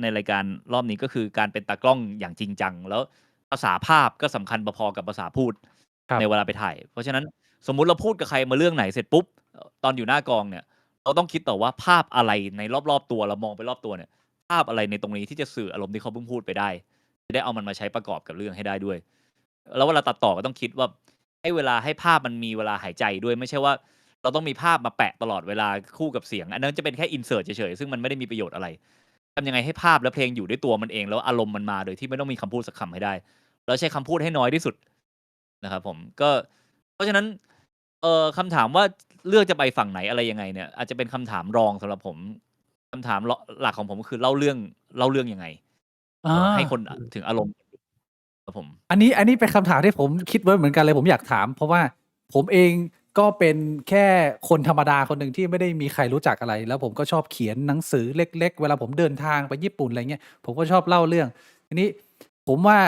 ในรายการรอบนี้ก็คือการเป็นตากล้องอย่างจริงจังแล้วภาษาภาพก็สำคัญพอๆกับภาษาพูด ครับ ในเวลาไปถ่าย เพราะฉะนั้นสมมุติเราพูดกับใครมาเรื่องไหนเสร็จปุ๊บตอนอยู่หน้ากองเนี่ย เราต้องคิดต่อว่าภาพอะไรในรอบๆตัวเรามองไปรอบตัวเนี่ย ภาพอะไรในตรงนี้ที่จะสื่ออารมณ์ที่เขาเพิ่งพูดไปได้จะได้เอามันมาใช้ประกอบกับเรื่องให้ได้ด้วย แล้วเวลาตัดต่อก็ต้องคิดว่าให้เวลาให้ภาพมันมีเวลาหายใจด้วยไม่ใช่ว่า เราต้องมีภาพมาแปะตลอดเวลาคู่กับเสียง อันนั้นจะเป็นแค่อินเสิร์ตเฉยๆซึ่งมันไม่ได้มีประโยชน์อะไรทำยังไงให้ภาพและเพลงอยู่ด้วยตัวมันเองแล้วอารมณ์มันมาโดยที่ไม่ต้องมีคำพูดสักคำให้ได้แล้วใช้คำพูดให้น้อยที่สุดนะครับผมก็เพราะฉะนั้นคำถามว่าเลือกจะไปฝั่งไหนอะไรยังไงเนี่ยอาจจะเป็นคำถามรองสำหรับผมคำถามหลักของผมคือเล่าเรื่องยังไงให้คนถึงอารมณ์ครับผม อันนี้เป็นคำถามที่ผมคิดไว้เหมือนกันเลยผมอยากถาม เพราะว่าผมเองก็เป็นแค่คนธรรมดาคนหนึ่งที่ไม่ได้มีใครรู้จักอะไร แล้วผมก็ชอบเขียนหนังสือเล็กๆเวลาผมเดินทางไปญี่ปุ่นอะไรเงี้ยผมก็ชอบเล่าเรื่องทีนี้ผมว่า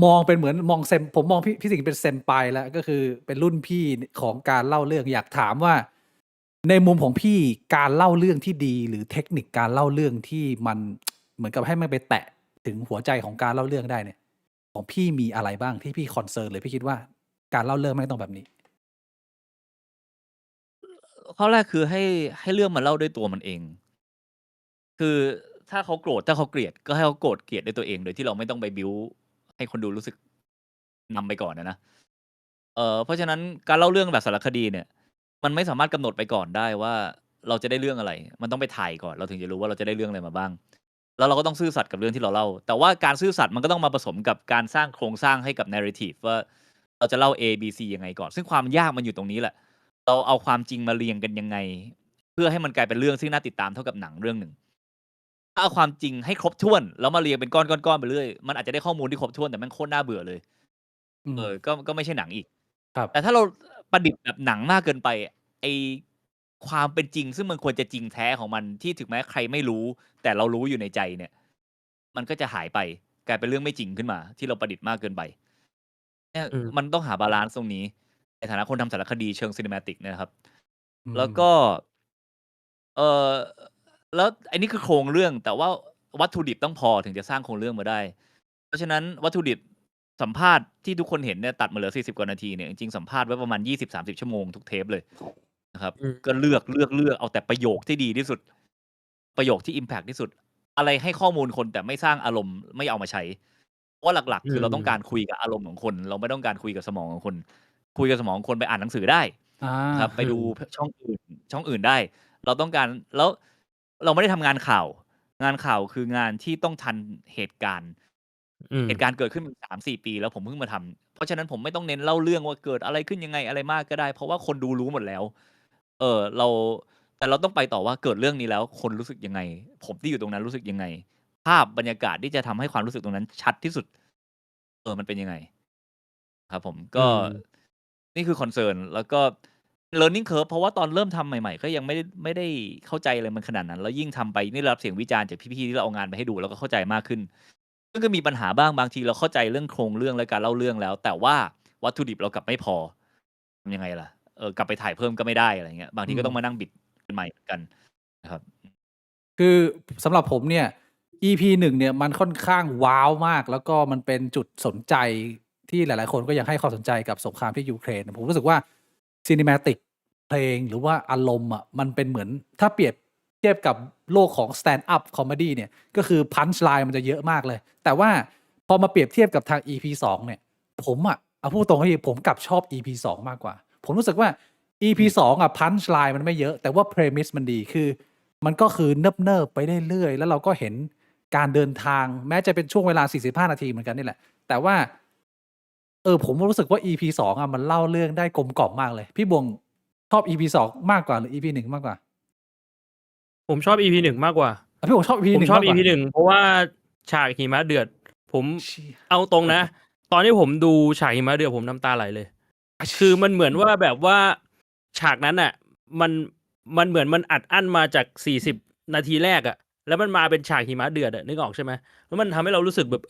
มองเป็นเหมือนมองเซมผมมองพี่สิงห์เป็นเซมไปแล้วก็คือเป็นรุ่นพี่ของการเล่าเรื่องอยากถามว่า ในมุมของพี่การเล่าเรื่องที่ดีหรือเทคนิคการเล่าเรื่องที่มันเหมือนกับให้มันไปแตะถึงหัวใจของการเล่าเรื่องได้เนี่ย ของพี่มีอะไรบ้างที่พี่คอนเซิร์นเลยพี่คิดว่าการเล่าเรื่องไม่ต้องแบบนี้ ข้อแรกคือให้เรื่องมันเล่าด้วยตัวมันเอง คือถ้าเขาโกรธถ้าเขาเกลียดก็ให้เขาโกรธเกลียดด้วยตัวเองโดยที่เราไม่ต้องไปบิวให้คนดูรู้สึกนำไปก่อนนะเพราะฉะนั้นการเล่าเรื่องแบบสารคดีเนี่ย มันไม่สามารถกำหนดไปก่อนได้ว่าเราจะได้เรื่องอะไร มันต้องไปถ่ายก่อนเราถึงจะรู้ว่าเราจะได้เรื่องอะไรมาบ้าง แล้วเราก็ต้องซื่อสัตย์กับเรื่องที่เราเล่า แต่ว่าการซื่อสัตย์มันก็ต้องมาผสมกับการสร้างโครงสร้างให้กับ narrative ว่าเราจะเล่า A B C ยังไงก่อน ซึ่งความยากมันอยู่ตรงนี้แหละ เราเอาความจริงมาเรียงกันยังไง เพื่อให้มันกลายเป็นเรื่องซึ่งน่าติดตามเท่ากับหนังเรื่องหนึ่งถ้าเอาความจริงให้ครบถ้วนแล้วมาเรียงเป็นก้อนๆไปเรื่อยมันอาจจะได้ข้อมูลที่ครบถ้วนแต่มันโคตรน่าเบื่อเลย ก็ไม่ใช่หนังอีก ครับ แต่ถ้าเราประดิษฐ์แบบหนังมากเกินไปไอความเป็นจริงซึ่งมันควรจะจริงแท้ของมันที่ถึงแม้ใครไม่รู้ แต่เรารู้อยู่ในใจเนี่ย มันก็จะหายไปกลายเป็นเรื่องไม่จริงขึ้นมา ที่เราประดิษฐ์มากเกินไปเนี่ยมันต้องหาบาลานซ์ตรงนี้ ในฐานะคนทำสารคดีเชิง cinematic นะครับ แล้วก็แล้วอันนี้คือโครงเรื่อง แต่ว่าวัตถุดิบต้องพอถึงจะสร้างโครงเรื่องมาได้ เพราะฉะนั้นวัตถุดิบสัมภาษณ์ที่ทุกคนเห็นเนี่ยตัดมาเหลือ40กว่านาทีเนี่ยจริงๆสัมภาษณ์ไว้ประมาณ20-30ชั่วโมงทุกเทปเลยนะครับก็เลือกเอาแต่ประโยคที่ดีที่สุด ประโยคที่ impact ที่สุด อะไรให้ข้อมูลคนแต่ไม่สร้างอารมณ์ไม่เอามาใช้เพราะว่าหลักๆ คือเราต้องการคุยกับอารมณ์ของคน เราไม่ต้องการคุยกับสมองของคน คุยกับสมองของคนไปอ่านหนังสือได้ครับไปดูช่องอื่นได้ เราต้องการแล้วเราไม่ได้ทำงานข่าว งานข่าวคืองานที่ต้องทันเหตุการณ์ อืม เหตุการณ์เกิดขึ้นมา 3-4 ปีแล้วผมเพิ่งมาทำ เพราะฉะนั้นผมไม่ต้องเน้นเล่าเรื่องว่าเกิดอะไรขึ้นยังไงอะไรมากก็ได้ เพราะว่าคนดูรู้หมดแล้ว แต่เราต้องไปต่อว่าเกิดเรื่องนี้แล้วคนรู้สึกยังไง ผมที่อยู่ตรงนั้นรู้สึกยังไง ภาพบรรยากาศที่จะทำให้ความรู้สึกตรงนั้นชัดที่สุด มันเป็นยังไง ครับผม อื ก็ ม นี่คือ concern แล้วก็ learning curve เพราะว่าตอนเริ่มทำใหม่ ๆ ก็ยังไม่ได้เข้าใจอะไรมันขนาดนั้น แล้วยิ่งทำไปนี่ได้รับเสียงวิจารณ์จากพี่ๆที่เราเอางานไปให้ดู แล้วก็เข้าใจมากขึ้น ซึ่งก็มีปัญหาบ้าง บางทีเราเข้าใจเรื่องโครงเรื่องและการเล่าเรื่องแล้ว แต่ว่าวัตถุดิบเรากลับไม่พอ ทำยังไงล่ะ? กลับไปถ่ายเพิ่มก็ไม่ได้ อะไรอย่างเงี้ย บางทีก็ต้องมานั่งบิดกันใหม่เหมือนกันนะครับ คือสำหรับผมเนี่ย EP 1 เนี่ยมันค่อนข้างว้าวมาก แล้วก็มันเป็นจุดสนใจที่หลาย ๆ คนก็ยังให้ความสนใจกับสงครามที่ยูเครน ผมรู้สึกว่า Cinematic เพลงหรือว่าอารมณ์อะมันเป็นเหมือน ถ้าเปรียบเทียบกับโลกของ Stand up Comedy เนี่ย ก็คือ punch line มันจะเยอะมากเลย แต่ว่าพอมาเปรียบเทียบกับทาง EP 2 เนี่ย ผมอะ พูดตรงๆพี่ ผมกลับชอบ EP 2 มากกว่า ผมรู้สึกว่า EP 2 อะ punch line มันไม่เยอะ แต่ว่า premise มันดี คือมันก็คือเนิบ ๆ ไปเรื่อย ๆ แล้วเราก็เห็นการเดินทาง แม้จะเป็นช่วงเวลา 45 นาทีเหมือนกันนี่แหละ แต่ว่า ผมรู้สึกว่า EP 2 อะมันเล่าเรื่องได้กลมกล่อมมากเลย พี่บวงชอบ EP 2 มากกว่าหรือ EP 1 มากกว่า? ผมชอบ EP 1 มากกว่า พี่บวงชอบ EP ผม 1 ชอบ มากกว่า EP 1 เพราะว่าฉากหิมะเดือด ผม เชี่ย เอาตรงนะ ตอนที่ผมดูฉากหิมะเดือดผมน้ำตาไหลเลย คือมันเหมือนว่าแบบว่าฉากนั้นน่ะ มันเหมือนมันอัดอั้นมาจาก 40 นาทีแรกอะ แล้วมันมาเป็นฉากหิมะเดือดอะ นึกออกใช่ไหม? แล้วมันทำให้เรารู้สึกแบบ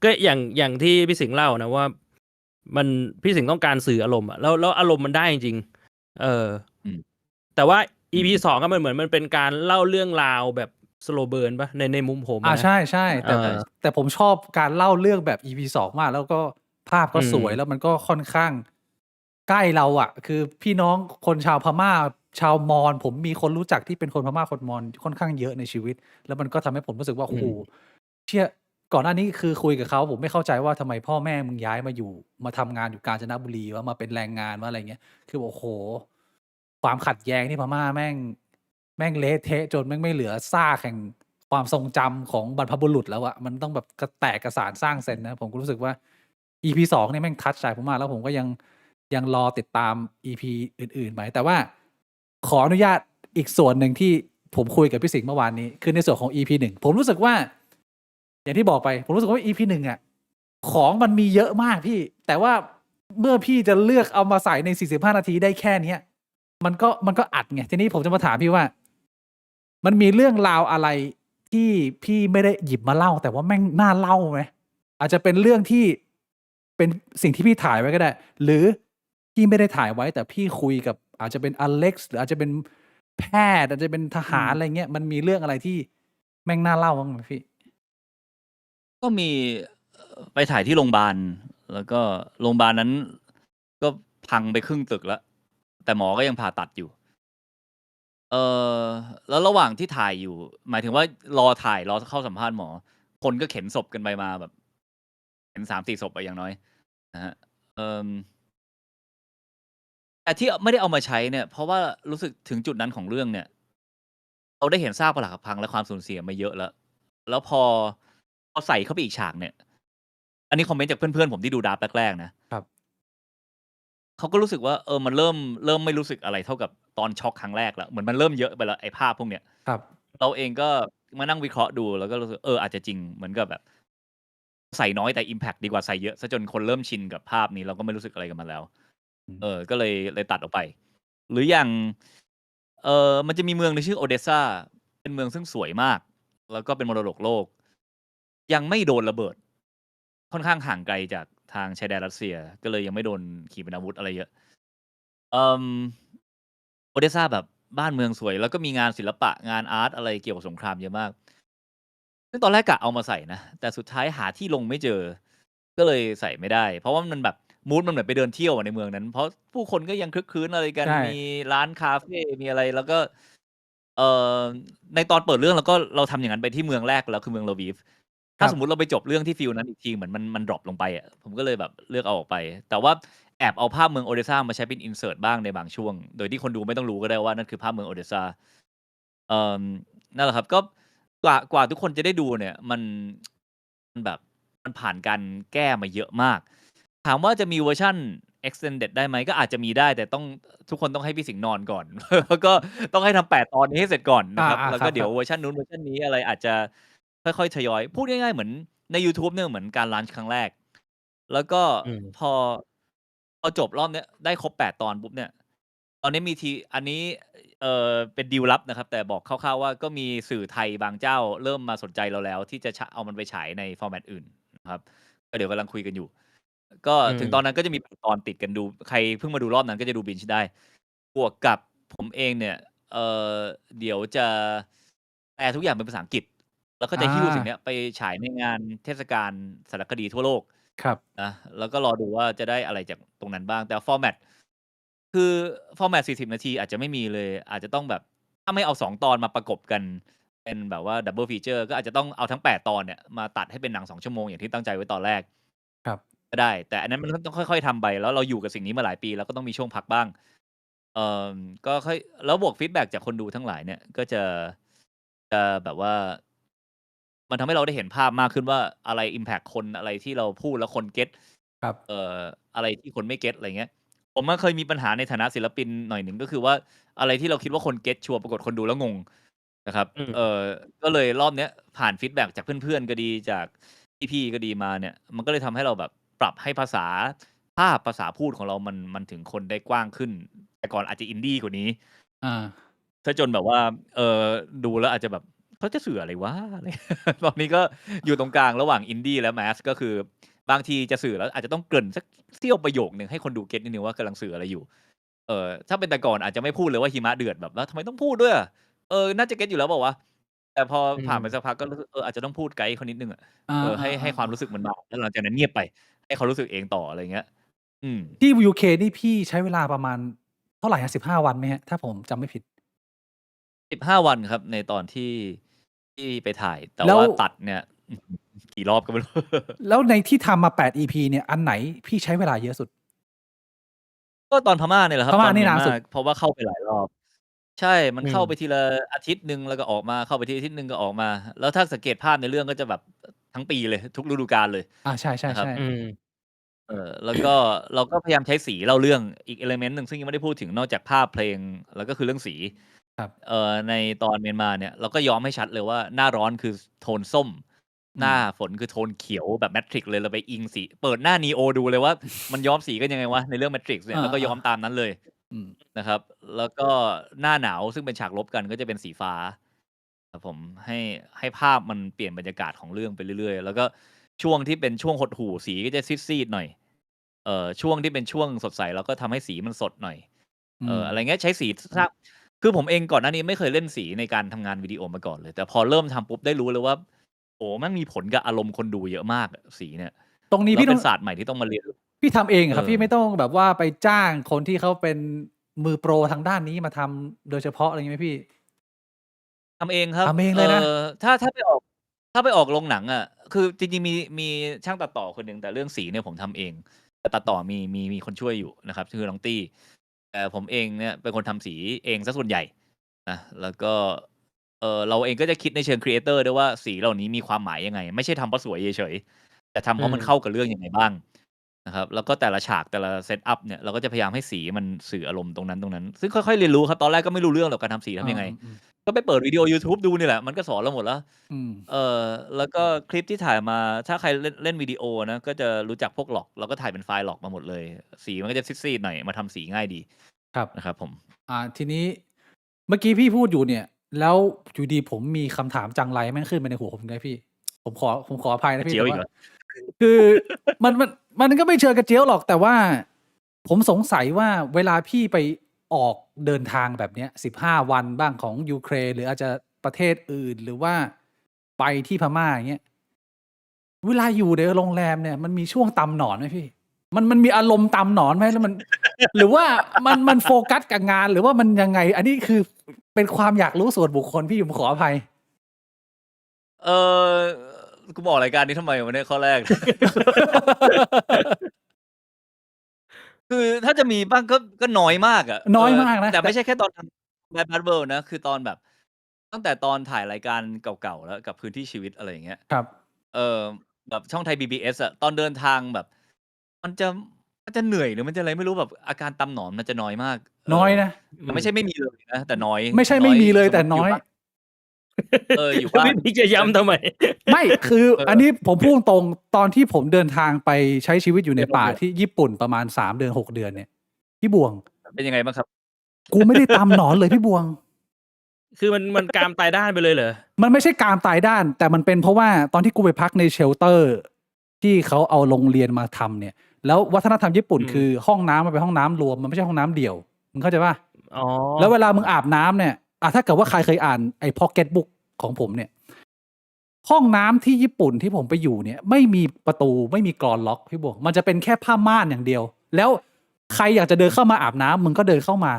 ก็อย่างที่พี่สิงห์เล่านะว่า พี่สิงห์ต้องการสื่ออารมณ์อะ แล้วอารมณ์มันได้จริง ๆ อืม แต่ว่า อื EP ม 2 อะมันเหมือนมันเป็นการเล่าเรื่องราวแบบ slow burn เปล่า? ในมุมผมอะนะ ใช่ ๆ แต่ผมชอบการเล่าเรื่องแบบ EP 2 มาก แล้วก็ภาพก็สวย แล้วมันก็ค่อนข้างใกล้เราอะ คือพี่น้องคนชาวพม่า ชาวมอญ ผมมีคนรู้จักที่เป็นคนพม่า คนมอญค่อนข้างเยอะในชีวิต แล้วมันก็ทำให้ผมรู้สึกว่า อื โอ้โฮ ม เชี่ย ก่อนหน้านี้คือคุยกับเขา ผมไม่เข้าใจว่าทำไมพ่อแม่มึงย้ายมาทำงานอยู่กาญจนบุรีวะ มาเป็นแรงงานวะ อะไรอย่างเงี้ย คือโอ้โฮ ความขัดแย้งที่พม่าแม่งเละเทะจนแม่งไม่เหลือซากแห่งความทรงจำของบรรพบุรุษแล้วอะ มันต้องแบบกระแตกกระสานสร้างเซนส์นะ ผมก็รู้สึกว่า EP 2 เนี่ยแม่งทัชใจผมมาก แล้วผมก็ยังรอติดตาม EP อื่น ๆ ไป แต่ว่าขออนุญาตอีกส่วนหนึ่งที่ผมคุยกับพี่สิงห์เมื่อวานนี้ คือในส่วนของ EP 1 ผมรู้สึกว่า อย่างที่บอกไป ผมรู้สึกว่า EP 1 อะ ของมันมีเยอะมากพี่ แต่ว่าเมื่อพี่จะเลือกเอามาใส่ใน 45 นาทีได้แค่เนี้ย มันก็อัดไง ทีนี้ผมจะมาถามพี่ว่า มันมีเรื่องราวอะไรที่พี่ไม่ได้หยิบมาเล่า แต่ว่าแม่งน่าเล่าไหม? อาจจะเป็นเรื่องที่เป็นสิ่งที่พี่ถ่ายไว้ก็ได้ หรือพี่ไม่ได้ถ่ายไว้ แต่พี่คุยกับอาจจะเป็นอเล็กซ์ หรืออาจจะเป็นแพทย์ อาจจะเป็นทหาร อะไรเงี้ย มันมีเรื่องอะไรที่แม่งน่าเล่าบ้างไหมพี่? ก็มี ไปถ่ายที่โรงบาล แล้วก็โรงบาลนั้นก็พังไปครึ่งตึกแล้ว แต่หมอก็ยังผ่าตัดอยู่ แล้วระหว่างที่ถ่ายอยู่ หมายถึงว่ารอถ่าย รอเข้าสัมภาษณ์หมอ คนก็เข็นศพกันไปมาแบบ เข็น 3-4 ศพอะอย่างน้อย นะครับ แต่ที่ไม่ได้เอามาใช้เนี่ย เพราะว่ารู้สึกถึงจุดนั้นของเรื่องเนี่ย เราได้เห็นซากปรักหักพังและความสูญเสียมาเยอะแล้ว แล้วพอใส่เข้าไปอีกฉากเนี่ย อันนี้คอมเมนต์จากเพื่อน ๆ ผมที่ดู Draft แรก ๆ นะ ครับ เขาก็รู้สึกว่า มันเริ่มไม่รู้สึกอะไรเท่ากับตอนช็อกครั้งแรกแล้ว เหมือนมันเริ่มเยอะไปแล้วไอ้ภาพพวกเนี้ย ครับ เราเองก็มานั่งวิเคราะห์ดู แล้วก็รู้สึก อาจจะจริง เหมือนกับแบบ ใส่น้อยแต่อิมแพกต์ดีกว่าใส่เยอะ เสียจนคนเริ่มชินกับภาพนี้ เราก็ไม่รู้สึกอะไรกับมันแล้ว อืม ก็เลยตัดออกไป หรืออย่าง มันจะมีเมืองหนึ่งชื่อ Odessa เป็นเมืองซึ่งสวยมาก แล้วก็เป็นมรดกโลก ยังไม่โดนระเบิด ค่อนข้างห่างไกลจากทางชายแดนรัสเซีย ก็เลยยังไม่โดนขีปนาวุธอะไรเยอะ Odessa แบบบ้านเมืองสวย แล้วก็มีงานศิลปะ งานอาร์ตอะไรเกี่ยวกับสงครามเยอะมาก ซึ่งตอนแรกกะเอามาใส่นะ แต่สุดท้ายหาที่ลงไม่เจอ ก็เลยใส่ไม่ได้ เพราะว่ามันแบบมูดมันเหมือนไปเดินเที่ยวอะในเมืองนั้น เพราะผู้คนก็ยังครึกครื้นอะไรกัน ใช่ มีร้านคาเฟ มีอะไร แล้วก็ ในตอนเปิดเรื่องเราทำอย่างนั้นไปที่เมืองแรกแล้ว คือเมือง Lviv ถ้าสมมุติเราไปจบเรื่องที่ฟีลนั้นอีกที เหมือนมันดรอปลงไปอะ ผมก็เลยแบบเลือกเอาออกไป แต่ว่าแอบเอาภาพเมือง Odessa มาใช้เป็น insert บ้างในบางช่วง โดยที่คนดูไม่ต้องรู้ก็ได้ว่านั่นคือภาพเมือง Odessa นั่นแหละครับ ก็ กว่าทุกคนจะได้ดูเนี่ยมันแบบมันผ่านการแก้มาเยอะมาก ถามว่าจะมีเวอร์ชัน extended ได้ไหมก็อาจจะมีได้แต่ทุกคนต้องให้พี่สิงห์นอนก่อน แล้วก็ต้องให้ทำ8 ตอนนี้ให้เสร็จก่อนนะครับ แล้ว ค ก็ รับ เดี๋ยวเวอร์ชันนู้นเวอร์ชันนี้อะไรอาจจะค่อยๆทยอย พูดง่ายๆเหมือนใน YouTube เนี่ยเหมือนการ launch ครั้งแรก แล้วก็ อืม พอจบรอบเนี้ยได้ครบ8 ตอนปุ๊บเนี่ย ตอนนี้มีอันนี้เป็นดีลลับนะครับ แต่บอกคร่าวๆว่าก็มีสื่อไทยบางเจ้าเริ่มมาสนใจเราแล้ว ที่จะเอามันไปฉายในฟอร์แมตอื่นนะครับ ก็เดี๋ยวกำลังคุยกันอยู่ ก็ถึงตอนนั้นก็จะมี8 ตอนติดกันดู ใครเพิ่งมาดูรอบนั้นก็จะดู binge ได้ บวกกับผมเองเนี่ยเดี๋ยวจะแปลทุกอย่างเป็นภาษาอังกฤษ แล้วก็จะหิ้วสิ่งเนี้ยไปฉายในงานเทศกาลสารคดีทั่วโลก ครับ นะ แล้วก็รอดูว่าจะได้อะไรจากตรงนั้นบ้าง แต่ฟอร์แมตคือฟอร์แมต40 นาทีอาจจะไม่มีเลย อาจจะต้องแบบถ้าไม่เอา2 ตอนมาประกบกัน เป็นแบบว่าดับเบิลฟีเจอร์ก็อาจจะต้องเอาทั้ง8 ตอนเนี่ยมาตัดให้เป็นหนัง2 ชั่วโมงอย่างที่ตั้งใจไว้ตอนแรก ครับ ก็ได้ แต่อันนั้นมันก็ต้องค่อยๆทำไป แล้วเราอยู่กับสิ่งนี้มาหลายปี เราก็ต้องมีช่วงพักบ้าง ก็ค่อยแล้วบวกฟีดแบ็กจากคนดูทั้งหลายเนี่ย ก็จะแบบว่า มันทำให้เราได้เห็นภาพมากขึ้นว่าอะไรอิมแพกคน อะไรที่เราพูดแล้วคนเก็ต ครับ อะไรที่คนไม่เก็ตอะไรเงี้ย ผมเคยมีปัญหาในฐานะศิลปินหน่อยหนึ่งก็คือว่าอะไรที่เราคิดว่าคนเก็ตชัวร์ปรากฏคนดูแล้วงงนะครับ อืม ก็เลยรอบเนี้ยผ่านฟีดแบ็กจากเพื่อนๆก็ดีจากพี่ๆก็ดีมาเนี่ย มันก็เลยทำให้เราแบบปรับให้ภาษาพูดของเรามันถึงคนได้กว้างขึ้น แต่ก่อนอาจจะอินดี้กว่านี้ ถ้าจนแบบว่าดูแล้วอาจจะแบบเขาจะสื่ออะไรวะ อะไร ตอนนี้ก็อยู่ตรงกลางระหว่างอินดี้และแมสก็คือบางทีจะสื่อแล้วอาจจะต้องเกริ่นสักเสี้ยวประโยคนึงให้คนดูเก็ตนิดนึงว่ากำลังสื่ออะไรอยู่ ถ้าเป็นแต่ก่อนอาจจะไม่พูดเลยว่าหิมะเดือดแบบแล้วทำไมต้องพูดด้วยอะน่าจะเก็ตอยู่แล้วเปล่าวะ แต่พอผ่านไปสักพักก็รู้สึกอาจจะต้องพูดไกด์เขานิดนึงอะ ให้ความรู้สึกมันมาแล้วหลังจากนั้นเงียบไป ให้เขารู้สึกเองต่ออะไรเงี้ย ที่ UK นี่พี่ใช้เวลาประมาณเท่าไหร่ฮะ15 วันไหมฮะถ้าผมจำไม่ผิด 15 วันครับ ในตอนที่ไปถ่าย แต่ แล้ว ว่าตัดเนี่ย กี่รอบก็ไม่รู้ แล้วในที่ทำมา8 EP เนี่ยอันไหนพี่ใช้เวลาเยอะสุด ก็ตอนพม่าเนี่ยแหละครับ พม่า ตอน นี่ เมีย นาน น สุด มา เพราะว่าเข้าไปหลายรอบ ใช่ มัน อืม เข้าไปทีละอาทิตย์หนึ่งแล้วก็ออกมา เข้าไปทีอาทิตย์หนึ่งก็ออกมา แล้วถ้าสังเกตภาพในเรื่องก็จะแบบทั้งปีเลย ทุกฤดูกาลเลย ใช่ นะครับ ๆ อืม แล้วก็ เราก็พยายามใช้สีเล่าเรื่องอีก เอลิเมนต์ หนึ่งซึ่งยังไม่ได้พูดถึงนอกจากภาพเพลง แล้วก็คือเรื่องสี ๆครับ ในตอนเมียนมาเนี่ยเราก็ย้อมให้ชัดเลยว่าหน้าร้อนคือโทนส้ม หน้าฝนคือโทนเขียวแบบ Matrix เลย เราไปอิงสี เปิดหน้า Neo ดูเลยว่า มันย้อมสีกันยังไงวะในเรื่อง Matrix เนี่ย แล้วก็ย้อมตามนั้นเลย อืม นะครับ แล้วก็หน้าหนาวซึ่งเป็นฉากรบกันก็จะเป็นสีฟ้า ครับผม ให้ภาพมันเปลี่ยนบรรยากาศของเรื่องไปเรื่อยๆ แล้วก็ช่วงที่เป็นช่วงหดหู่สีก็จะซีดๆหน่อย ช่วงที่เป็นช่วงสดใสเราก็ทำให้สีมันสดหน่อย อะไรเงี้ย ใช้สีคือผมเองก่อนหน้านี้ไม่เคยเล่นสีในการทำงานวิดีโอมาก่อนเลย แต่พอเริ่มทำปุ๊บได้รู้เลยว่า โอ้โฮ แม่งมีผลกับอารมณ์คนดูเยอะมากอะสีเนี่ย ตรงนี้ แล้ว พี่ เป ต้ ็ อน ง ศาสตร์ใหม่ที่ต้องมาเรียนรู้ พี่ทำเองอะครับ เออ พี่ไม่ต้องแบบว่าไปจ้างคนที่เขาเป็นมือโปรทางด้านนี้มาทำโดยเฉพาะอะไรงี้ไหมพี่? ทำเองครับ ทำเองเลยนะ ถ้าไปออกโรงหนังอะ คือจริงๆมีช่างตัดต่อคนหนึ่ง แต่เรื่องสีเนี่ยผมทำเอง แต่ตัดต่อมีคนช่วยอยู่นะครับ ชื่อน้องตี้ แต่ผมเองเนี่ยเป็นคนทำสีเองเสียส่วนใหญ่นะ แล้วก็ เราเองก็จะคิดในเชิงครีเอเตอร์ด้วยว่าสีเหล่านี้มีความหมายยังไง ไม่ใช่ทำเพราะสวยเฉยๆ แต่ทำเพราะมันเข้ากับเรื่องยังไงบ้างนะครับ แล้วก็แต่ละฉากแต่ละเซตอัปเนี่ยเราก็จะพยายามให้สีมันสื่ออารมณ์ตรงนั้น ซึ่งค่อยๆเรียนรู้ครับ ตอนแรกก็ไม่รู้เรื่องหรอกการทำสีทำยังไง ก็ไปเปิดวิดีโอยูทูบดูนี่แหละ มันก็สอนเราหมดแล้ว อืม แล้วก็คลิปที่ถ่ายมาถ้าใครเล่นวิดีโอนะก็จะรู้จักพวก log เราก็ถ่ายเป็นไฟล์ log มาหมดเลย สีมันก็จะซีดๆหน่อย มาทำสีง่ายดี ครับ นะครับผม ทีนี้เมื่อกี้พี่พูดอยู่เนี่ย แล้วอยู่ดีผมมีคำถามจังไรแม่งขึ้นมาในหัวผมเลยพี่ ผมขออภัย ก นะ ระ พี่ เจี๊ยว แต่ อี ว่าก เหรอ? คือมันก็ไม่เชิงกระเจี๊ยวหรอก แต่ว่าผมสงสัยว่าเวลาพี่ไปออกเดินทางแบบเนี้ย 15 วันบ้างของยูเครน หรืออาจจะประเทศอื่น หรือว่าไปที่พม่า อย่างเงี้ย เวลาอยู่ในโรงแรมเนี่ยมันมีช่วงตำหนอนไหมพี่? มันมีอารมณ์ตำหนอนไหม? แล้วมัน หรือว่ามันโฟกัสกับงาน หรือว่ามันยังไง? อันนี้คือเป็นความอยากรู้ส่วนบุคคลพี่ ผมขออภัย กูมาออกรายการนี้ทำไมวะเนี่ยข้อแรก คือถ้าจะมีบ้างก็น้อยมากอะ น้อยมากนะ แต่ไม่ใช่แค่ตอนทำ Bad Bad World นะ คือตอนแบบ ตั้งแต่ตอนถ่ายรายการเก่าๆแล้วกับพื้นที่ชีวิตอะไรอย่างเงี้ย ครับ เออแบบช่องไทย BBS อะตอนเดินทางแบบ มันจะมันจะเหนื่อยหรือมันจะอะไรไม่รู้แบบอาการตำหนอนมันจะน้อยมาก น้อยนะ แต่ไม่ใช่ไม่มีเลยนะ แต่น้อย ไม่ใช่ น้ ไม่ อย มีเลย สม แต่ มุติอ น้ ยู่ อย บ้านอยู่บ้าน พี่บิ๊กจะย้ำทำไม ไม่คือ เออ อันนี้ผมพูดตรงตอนที่ผมเดินทางไปใช้ชีวิตอยู่ใน เดี๋ยว ป่า เดี๋ยว ที่ญี่ปุ่นประมาณ3 เดือน 6 เดือนเนี่ย พี่บวง เป็นยังไงบ้างครับ? กูไม่ได้ตำหนอนเลยพี่บวง คือมันกามตายด้านไปเลยเหรอ? มันไม่ใช่กามตายด้าน แต่มันเป็นเพราะว่าตอนที่กูไปพักใน shelter ที่เขาเอาโรงเรียนมาทำเนี่ย แล้ววัฒนธรรมญี่ปุ่น คือห้องน้ำมันเป็นห้องน้ำรวม มันไม่ใช่ห้องน้ำเดี่ยว มึงเข้าใจเปล่า? อ๋อ แล้วเวลามึงอาบน้ำเนี่ย ถ้าเกิดว่าใครเคยอ่านไอ้ Pocketbook ของผมเนี่ย ห้องน้ำที่ญี่ปุ่นที่ผมไปอยู่เนี่ย ไม่มีประตู ไม่มีกลอนล็อกพี่บวง มันจะเป็นแค่ผ้าม่านอย่างเดียว แล้วใครอยากจะเดินเข้ามาอาบน้ำมึงก็เดินเข้ามา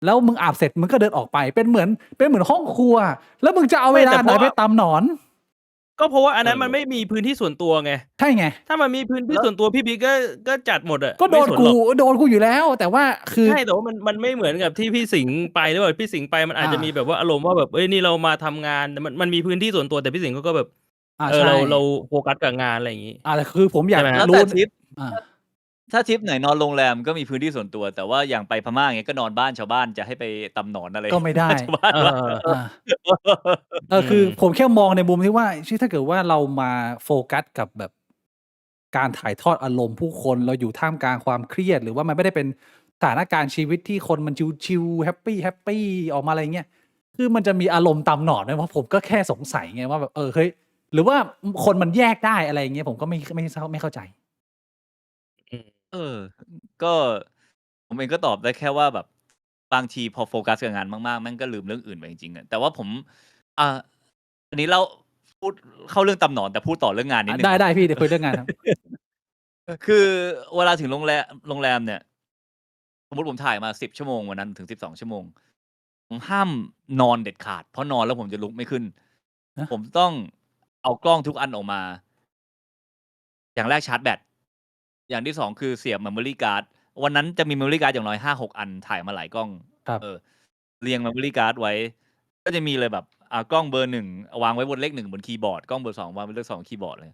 แล้วมึงอาบเสร็จมึงก็เดินออกไป เป็นเหมือนห้องครัว แล้วมึงจะเอาเวลาไหนไปตำหนอน ก็เพราะว่าอันนั้นมันไม่มีพื้นที่ส่วนตัวไง ใช่ไง ถ้ามันมีพื้นที่ส่วนตัวพี่บิ๊กก็จัดหมดอะ ก็โดน ไม่ส กู หรอก โดนกูอยู่แล้ว แต่ว่าคือ ใช่ แต่ว่ามันไม่เหมือนกับที่พี่สิงห์ไปหรือเปล่า พี่สิงห์ไปมันอาจจะมีแบบว่าอารมณ์ว่าแบบ เฮ้ย นี่เรามาทำงาน แต่มันมีพื้นที่ส่วนตัว แต่พี่สิงห์เขาก็แบบ ใช่ เราโฟกัสกับงาน อะไรอย่างงี้ แต่คือผมอยาก ใช่ไหม แล้ว รู้ แต่ทริป อา ถ้าทริปไหนนอนโรงแรมก็มีพื้นที่ส่วนตัว แต่ว่าอย่างไปพม่าอย่างเงี้ยก็นอนบ้านชาวบ้านจะให้ไปตำหนอนอะไร ก็ไม่ได้ ชาวบ้าน เออ คือผมแค่มองในมุมที่ว่า ถ้าเกิดว่าเรามาโฟกัสกับแบบการถ่ายทอดอารมณ์ผู้คน เราอยู่ท่ามกลางความเครียด หรือว่ามันไม่ได้เป็นสถานการณ์ชีวิตที่คนมันชิลๆแฮปปีออกมาอะไรเงี้ย คือมันจะมีอารมณ์ตำหนอนไหม? เพราะผมก็แค่สงสัยไงว่าแบบ เฮ้ย หรือว่าคนมันแยกได้ อะไรอย่างเงี้ย ผมก็ไม่เข้าใจ ก็ผมเองก็ตอบได้แค่ว่าแบบบางทีพอโฟกัสกับงานมากๆแม่งก็ลืมเรื่องอื่นไปจริงๆอะ แต่ว่าผม อันนี้พูดเข้าเรื่องตำหนอน แต่พูดต่อเรื่องงานนิดหนึ่ง ได้ ๆ พี่เดี๋ยวคุยเรื่องงานครับ คือเวลาถึงโรงแรมเนี่ย สมมุติผมถ่ายมา10 ชั่วโมงวันนั้นถึง12 ชั่วโมง ผมห้ามนอนเด็ดขาด เพราะนอนแล้วผมจะลุกไม่ขึ้น ฮะ? ผมต้องเอากล้องทุกอันออกมา อย่างแรกชาร์จแบต อย่างที่ 2 คือเสียบ memory card วันนั้นจะมี memory card อย่างน้อย 5-6 อัน ถ่ายมาหลายกล้อง ครับ เรียง memory card ไว้ ก็จะมีเลยแบบ กล้องเบอร์ 1 วางไว้บนเลข 1 บนคีย์บอร์ด กล้องเบอร์ 2 วางไว้เลข 2 บนคีย์บอร์ดเลย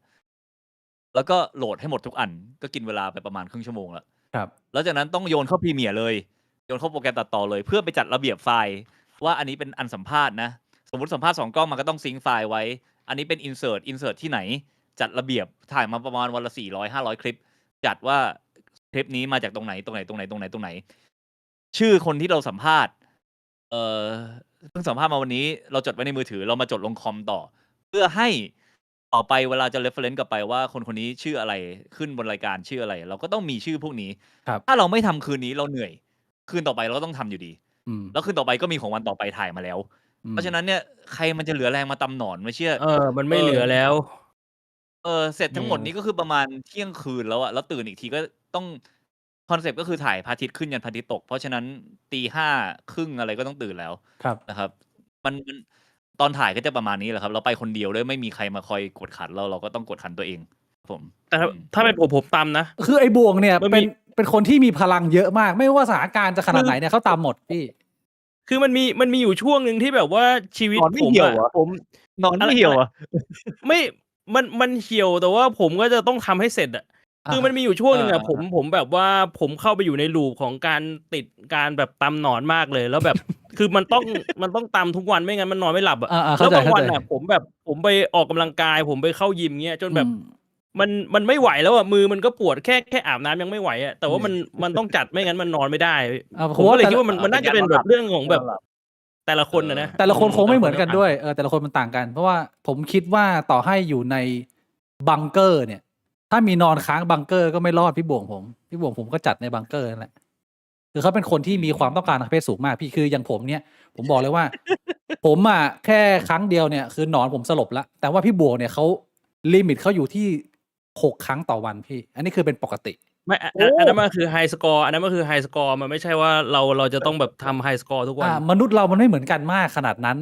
แล้วก็โหลดให้หมดทุกอัน ก็กินเวลาไปประมาณครึ่งชั่วโมงแล้ว ครับ แล้วจากนั้นต้องโยนเข้า Premiere เลย โยนเข้าโปรแกรมตัดต่อเลย เพื่อไปจัดระเบียบไฟล์ว่าอันนี้เป็นอันสัมภาษณ์นะ สมมุติสัมภาษณ์ 2 กล้องมันก็ต้องซิงค์ไฟล์ไว้ อันนี้เป็น insert ที่ไหน จัดระเบียบ ถ่ายมาประมาณวันละ 400-500 คลิป จัดว่าคลิปนี้มาจากตรงไหน ชื่อคนที่เราสัมภาษณ์ เพิ่งสัมภาษณ์มาวันนี้ เราจดไว้ในมือถือ เรามาจดลงคอมต่อ เพื่อให้ต่อไปเวลาจะ reference กลับไปว่าคนนี้ชื่ออะไร ขึ้นบนรายการชื่ออะไร เราก็ต้องมีชื่อพวกนี้ ครับ ถ้าเราไม่ทำคืนนี้เราเหนื่อย คืนต่อไปเราก็ต้องทำอยู่ดี แล้วคืนต่อไปก็มีของวันต่อไปถ่ายมาแล้ว เพราะฉะนั้นเนี่ยใครมันจะเหลือแรงมาตำหนอนไม่เชื่อ มันไม่เหลือแล้ว เสร็จทั้งหมดนี้ก็คือประมาณเที่ยงคืนแล้วอะ แล้วตื่นอีกทีก็ต้อง คอนเซปต์ก็คือถ่ายพระอาทิตย์ขึ้นยันพระอาทิตย์ตก เพราะฉะนั้น 5:30 อะไรก็ต้องตื่นแล้ว ครับ นะครับ มันตอนถ่ายก็จะประมาณนี้แหละครับ เราไปคนเดียวด้วยไม่มีใครมาคอยกดขันเราก็ต้องกดขันตัวเอง ผม แต่ถ้าเป็นผมตำนะ คือไอ้บวงเนี่ย มันมี เป็นคนที่มีพลังเยอะมาก ไม่ว่าสถานการณ์จะขนาดไหนเนี่ยเขาตามหมดพี่ คือมันมีอยู่ช่วงหนึ่งที่แบบว่าชีวิต นอนไม่ ผม เหี่ยว อะ เหรอ? ผม นอนไม่เหี่ยวเหรอ? ไม่ มันเหี่ยว แต่ว่าผมก็จะต้องทำให้เสร็จอะ คือมันมีอยู่ช่วงหนึ่งอะ ผมแบบว่าผมเข้าไปอยู่ใน loop ของการติดการแบบตำหนอนมากเลย แล้วแบบ คือมันต้องตำทุกวันไม่งั้นมันนอนไม่หลับอะ เข้า แล้ว ใจ บางวัน ๆ อะผมไปออกกำลังกาย ผมไปเข้ายิมเงี้ย จนแบบ อืม มันไม่ไหวแล้วอะมือมันก็ปวดแค่อาบน้ำยังไม่ไหวอะ แต่ว่ามันต้องจัดไม่งั้นมันนอนไม่ได้ ผมก็เลยคิดว่ามันน่าจะเป็นแบบเรื่องของแบบแต่ละคนอะนะ แต่ละคนคงไม่เหมือนกันด้วย แต่ละคนมันต่างกัน เพราะว่าผมคิดว่าต่อให้อยู่ในบังเกอร์เนี่ย ถ้ามีนอนค้างบังเกอร์ก็ไม่รอดพี่บวงผมก็จัดในบังเกอร์นั่นแหละ คือเขาเป็นคนที่มีความต้องการทางเพศสูงมากพี่ คืออย่างผมเนี่ย ผมบอกเลยว่า ผมอะแค่ครั้งเดียวเนี่ยคือหนอนผมสลบแล้ว แต่ว่าพี่บวงเนี่ยเขาลิมิตเขาอยู่ที่ 6 ครั้งต่อวันพี่ อันนี้คือเป็นปกติ ไม่ อันนั้นมันคือไฮสกอร์ มันไม่ใช่ว่าเราจะต้องแบบทำไฮสกอร์ทุกวัน มนุษย์เรามันไม่เหมือนกันมากขนาดนั้น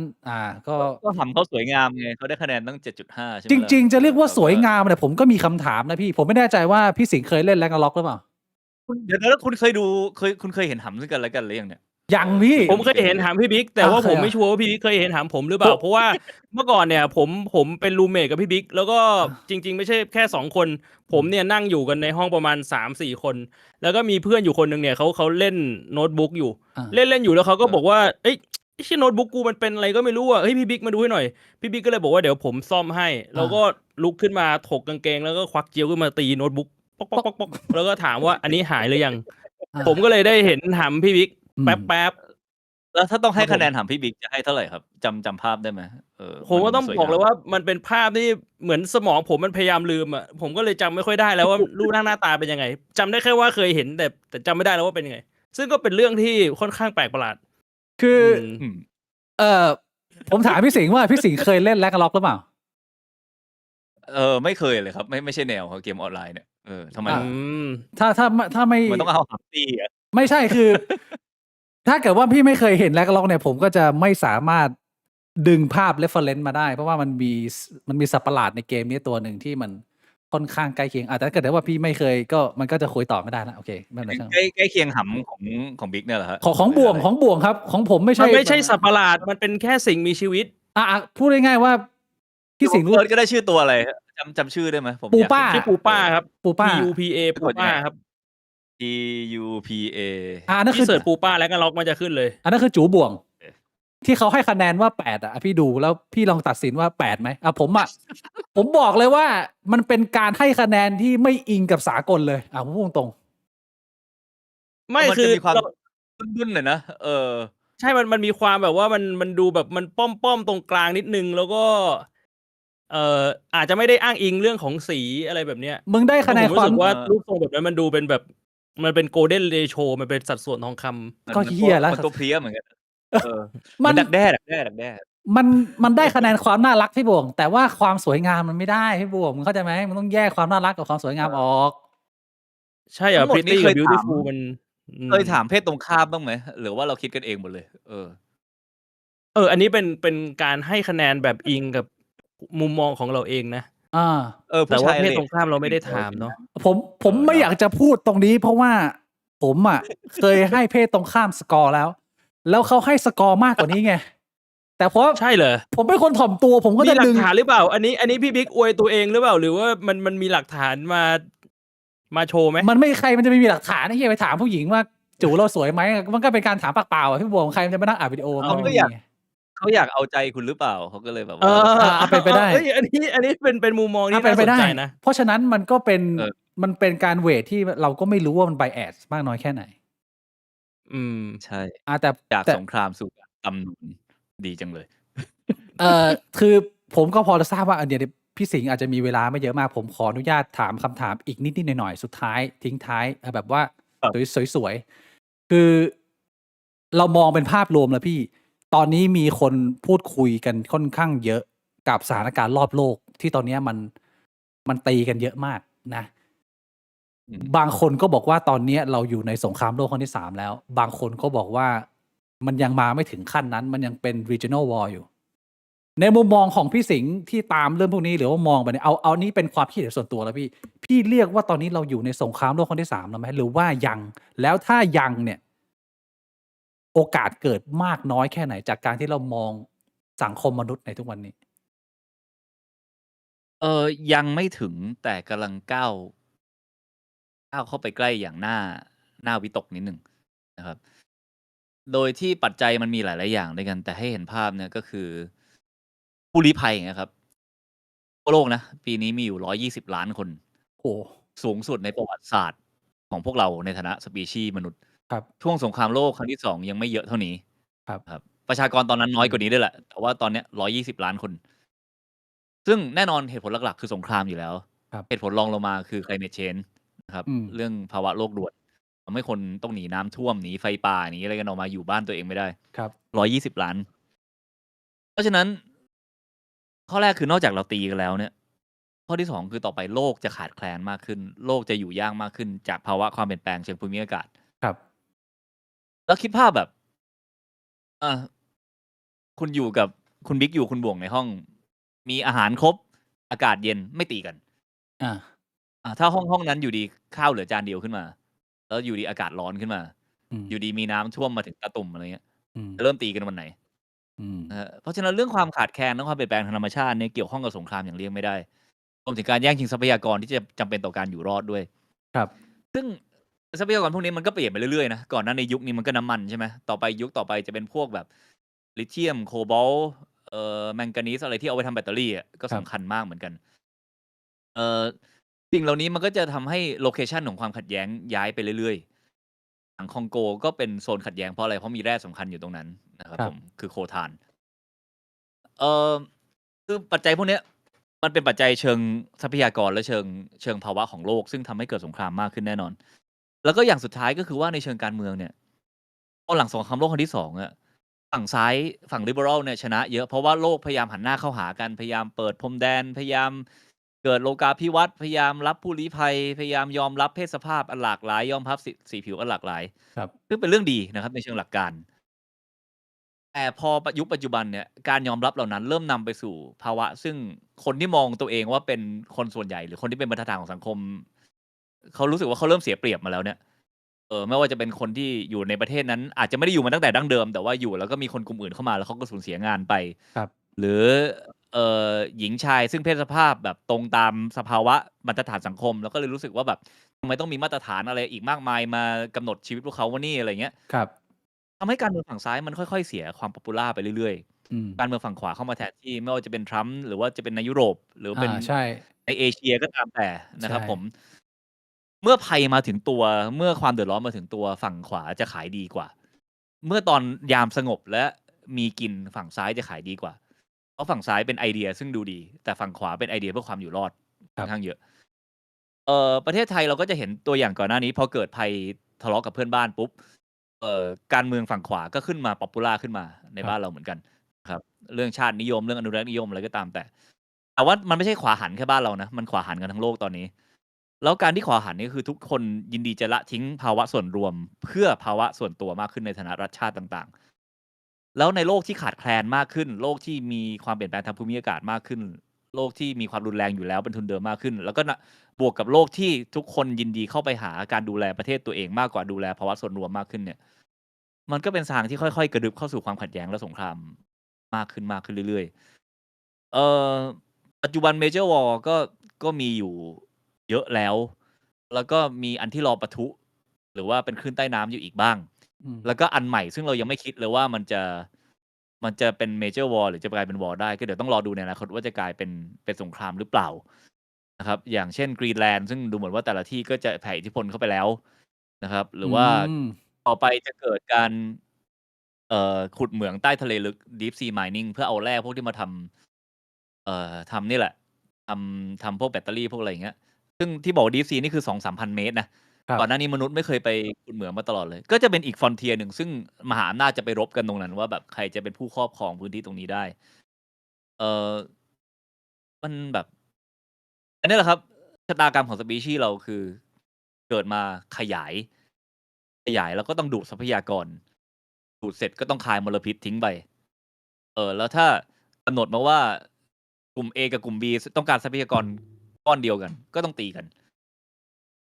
ก็ หำเขาสวยงามไง เขาได้คะแนนตั้ง 7.5 ใช่ไหม จ ล่ะ ริง ๆ จะเรียกว่าสวยงามเนี่ยผมก็มีคำถามนะพี่ ผมไม่แน่ใจว่าพี่สิงห์เคยเล่น Ragnarok หรือเปล่า? เดี๋ยวนะ คุณเคยเห็นหำซึ่งกันและกันหรือยังเนี่ย? ยังพี่ ผมเคยเห็นถามพี่บิ๊กแต่ว่า เค ผ ย มไม่ชัวร์ว่าพี่บิ๊กเคยเห็นถามผมหรือเปล่า เพราะว่าเมื่อก่อนเนี่ยผมเป็นรูมเมทกับพี่บิ๊กแล้วก็จริง ๆ ไม่ใช่แค่2 คน ผมเนี่ยนั่งอยู่กันในห้องประมาณ 3-4 คน แล้วก็มีเพื่อนอยู่คนหนึ่งเนี่ยเขาเล่นโน้ตบุ๊กอยู่ เล่นอยู่แล้วเขาก็บอกว่าเอ้ยไอ้โน้ตบุ๊กกูมันเป็นอะไรก็ไม่รู้อ่ะเฮ้ยพี่บิ๊กมาดูให้หน่อยพี่บิ๊กก็เลยบอกว่าเดี๋ยวผมซ่อมให้แล้วก็ลุกขึ้นมาถกกางเกงแล้วก็ควักเจียวขึ้นมาตีโน้ตบุ๊กป๊อกป๊อกป๊อกป๊อกแล้วก็ถามว่าอันนี้หายหรือยัง ผมก็เลยได้เห็นถามพี่บิ๊กแป๊บ แล้วถ้าต้องให้คะแนนถามพี่บิ๊กจะให้เท่าไหร่ครับจำภาพได้ไหมผมก็ต้อง สวย บอก งาม เลยว่ามันเป็นภาพที่เหมือนสมองผมมันพยายามลืมอ่ะผมก็เลยจำไม่ค่อยได้แล้วว่า รูปร่างหน้าตาเป็นยังไงจำได้แค่ว่าเคยเห็นแต่จำไม่ได้แล้วว่าเป็นยังไง ซึ่งก็เป็นเรื่องที่ค่อนข้างแปลกประหลาด คือ อืม ผมถามพี่สิงห์ว่าพี่สิงห์เคยเล่นแร็กล็อกหรือเปล่า ไม่เคยเลยครับ ไม่ใช่แนวครับเกมออนไลน์เนี่ยทำไม ถ้าไม่ มันต้องเอาหับตีอ่ะ ไม่ใช่คือ ถ้าเกิดว่าพี่ไม่เคยเห็นแร็กล็อกเนี่ยผมก็จะไม่สามารถดึงภาพเรฟเฟอเรนซ์มาได้ เพราะว่ามันมีสัตว์ประหลาดในเกมนี้ตัวหนึ่งที่มันค่อนข้างใกล้เคียงแต่ถ้าเกิดว่าพี่ไม่เคยก็มันก็จะคุยต่อไม่ได้นะโอเคไม่เป็นไรช่าง ใกล้เคียงหำของบิ๊กเนี่ยเหรอฮะ ของบ่วงครับของผมไม่ มั ใช่ นไม่ใช่สัตว์ประหลาดมันเป็นแค่สิ่งมีชีวิต พูดง่ายๆว่าพี่สิงห์รู้ เอิร์ธก็ได้ชื่อตัวอะไรจำชื่อได้ไหมผม ปู อยาก ป้า เห็น ชื่อปูป้าครับ ปูป้า PUPA ปูป้าครับ PUPA นั่นคือ ที่เสิร์ชปูป้าแล้วก็ล็อกมันจะขึ้นเลย อันนั้นคือจูบ่วง ที่เขาให้คะแนนว่า8พี่ดูแล้วพี่ลองตัดสินว่า8ไหมผมบอกเลยว่ามันเป็นการให้คะแนนที่ไม่อิงกับสากลเลยผมพูดตรง ไม่ มัน คื จะ อ มีความ เรา ดุนๆหน่อยนะใช่มันมีความแบบว่ามันดูแบบมันป้อมตรงกลางนิดนึงแล้วก็อาจจะไม่ได้อ้างอิงเรื่องของสีอะไรแบบเนี้ย มึงได้คะแนน ผม ควา รู้ ม สึกว่ารูปทรงแบบนั้นมันดูเป็นแบบมันเป็นโกลเด้นเรโชมันเป็นสัดส่วนทองคำ ก็เหี้ยแล้ว มันตัวเพลี้ยเหมือนกัน มั มัน นดักแด้ มันได้คะแนนความน่ารักพี่บ่วงแต่ว่าความสวยงามมันไม่ได้พี่บ่วงมึงเข้าใจไหมมึงต้องแยกความน่ารักกับความสวยงามออก ใช่เหรอ ทั้งหมด Pretty นี้เค กับ ย Beautiful มัน เคยถามเพศตรงข้ามบ้างไหมหรือว่าเราคิดกันเองหมดเลย อันนี้เป็นการให้คะแนนแบบอิงกับมุมมองของเราเองนะ แต่ ผู้ ว่า ชาย เพศ ลย ตรงข้ามเราไม่ได้ถามเนาะ ผมไม่อยากจะพูดตรงนี้ เพราะว่าผมเคยให้เพศตรงข้ามสกอร์แล้วเขาให้สกอร์มากกว่านี้ไงแต่เพราะ ใช่เหรอ ผมเป็นคนถ่อมตัวผมก็ มี จะ หลั ดึ ก ง ฐานหรือเปล่า อันนี้พี่บิ๊กอวยตัวเองหรือเปล่า หรือว่ามันมีหลักฐานมาโชว์ไหม มันไม่ใครมันจะไม่มีหลักฐานไอ้เหี้ยไปถามผู้หญิงว่าจูเราสวยไหมมันก็เป็นการถามปากเปล่าพี่บ่วงใครมันจะมานั่งอ่านวิดีโอมันก็ไม่มีไง เขาอยากเอาใจคุณหรือเปล่าเขาก็เลยแบบ เอ ว่า อ เป็นไปได้ เอ้ยอันนี้เป็นมุมมองที่ เป็น น่า ไป สน ได้ ใจนะ เพราะฉะนั้นมันก็เป็น เออ มันเป็นการเวทที่เราก็ไม่รู้ว่ามันไบแอสมากน้อยแค่ไหน ใช่ แต่ จาก แต่ สงครามสู่ตำนานดีจังเลย คือผมก็พอจะทราบว่าเดี๋ยวพี่สิงห์อาจจะมีเวลาไม่เยอะมากผมขออนุญาตถามคำถามอีกนิดๆหน่อยๆสุดท้ายทิ้งท้ายแบบว่า ครับ สวยๆคือเรามองเป็นภาพรวมแล้วพี่ ตอนนี้มีคนพูดคุยกันค่อนข้างเยอะกับสถานการณ์รอบโลกที่ตอนนี้มันตีกันเยอะมากนะ บางคนก็บอกว่าตอนนี้เราอยู่ในสงครามโลกครั้งที่3แล้ว บางคนก็บอกว่ามันยังมาไม่ถึงขั้นนั้น มันยังเป็น regional war อยู่ ในมุมมองของพี่สิงห์ที่ตามเรื่องพวกนี้หรือว่ามองไปเนี่ยเอานี้เป็นความคิดเห็นส่วนตัวแล้วพี่เรียกว่าตอนนี้เราอยู่ในสงครามโลกครั้งที่3แล้วไหมหรือว่ายังแล้วถ้ายังเนี่ย โอกาสเกิดมากน้อยแค่ไหนจากการที่เรามองสังคมมนุษย์ในทุกวันนี้ ยังไม่ถึงแต่กำลังก้าวเข้าไปใกล้อย่างน่าวิตกนิดนึงนะครับ โดยที่ปัจจัยมันมีหลายๆอย่างด้วยกัน แต่ให้เห็นภาพเนี่ยก็คือผู้ลี้ภัยนะครับทั่วโลกนะ ปีนี้มีอยู่120 ล้านคน โอ้ สูงสุดในประวัติศาสตร์ของพวกเราในฐานะสปีชีส์มนุษย์ ครับ ช่วงสงครามโลกครั้งที่2ยังไม่เยอะเท่านี้ ครับ ประชากรตอนนั้นน้อยกว่านี้ด้วยแหละ แต่ว่าตอนเนี้ย120 ล้านคน ซึ่งแน่นอนเหตุผลหลักๆคือสงครามอยู่แล้ว ครับ เหตุผลรองลงมาคือ climate change นะครับ เรื่องภาวะโลกด่วนทำให้คนต้องหนีน้ำท่วมหนีไฟป่าหนีอะไรกันออกมาอยู่บ้านตัวเองไม่ได้ ครับ 120 ล้าน เพราะฉะนั้น ข้อแรกคือนอกจากเราตีกันแล้วเนี่ย ข้อที่2คือต่อไปโลกจะขาดแคลนมากขึ้น โลกจะอยู่ยากมากขึ้น จากภาวะความเปลี่ยนแปลงเชิงภูมิอากาศ ครับ แล้วคิดภาพแบบคุณอยู่กับคุณบิ๊กอยู่คุณบ่วงในห้อง มีอาหารครบ อากาศเย็นไม่ตีกัน อ่า ถ้าห้องนั้นอยู่ดีข้าวเหลือจานเดียวขึ้นมา แล้วอยู่ดีอากาศร้อนขึ้นมา อยู่ดีมีน้ำท่วมมาถึงตาตุ่มอะไรเงี้ย อืม จะเริ่มตีกันวันไหน อืม เพราะฉะนั้นเรื่องความขาดแคลนและความเปลี่ยนแปลงทางธรรมชาติเนี่ยเกี่ยวข้องกับสงครามอย่างเลี่ยงไม่ได้ รวมถึงการแย่งชิงทรัพยากรที่จะจำเป็นต่อการอยู่รอดด้วย ครับ ซึ่งทรัพยากรพวกนี้มันก็เปลี่ยนไปเรื่อยๆนะ ก่อนหน้าในยุคนี้มันก็น้ำมันใช่ไหม ต่อไปยุคต่อไปจะเป็นพวกแบบลิเธียม โคบอลต์ แมงกานีสอะไรที่เอาไว้ทำแบตเตอรี่อะก็ ครั สำ บ คัญมากเหมือนกัน สิ่งเหล่านี้มันก็จะทำให้โลเคชันของความขัดแย้งย้ายไปเรื่อยๆ อย่างคองโกก็เป็นโซนขัดแย้งเพราะอะไร เพราะมีแร่สำคัญอยู่ตรงนั้นนะครับ ครั ผ บ ม คือโคทาน คือปัจจัยพวกเนี้ยมันเป็นปัจจัยเชิงทรัพยากรและเชิงภาวะของโลก ซึ่งทำให้เกิดสงครามมากขึ้นแน่นอน แล้วก็อย่างสุดท้ายก็คือว่าในเชิงการเมืองเนี่ยพอหลังสงครามโลกครั้งที่ 2 อะฝั่งซ้ายฝั่ง Liberal เนี่ยชนะเยอะ เพราะว่าโลกพยายามหันหน้าเข้าหากัน พยายามเปิดพรมแดน พยายามเกิดโลกาภิวัตน์ พยายามรับผู้ลี้ภัย พยายามยอมรับเพศสภาพอันหลากหลาย ยอมรับสีผิวอันหลากหลาย ครับ ซึ่งเป็นเรื่องดีนะครับในเชิงหลักการ แต่พอยุคปัจจุบันเนี่ยการยอมรับเหล่านั้นเริ่มนำไปสู่ภาวะ ซึ่งคนที่มองตัวเองว่าเป็นคนส่วนใหญ่ หรือคนที่เป็นบรรทัดฐานของสังคม เขารู้สึกว่าเขาเริ่มเสียเปรียบมาแล้วเนี่ย ไม่ว่าจะเป็นคนที่อยู่ในประเทศนั้น อาจจะไม่ได้อยู่มาตั้งแต่ดั้งเดิม แต่ว่าอยู่แล้วก็มีคนกลุ่มอื่นเข้ามาแล้วเขาก็สูญเสียงานไป ครับ หรือหญิงชายซึ่งเพศสภาพแบบตรงตามสภาวะมาตรฐานสังคม แล้วก็เลยรู้สึกว่าแบบทำไมต้องมีมาตรฐานอะไรอีกมากมายมากำหนดชีวิตพวกเขาวะนี่อะไรเงี้ย ครับ ทำให้การเมืองฝั่งซ้ายมันค่อยๆเสียความป๊อปปูล่าไปเรื่อย อืม ๆ การเมืองฝั่งขวาเข้ามาแทนที่ ไม่ว่าจะเป็นทรัมป์หรือว่าจะเป็นในยุโรป หรือเป็น ใช่ ในเอเชียก็ตามแต่นะครับ ใช่ ผม เมื่อภัยมาถึงตัว เมื่อความเดือดร้อนมาถึงตัวฝั่งขวาจะขายดีกว่า เมื่อตอนยามสงบและมีกินฝั่งซ้ายจะขายดีกว่า เพราะฝั่งซ้ายเป็นไอเดียซึ่งดูดี แต่ฝั่งขวาเป็นไอเดียเพื่อความอยู่รอด ค ค่ รั อบ นข้างเยอะ ประเทศไทยเราก็จะเห็นตัวอย่างก่อนหน้านี้ พอเกิดภัยทะเลาะกับเพื่อนบ้านปุ๊บ การเมืองฝั่งขวาก็ขึ้นมาป๊อปปูล่าขึ้นมาใน ครับ บ้านเราเหมือนกันครับ เรื่องชาตินิยม เรื่องอนุรักษ์นิยมอะไรก็ตามแต่ แต่ว่ามันไม่ใช่ขวาหันแค่บ้านเรานะ มันขวาหันกันทั้งโลกตอนนี้ แล้วการที่ขวาหันนี่คือทุกคนยินดีจะละทิ้งภาวะส่วนรวม เพื่อภาวะส่วนตัวมากขึ้นในฐานะรัฐชาติต่างๆ แล้วในโลกที่ขาดแคลนมากขึ้น โลกที่มีความเปลี่ยนแปลงทางภูมิอากาศมากขึ้น โลกที่มีความรุนแรงอยู่แล้วเป็นทุนเดิมมากขึ้น แล้วก็บวกกับโลกที่ทุกคนยินดีเข้าไปหาการดูแลประเทศตัวเองมากกว่าดูแลภาวะส่วนรวมมากขึ้นเนี่ย มันก็เป็นทางที่ค่อยๆกระดึบเข้าสู่ความขัดแย้งและสงครามมากขึ้นเรื่อยๆ ปัจจุบัน Major War ก็มีอยู่เยอะแล้ว แล้วก็มีอันที่รอปะทุ หรือว่าเป็นคลื่นใต้น้ำอยู่อีกบ้าง อืม แล้วก็อันใหม่ซึ่งเรายังไม่คิดเลยว่ามันจะเป็น Major War หรือจะกลายเป็น War ได้ ก็เดี๋ยวต้องรอดูในอนาคตว่าจะกลายเป็นสงครามหรือเปล่านะครับ อย่างเช่น Greenland ซึ่งดูเหมือนว่าแต่ละที่ก็จะแผ่อิทธิพลเข้าไปแล้วนะครับ หรือว่า อืม ต่อไปจะเกิดการขุดเหมืองใต้ทะเลลึก Deep Sea Mining เพื่อเอาแร่พวกที่มาทำนี่แหละทำพวกแบตเตอรี่พวกอะไรอย่างเงี้ย ซึ่งที่บอกว่า Deep Sea นี่คือ 2-3,000 เมตรนะ ครับ ก่อนหน้านี้มนุษย์ไม่เคยไปขุดเหมืองมาตลอดเลย ก็จะเป็นอีก frontier หนึ่ง ซึ่งมหาอำนาจจะไปรบกันตรงนั้นว่าแบบใครจะเป็นผู้ครอบครองพื้นที่ตรงนี้ได้ มันแบบ อันนี้แหละครับ ชะตากรรมของสปีชีส์เราคือเกิดมาขยายแล้วก็ต้องดูดทรัพยากร ดูดเสร็จก็ต้องคายมลพิษทิ้งไป แล้วถ้ากำหนดมาว่ากลุ่ม A กับกลุ่ม B ต้องการทรัพยากรก้อนเดียวกัน ก็ต้องตีกัน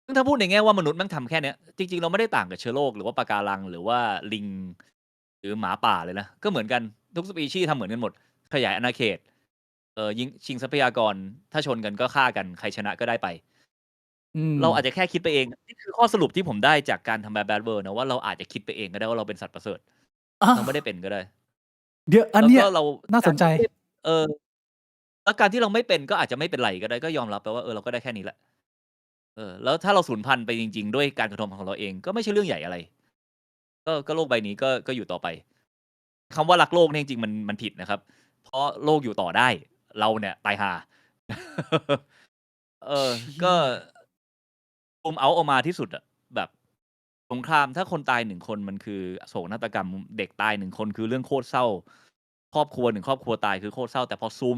ซึ่งถ้าพูดในแง่ว่ามนุษย์แม่งทำแค่เนี้ย จริงๆ เราไม่ได้ต่างกับเชื้อโรคหรือว่าปะการัง หรือว่าลิง หรือหมาป่าเลยนะ ก็เหมือนกันทุกสปีชีส์ทำเหมือนกันหมด ขยายอาณาเขต ยิงชิงทรัพยากร ถ้าชนกันก็ฆ่ากัน ใครชนะก็ได้ไป อืม เราอาจจะแค่คิดไปเอง นี่คือข้อสรุปที่ผมได้จากการทำ Bad World นะว่าเราอาจจะคิดไปเองก็ได้ว่าเราเป็นสัตว์ประเสริฐ อ้าว เราไม่ได้เป็นก็ได้ เดี๋ยว อัน แล้ว เนี้ย ก็เรา น่าสนใจ แล้วการที่เราไม่เป็นก็อาจจะไม่เป็นไรก็ได้ ก็ยอมรับไปว่าเราก็ได้แค่นี้แหละ แล้วถ้าเราสูญพันธุ์ไปจริง ๆ ด้วยการกระทำของเราเอง ก็ไม่ใช่เรื่องใหญ่อะไร ก็โลกใบนี้ก็อยู่ต่อไป คำว่ารักโลกเนี่ยจริงๆมันผิดนะครับ เพราะโลกอยู่ต่อได้ เราเนี่ยตายห่า ก็zoom out ออกมาที่สุดอะแบบสงครามถ้าคนตาย1คนมันคือโศกนาฏกรรม เด็กตาย1คนคือเรื่องโคตรเศร้า ครอบครัว1ครอบครัวตายคือโคตรเศร้า แต่พอซูม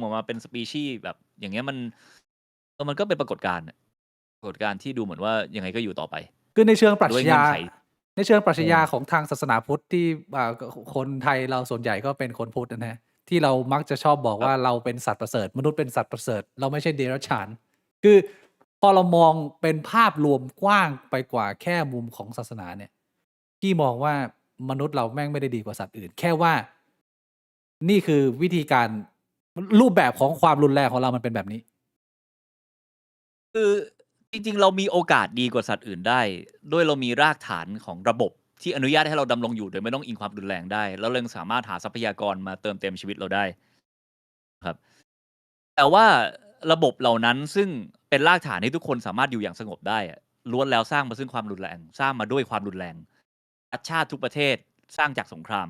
ออกมาเป็นสปีชีส์แบบอย่างเงี้ยมันก็เป็นปรากฏการณ์ที่ดูเหมือนว่ายังไงก็อยู่ต่อไป คือในเชิงปรั ด้ ช วยเงื่ ญา อนไข ในเชิงปรัชญาของทางศาสนาพุทธที่คนไทยเราส่วนใหญ่ก็เป็นคนพุทธนะฮะ ที่เรามักจะชอบบอก ครับ ว่าเราเป็นสัตว์ประเสริฐ มนุษย์เป็นสัตว์ประเสริฐ เราไม่ใช่เดรัจฉาน คือพอเรามองเป็นภาพรวมกว้างไปกว่าแค่มุมของศาสนาเนี่ย พี่มองว่ามนุษย์เราแม่งไม่ได้ดีกว่าสัตว์อื่น แค่ว่า นี่คือวิธีการรูปแบบของความรุนแรงของเรามันเป็นแบบนี้ คือจริงๆ เรามีโอกาสดีกว่าสัตว์อื่นได้ด้วยเรามีรากฐานของระบบที่อนุญาตให้เราดำรงอยู่โดยไม่ต้องอิงความรุนแรงได้แล้วเรายังสามารถหาทรัพยากรมาเติมเต็มชีวิตเราได้ครับแต่ว่าระบบเหล่านั้นซึ่งเป็นรากฐานให้ทุกคนสามารถอยู่อย่างสงบได้อะล้วนแล้วสร้างมาซึ่งความรุนแรงสร้างมาด้วยความรุนแรงชาติทุกประเทศสร้างจากสงคราม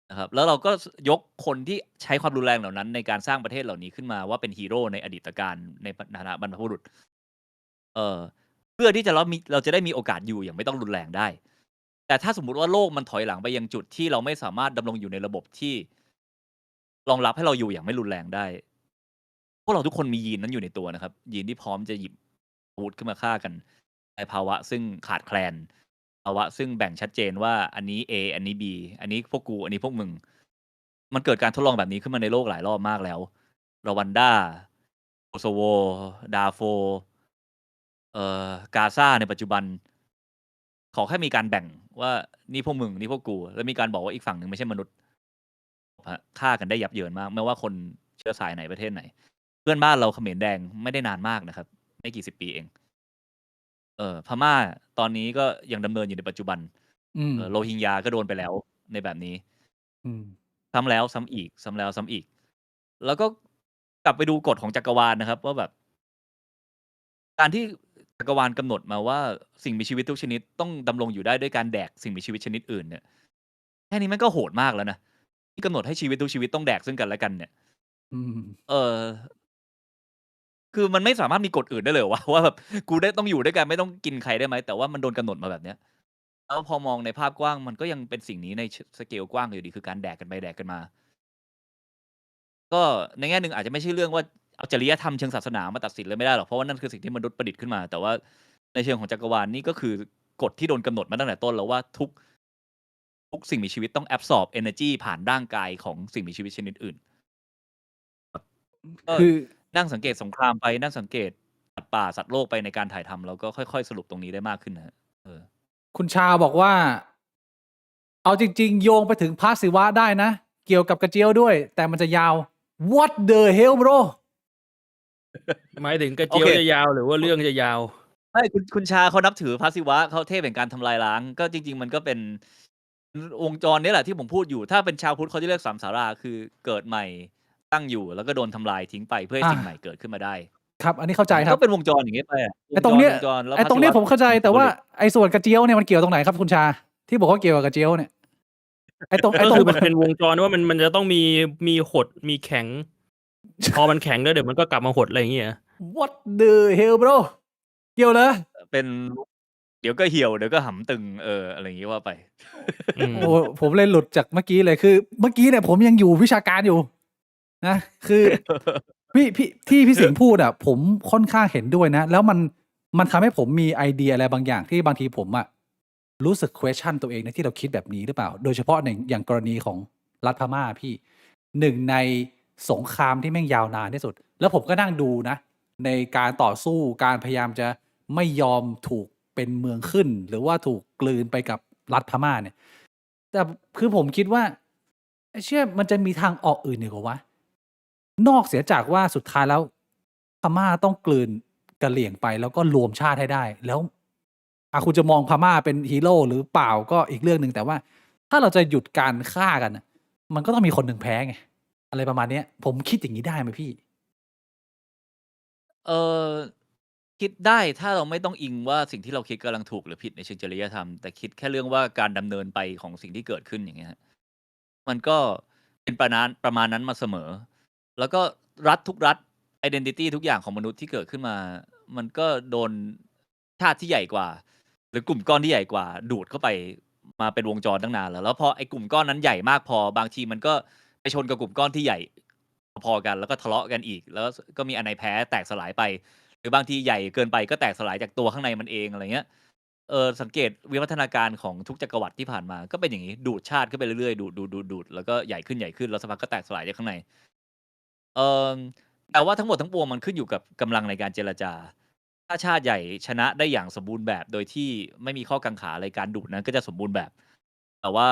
นะครับแล้วเราก็ยกคนที่ใช้ความรุนแรงเหล่านั้นในการสร้างประเทศเหล่านี้ขึ้นมาว่าเป็นฮีโร่ในอดีตการในฐานะบรรพบุรุษ เออเพื่อที่จะเราจะได้มีโอกาสอยู่อย่างไม่ต้องรุนแรงได้ แต่ถ้าสมมุติว่าโลกมันถอยหลังไปยังจุดที่เราไม่สามารถดำรงอยู่ในระบบที่รองรับให้เราอยู่อย่างไม่รุนแรงได้ พวกเราทุกคนมียีนนั้นอยู่ในตัวนะครับ ยีนที่พร้อมจะหยิบอาวุธขึ้นมาฆ่ากันในภาวะซึ่งขาดแคลนภาวะซึ่งแบ่งชัดเจนว่าอันนี้ A อันนี้ B อันนี้พวกกู อันนี้พวกมึง มันเกิดการทดลองแบบนี้ขึ้นมาในโลกหลายรอบมากแล้วรวันดาโคโซโวดาร์โฟร์กาซาในปัจจุบัน ขอแค่มีการแบ่งว่านี่พวกมึงนี่พวกกู แล้วมีการบอกว่าอีกฝั่งหนึ่งไม่ใช่มนุษย์ฆ่ากันได้ยับเยินมาก ไม่ว่าคนเชื้อสายไหนประเทศไหน เพื่อนบ้านเราเขมรแดงไม่ได้นานมากนะครับ ไม่กี่สิบปีเองพม่าตอนนี้ก็ยังดำเนินอยู่ในปัจจุบัน อืม โรฮิงญาก็โดนไปแล้วในแบบนี้ อืม ซ้ำแล้วซ้ำอีก ซ้ำแล้วซ้ำอีก แล้วก็กลับไปดูกฎของจักรวาลนะครับ ว่าแบบ การที่จักรวาลกำหนดมาว่าสิ่งมีชีวิตทุกชนิดต้องดำรงอยู่ได้ด้วยการแดกสิ่งมีชีวิตชนิดอื่นเนี่ยแค่นี้มันก็โหดมากแล้วนะที่กำหนดให้ชีวิตทุกชีวิตต้องแดกซึ่งกันและกันเนี่ย อืม คือมันไม่สามารถมีกฎอื่นได้เลยเหรอวะ ว่าแบบกูได้ต้องอยู่ด้วยกันไม่ต้องกินใครได้ไหมแต่ว่ามันโดนกำหนดมาแบบเนี้ยแล้วพอมองในภาพกว้างมันก็ยังเป็นสิ่งนี้ในสเกลกว้างอยู่ดีคือการแดกกันไปแดกกันมา ก็ในแง่หนึ่งอาจจะไม่ใช่เรื่องว่าเอาจริยธรรมเชิงศาสนามาตัดสินเลยไม่ได้หรอกเพราะว่านั่นคือสิ่งที่มนุษย์ประดิษฐ์ขึ้นมา แต่ว่าในเชิงของจักรวาลนี่ก็คือกฎที่โดนกำหนดมาตั้งแต่ต้นแล้วว่าทุกสิ่งมีชีวิตต้อง absorb energy ผ่านร่างกายของสิ่งมีชีวิตชนิดอื่นก็ คือ นั่งสังเกตสงครามไปนั่งสังเกตสัตว์ป่าสัตว์โลกไปในการถ่ายทำเราก็ค่อยๆสรุปตรงนี้ได้มากขึ้นนะฮะ คุณชาบอกว่า เอาจริง ๆ โยงไปถึงพระศิวะได้นะ เกี่ยวกับกระเจียวด้วย แต่มันจะยาว What the hell bro หมายถึงกระเจียว โอเค จะยาวหรือว่าเรื่องจะยาว ไม่คุณชาเขานับถือพระศิวะเขาเทพแห่งการทำลายล้าง ก็จริง ๆ มันก็เป็นวงจรนี้แหละที่ผมพูดอยู่ ถ้าเป็นชาวพุทธเขาจะเรียกสามสาราคือเกิดใหม่ตั้งอยู่แล้วก็โดนทำลายทิ้งไปเพื่อให้สิ่งใหม่เกิดขึ้นมาได้ ครับ อันนี้เข้าใจครั ก็ บ เป็นวงจรอย่างนี้ไปอะ ไอ้ตรงเนี้ย วงจรแล้ว ไอ้ตรงเนี้ย พะศิวะ ผมเข้าใจแต่ว่าไอ้ส่วนกระเจียวเนี่ยมันเกี่ยวตรงไหนครับคุณชา ที่บอกว่าเกี่ยวกับกระเจียวเนี่ย ไอ้ตรง ก็คือมันเป็นวงจรว่ามันจะต้องมีหดมีแข็ง พอมันแข็งแล้วเดี๋ยวมันก็กลับมาหดอะไรอย่างเงี้ย What the hell bro เกี่ยวเลย เป็นเดี๋ยวก็เหี่ยวเดี๋ยวก็หำตึงอะไรอย่างนี้ว่าไป โอ้ผมเลยหลุดจากเมื่อกี้เลยคือ เมื่อกี้เนี่ยผมยังอยู่วิชาการอยู่ นะ คือ พี่สิงห์พูดอ่ะ ผมค่อนข้างเห็นด้วยนะ แล้วมันทำให้ผมมีไอเดียอะไรบางอย่างที่บางทีผมอ่ะรู้สึก question ตัวเองในที่เราคิดแบบนี้หรือเปล่า โดยเฉพาะในอย่างกรณีของรัฐพม่าพี่หนึ่งในสงครามที่แม่งยาวนานที่สุด แล้วผมก็นั่งดูนะ ในการต่อสู้การพยายามจะไม่ยอมถูกเป็นเมืองขึ้น หรือว่าถูกกลืนไปกับรัฐพม่าเนี่ย แต่คือผมคิดว่าไอ้เชื่อมันจะมีทางออกอื่นอีกเหรอวะ นอกเสียจากว่าสุดท้ายแล้วพม่าต้องกลืนกะเหรี่ยงไปแล้วก็รวมชาติให้ได้ แล้วคุณจะมองพม่าเป็นฮีโร่หรือเปล่าก็อีกเรื่องหนึ่งแต่ว่า ถ้าเราจะหยุดการฆ่ากันน่ะมันก็ต้องมีคนหนึ่งแพ้ไง อะไรประมาณเนี้ย ผมคิดอย่างนี้ได้ไหมพี่ คิดได้ถ้าเราไม่ต้องอิงว่าสิ่งที่เราคิดกำลังถูกหรือผิดในเชิงจริยธรรมแต่คิดแค่เรื่องว่าการดำเนินไปของสิ่งที่เกิดขึ้นอย่างเงี้ยฮะมันก็เป็นประมาณนั้นมาเสมอ แล้วก็รัฐทุกรัฐ identity ทุกอย่างของมนุษย์ที่เกิดขึ้นมา มันก็โดนชาติที่ใหญ่กว่า หรือกลุ่มก้อนที่ใหญ่กว่า ดูดเข้าไปมาเป็นวงจรตั้งนานแล้วพอไอ้กลุ่มก้อนนั้นใหญ่มากพอบางทีมันก็ไปชนกับกลุ่มก้อนที่ใหญ่พอกันแล้วก็ทะเลาะกันอีก แล้วก็มีอันไหนแพ้แตกสลายไป หรือบางทีใหญ่เกินไปก็แตกสลายจากตัวข้างในมันเองอะไรเงี้ยสังเกตวิวัฒนาการของทุกจักรวรรดิที่ผ่านมาก็เป็นอย่างนี้ดูดชาติขึ้นไปเรื่อยๆดูดแล้วก็ใหญ่ขึ้นแล้วสักพักก็แตกสลายจากข้างในแต่ว่าทั้งหมดทั้งปวงมันขึ้นอยู่กับกำลังในการเจรจา ถ้าชาติใหญ่ชนะได้อย่างสมบูรณ์แบบโดยที่ไม่มีข้อกังขาอะไรการดูดนั้นก็จะสมบูรณ์แบบ แต่ว่า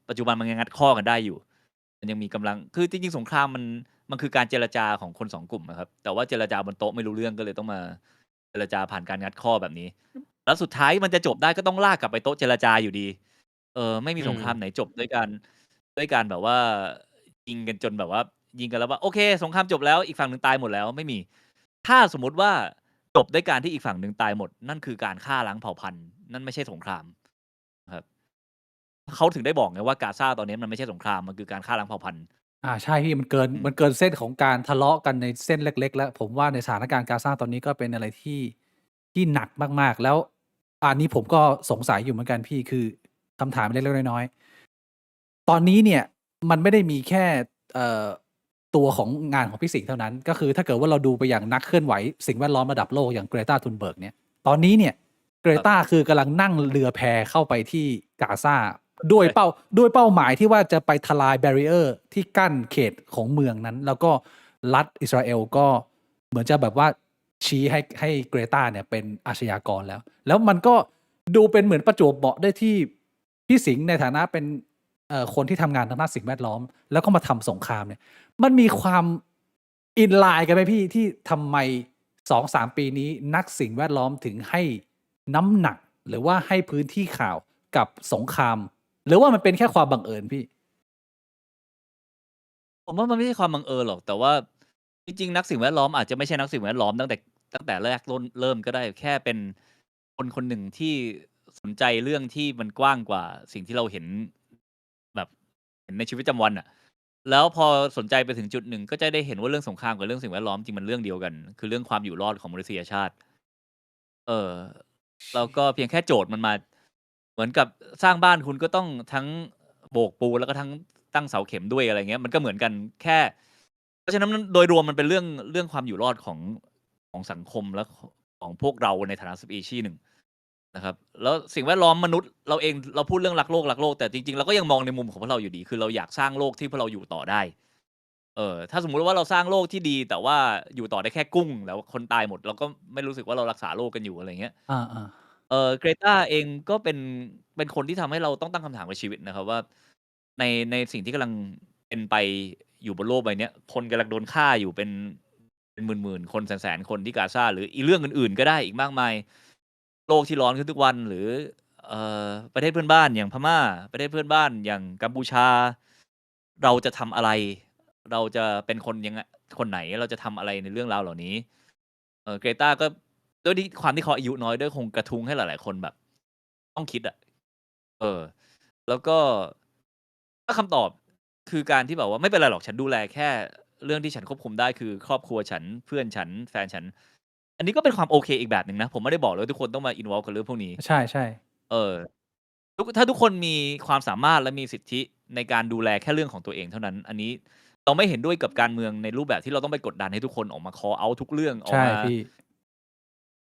ปัจจุบันมันยังงัดข้อกันได้อยู่ มันยังมีกำลังคือจริงๆสงครามมันคือการเจรจาของคน2 กลุ่มอะครับแต่ว่าเจรจาบนโต๊ะไม่รู้เรื่องก็เลยต้องมาเจรจาผ่านการงัดข้อแบบนี้ แล้วสุดท้ายมันจะจบได้ก็ต้องลากกลับไปโต๊ะเจรจาอยู่ดีไม่มีสงครามไหนจบด้วยการแบบว่ายิงกันจนแบบว่ายิงกันแล้วว่าโอเคสงครามจบแล้วอีกฝั่งหนึ่งตายหมดแล้วไม่มี ถ้าสมมุติว่าจบด้วยการที่อีกฝั่งหนึ่งตายหมด นั่นคือการฆ่าล้างเผ่าพันธุ์นั่นไม่ใช่สงครามครับเขาถึงได้บอกไงว่ากาซาตอนนี้มันไม่ใช่สงครามมันคือการฆ่าล้างเผ่าพันธุ์ใช่พี่มันเกินอืมมันเกินเส้นของการทะเลาะกันในเส้นเล็ก ๆ แล้ว ผมว่าในสถานการณ์กาซาตอนนี้ก็เป็นอะไรที่หนักมาก ๆ แล้วอันนี้ผมก็สงสัยอยู่เหมือนกันพี่คือคำถามเล็ก ๆ น้อย ๆ ตอนนี้เนี่ยมันไม่ได้มีแค่เอ่อตัวของงานของพี่สิงห์เท่านั้น ก็คือถ้าเกิดว่าเราดูไปอย่างนักเคลื่อนไหวสิ่งแวดล้อมระดับโลกอย่าง Greta Thunberg เนี่ยตอนนี้เนี่ย Greta คือกำลังนั่งเรือแพเข้าไปที่กาซาด้วยเป้าหมายที่ว่าจะไปทลาย barrier ที่กั้นเขตของเมืองนั้น แล้วก็รัฐอิสราเอลก็เหมือนจะแบบว่าชี้ให้เกรตาเนี่ยเป็นอาชญากรแล้วมันก็ดูเป็นเหมือนประจวบเหมาะได้ที่พี่สิงห์ในฐานะเป็นคนที่ทำงานทางด้านสิ่งแวดล้อม แล้วก็มาทำสงครามเนี่ย มันมีความอินไลน์กันไหมพี่ที่ทำไม2-3 ปีนี้นักสิ่งแวดล้อมถึงให้น้ำหนัก หรือว่าให้พื้นที่ข่าวกับสงคราม หรือว่ามันเป็นแค่ความบังเอิญพี่ ผมว่ามันไม่ใช่ความบังเอิญหรอก แต่ว่าจริงๆนักสิ่งแวดล้อมอาจจะไม่ใช่นักสิ่งแวดล้อมตั้งแต่แรกเริ่มก็ได้แค่เป็นคนคนหนึ่งที่สนใจเรื่องที่มันกว้างกว่าสิ่งที่เราเห็นแบบเห็นในชีวิตประจำวันอะแล้วพอสนใจไปถึงจุดหนึ่งก็จะได้เห็นว่าเรื่องสงครามกับเรื่องสิ่งแวดล้อมจริงมันเรื่องเดียวกัน คือเรื่องความอยู่รอดของมนุษยชาติ เออแล้วก็เพียงแค่โจทย์มันมา เหมือนกับสร้างบ้านคุณก็ต้องทั้งโบกปูนแล้วก็ทั้งตั้งเสาเข็มด้วยอะไรเงี้ยมันก็เหมือนกันแค่ เพราะฉะนั้นโดยรวมมันเป็นเรื่องความอยู่รอดของสังคมและของพวกเราในฐานะสปีชีส์หนึ่งนะครับแล้วสิ่งแวดล้อมมนุษย์เราเองเราพูดเรื่องรักโลกแต่จริงๆเราก็ยังมองในมุมของพวกเราอยู่ดี คือเราอยากสร้างโลกที่พวกเราอยู่ต่อได้ถ้าสมมุติว่าเราสร้างโลกที่ดี แต่ว่าอยู่ต่อได้แค่กุ้งแล้วคนตายหมดเราก็ไม่รู้สึกว่าเรารักษาโลกกันอยู่อะไรเงี้ย อาGreta เองก็เป็นคนที่ทำให้เราต้องตั้งคำถามกับชีวิตนะครับว่าในสิ่งที่กำลังเป็นไปอยู่บนโลกใบเนี้ยคนกำลังโดนฆ่าอยู่เป็นหมื่นๆคนแสนๆคนที่กาซาหรืออีเรื่องอื่นๆก็ได้อีกมากมายโลกที่ร้อนขึ้นทุกวันหรือประเทศเพื่อนบ้านอย่างพม่าประเทศเพื่อนบ้านอย่างกัมพูชา เราจะทำอะไร เราจะเป็นคนยังไงคนไหนเราจะทำอะไรในเรื่องราวเหล่านี้Greta ก็ด้วยที่ความที่เขาอายุน้อยด้วยคงกระทุ้งให้หลายๆคนแบบ ต้องคิดอะเออ แล้วก็ถ้าคำตอบคือการที่แบบว่าไม่เป็นไรหรอกฉันดูแลแค่เรื่องที่ฉันควบคุมได้คือครอบครัวฉันเพื่อนฉันแฟนฉัน อันนี้ก็เป็นความโอเคอีกแบบหนึ่งนะ ผมไม่ได้บอกเลยว่าทุกคนต้องมา involve กับเรื่องพวกนี้ ใช่เออถ้าทุกคนมีความสามารถและมีสิทธิในการดูแลแค่เรื่องของตัวเองเท่านั้น อันนี้เราไม่เห็นด้วยกับการเมืองในรูปแบบที่เราต้องไปกดดันให้ทุกคนออกมา call out ทุกเรื่องออกมา พี่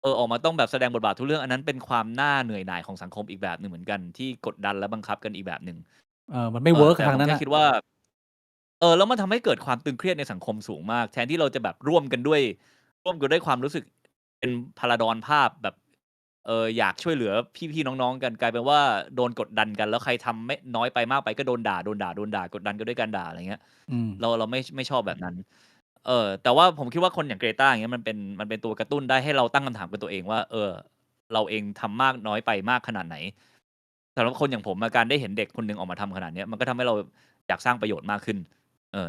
ออกมาต้องแบบแสดงบทบาททุกเรื่องอันนั้นเป็นความน่าเหนื่อยหน่ายของสังคมอีกแบบหนึ่งเหมือนกันที่กดดันและบังคับกันอีกแบบหนึ่งมันไม่เวิร์กแต่ทางนั้นผมแค่คิดว่าแล้วมันทำให้เกิดความตึงเครียดในสังคมสูงมากแทนที่เราจะแบบร่วมกันด้วยความรู้สึกเป็นพาราดอนภาพแบบอยากช่วยเหลือพี่ๆน้องๆกันกลายเป็นว่าโดนกดดันกันแล้วใครทำไม่น้อยไปมากไปก็โดนด่ากดดันกันด้วยการด่าอะไรเงี้ยเราไม่ชอบแบบนั้นแต่ว่าผมคิดว่าคนอย่าง Greta อย่างเงี้ยมันเป็นตัวกระตุ้นได้ให้เราตั้งคำถามกับตัวเองว่าเราเองทำมากน้อยไปมากขนาดไหนสำหรับคนอย่างผมการได้เห็นเด็กคนหนึ่งออกมาทำขนาดเนี้ยมันก็ทำให้เราอยากสร้างประโยชน์มากขึ้น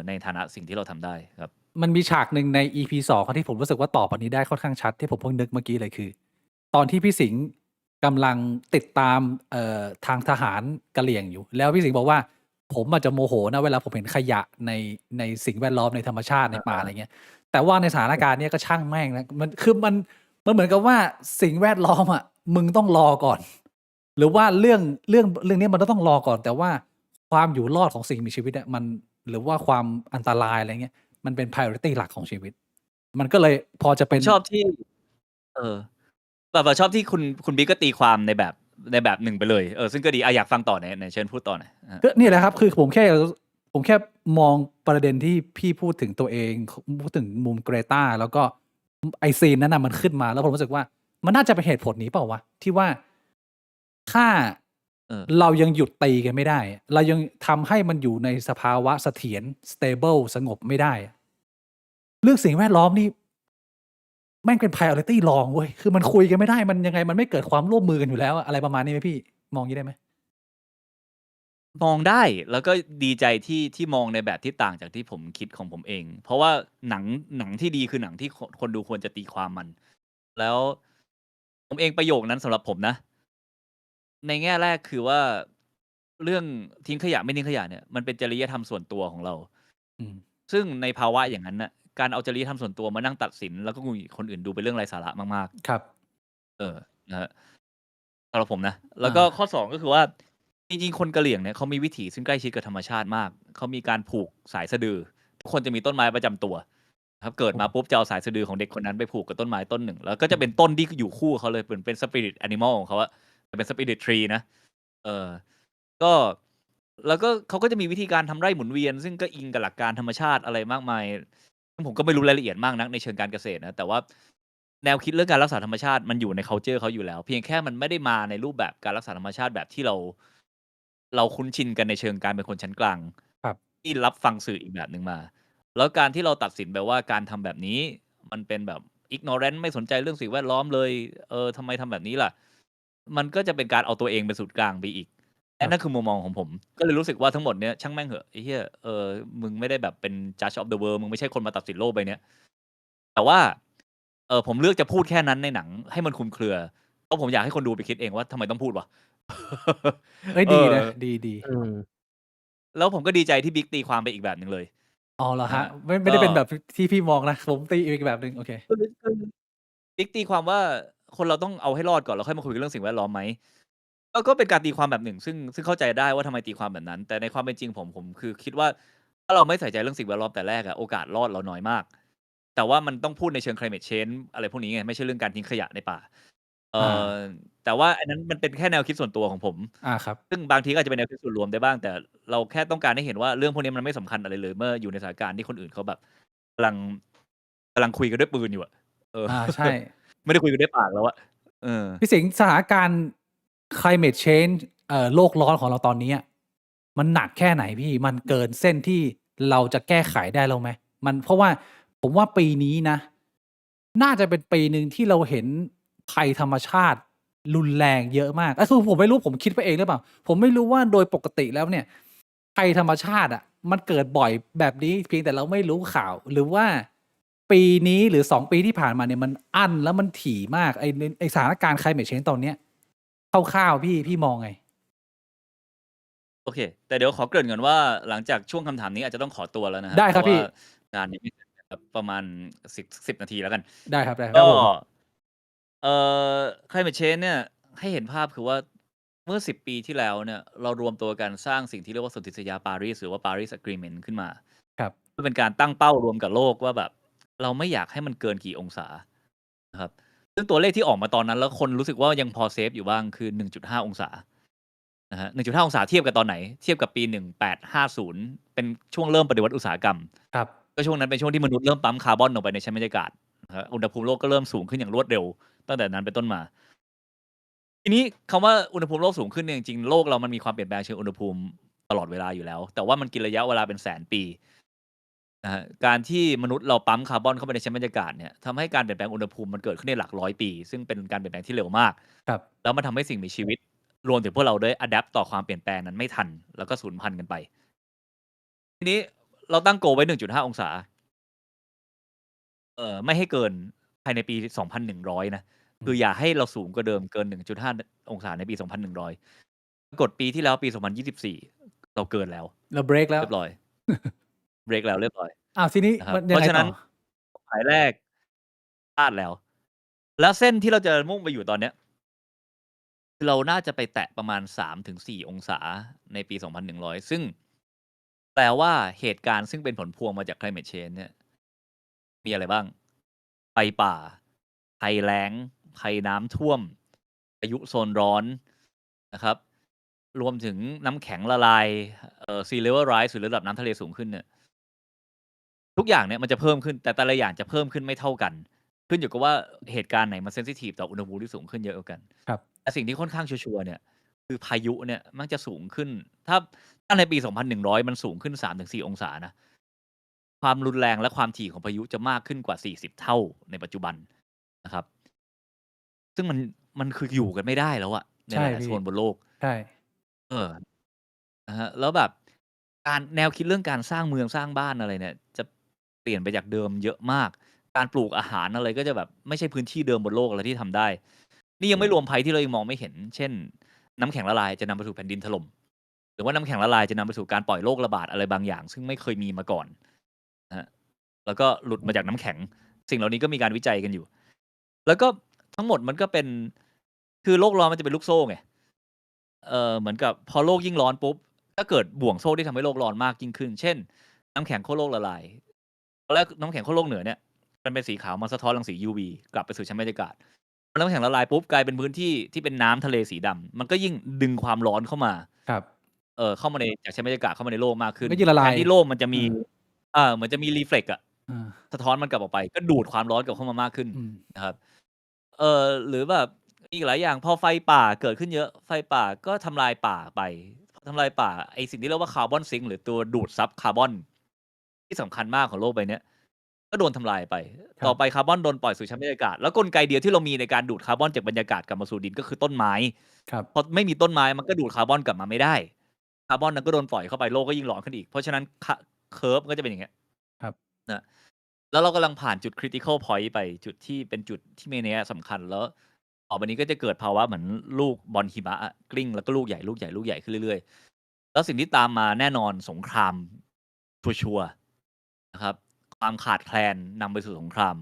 ในฐานะสิ่งที่เราทำได้ครับมันมีฉากหนึ่งใน EP 2ที่ผมรู้สึกว่าตอบอันนี้ได้ค่อนข้างชัดที่ผมเพิ่งนึกเมื่อกี้เลยคือ ตอนที่พี่สิงห์กำลังติดตามทางทหารกะเหรี่ยงอยู่ แล้วพี่สิงห์บอกว่าผมอาจจะโมโหนะเวลาผมเห็นขยะในสิ่งแวดล้อมในธรรมชาติในป่าอะไรเงี้ยแต่ว่าในสถานการณ์เนี้ยก็ช่างแม่งนะมันเหมือนกับว่าสิ่งแวดล้อมอ่ะมึงต้องรอก่อน หรือว่าเรื่องนี้มันต้องรอก่อน แต่ว่าความอยู่รอดของสิ่งมีชีวิตเนี่ยมันหรือว่าความอันตรายอะไรเงี้ยมันเป็น priority หลักของชีวิต มันก็เลยพอจะเป็นชอบที่แบบชอบที่คุณบิ๊กก็ตีความในแบบหนึ่งไปเลยซึ่งก็ดีอยากฟังต่อไหนเชิญพูดต่อหน่อยก็นี่แหละครับคือผมแค่มองประเด็นที่พี่พูดถึงตัวเองพูดถึงมุมเกรตาแล้วก็ไอซีนนั้นน่ะมันขึ้นมาแล้วผมรู้สึกว่า มันน่าจะเป็นเหตุผลนี้เปล่าวะที่ว่าถ้า เ เรายังหยุดตีกันไม่ได้ เรายังทำให้มันอยู่ในสภาวะเสถียร stable สงบไม่ได้ เรื่องสิ่งแวดล้อมนี่แม่งเป็น priority รองเว้ย คือมันคุยกันไม่ได้ มันยังไงมันไม่เกิดความร่วมมือกันอยู่แล้วอะอะไรประมาณนี้ไหมพี่ มองงี้ได้ไหม? มองได้ แล้วก็ดีใจที่มองในแบบที่ต่างจากที่ผมคิดของผมเอง เพราะว่าหนังที่ดีคือหนังที่คนดูควรจะตีความมัน แล้วผมเองประโยคนั้นสำหรับผมนะ ในแง่แรกคือว่าเรื่องทิ้งขยะไม่ทิ้งขยะเนี่ยมันเป็นจริยธรรมส่วนตัวของเรา อืม ซึ่งในภาวะอย่างนั้นน่ะ การเอาจริยธรรมส่วนตัวมานั่งตัดสิน แล้วก็หงุดหงิดคนอื่นดูเป็นเรื่องไร้สาระมาก ครับ ๆ นะฮะ สำหรับผมนะ แล้ อาว ก็ข้อ 2 ก็คือว่า จริง ๆ คนกะเหรี่ยงเนี่ยเขามีวิถีซึ่งใกล้ชิดกับธรรมชาติมาก เขามีการผูกสายสะดือ ทุกคนจะมีต้นไม้ประจำตัวครับ เกิดมาปุ๊บจะเอาสายสะดือของเด็กคนนั้นไปผูกกับต้นไม้ต้นหนึ่ง แล้วก็จะเป็นต้นที่อยู่คู่เขาเลย เหมือนเป็น spirit animal ของเขาอะ เป็น spirit tree นะ ก็แล้วก็เขาก็จะมีวิธีการทำไร่หมุนเวียน ซึ่งก็อิงกับหลักการธรรมชาติอะไรมากมาย ซึ่งผมก็ไม่รู้รายละเอียดมากนักในเชิงการเกษตรนะ แต่ว่าแนวคิดเรื่องการรักษาธรรมชาติมันอยู่ใน คัลเชอร์ เขาอยู่แล้ว เพียงแค่มันไม่ได้มาในรูปแบบการรักษาธรรมชาติแบบที่เราคุ้นชินกันในเชิงการเป็นคนชั้นกลาง ครับ ที่รับฟังสื่ออีกแบบหนึ่งมา แล้วการที่เราตัดสินไปว่าการทำแบบนี้มันเป็นแบบ ignorant ไม่สนใจเรื่องสิ่งแวดล้อมเลย ทำไมทำแบบนี้ล่ะ มันก็จะเป็นการเอาตัวเองเป็นศูนย์กลางไปอีก ครั นั่นคือมุมมองของผม ก็เลยรู้สึกว่าทั้งหมดเนี้ยช่างแม่งเหอะไอ้เหี้ย มึงไม่ได้แบบเป็น judge of the world มึงไม่ใช่คนมาตัดสินโลกใบเนี้ย แต่ว่า ผมเลือกจะพูดแค่นั้นในหนังให้มันคลุมเครือ เพราะผมอยากให้คนดูไปคิดเองว่าทำไมต้องพูดวะ เฮ้ย ดีนะ ดี ๆ แล้วผมก็ดีใจที่บิ๊กตีความไปอีกแบบหนึ่งเลย อ๋อ เหรอ นะ ค ค รั รบ? ับ ไม่ กได้ ็ เป็นแบบที่พี่มองนะ ผมตีอีกแบบหนึ่ง โอเค คือบิ๊กตีความว่าคนเราต้องเอาให้รอดก่อน แล้วค่อยมาคุยกันเรื่องสิ่งแวดล้อมไหม ก็เป็นการตีความแบบหนึ่ง ซึ่งเข้าใจได้ว่าทำไมตีความแบบนั้น แต่ในความเป็นจริงผมคือคิดว่า ถ้าเราไม่ใส่ใจเรื่องสิ่งแวดล้อมแต่แรกอะ โอกาสรอดเราน้อยมาก แต่ว่ามันต้องพูดในเชิง climate change อะไรพวกนี้ไง ไม่ใช่เรื่องการทิ้งขยะในป่า อา แต่ว่าอันนั้นมันเป็นแค่แนวคิดส่วนตัวของผม ครับ ซึ่งบางทีก็อาจจะเป็นแนวคิดส่วนรวมได้บ้าง แต่เราแค่ต้องการให้เห็นว่าเรื่องพวกนี้มันไม่สำคัญอะไรเลย เมื่ออยู่ในสถานการณ์ที่คนอื่นเขาแบบกำลังคุยกันด้วยปืนอยู่อะ ใช่ ไม่ได้คุยกันด้วยปากแล้วอะ พี่สิงห์ สถานการณ์ climate change โลกร้อนของเราตอนนี้อะมันหนักแค่ไหนพี่? มันเกินเส้นที่เราจะแก้ไขได้แล้วไหม? เพราะว่าผมว่าปีนี้นะ น่าจะเป็นปีหนึ่งที่เราเห็นภัยธรรมชาติรุนแรงเยอะมาก คือผมไม่รู้ ผมคิดไปเองหรือเปล่า ผมไม่รู้ว่าโดยปกติแล้วเนี่ย ภัยธรรมชาติอะมันเกิดบ่อยแบบนี้ เพียงแต่เราไม่รู้ข่าว หรือว่าปีนี้หรือ 2 ปีที่ผ่านมาเนี่ยมันอั้นแล้วมันถี่มาก ไอ้สถานการณ์ climate change ตอนเนี้ย คร่าว ๆ พี่มองไง? โอเค แต่เดี๋ยวขอเกริ่นก่อนว่า หลังจากช่วงคำถามนี้อาจจะต้องขอตัวแล้วนะครั ได้ เพ ครับ ราะวพ่ี่ างานยังไม่เสร็จนะครับ ประมาณ 10 นาทีแล้วกัน ได้ครับ ก็ ผม climate change เนี่ย ให้เห็นภาพคือว่าเมื่อ 10 ปีที่แล้วเนี่ย เรารวมตัวกันสร้างสิ่งที่เรียกว่าสนธิสัญญาปารีส หรือว่า Paris Agreement ขึ้นมา ครับ เพื่อเป็นการตั้งเป้ารวมกับโลกว่าแบบเราไม่อยากให้มันเกินกี่องศานะครับ ซึ่งตัวเลขที่ออกมาตอนนั้น แล้วคนรู้สึกว่ายังพอเซฟอยู่บ้างคือ 1.5 องศานะฮะ 1.5 องศาเทียบกับตอนไหน? เทียบกับปี 1850 เป็นช่วงเริ่มปฏิวัติอุตสาหกรรม ครับ ก็ช่วงนั้นเป็นช่วงที่มนุษย์เริ่มปั๊มคาร์บอนลงไปในชั้นบรรยากาศนะครับ อุณหภูมิโลกก็เริ่มสูงขึ้นอย่างรวดเร็วตั้งแต่นั้นเป็นต้นมา ทีนี้คำว่าอุณหภูมิโลกสูงขึ้นเนี่ย จริง ๆ โลกเรามันมีความเปลี่ยนแปลงเชิงอุณหภูมิตลอดเวลาอยู่แล้ว แต่ว่ามันกินระยะเวลาเป็นแสนปีนะครับ การที่มนุษย์เราปั๊มคาร์บอนเข้าไปในชั้นบรรยากาศเนี่ย ทำให้การเปลี่ยนแปลงอุณหภูมิมันเกิดขึ้นในหลักร้อยปี ซึ่งเป็นการเปลี่ยนแปลงที่เร็วมาก ครับ แล้วมันทำให้สิ่งมีชีวิต รวมถึงพวกเราด้วย อะแดปต์ ต่อความเปลี่ยนแปลงนั้นไม่ทัน แล้วก็สูญพันธุ์กันไป ทีนี้เราตั้ง goal ไว้ 1.5 องศา ไม่ให้เกินภายในปี 2100 นะ คืออย่าให้เราสูงกว่าเดิมเกิน 1.5 องศาในปี 2100 ปรากฏปีที่แล้วปี 2024 เราเกินแล้ว เราเบรกแล้ เร ว ียบร้อย เบรกแล้วเรียบร้อย อ้าว ทีนี้นะครับ มันเพ ยัง ราะ ไง ฉะ ตนั่อ? น หมายแรก พลาดแล้ว แล้วเส้นที่เราจะมุ่งไปอยู่ตอนเนี้ย เราน่าจะไปแตะประมาณ 3-4 องศาในปี 2100 ซึ่งแปลว่าเหตุการณ์ซึ่งเป็นผลพวงมาจาก climate change เนี่ย มีอะไรบ้าง? ไฟป่า ภัยแล้ง ภัยน้ำท่วม พายุโซนร้อนนะครับ รวมถึงน้ำแข็งละลาย sea level rise หรือระดับน้ำทะเลสูงขึ้นเนี่ย ทุกอย่างเนี่ยมันจะเพิ่มขึ้น แต่แต่ละอย่างจะเพิ่มขึ้นไม่เท่ากัน ขึ้นอยู่กับว่าเหตุการณ์ไหนมันเซนซิทีฟต่ออุณหภูมิที่สูงขึ้นเยอะกว่ากันครับแต่สิ่งที่ค่อนข้างชัวร์ๆเนี่ยคือพายุเนี่ยมักจะสูงขึ้น ถ้าในปี 2100 มันสูงขึ้น 3-4 องศานะความรุนแรงและความถี่ของพายุจะมากขึ้นกว่า 40 เท่าในปัจจุบันนะครับซึ่งมันคืออยู่กันไม่ได้แล้วอะในหใช่ลายๆโซพี่นบนโลกใช่เออ แล้วแบบแนวคิดเรื่องการสร้างเมืองสร้างบ้านอะไรเนี่ยจะเปลี่ยนไปจากเดิมเยอะมาก การปลูกอาหารอะไรก็จะแบบไม่ใช่พื้นที่เดิมบนโลกอะไรที่ทำได้ นี่ยังไม่รวมภัยที่เรายังมองไม่เห็น เช่นน้ำแข็งละลายจะนำไปสู่แผ่นดินถล่มหรือว่าน้ำแข็งละลายจะนำไปสู่การปล่อยโรคระบาดอะไรบางอย่าง ซึ่งไม่เคยมีมาก่อนนะฮะแล้วก็หลุดมาจากน้ำแข็ง สิ่งเหล่านี้ก็มีการวิจัยกันอยู่ แล้วก็ทั้งหมดมันก็เป็นคือโลกร้อนมันจะเป็นลูกโซ่ไงเหมือนกับพอโลกยิ่งร้อนปุ๊บก็เกิดบ่วงโซ่ที่ทำให้โลกร้อนมากยิ่งขึ้น เช่น น้ำแข็งขั้วโลกละลายตอนแรกน้ำแข็งขั้วโลกเหนือเนี่ยมันเป็นสีขาวมาสะท้อนรังสี UV กลับไปสู่ชั้นบรรยากาศพอน้ำแข็งละลายปุ๊บกลายเป็นพื้นที่ที่เป็นน้ำทะเลสีดำมันก็ยิ่งดึงความร้อนเข้ามาครับเข้ามาในจากชั้นบรรยากาศเข้ามาในโลกมากขึ้นก็ยิ่งละแทลายนที่โลกมันจะมีเหมือนจะมีรีเฟล็กอะอ่าสะท้อนมันกลับออกไปก็ดูดความร้อนกลับเข้ามามากขึ้นนะครับหรือแบบอีกหลายอย่างพอไฟป่าเกิดขึ้นเยอะไฟป่าก็ทำลายป่าไปทำลายป่าไอสิ่งที่เรียกว่าคาร์บอนซิงค์หรือตัวดูดซับคาร์บอนที่สำคัญมากของโลกใบนี้ก็โดนทำลายไปต่อไปคาร์บอนโดนปล่อยสู่ชั้นบรรยากาศแล้วกลไกเดียวที่เรามีในการดูดคาร์บอนจากบรรยากาศกลับมาสู่ดินก็คือต้นไม้พอไม่มีต้นไม้มันก็ดูดคาร์บอนกลับมาไม่ได้คาร์บอนนั้นก็โดนปล่อยเข้าไปโลกก็ยิ่งร้อนขึ้นอีกเพราะฉะนั้นเคอร์ฟก็จะเป็นอย่างเงี้ยนะแล้วเรากำลังผ่านจุด critical point ไปจุดที่เป็นจุดที่มีนัยสำคัญแล้วต่อไปนี้ก็จะเกิดภาวะเหมือนลูกบอลหิมะกลิ้งแล้วก็ลูกใหญ่ลูกใหญ่ลูกใหญ่ขึ้นเรื่อยๆแล้วสิ่งที่ตามมาแน่นอนสงครามชัวร์นะครับความขาดแคลนนำไปสู่สงคราม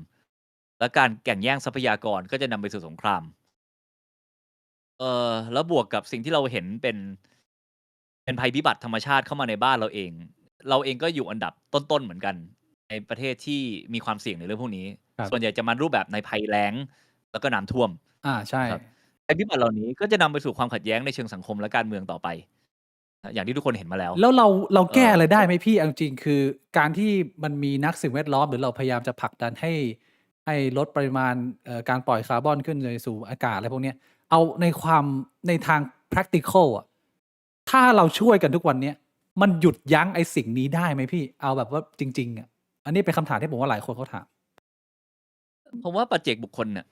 และการแข่งแย่งทรัพยากรก็จะนำไปสู่สงครามแล้วบวกกับสิ่งที่เราเห็นเป็นภัยพิบัติธรรมชาติเข้ามาในบ้านเราเองก็อยู่อันดับต้นๆเหมือนกันในประเทศที่มีความเสี่ยงในเรื่องพวกนี้ส่วนใหญ่จะมารูปแบบในภัยแล้งแล้วก็น้ำท่วมใช่ภัยพิบัติเหล่านี้ก็จะนำไปสู่ความขัดแย้งในเชิงสังคมและการเมืองต่อไปอย่างที่ทุกคนเห็นมาแล้วแล้วเราแก้อะไรได้ไหมพี่จริงคือการที่มันมีนักสิ่งแวดล้อมหรือเราพยายามจะผลักดันให้ลดปริมาณการปล่อยคาร์บอนขึ้นในสู่อากาศอะไรพวกนี้เอาในทาง practical อ่ะถ้าเราช่วยกันทุกวันนี้มันหยุดยั้งไอ้สิ่งนี้ได้ไหมพี่เอาแบบว่าจริงๆอ่ะอันนี้เป็นคำถามที่ผมว่าหลายคนเขาถามผมว่าปัจเจกบุคคลเนี่ย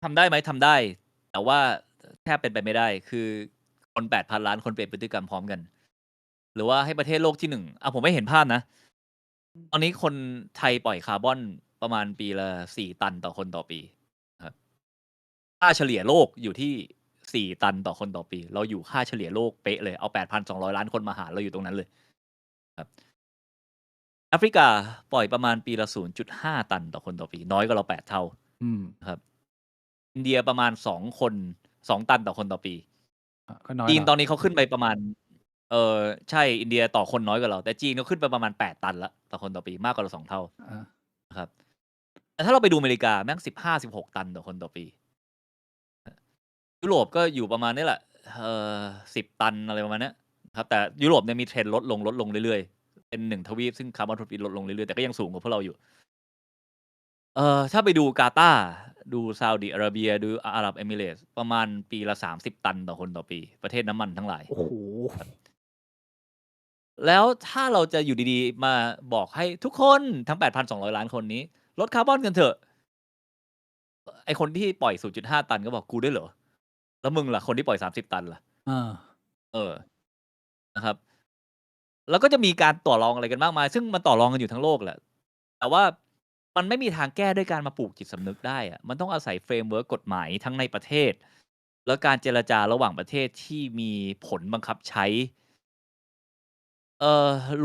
ทำได้ไหมทำได้แต่ว่าแทบเป็นไปไม่ได้คือคน8,000 ล้านคนเปลี่ยนพฤติกรรมพร้อมกัน หรือว่าให้ประเทศโลกที่1ผมไม่เห็นภาพนะตอนนี้คนไทยปล่อยคาร์บอนประมาณปีละ4 ตันต่อคนต่อปีครับค่าเฉลี่ยโลกอยู่ที่4 ตันต่อคนต่อปี เราอยู่ค่าเฉลี่ยโลกเป๊ะเลยเอา 8,200 ล้านคนมาหารเราอยู่ตรงนั้นเลยครับแอฟริกาปล่อยประมาณปีละ 0.5 ตันต่อคนต่อปี น้อยกว่าเรา8 เท่าครับอินเดียประมาณ2 ตันต่อคนต่อปีจีนตอนนี้เขาขึ้นไปประมาณใช่อินเดียต่อคนน้อยกว่าเราแต่จีนก็ขึ้นไปประมาณ8 ตันแล้วต่อคนต่อปีมากกว่าเรา2 เท่าครับแต่ถ้าเราไปดูอเมริกาแม่ง15-16 ตันต่อคนต่อปียุโรปก็อยู่ประมาณนี้แหละ10 ตันอะไรประมาณนี้ครับแต่ยุโรปเนี่ยมีเทรนด์ลดลงเรื่อยๆเป็น1 ทวีปซึ่งคาร์บอนฟุตพริ้นท์ลดลงเรื่อยๆแต่ก็ยังสูงกว่าพวกเราอยู่ถ้าไปดูกาตาร์ดูซาอุดิอาระเบียดูอาหรับเอมิเรตส์ประมาณปีละ30 ตันต่อคนต่อปีประเทศน้ำมันทั้งหลายโอ้โหแล้วถ้าเราจะอยู่ดีๆมาบอกให้ทุกคนทั้ง 8,200 ล้านคนนี้ลดคาร์บอนกันเถอะไอคนที่ปล่อย 0.5 ตันก็บอกกูด้วยเหรอแล้วมึงล่ะคนที่ปล่อย30 ตันล่ะนะครับแล้วก็จะมีการต่อรองอะไรกันมากมายซึ่งมันต่อรองกันอยู่ทั้งโลกแหละแต่ว่ามันไม่มีทางแก้ด้วยการมาปลูกจิตสำนึกได้อะมันต้องอาศัยเฟรมเวิร์กกฎหมายทั้งในประเทศแล้วการเจรจาระหว่างประเทศที่มีผลบังคับใช้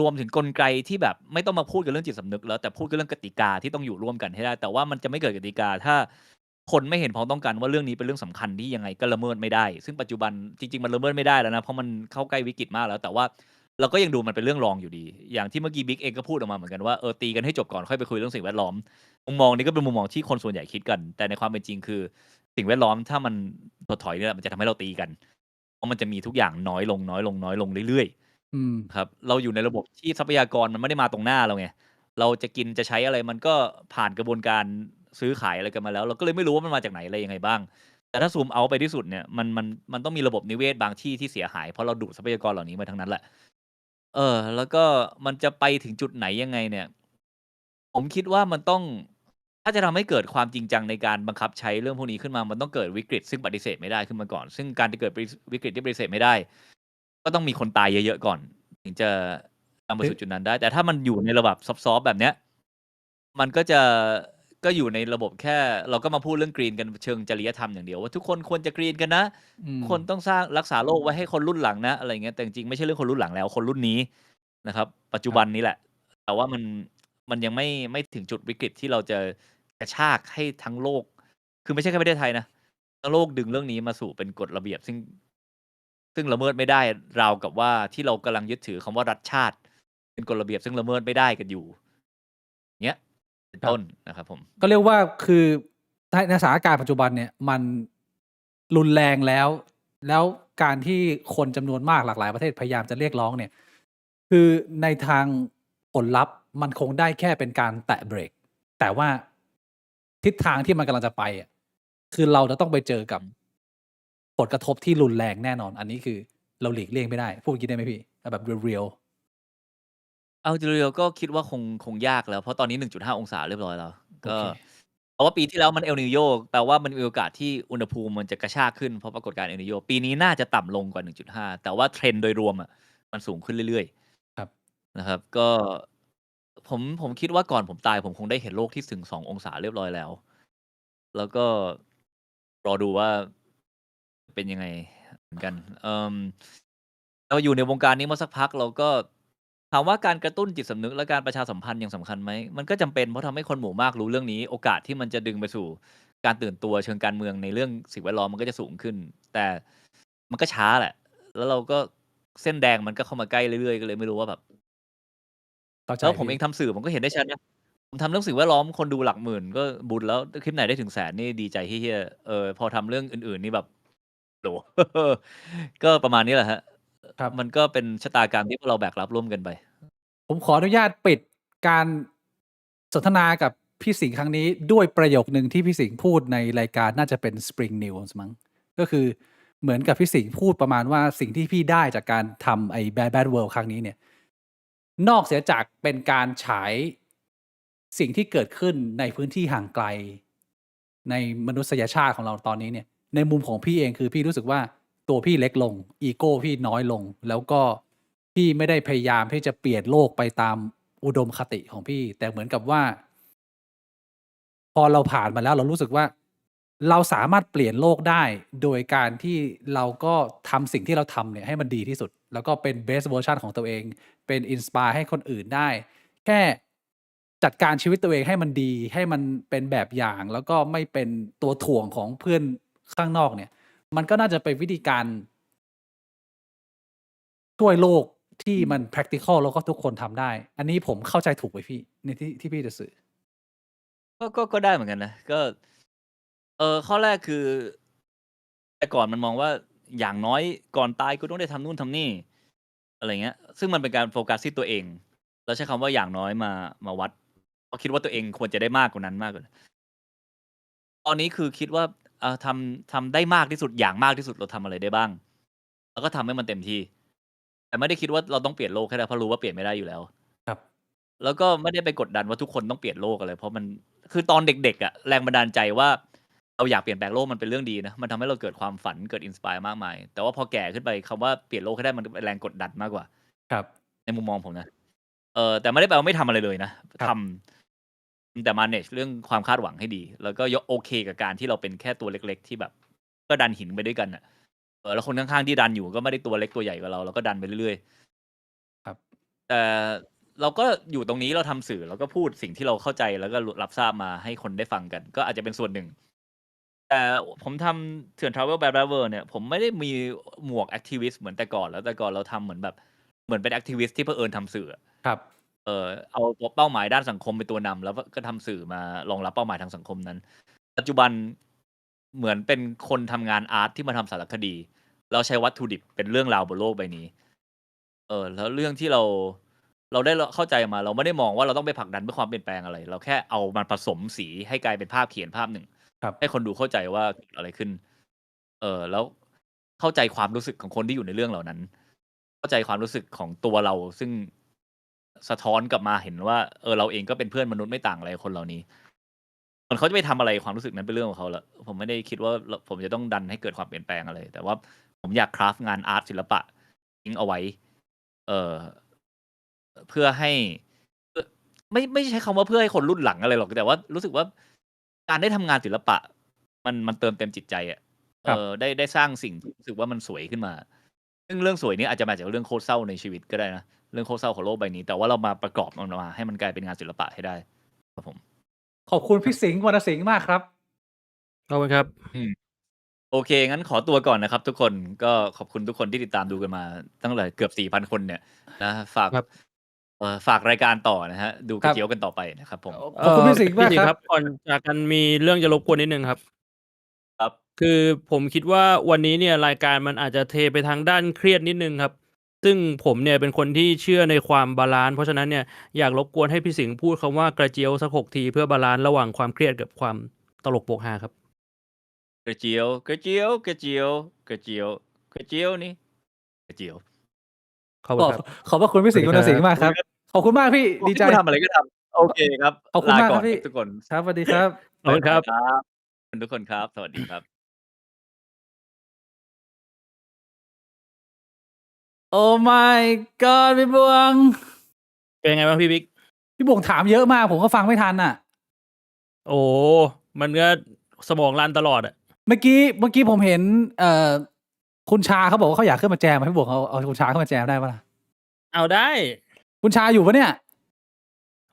รวมถึงกลไกที่แบบไม่ต้องมาพูดกันเรื่องจิตสำนึกแล้วแต่พูดกันเรื่องกติกาที่ต้องอยู่ร่วมกันให้ได้แต่ว่ามันจะไม่เกิดกติกาถ้าคนไม่เห็นพ้องต้องกันว่าเรื่องนี้เป็นเรื่องสำคัญที่ยังไงก็ละเมิดไม่ได้ซึ่งปัจจุบันจริงๆมันละเมิดไม่ได้แล้วนะเพราะมันเข้าใกล้วิกฤตมากแล้วแต่ว่าเราก็ยังดูมันเป็นเรื่องรองอยู่ดีอย่างที่เมื่อกี้บิ๊กเองก็พูดออกมาเหมือนกันว่าตีกันให้จบก่อนค่อยไปคุยเรื่องสิ่งแวดล้อมมุมมองนี้ก็เป็นมุมมองที่คนส่วนใหญ่คิดกันแต่ในความเป็นจริงคือสิ่งแวดล้อมถ้ามันถดถอยเนี่ยมันจะทำให้เราตีกันเพราะมันจะมีทุกอย่างน้อยลงเรื่อยๆครับเราอยู่ในระบบที่ทรัพยากรมันไม่ได้มาตรงหน้าเราไงเราจะกินจะใช้อะไรมันก็ผ่านกระบวนการ ซื้อขายอะไรกันมาแล้ว เราก็เลยไม่รู้ว่ามันมาจากไหนอะไรยังไงบ้าง แต่ถ้าซูมเอาไปที่สุดเนี่ยมันต้องมีระบบนิเวศบางที่ที่เสียหายเพราะเราดูดทรัพยากรเหล่านี้มาทั้งนั้นแหละแล้วก็มันจะไปถึงจุดไหนยังไงเนี่ย ผมคิดว่ามันต้อง ถ้าจะทำให้เกิดความจริงจังในการบังคับใช้เรื่องพวกนี้ขึ้นมา มันต้องเกิดวิกฤตซึ่งปฏิเสธไม่ได้ขึ้นมาก่อน ซึ่งการจะเกิดวิกฤตที่ปฏิเสธไม่ได้ ก็ต้องมีคนตายเยอะๆก่อน ถึงจะนำไปสู่จุดนั้นได้ แต่ถ้ามันอยู่ในระดับซอฟต์ๆแบบเนี้ย มันก็อยู่ในระบบแค่ เราก็มาพูดเรื่องกรีนกันเชิงจริยธรรมอย่างเดียวว่าทุกคนควรจะกรีนกันนะ คนต้องสร้างรักษาโลกไว้ให้คนรุ่นหลังนะอะไรเงี้ย แต่จริงๆไม่ใช่เรื่องคนรุ่นหลังแล้ว คนรุ่นนี้นะครับ ปัจจุบันนี้แหละ แต่ว่ามันยังไม่ถึงจุดวิกฤตที่เราจะกระชากให้ทั้งโลก คือไม่ใช่แค่ประเทศไทยนะทั้งโลกดึงเรื่องนี้มาสู่เป็นกฎระเบียบ ซึ่งละเมิดไม่ได้ราวกับว่าที่เรากำลังยึดถือคำว่ารัฐชาติ เป็นกฎระเบียบซึ่งละเมิดไม่ได้กันอยู่เงี้ยเป็นต้นนะครับผม ก็เรียกว่าคือในสถานการณ์ปัจจุบันเนี่ยมันรุนแรงแล้วการที่คนจำนวนมากหลากหลายประเทศพยายามจะเรียกร้องเนี่ย คือในทางผลลัพธ์มันคงได้แค่เป็นการแตะเบรก แต่ว่าทิศทางที่มันกำลังจะไปคือเราจะต้องไปเจอกับผลกระทบที่รุนแรงแน่นอน อันนี้คือเราหลีกเลี่ยงไม่ได้พูดอย่างนี้ได้ไหมพี่แบบเรียล เอาเรียวก็คิดว่าคงยากแล้วเพราะตอนนี้ 1.5 องศาเรียบร้อยแล้ว โอ ก็ เค เพราะว่าปีที่แล้วมันเอลนิโญแปลว่ามันมีโอกาสที่อุณหภูมิมันจะกระชากขึ้นเพราะปรากฏการณ์เอลนิโญปีนี้น่าจะต่ำลงกว่า 1.5 แต่ว่าเทรนด์โดยรวมมันสูงขึ้นเรื่อย ครับ ๆ นะครับ ก็ผมคิดว่าก่อนผมตายผมคงได้เห็นโลกที่ถึง 2 องศาเรียบร้อยแล้ว แล้วก็รอดูว่าเป็นยังไงเหมือนกันเราอยู่ในวงการนี้มาสักพักเราก็ถามว่าการกระตุ้นจิตสำนึกและการประชาสัมพันธ์ยังสำคัญไหม มันก็จำเป็นเพราะทำให้คนหมู่มากรู้เรื่องนี้ โอกาสที่มันจะดึงไปสู่การตื่นตัวเชิงการเมืองในเรื่องสิ่งแวดล้อมมันก็จะสูงขึ้น แต่มันก็ช้าแหละ แล้วเราก็เส้นแดงมันก็เข้ามาใกล้เรื่อยๆก็เลยไม่รู้ว่าแบบ เข้าใจ แล้วผม พี่ เองทำสื่อผมก็เห็นได้ชัดนะ ผมทำเรื่องสิ่งแวดล้อมคนดูหลักหมื่นก็บุญแล้วคลิปไหนได้ถึงแสนนี่ดีใจเฮี้ยๆพอทำเรื่องอื่นๆนี่แบบโห ก็ประมาณนี้แหละครับ ครับ มันก็เป็นชะตากรรมที่พวกเราแบกรับร่วมกันไป ผมขออนุญาตปิดการสนทนากับพี่สิงห์ครั้งนี้ด้วยประโยคนึงที่พี่สิงห์พูดในรายการน่าจะเป็น Spring News มั้ง ก็คือเหมือนกับพี่สิงห์พูดประมาณว่าสิ่งที่พี่ได้จากการทำไอ้ Bad World ครั้งนี้เนี่ย นอกเสียจากเป็นการฉายสิ่งที่เกิดขึ้นในพื้นที่ห่างไกล ในมนุษยชาติของเราตอนนี้เนี่ย ในมุมของพี่เองคือพี่รู้สึกว่าตัวพี่เล็กลง อีโก้พี่น้อยลง แล้วก็พี่ไม่ได้พยายามที่จะเปลี่ยนโลกไปตามอุดมคติของพี่ แต่เหมือนกับว่า พอเราผ่านมาแล้วเรารู้สึกว่า เราสามารถเปลี่ยนโลกได้ โดยการที่เราก็ทำสิ่งที่เราทำเนี่ยให้มันดีที่สุด แล้วก็เป็น best version ของตัวเอง เป็น inspire ให้คนอื่นได้ แค่จัดการชีวิตตัวเองให้มันดี ให้มันเป็นแบบอย่าง แล้วก็ไม่เป็นตัวถ่วงของเพื่อนข้างนอกเนี่ย มันก็น่าจะเป็นวิธีการ ช่วยโลกที่มัน practical แล้วก็ทุกคนทำได้ อันนี้ผมเข้าใจถูกไหมพี่ ในที่พี่จะสื่อ ก็ได้เหมือนกันนะ ก็ ข้อแรกคือ แต่ก่อนมันมองว่าอย่างน้อยก่อนตายกูต้องได้ทำนู่นทำนี่ อะไรเงี้ย ซึ่งมันเป็นการโฟกัสที่ตัวเอง แล้วใช้คำว่าอย่างน้อยมาวัด เพราะคิดว่าตัวเองควรจะได้มากกว่านั้นมากกว่า ตอนนี้คือคิดว่าทำได้มากที่สุดอย่างมากที่สุดเราทำอะไรได้บ้าง แล้วก็ทำให้มันเต็มที่ แต่ไม่ได้คิดว่าเราต้องเปลี่ยนโลกให้ได้เพราะรู้ว่าเปลี่ยนไม่ได้อยู่แล้ว ครับ แล้วก็ไม่ได้ไปกดดันว่าทุกคนต้องเปลี่ยนโลกอะไร เพราะมันคือตอนเด็กๆแรงบันดาลใจว่าเราอยากเปลี่ยนแปลงโลกมันเป็นเรื่องดีนะ มันทำให้เราเกิดความฝันเกิด inspire มากมาย แต่ว่าพอแก่ขึ้นไปคำว่าเปลี่ยนโลกให้ได้มันเป็นแรงกดดันมากกว่า ครับ ในมุมมองผมนะ แต่ไม่ได้แปลว่าไม่ทำอะไรเลยนะ ครั ท บ ำแต่ manage เรื่องความคาดหวังให้ดี แล้วก็โอเคกับการที่เราเป็นแค่ตัวเล็กๆที่แบบ ก็ดันหินไปด้วยกันน่ะ แล้วคนข้างๆที่ดันอยู่ก็ไม่ได้ตัวเล็กตัวใหญ่กว่าเรา เราก็ดันไปเรื่อย ครับ ๆ แต่เราก็อยู่ตรงนี้เราทำสื่อเราก็พูดสิ่งที่เราเข้าใจแล้วก็รับทราบมาให้คนได้ฟังกัน ก็อาจจะเป็นส่วนหนึ่ง แต่ผมทำเถื่อน Travel Bad Travel เนี่ย ผมไม่ได้มีหมวกแอ็กทิวิสต์เหมือนแต่ก่อนแล้ว แต่ก่อนเราทำเหมือนเป็นแอ็กทิวิสต์ที่เผอิญทำสื่ออะ ครับ เอาเป้าหมายด้านสังคมเป็นตัวนำแล้วก็ทำสื่อมารองรับเป้าหมายทางสังคมนั้น ปัจจุบันเหมือนเป็นคนทำงานอาร์ตที่มาทำสารคดี แล้วใช้วัตถุดิบเป็นเรื่องราวบนโลกใบนี้ แล้วเรื่องที่เรา เราได้เข้าใจมาเราไม่ได้มองว่าเราต้องไปผลักดันเพื่อความเปลี่ยนแปลงอะไร เราแค่เอามันผสมสีให้กลายเป็นภาพเขียนภาพหนึ่ง ครับ ให้คนดูเข้าใจว่าเกิดอะไรขึ้น แล้วเข้าใจความรู้สึกของคนที่อยู่ในเรื่องเหล่านั้น เข้าใจความรู้สึกของตัวเรา ซึ่งสะท้อนกลับมาเห็นว่าเราเองก็เป็นเพื่อนมนุษย์ไม่ต่างอะไรกับคนเหล่านี้ส่วนเขาจะไปทำอะไรความรู้สึกนั้นเป็นเรื่องของเขาละผมไม่ได้คิดว่าผมจะต้องดันให้เกิดความเปลี่ยนแปลงอะไร แต่ว่าผมอยากคราฟต์งานอาร์ตศิลปะทิ้งเอาไว้ เพื่อให้ไม่ใช้คำว่าเพื่อให้คนรุ่นหลังอะไรหรอกแต่ว่ารู้สึกว่าการได้ทำงานศิลปะ มันเติมเต็มจิตใจอ่ะ ครับ ได้สร้างสิ่งที่รู้สึกว่ามันสวยขึ้นมา ซึ่งเรื่องสวยนี้อาจจะมาจากเรื่องโคตรเศร้าในชีวิตก็ได้นะเรื่องโคตรเศร้าของโลกใบนี้ แต่ว่าเรามาประกอบมันมาให้มันกลายเป็นงานศิลปะให้ได้ครับผม ขอบคุณพี่สิงห์วรรณสิงห์มากครับ ขอบคุณครับ โอเค งั้นขอตัวก่อนนะครับ ทุกคนก็ขอบคุณทุกคนที่ติดตามดูกันมาตั้งแต่เกือบ 4,000 คนเนี่ยนะฝาก ครับ ฝากรายการต่อนะฮะดูกระเจียวกันต่อไปนะครับผม ขอบคุณพี่สิงห์มาก พี่ ครับ ก่อนจากกันมีเรื่องจะรบกวนนิดนึงครับ ครับ คือผมคิดว่าวันนี้เนี่ยรายการมันอาจจะเทไปทางด้านเครียดนิดนึงครับ ซึ่งผมเนี่ยเป็นคนที่เชื่อในความบาลานซ์เพราะฉะนั้นเนี่ยอยากรบกวนให้พี่สิงห์พูดคำว่ากระเจียวสัก6 ทีเพื่อบาลานซ์ระหว่างความเครียดกับความตลกโปกฮาครับ กระเจียวกระเจียวกระเจียวกระเจียวกระเจียวนี่กระเจียว ขอบ ข คุ อบ ณครับ ขอบพระคุณพี่สิงห์วรรณสิงห์มากครับ ขอบคุณมากพี่ดีใจ ทำอะไรก็ทำโอเคครับ ขอบคุณ ล มาก ก่ ค อ รั น บพี่ ทุกคน ครับสวัสดีครับ ขอบคุณครับ ครับทุกคนครับ สวัสดีครับ โอ้ my god พี่บวง เป็นไงบ้างพี่บิ๊ก พี่บวงถามเยอะมากผมก็ฟังไม่ทันอ่ะ โอ้มันก็สมองรันตลอดอะ เมื่อกี้ผมเห็นคุณชาเขาบอกว่าเขาอยากขึ้นมาแจมอะพี่บวงเอาคุณชาขึ้นมาแจมได้ปะล่ะ เอาได้ คุณชาอยู่ปะเนี่ย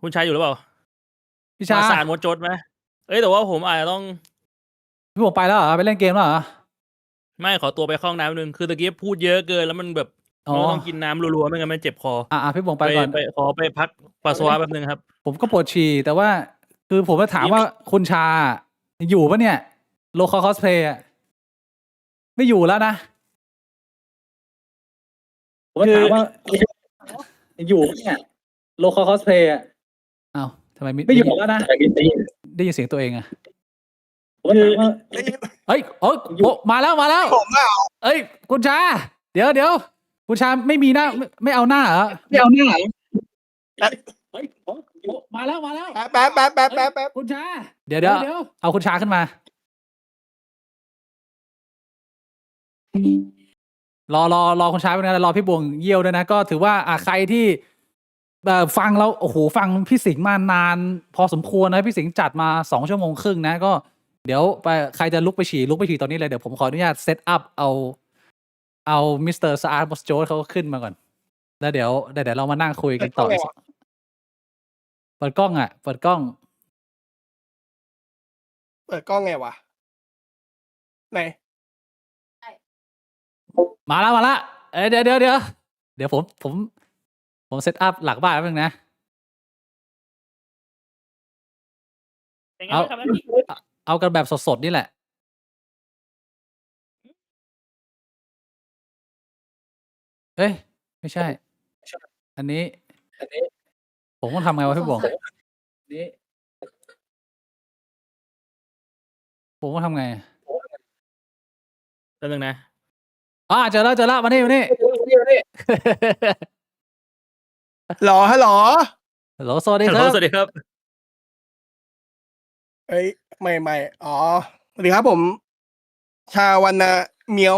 คุณชายอยู่หรือเปล่า พี่ชา มาสารมดจดไหมแต่ว่าผมอาจจะต้อง พี่บวงไปแล้วเหรอไปเล่นเกมแล้วเหรอ ไม่ขอตัวไปเข้าห้องน้ำนึงคือตะกี้พูดเยอะเกินแล้วมันแบบ อ๋อ เราต้องกินน้ำรัวๆไม่งั้นมันเจ็บคอ พี่บวงไปก่อน ขอไปพักปัสสาวะแป๊บนึงครับ ผมก็ปวดฉี่แต่ว่าคือผมจะถามว่าคุณชาอยู่ปะเนี่ยโลคอลคอสเพลย์ไม่อยู่แล้วนะผมถามว่าอยู่ปะเนี่ยโลคอลคอสเพลย์อ้าวทำไมไม่อยู่แล้วนะได้ยินเสียงตัวเองอะเฮ้ยโอ้มาแล้วเอ้ยคุณชาเดี๋ยวคุณชาไม่มีหน้าไม่เอาหน้าเหรอไม่เอาหน้าเฮ้ยมาแล้วแป๊บคุณชาเดี๋ยวเอาคุณชาขึ้นมารอคุณชาไปนะรอพี่บวงเยี่ยวด้วยนะก็ถือว่าใครที่ฟังแล้วโอ้โหฟังพี่สิงห์มานานพอสมควรนะพี่สิงห์จัดมา2 ชั่วโมงครึ่งนะก็เดี๋ยวไปใครจะลุกไปฉี่ตอนนี้เลยเดี๋ยวผมขออนุญาตเซตอัพเอามิสเตอร์สอาร์ตบอสโจเขาขึ้นมาก่อนแล้วเดี๋ยวเรามานั่งคุยกันต่อเปิดกล้องเปิดกล้องไงวะไหน มาแล้วเดี๋ยวผมเซตอัพหลักบ้านแป๊บนึงนะ เป็นไงบ้างครับพี่ เอากันแบบสดๆนี่แหละเอ้ยไม่ใช่อันนี้ผมต้องทำไงวะพี่บวงนี้ผมต้องทำไง แป๊บนึงนะ เจอแล้วมานี่ ฮัลโหล ฮัลโหลสวัสดีครับ สวัสดีครับ เอ้ยไม่อ๋อสวัสดีครับผม ชาวรรณเมียว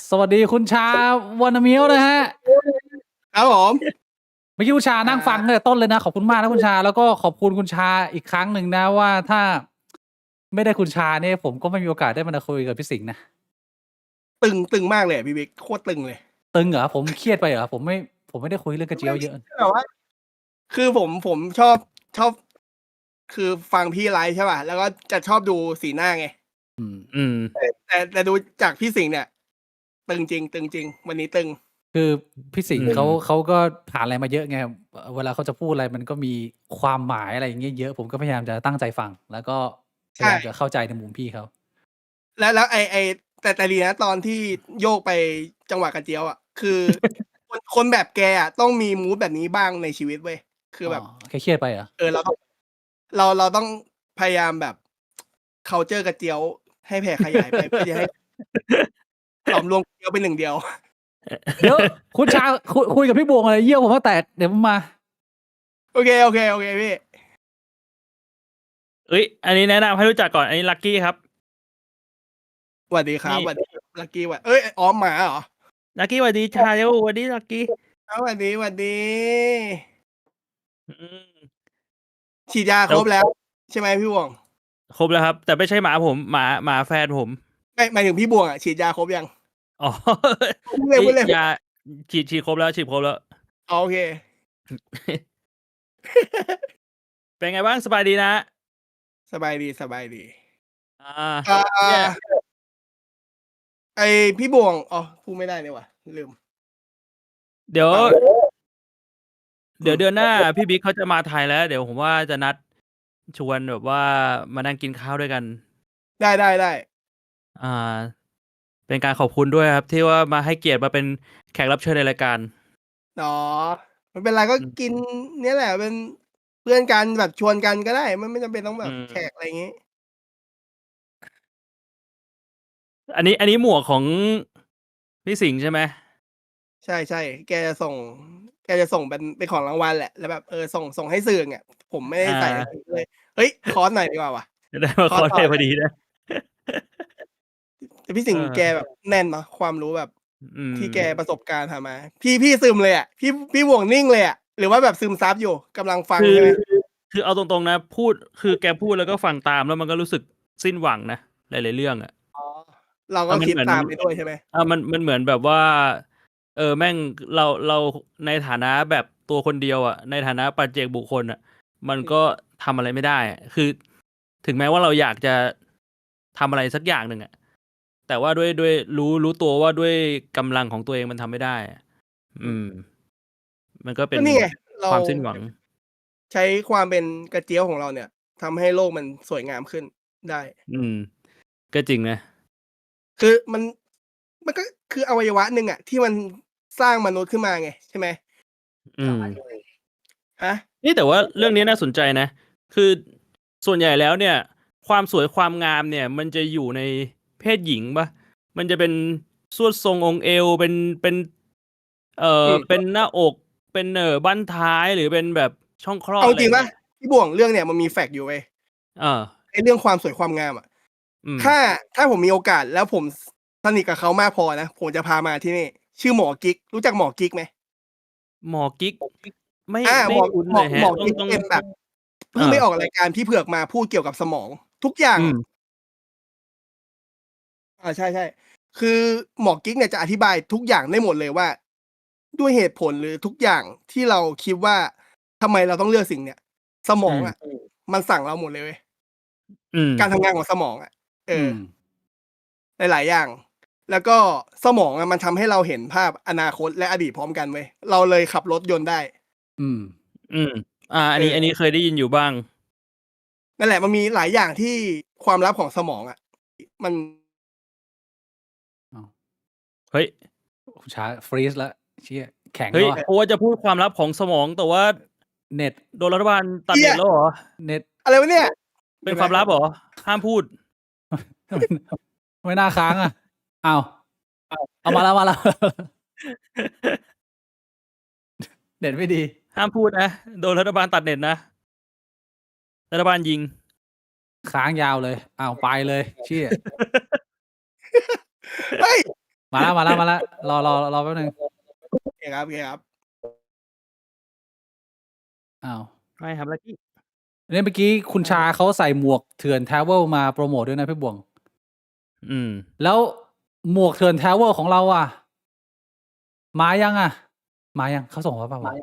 สวัสดีคุณชาวรรณเมียวนะฮะ ครับผม เมื่อกี้คุณชานั่งฟังตั้งแต่ต้นเลยนะขอบคุณมากนะคุณชาแล้วก็ขอบคุณคุณชาอีกครั้งหนึ่งนะว่าถ้าไม่ได้คุณชาเนี่ยผมก็ไม่มีโอกาสได้มาคุยกับพี่สิงห์นะ ตึงมากเลยพี่บิ๊กโคตรตึงเลย ตึงเหรอผมเครียดไปเหรอผมไม่ได้คุยเรื่องกระเจียวเยอะ แต่ว่าคือผมชอบ คือฟังพี่ไลฟ์ใช่ป่ะแล้วก็จะชอบดูสีหน้าไง แต่ดูจากพี่สิงห์เนี่ย ตึงจริงวันนี้ตึง คือพี่สิงห์เขาก็ผ่านอะไรมาเยอะไงเวลาเขาจะพูดอะไรมันก็มีความหมายอะไรอย่างเงี้ยเยอะผมก็พยายามจะตั้งใจฟังแล้วก็พยายามจะเข้าใจในมุมพี่เขา แล้วแต่ดีนะตอนที่โยกไปจังหวะกระเจียวคือ คนแบบแกอ่ะต้องมีมูดแบบนี้บ้างในชีวิตเว้ยคือแบบ แกเครียดไปเหรอ เราต้องพยายามแบบ culture กระเจียวให้แผ่ขยายไปเพื่อจะให้หลอมรวมกระเจียวเป็นหนึ่งเดียว เดี๋ยวคุณชาคุยกับพี่บวงอะไรเยี่ยวผมว่าแตกเดี๋ยวผมมา โอเคพี่ เอ้ยอันนี้แนะนำให้รู้จักก่อนอันนี้ลักกี้ครับ สวัสดีครับ นี่ สวัสดีลักกี้เอ้ยอ๋อหมาเหรอ ลักกี้สวัสดีชาเร็วสวัสดีลักกี้ สวัสดี อืม ฉีดยาครบแล้ว ใช่ไหมพี่บวง ครบแล้วครับ แต่ไม่ใช่หมาผมหมาแฟนผม ไม่หมายถึงพี่บวงอ่ะฉีดยาครบยัง อ๋อ พูดเล่น ยาฉีดครบแล้วฉีดครบแล้ว อ๋อโอเค เป็นไงบ้างสบายดีนะ สบายดี เนี่ย ไอพี่บวงอ๋อพูดไม่ได้เนี่ยว่ะลืม เดี๋ยวเดือนหน้าพี่บิ๊กเขาจะมาไทยแล้ว เดี๋ยวผมว่าจะนัดชวนแบบว่ามานั่งกินข้าวด้วยกัน ได้ เป็นการขอบคุณด้วยครับ ที่ว่ามาให้เกียรติมาเป็นแขกรับเชิญในรายการ อ๋อไม่เป็นไรก็กินเนี่ยแหละเป็นเพื่อนกันแบบชวนกันก็ได้มันไม่จำเป็นต้องแบบแขกอะไรอย่างงี้ อันนี้หมวกของพี่สิงห์ใช่ไหม ใช่แกจะส่งเป็นของรางวัลแหละแล้วแบบส่งให้สื่อเนี่ยผมไม่ได้ใส่เลยเฮ้ยคอร์สหน่อยดีกว่าว่ะ ได้มาคอร์สเพลย์พอดีนะ แต่พี่สิงห์แกแบบแน่นเนาะความรู้แบบ ม ที่แกประสบการณ์ทำมา พี่ซึมเลยอ่ะพี่ห่วงนิ่งเลยอ่ะหรือว่าแบบซึมซับอยู่กำลังฟัง คือ ใช่ไหม คือเอาตรงๆนะคือแกพูดแล้วก็ฟังตามแล้วมันก็รู้สึกสิ้นหวังนะหลายๆเรื่องอ่ะ อ๋อเราก็คิดตามไปด้วยใช่ไหม มันเหมือนแบบว่า แม่งเราในฐานะแบบตัวคนเดียวอ่ะในฐานะปัจเจกบุคคลอ่ะมันก็ทำอะไรไม่ได้อะคือ ถึงแม้ว่าเราอยากจะทำอะไรสักอย่างหนึ่งอ่ะแต่ว่าด้วยรู้ตัวว่าด้วยกำลังของตัวเองมันทำไม่ได้อะมันก็เป็น ก็นี่ไงเรา ความสิ้นหวัง ใช้ความเป็นกระเจียวของเราเนี่ยทำให้โลกมันสวยงามขึ้นได้ ก็จริงนะ คือมันก็คืออวัยวะหนึ่งอ่ะที่มันสร้างมนุษย์ขึ้นมาไงใช่ไหม ฮะ นี่แต่ว่าเรื่องนี้น่าสนใจนะ คือส่วนใหญ่แล้วเนี่ย ความสวยความงามเนี่ย มันจะอยู่ในเพศหญิงปะมันจะเป็นสวดทรงองค์เอวเป็นเป็นหน้าอกเป็นบั้นท้ายหรือเป็นแบบช่องคลอด เอาจริง อะไร ป่ะพี่บ่วงเรื่องเนี่ยมันมีแฟกต์อยู่เว้ย ไอ้เรื่องความสวยความงามอ่ะถ้าผมมีโอกาสแล้วผมสนิทกับเขามากพอนะผมจะพามาที่นี่ ชื่อหมอกิ๊กรู้จักหมอกิ๊กไหม หมอกิ๊กไม่ หมอ คุ้นเลยฮะ หมอกิ๊กเป็นแบบเพิ่งไปออกรายการพี่เผือกมาพูดเกี่ยวกับสมอง ทุกอย่างใช่คือหมอกิ๊กเนี่ยจะอธิบายทุกอย่างได้หมดเลยว่า ด้วยเหตุผลหรือทุกอย่างที่เราคิดว่าทำไมเราต้องเลือกสิ่งเนี่ย สมองอ่ะมันสั่งเราหมดเลยเว้ยการทำงานของสมองอ่ะหลายๆอย่าง แล้วก็สมองอ่ะมันทำให้เราเห็นภาพอนาคตและอดีตพร้อมกันเว้ยเราเลยขับรถยนต์ได้ อันนี้เคยได้ยินอยู่บ้าง นั่นแหละมันมีหลายอย่างที่ความลับของสมองอ่ะมัน เฮ้ย ช้าฟรีซแล้วเชี่ยแข็ง เฮ้ย แล้ว เพราะว่าจะพูดความลับของสมองแต่ว่า เน็ต โดนรัฐบาลตัดเน็ตแล้วเหรอ เน็ต อะไรวะเนี่ย เป็นความลับเหรอ ห้ามพูด ไม่น่าค้างอ่ะเอามาแล้ว เน็ตไม่ดี ห้ามพูดนะ โดนรัฐบาลตัดเน็ตนะ รัฐบาลยิง ค้างยาวเลยไปเลยเชี่ย เฮ้ย มาแล้วรอแป๊บนึง โอเคครับ ไม่ครับลักกี้ เนี่ยเมื่อกี้คุณชาเขาใส่หมวกเถื่อนทราเวลมาโปรโมทด้วยนะพี่บวง แล้วหมวกเถื่อนทราเวลของเราอ่ะมายังเขาส่งมาเปล่าวะ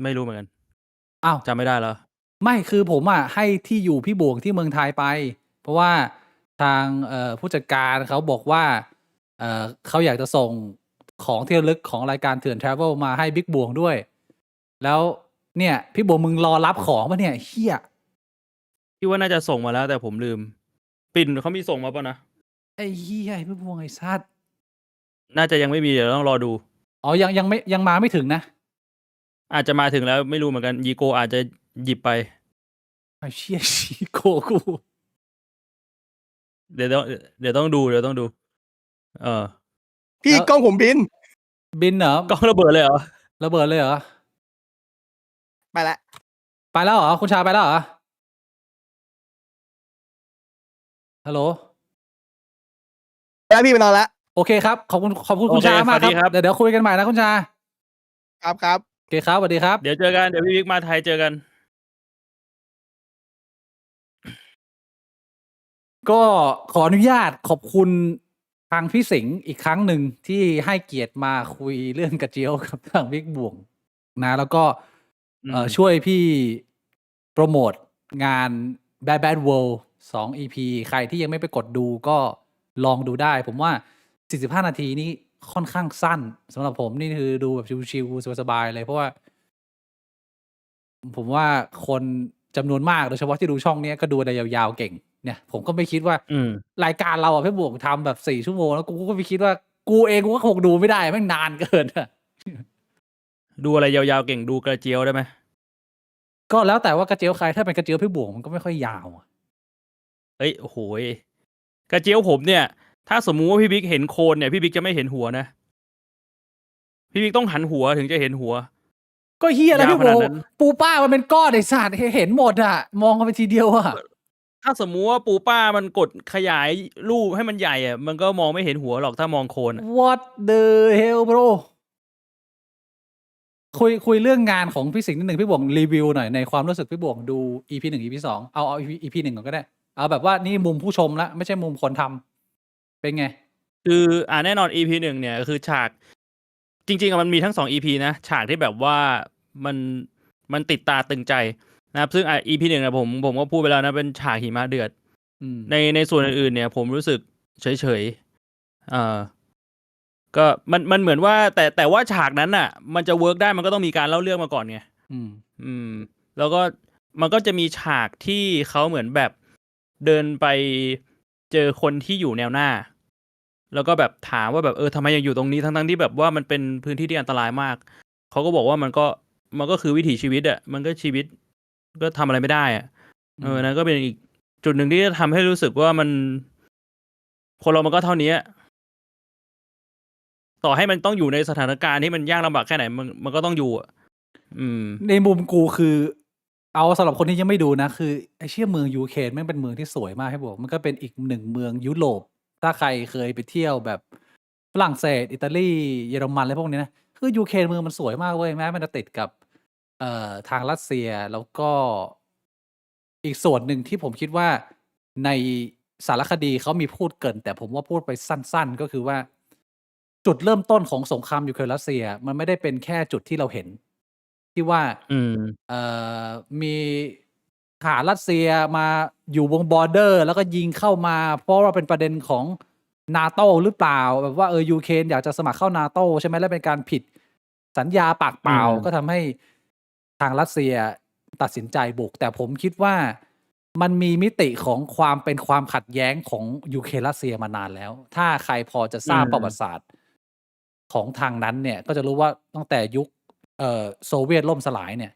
ไม่รู้เหมือนกัน จำไม่ได้แล้ว ไม่คือผมอ่ะให้ที่อยู่พี่บวงที่เมืองไทยไป เพราะว่าทางผู้จัดการเขาบอกว่าเขาอยากจะส่งของที่ระลึกของรายการเถื่อนทราเวลมาให้บิ๊กบวงด้วย แล้วเนี่ยพี่บวงมึงรอรับของป่ะเนี่ยเฮีย พี่ว่าน่าจะส่งมาแล้วแต่ผมลืม ปิ่นเขามีส่งมาป่ะนะ ไอ้เฮียพี่บวงไอ้ซัด น่าจะยังไม่มีเดี๋ยวต้องรอดู อ๋อยังมาไม่ถึงนะ อาจจะมาถึงแล้วไม่รู้เหมือนกันยีโกอาจจะหยิบไป ไอ้เชี่ยชีโกกู เดี๋ยวต้องดูเออ พี่ แล้ว กล้องผมบิน บินเหรอก ล้องระเบิดเลยเหรอ ระเบิดเลยเหรอ ไปละ ไปแล้วเหรอคุณชาไปแล้วเหรอฮัลโหล แล้วพี่ไปนอนละ โอเคครับขอบคุณคุณ โอเค ชามาก สวัสดี ค ครั รับ เดี๋ยวคุยกันใหม่นะคุณชา ครับ โอเคครับสวัสดีครับ เดี๋ยวเจอกันเดี๋ยวพี่บิ๊กมาไทยเจอกัน ก็ขออนุญาตขอบคุณทางพี่สิงห์อีกครั้งหนึ่งที่ให้เกียรติมาคุยเรื่องกระเจียวกับทางบิ๊กบ่วงนะ แล้วก็ช่วยพี่โปรโมทงาน Bad World 2 EP ใครที่ยังไม่ไปกดดูก็ลองดูได้ ผมว่า 45 นาทีนี้ค่อนข้างสั้นสำหรับผมนี่คือดูแบบชิวๆสบายๆเลยเพราะว่า ผมว่าคนจำนวนมากโดยเฉพาะที่ดูช่องนี้ก็ดูได้ยาวๆเก่งเนี่ยผมก็ไม่คิดว่า รายการเราอ่ะพี่บวกทำแบบ4 ชั่วโมงแล้วกูก็ไม่คิดว่ากูเองกูก็คงดูไม่ได้แม่งนานเกินอะ ดูอะไรยาวๆเก่งดูกระเจียวได้ไหม ก็แล้วแต่ว่ากระเจียวใครถ้าเป็นกระเจียวพี่บวกมันก็ไม่ค่อยยาวอะ เอ้ยโอ้โหยกระเจียวผมเนี่ย ถ้าสมมุติว่าพี่บิ๊กเห็นโคนเนี่ยพี่บิ๊กจะไม่เห็นหัวนะ พี่บิ๊กต้องหันหัวถึงจะเห็นหัว ก็เฮียแล้ว ยาว พี่ ข บ นาด วก นั้น ปูป้ามันเป็นก้อนไอ้สัตว์เห็นหมดอะมองกันไปทีเดียวอะ ถ้าสมมุติว่าปูป้ามันกดขยายรูปให้มันใหญ่อะมันก็มองไม่เห็นหัวหรอกถ้ามองโคนอะ What the hell bro คุยเรื่องงานของพี่สิงห์นิดหนึ่งพี่บวงรีวิวหน่อยในความรู้สึกพี่บวงดู EP 1 EP 2เอา EP 1ก่อนก็ได้เอาแบบว่านี่มุมผู้ชมละไม่ใช่มุมคนทำเป็นไง คือแน่นอน EP 1เนี่ยคือฉากจริงๆอะมันมีทั้ง2 EP นะฉากที่แบบว่ามันติดตาตึงใจนะครับซึ่งEP 1เนี่ยผมก็พูดไปแล้วนะเป็นฉากหิมะเดือดในส่วนอื่นๆเนี่ยผมรู้สึกเฉยๆก็มันเหมือนว่าแต่ว่าฉากนั้นน่ะมันจะเวิร์กได้มันก็ต้องมีการเล่าเรื่องมาก่อนไงแล้วก็มันก็จะมีฉากที่เขาเหมือนแบบเดินไปเจอคนที่อยู่แนวหน้าแล้วก็แบบถามว่าแบบทำไมยังอยู่ตรงนี้ทั้งที่แบบว่ามันเป็นพื้นที่ที่อันตรายมากเขาก็บอกว่ามันก็คือวิถีชีวิตอ่ะมันก็ชีวิตก็ทำอะไรไม่ได้อ่ะนั่นก็เป็นอีกจุดหนึ่งที่จะทำให้รู้สึกว่ามันคนเรามันก็เท่านี้ต่อให้มันต้องอยู่ในสถานการณ์ที่มันยากลำบากแค่ไหนมันก็ต้องอยู่อ่ะในมุมกูคือเอาสำหรับคนที่ยังไม่ดูนะคือไอเชี่ยเมืองยูเครนแม่งเป็นเมืองที่สวยมากให้บอกมันก็เป็นอีกหนึ่งเมืองยุโรปถ้าใครเคยไปเที่ยวแบบฝรั่งเศสอิตาลีเยอรมันอะไรพวกนี้นะคือยูเครนเมืองมันสวยมากเว้ยแม้มันจะติดกับทางรัสเซียแล้วก็อีกส่วนหนึ่งที่ผมคิดว่าในสารคดีเขามีพูดเกริ่นแต่ผมว่าพูดไปสั้นๆก็คือว่าจุดเริ่มต้นของสงครามยูเครนรัสเซียมันไม่ได้เป็นแค่จุดที่เราเห็นที่ว่ามีทหารรัสเซียมาอยู่วงบอร์เดอร์แล้วก็ยิงเข้ามาเพราะว่าเป็นประเด็นของนาโต้หรือเปล่าแบบว่ายูเครนอยากจะสมัครเข้านาโต้ใช่ไหมแล้วเป็นการผิดสัญญาปากเปล่าก็ทำให้ทางรัสเซียตัดสินใจบุกแต่ผมคิดว่ามันมีมิติของความเป็นความขัดแย้งของยูเครนรัสเซียมานานแล้วถ้าใครพอจะทราบประวัติศาสตร์ของทางนั้นเนี่ยก็จะรู้ว่าตั้งแต่ยุคโซเวียตล่มสลายเนี่ย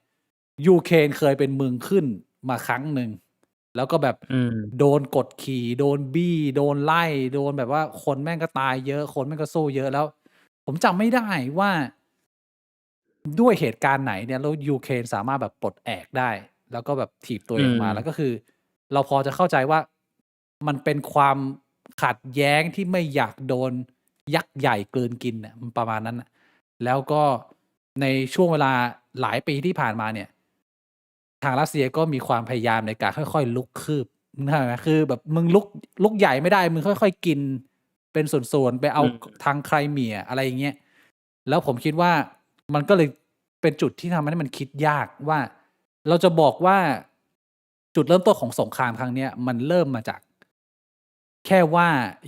ยูเครนเคยเป็นเมืองขึ้นมาครั้งหนึ่งแล้วก็แบบโดนกดขี่โดนบี้โดนไล่โดนแบบว่าคนแม่งก็ตายเยอะคนแม่งก็สู้เยอะแล้วผมจำไม่ได้ว่าด้วยเหตุการณ์ไหนเนี่ยแล้วยูเครนสามารถแบบปลดแอกได้แล้วก็แบบถีบตัวเองมาแล้วก็คือเราพอจะเข้าใจว่ามันเป็นความขัดแย้งที่ไม่อยากโดนยักษ์ใหญ่กลืนกินน่ะมันประมาณนั้นแล้วก็ในช่วงเวลาหลายปีที่ผ่านมาเนี่ยทางรัสเซียก็มีความพยายามในการค่อยๆลุกคืบนะคือแบบมึงลุกใหญ่ไม่ได้มึงค่อยๆกินเป็นส่วนๆไปเอาทางไครเมียอะไรอย่างเงี้ยแล้วผมคิดว่ามันก็เลยเป็นจุดที่ทำให้มันคิดยากว่าเราจะบอกว่าจุดเริ่มต้นของสงครามครั้งนี้มันเริ่มมาจากแค่ว่า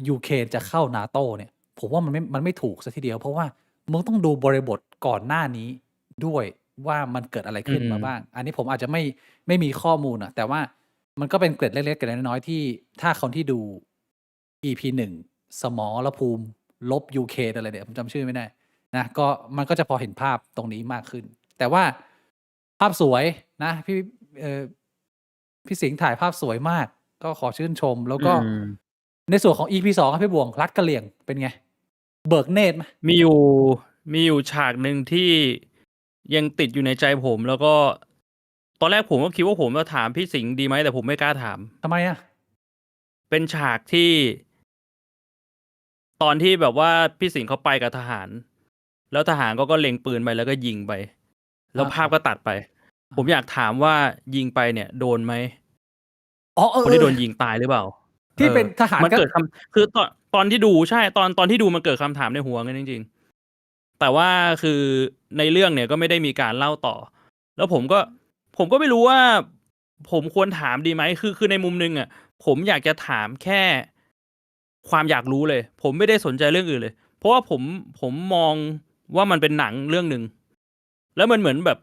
ยูเครนจะเข้านาโต้เนี่ยผมว่ามันไม่ถูกซะทีเดียวเพราะว่ามึงต้องดูบริบทก่อนหน้านี้ด้วยว่ามันเกิดอะไรขึ้นมาบ้างอันนี้ผมอาจจะไม่มีข้อมูลนะแต่ว่ามันก็เป็นเกร็ดเล็กๆเกร็ดน้อยๆที่ถ้าคนที่ดู EP 1 สมรภูมิลบยูเครนอะไรเนี่ยผมจำชื่อไม่ได้ นะก็มันก็จะพอเห็นภาพตรงนี้มากขึ้น แต่ว่าภาพสวยนะพี่สิงห์ถ่ายภาพสวยมาก ก็ขอชื่นชม แล้วก็ในส่วนของ EP 2ครับพี่บวงรัดกระเหลี่ยงเป็นไง เบิกเนตรไหม มีอยู่ฉากหนึ่งที่ยังติดอยู่ในใจผม แล้วก็ตอนแรกผมก็คิดว่าผมจะถามพี่สิงห์ดีไหมแต่ผมไม่กล้าถาม ทำไมอ่ะ เป็นฉากที่ ตอนที่แบบว่าพี่สิงห์เขาไปกับทหาร แล้วทหารก็เล็งปืนไปแล้วก็ยิงไป แล้วภาพก็ตัดไป ผมอยากถามว่ายิงไปเนี่ย โดนไหม อ๋อคนที่โดนยิงตายหรือเปล่า ที่เป็นทหาร มันเกิดคือตอนที่ดูใช่ตอนที่ดูมันเกิดคำถามในหัวกันจริงๆ แต่ว่าคือในเรื่องเนี่ยก็ไม่ได้มีการเล่าต่อ แล้วผมก็ไม่รู้ว่า ผมควรถามดีไหมคือในมุมนึงอ่ะ ผมอยากจะถามแค่ความอยากรู้เลย ผมไม่ได้สนใจเรื่องอื่นเลย เพราะว่าผมมองว่ามันเป็นหนังเรื่องหนึ่งแล้วมันเหมือนแบบ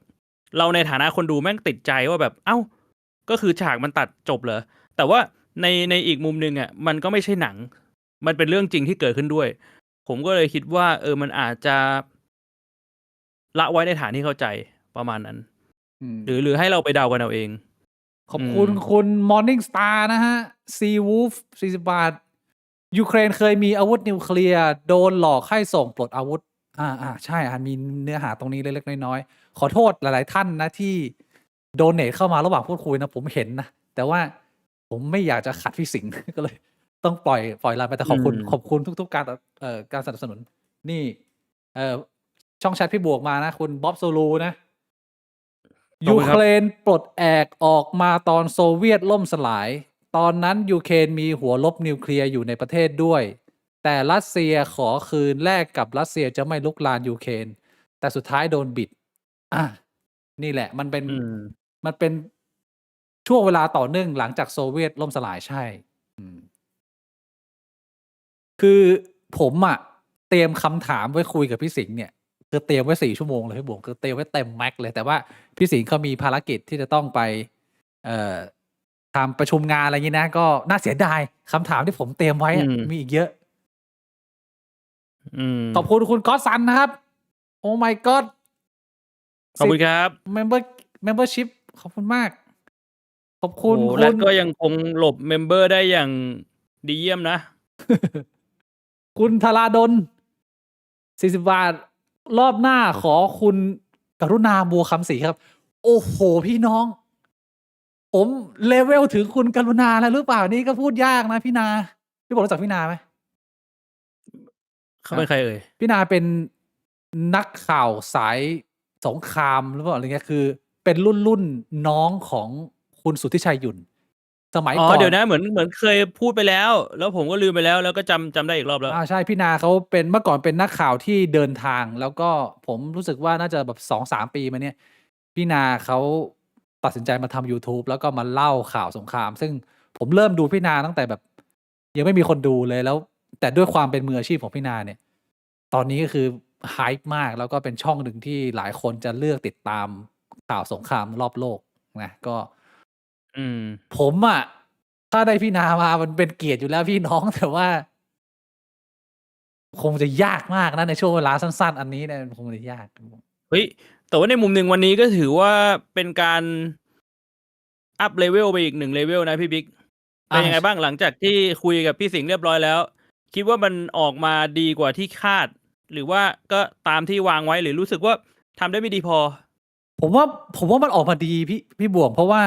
เราในฐานะคนดูแม่งติดใจว่าแบบเอ้าก็คือฉากมันตัดจบเหรอแต่ว่าในอีกมุมนึงอ่ะมันก็ไม่ใช่หนัง มันเป็นเรื่องจริงที่เกิดขึ้นด้วย ผมก็เลยคิดว่ามันอาจจะละไว้ในฐานที่เข้าใจประมาณนั้นหรือให้เราไปเดากันเอาเอง ขอบคุณคุณ Morning Star นะฮะ Sea Wolf 40 บาท ยูเครนเคยมีอาวุธนิวเคลียร์โดนหลอกให้ส่งปลดอาวุธใช่มีเนื้อหาตรงนี้เล็กๆน้อยๆขอโทษหลายๆท่านนะที่โดเนทเข้ามาระหว่างพูดคุยนะผมเห็นนะแต่ว่าผมไม่อยากจะขัดพี่สิงห์ ก็เลยต้องปล่อยไลน์ไปแต่ขอบคุณทุกๆการสนับสนุนนี่ช่องแชทพี่บวกมานะคุณบ๊อบโซลูนะยูเครนปลดแอกออกมาตอนโซเวียตล่มสลายตอนนั้นยูเครนมีหัวลบนิวเคลียร์อยู่ในประเทศด้วยแต่รัสเซียขอคืนแลกกับรัสเซียจะไม่ลุกลานยูเครนแต่สุดท้ายโดนบิดนี่แหละมันเป็นช่วงเวลาต่อเนื่องหลังจากโซเวียตล่มสลายใช่คือผมเตรียมคำถามไว้คุยกับพี่สิงห์เนี่ยคือเตรียมไว้4 ชั่วโมงเลยพี่บุ๋มคือเตรียมไว้เต็มแม็กเลยแต่ว่าพี่สิงห์เขามีภารกิจที่จะต้องไปทำประชุมงานอะไรอย่างนี้นะก็น่าเสียดายคำถามที่ผมเตรียมไว้มีอีกเยอะขอบคุณคุณก๊อตซันนะครับโอ้ my god ขอบคุณครับ membership ขอบคุณมากขอบคุณคุณและก็ยังคงหลบเมมเบอร์ได้อย่างดีเยี่ยมนะ คุณธราดล40 บาทรอบหน้าขอคุณกรุณาบัวคำศรีครับโอ้โหพี่น้องผมเลเวลถึงคุณกรุณาแล้วหรือเปล่านี่ก็พูดยากนะพี่นาพี่บอกรู้จักพี่นาไหมเขาเป็นใครเอ่ยพี่นาเป็นนักข่าวสายสงครามหรือเปล่าอะไรเงี้ยคือเป็นรุ่นน้องของคุณสุทธิชัยหยุ่นสมัยก่อนเดี๋ยวนะเหมือนเคยพูดไปแล้วผมก็ลืมไปแล้วก็จำได้อีกรอบแล้วใช่พี่นาเขาเป็นเมื่อก่อนเป็นนักข่าวที่เดินทางแล้วก็ผมรู้สึกว่าน่าจะแบบ 2-3 ปีมาเนี่ยพี่นาเขาตัดสินใจมาทำ YouTube แล้วก็มาเล่าข่าวสงครามซึ่งผมเริ่มดูพี่นาตั้งแต่แบบยังไม่มีคนดูเลยแล้วแต่ด้วยความเป็นมืออาชีพของพี่นาเนี่ยตอนนี้ก็คือไฮป์มากแล้วก็เป็นช่องหนึ่งที่หลายคนจะเลือกติดตามข่าวสงครามรอบโลกนะก็ผมถ้าได้พี่นามามันเป็นเกียรติอยู่แล้วพี่น้องแต่ว่าคงจะยากมากนะในช่วงเวลาสั้นๆอันนี้เนี่ยคงจะยากเฮ้ยแต่ว่าในมุมหนึ่งวันนี้ก็ถือว่าเป็นการอัพเลเวลไปอีก1เลเวลนะพี่บิ๊กเป็นยังไงบ้างหลังจากที่คุยกับพี่สิงห์เรียบร้อยแล้วคิดว่ามันออกมาดีกว่าที่คาดหรือว่าก็ตามที่วางไว้หรือรู้สึกว่าทำได้ไม่ดีพอผมว่ามันออกมาดีพี่บวงเพราะว่า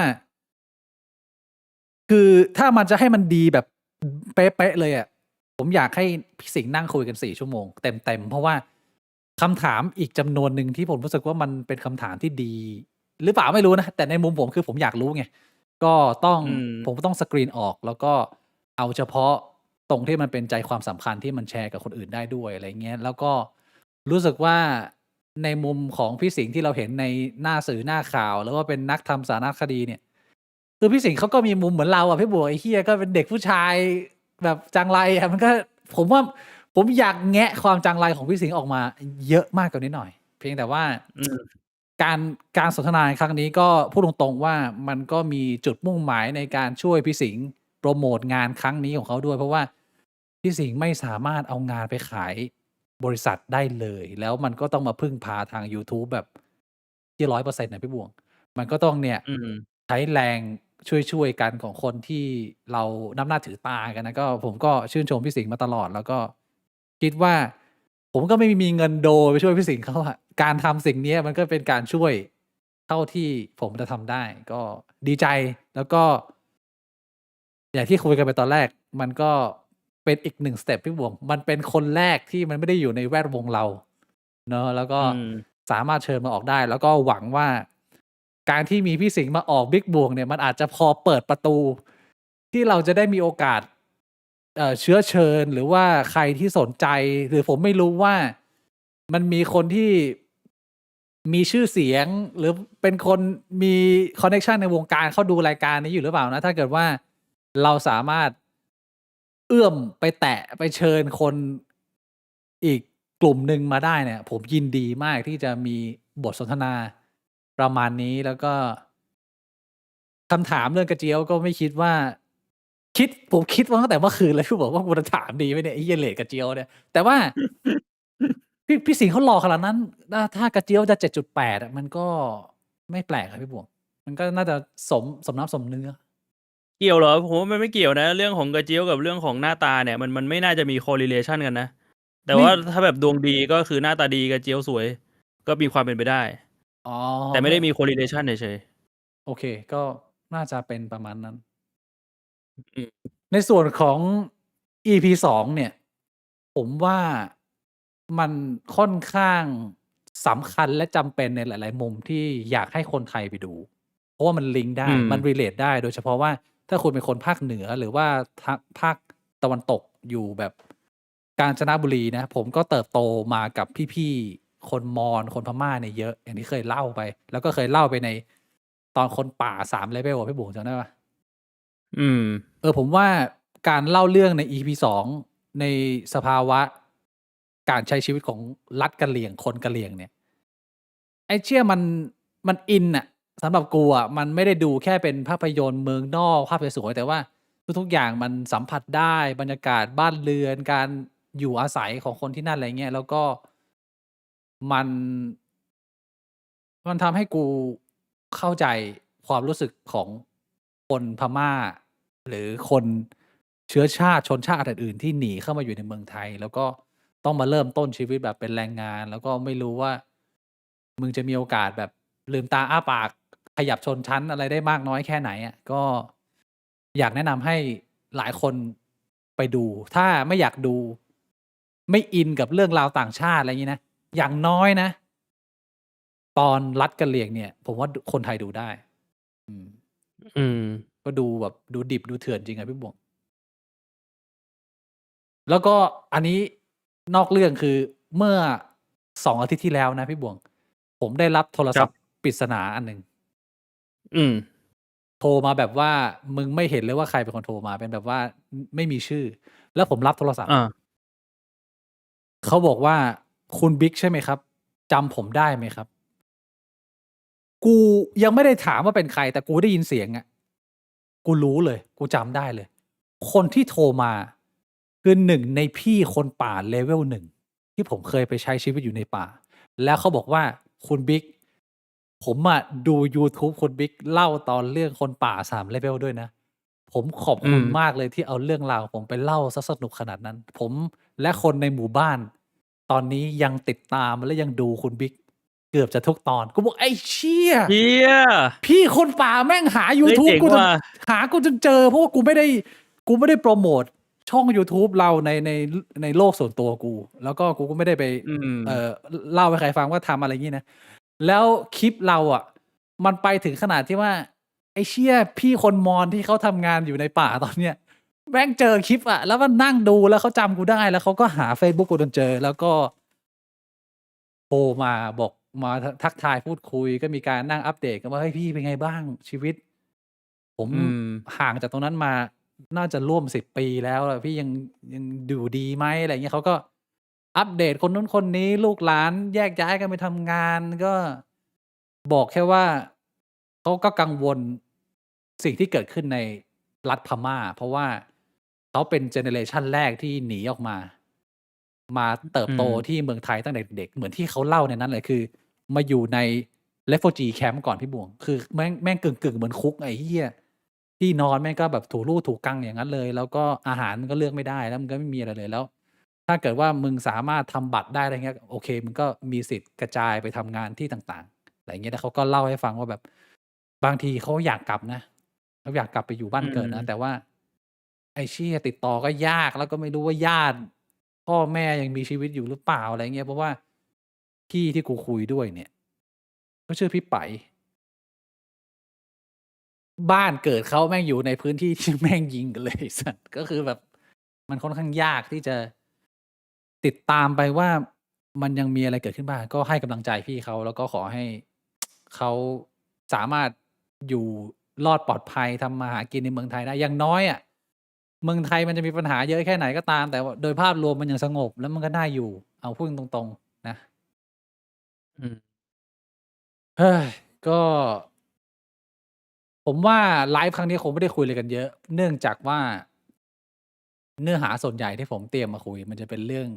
คือถ้ามันจะให้มันดีแบบเป๊ะๆเลยผมอยากให้พี่สิงห์นั่งคุยกัน4 ชั่วโมงเต็มเพราะว่าคำถามอีกจำนวนหนึ่งที่ผมรู้สึกว่ามันเป็นคำถามที่ดีหรือเปล่าไม่รู้นะแต่ในมุมผมคือผมอยากรู้ไงก็ผมต้องสกรีนออกแล้วก็เอาเฉพาะตรงที่มันเป็นใจความสำคัญที่มันแชร์กับคนอื่นได้ด้วยอะไรเงี้ยแล้วก็รู้สึกว่าในมุมของพี่สิงห์ที่เราเห็นในหน้าสื่อหน้าข่าวแล้วว่าเป็นนักทำสารคดีเนี่ยคือพี่สิงห์เขาก็มีมุมเหมือนเราพี่บัวไอ้เฮียก็เป็นเด็กผู้ชายแบบจังไรมันก็ผมว่าผมอยากแงะความจังไรของพี่สิงห์ออกมาเยอะมากกว่านี้หน่อยเพียงแต่ว่าการสนทนาครั้งนี้ก็พูดตรงๆว่ามันก็มีจุดมุ่งหมายในการช่วยพี่สิงห์โปรโมทงานครั้งนี้ของเขาด้วยเพราะว่าพี่สิงห์ไม่สามารถเอางานไปขาย บริษัทได้เลย แล้วมันก็ต้องมาพึ่งพาทาง YouTube แบบที่ 100% น่ะพี่บวง มันก็ต้องเนี่ย อืม ใช้แรงช่วย ๆ กันของคนที่เรานับหน้าถือตากันนะ ก็ผมก็ชื่นชมพี่สิงห์มาตลอด แล้วก็คิดว่า ผมก็ไม่มีเงินโดไปช่วยพี่สิงห์เขาอะ การทำสิ่งเนี้ยมันก็เป็นการช่วยเท่าที่ผมจะทำได้ ก็ดีใจ แล้วก็ อย่างที่คุยกันไปตอนแรก มันก็เป็นอีก 1 สเต็ปพี่บวง มันเป็นคนแรกที่มันไม่ได้อยู่ในแวดวงเรา เนาะ แล้วก็ อืม สามารถเชิญมาออกได้ แล้วก็หวังว่า การที่มีพี่สิงห์มาออกบิ๊กบวงเนี่ย มันอาจจะพอเปิดประตู ที่เราจะได้มีโอกาส เชื้อเชิญ หรือว่าใครที่สนใจ หรือผมไม่รู้ว่า มันมีคนที่มีชื่อเสียง หรือเป็นคนมีคอนเน็กชันในวงการ เขาดูรายการนี้อยู่หรือเปล่านะ ถ้าเกิดว่าเราสามารถ เอื้อมไปแตะ ไปเชิญคนอีกกลุ่มหนึ่งมาได้เนี่ย ผมยินดีมากที่จะมีบทสนทนาประมาณนี้ แล้วก็ คำถามเรื่องกระเจี๊ยวก็ไม่คิดว่า ผมคิดมาตั้งแต่เมื่อคืนเลย คือบอกว่ากูจะถามดีไหมเนี่ยไอ้เหี้ยเรตกระเจี๊ยวเนี่ย แต่ว่า พี่สิงห์เขาหล่อขนาดนั้น ถ้ากระเจี๊ยวจะ 7.8 อะ มันก็ไม่แปลกครับพี่บวง มันก็น่าจะสมน้ำสมเนื้อ เกี่ยวเหรอ? ผมว่ามันไม่เกี่ยวนะ เรื่องของกระเจี๊ยวกับเรื่องของหน้าตาเนี่ย มันไม่น่าจะมี correlation กันนะ แต่ ไม่ ว่าถ้าแบบดวงดีก็คือหน้าตาดีกระเจี๊ยวสวย ก็มีความเป็นไปได้ อ๋อ แต่ไม่ได้มี correlation เฉย โอเค ก็น่าจะเป็นประมาณนั้น ๆ อืม ในส่วนของ EP 2 เนี่ย ผมว่ามันค่อนข้างสำคัญและจำเป็นในหลาย ๆ มุมที่อยากให้คนไทยไปดู เพราะว่ามันลิงก์ได้ อืม มัน relate ได้ โดยเฉพาะว่า ถ้าคุณเป็นคนภาคเหนือ หรือว่าภาคตะวันตกอยู่แบบกาญจนบุรีนะ ผมก็เติบโตมากับพี่ ๆ คนมอญ คนพม่าเนี่ยเยอะ อย่างที่เคยเล่าไป แล้วก็เคยเล่าไปในตอนคนป่า 3 level อะพี่บวงจำได้เปล่า? อืม ผมว่าการเล่าเรื่องใน EP 2 ในสภาวะการใช้ชีวิตของรัฐกะเหรี่ยง คนกะเหรี่ยงเนี่ย ไอ้เชี่ยมันอินน่ะ สำหรับกูอะ มันไม่ได้ดูแค่เป็นภาพยนตร์เมืองนอก ภาพสวย ๆ แต่ว่าทุก ๆ อย่างมันสัมผัสได้ บรรยากาศบ้านเรือน การอยู่อาศัยของคนที่นั่น อะไรเงี้ย แล้วก็มันทำให้กูเข้าใจความรู้สึกของคนพม่า หรือคนเชื้อชาติ ชนชาติอื่น ๆ ที่หนีเข้ามาอยู่ในเมืองไทย แล้วก็ต้องมาเริ่มต้นชีวิตแบบเป็นแรงงาน แล้วก็ไม่รู้ว่า มึงจะมีโอกาสแบบลืมตาอ้าปาก ขยับชนชั้นอะไรได้มากน้อยแค่ไหนอะ ก็อยากแนะนำให้หลายคนไปดู ถ้าไม่อยากดู ไม่อินกับเรื่องราวต่างชาติ อะไรงี้นะ อย่างน้อยนะ ตอนรัฐกะเหรี่ยงเนี่ย ผมว่าคนไทยดูได้ อืม อืม ก็ดูแบบดูดิบดูเถื่อนจริงอะพี่บวง แล้วก็อันนี้นอกเรื่อง คือเมื่อ 2 อาทิตย์ที่แล้วนะพี่บวง ผมได้รับโทรศัพท์ปริศนาอันหนึ่ง อืม โทรมาแบบว่า มึงไม่เห็นเลยว่าใครเป็นคนโทรมา เป็นแบบว่า ไม่มีชื่อ แล้วผมรับโทรศัพท์ อา เขาบอกว่า "คุณบิ๊กใช่ไหมครับ? จำผมได้ไหมครับ?" กูยังไม่ได้ถามว่าเป็นใคร แต่กูได้ยินเสียงอะ กูรู้เลย กูจำได้เลย คนที่โทรมาคือ 1 ในพี่คนป่า level 1 ที่ผมเคยไปใช้ชีวิตอยู่ในป่า แล้วเขาบอกว่า "คุณบิ๊ก ผมอะดูยูทูบคุณบิ๊กเล่าตอนเรื่องคนป่า 3 level ด้วยนะ ผมขอบคุณ อืม มากเลยที่เอาเรื่องราวของผมไปเล่าเสียสนุกขนาดนั้น ผมและคนในหมู่บ้าน ตอนนี้ยังติดตามและยังดูคุณบิ๊กเกือบจะทุกตอน" กูบอก "ไอ้เชี่ย! เหี้ย! พี่คนป่าแม่งหายู เฮ้ย ทูบ เจ๋ง กูจน ว่ะ หากูจนเจอ" เพราะว่ากูไม่ได้โพรโมตช่องยูทูบเราในโลกส่วนตัวกู แล้วก็กูก็ไม่ได้ไป อืม เล่าให้ใครฟังว่าทำอะไรงี้นะ แล้วคลิปเราอะมันไปถึงขนาดที่ว่า ไอ้เชี่ย! พี่คนมอญที่เขาทำงานอยู่ในป่า ตอนเนี้ย แม่งเจอคลิปอะ แล้วมันนั่งดู แล้วเขาจำกูได้ แล้วเขาก็หาเฟซบุ๊กกูจนเจอ แล้วก็โทรมาบอก มาทักทายพูดคุย ก็มีการนั่งอัปเดตกันว่า "เฮ้ย พี่เป็นไงบ้างชีวิต?" ผม อืม ห่างจากตรงนั้นมาน่าจะร่วม 10 ปีแล้วอะ "พี่ยังอยู่ดีไหม?" อะไรอย่างเงี้ย เขาก็อัปเดตคนนู้นคนนี้ ลูกหลานแยกย้ายกันไปทำงาน ก็บอกแค่ว่า เขาก็กังวลสิ่งที่เกิดขึ้นในรัฐพม่า เพราะว่าเขาเป็นเจเนอเรชันแรกที่หนีออกมา มาเติบ อื โต ม ที่เมืองไทยตั้งแต่เด็ก เหมือนที่เขาเล่าในนั้นเลยคือ มาอยู่ใน refugee camp ก่อนพี่บ่วง คือแม่งกึ่ง ๆ เหมือนคุกไอ้เหี้ย ที่นอนแม่งก็แบบถูลู่ถูกังอย่างนั้นเลย แล้วก็อาหารมันก็เลือกไม่ได้ แล้วมันก็ไม่มีอะไรเลย แล้วถ้าเกิดว่ามึงสามารถทำบัตรได้อะไรเงี้ย โอเค มึงก็มีสิทธิ์กระจายไปทำงานที่ต่าง ๆ อะไรอย่างเงี้ย แล้วเขาก็เล่าให้ฟังว่าแบบ บางทีเขาอยากกลับนะ เขาอยากกลับไปอยู่บ้า อื นเกิดนะ ม แต่ว่า ไอ้เชี่ย ติดต่อก็ยาก แล้วก็ไม่รู้ว่าญาติ พ่อแม่ยังมีชีวิตอยู่หรือเปล่า อะไรเงี้ย เพราะว่าพี่ที่กูคุยด้วยเนี่ย เขาชื่อพี่ไป บ้านเกิดเขาแม่งอยู่ในพื้นที่ ที่ แม่งยิงกันเลยไอ้สัตว์ ก็คือแบบมันค่อนข้างยากที่จะติดตามไปว่ามันยังมีอะไรเกิดขึ้นบ้าง ก็ให้กำลังใจพี่เขา แล้วก็ขอให้ เขาสามารถอยู่รอดปลอดภัย ทำมาหากินในเมืองไทยได้ อย่างน้อยอะ เมืองไทยมันจะมีปัญหาเยอะแค่ไหนก็ตาม แต่ว่าโดยภาพรวมมันยังสงบ แล้วมันก็น่าอยู่ เอาพูดกันตรง ๆ นะ อืม เฮ้ย ก็ ผมว่าไลฟ์ครั้งนี้คงไม่ได้คุยอะไรกันเยอะ เนื่องจากว่า เนื้อหาส่วนใหญ่ที่ผมเตรียมมาคุย มันจะเป็นเรื่อง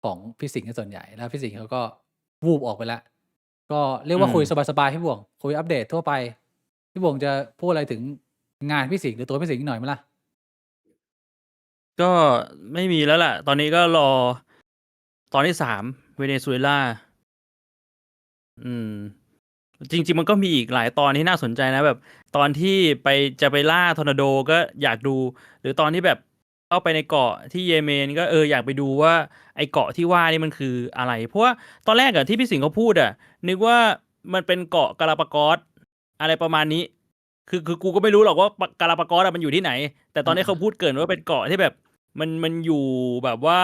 ของพี่สิงห์เสียส่วนใหญ่ แล้วพี่สิงห์เขาก็วูบออกไปแล้ว ก็เรียกอื ว่าคุย ม สบาย ๆ พี่บ่วง คุยอัปเดตทั่วไป พี่บ่วงจะพูดอะไรถึงงานพี่สิงห์ หรือตัวพี่สิงห์หน่อยไหมล่ะ? ก็ไม่มีแล้วแหละ ตอนนี้ก็รอตอนที่ 3 เวเนซุเอลา อืม จริง ๆ มันก็มีอีกหลายตอนที่น่าสนใจนะ แบบตอนที่จะไปล่าทอร์นาโดก็อยากดู หรือตอนที่แบบเข้าไปในเกาะที่เยเมน ก็อยากไปดูว่าไอ้เกาะที่ว่านี่มันคืออะไร เพราะว่าตอนแรกอะที่พี่สิงห์เขาพูดอะ นึกว่ามันเป็นเกาะกาลาปากอส อะไรประมาณนี้ คือกูก็ไม่รู้หรอกว่ากาลาปากอสอะมันอยู่ที่ไหน แต่ตอนนี้เขาพูดเกริ่นว่าเป็นเกาะที่แบบมันอยู่แบบว่า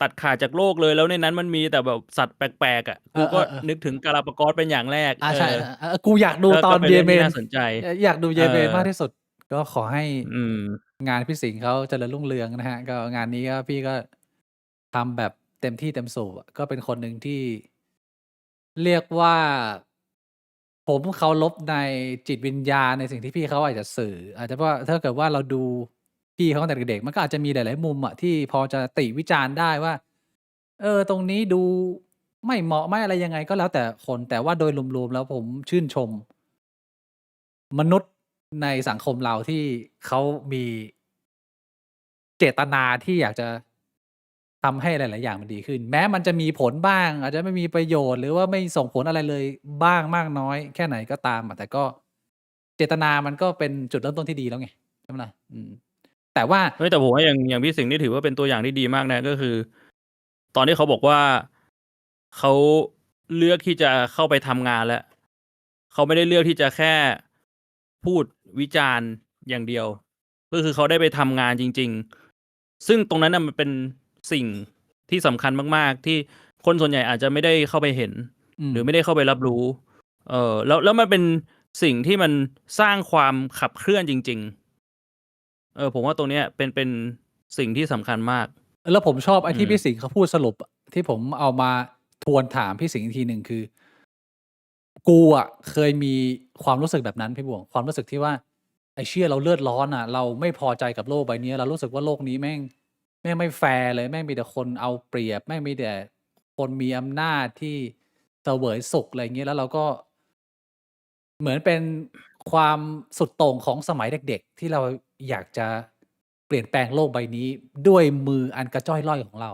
ตัดขาดจากโลกเลย แล้วในนั้นมันมีแต่แบบสัตว์แปลก ๆ อะ เอกูก็ อ ๆ ๆ นึกถึงกาลาปากอสเป็นอย่างแรก ใช่ กูอยากดูต ก็ อนเป็น เย เรื่อง เม ที่ น น่าสนใจ อยากดูเยเมนมาก เออ ที่สุด ก็ขอให้ อืม งานพี่สิงห์เขาเจริญรุ่งเรืองนะครับ ก็งานนี้ก็พี่ก็ทำแบบเต็มที่เต็มสูบอะ ก็เป็นคนหนึ่งที่ เรียกว่า ผมเคารพในจิตวิญญาณ ในสิ่งที่พี่เขาอาจจะสื่อ อาจจะว่าถ้าเกิดว่าเราดูพี่เขาตั้งแต่เด็ก ๆ มันก็อาจจะมีหลาย ๆ มุมอะที่พอจะติวิจารณ์ได้ว่า ตรงนี้ดูไม่เหมาะ ไม่อะไรยังไง ก็แล้วแต่คน แต่ว่าโดยรวม ๆ แล้วผมชื่นชม มนุษย์ในสังคมเราที่เขามี เจตนาที่อยากจะทำให้หลาย ๆ อย่างมันดีขึ้น แม้มันจะมีผลบ้าง อาจจะไม่มีประโยชน์ หรือว่าไม่ส่งผลอะไรเลยบ้างมากน้อยแค่ไหนก็ตามอะ แต่ก็เจตนามันก็เป็นจุดเริ่มต้นที่ดีแล้วไง ใช่ไหมล่ะ? แต่ว่า เฮ้ย แต่ผมว่าอย่างพี่สิงห์นี่ถือว่าเป็นตัวอย่างที่ดีมากนะ ก็คือ ตอนที่เขาบอกว่า เขาเลือกที่จะเข้าไปทำงานแล้ว เขาไม่ได้เลือกที่จะแค่พูดวิจารณ์อย่างเดียว ก็คือเขาได้ไปทำงานจริง ๆ ซึ่งตรงนั้นน่ะมันเป็นสิ่งที่สำคัญมาก ๆ ที่คนส่วนใหญ่อาจจะไม่ได้เข้าไปเห็น หรือไม่ได้เข้าไปรับรู้ แล้วมันเป็นสิ่งที่มันสร้างความขับเคลื่อนจริง ๆ ผมว่าตรงเนี้ยเป็นสิ่งที่สำคัญมาก แล้วผมชอบไอ้ อื ที่พี่ ม สิงห์เขาพูดสรุปอะ ที่ผมเอามาทวนถามพี่สิงห์อีกทีหนึ่ง คือ กูอะเคยมีความรู้สึกแบบนั้นพี่บ่วง ความรู้สึกที่ว่า ไอ้เชี่ย เราเลือดร้อนอะ เราไม่พอใจกับโลกใบนี้ เรารู้สึกว่าโลกนี้แม่งไม่แฟร์เลย แม่งมีแต่คนเอาเปรียบ แม่งมีแต่คนมีอำนาจที่เสวยสุข อะไรอย่างงี้ แล้วเราก็ เหมือนเป็นความสุดโต่งของสมัยเด็ก ๆ ที่เราอยากจะเปลี่ยนแปลงโลกใบนี้ด้วยมืออันกระจ้อยร่อยของเรา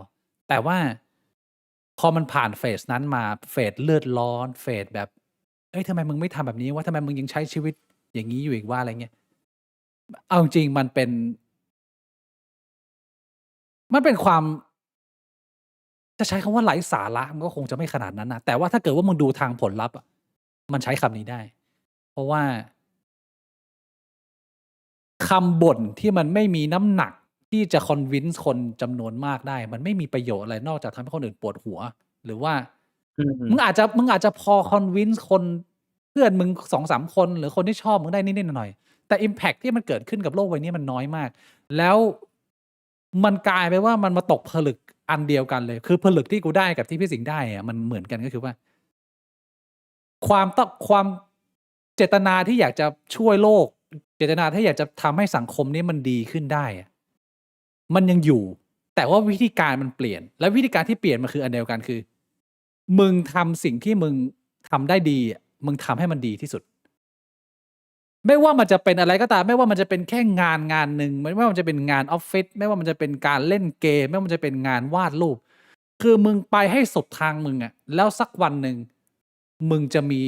แต่ว่าพอมันผ่านเฟสนั้นมา เฟสเลือดร้อน เฟสแบบ เฮ้ย ทำไมมึงไม่ทำแบบนี้วะ? ทำไมมึงยังใช้ชีวิตอย่างงี้อยู่อีกวะ? อะไรเงี้ย เอาจริง ๆ มันเป็นความ จะใช้คำว่าไร้สาระมันก็คงจะไม่ขนาดนั้นนะ แต่ว่าถ้าเกิดว่ามึงดูทางผลลัพธ์อะ มันใช้คำนี้ได้ เพราะว่า คำบ่นที่มันไม่มีน้ำหนักที่จะ convince คนจำนวนมากได้ มันไม่มีประโยชน์อะไรนอกจากทำให้คนอื่นปวดหัว หรือว่า อืม มึงอาจจะพอ convince คน เพื่อนมึง 2-3 คน หรือคนที่ชอบมึงได้นิด ๆ หน่อย ๆ แต่อิมแพกต์ที่มันเกิดขึ้นกับโลกใบนี้มันน้อยมาก แล้วมันกลายเป็นว่ามันมาตกผลึกอันเดียวกันเลย คือผลึกที่กูได้กับที่พี่สิงห์ได้อะมันเหมือนกัน ก็คือว่า ความเจตนาที่อยากจะช่วยโลก เจตนาที่อยากจะทำให้สังคมนี้มันดีขึ้นได้อะ มันยังอยู่ แต่ว่าวิธีการมันเปลี่ยน และวิธีการที่เปลี่ยนมันคืออันเดียวกันคือ มึงทำสิ่งที่มึงทำได้ดีมึงทำให้มันดีที่สุด ไม่ว่ามันจะเป็นอะไรก็ตามไม่ว่ามันจะเป็นแค่งานหนึ่งไม่ว่ามันจะเป็นงานออฟฟิศไม่ว่ามันจะเป็นการเล่นเกมไม่ว่ามันจะเป็นงานวาดรูป คือมึงไปให้สุดทางมึงแล้วสักวันหนึ่งมึงจะมี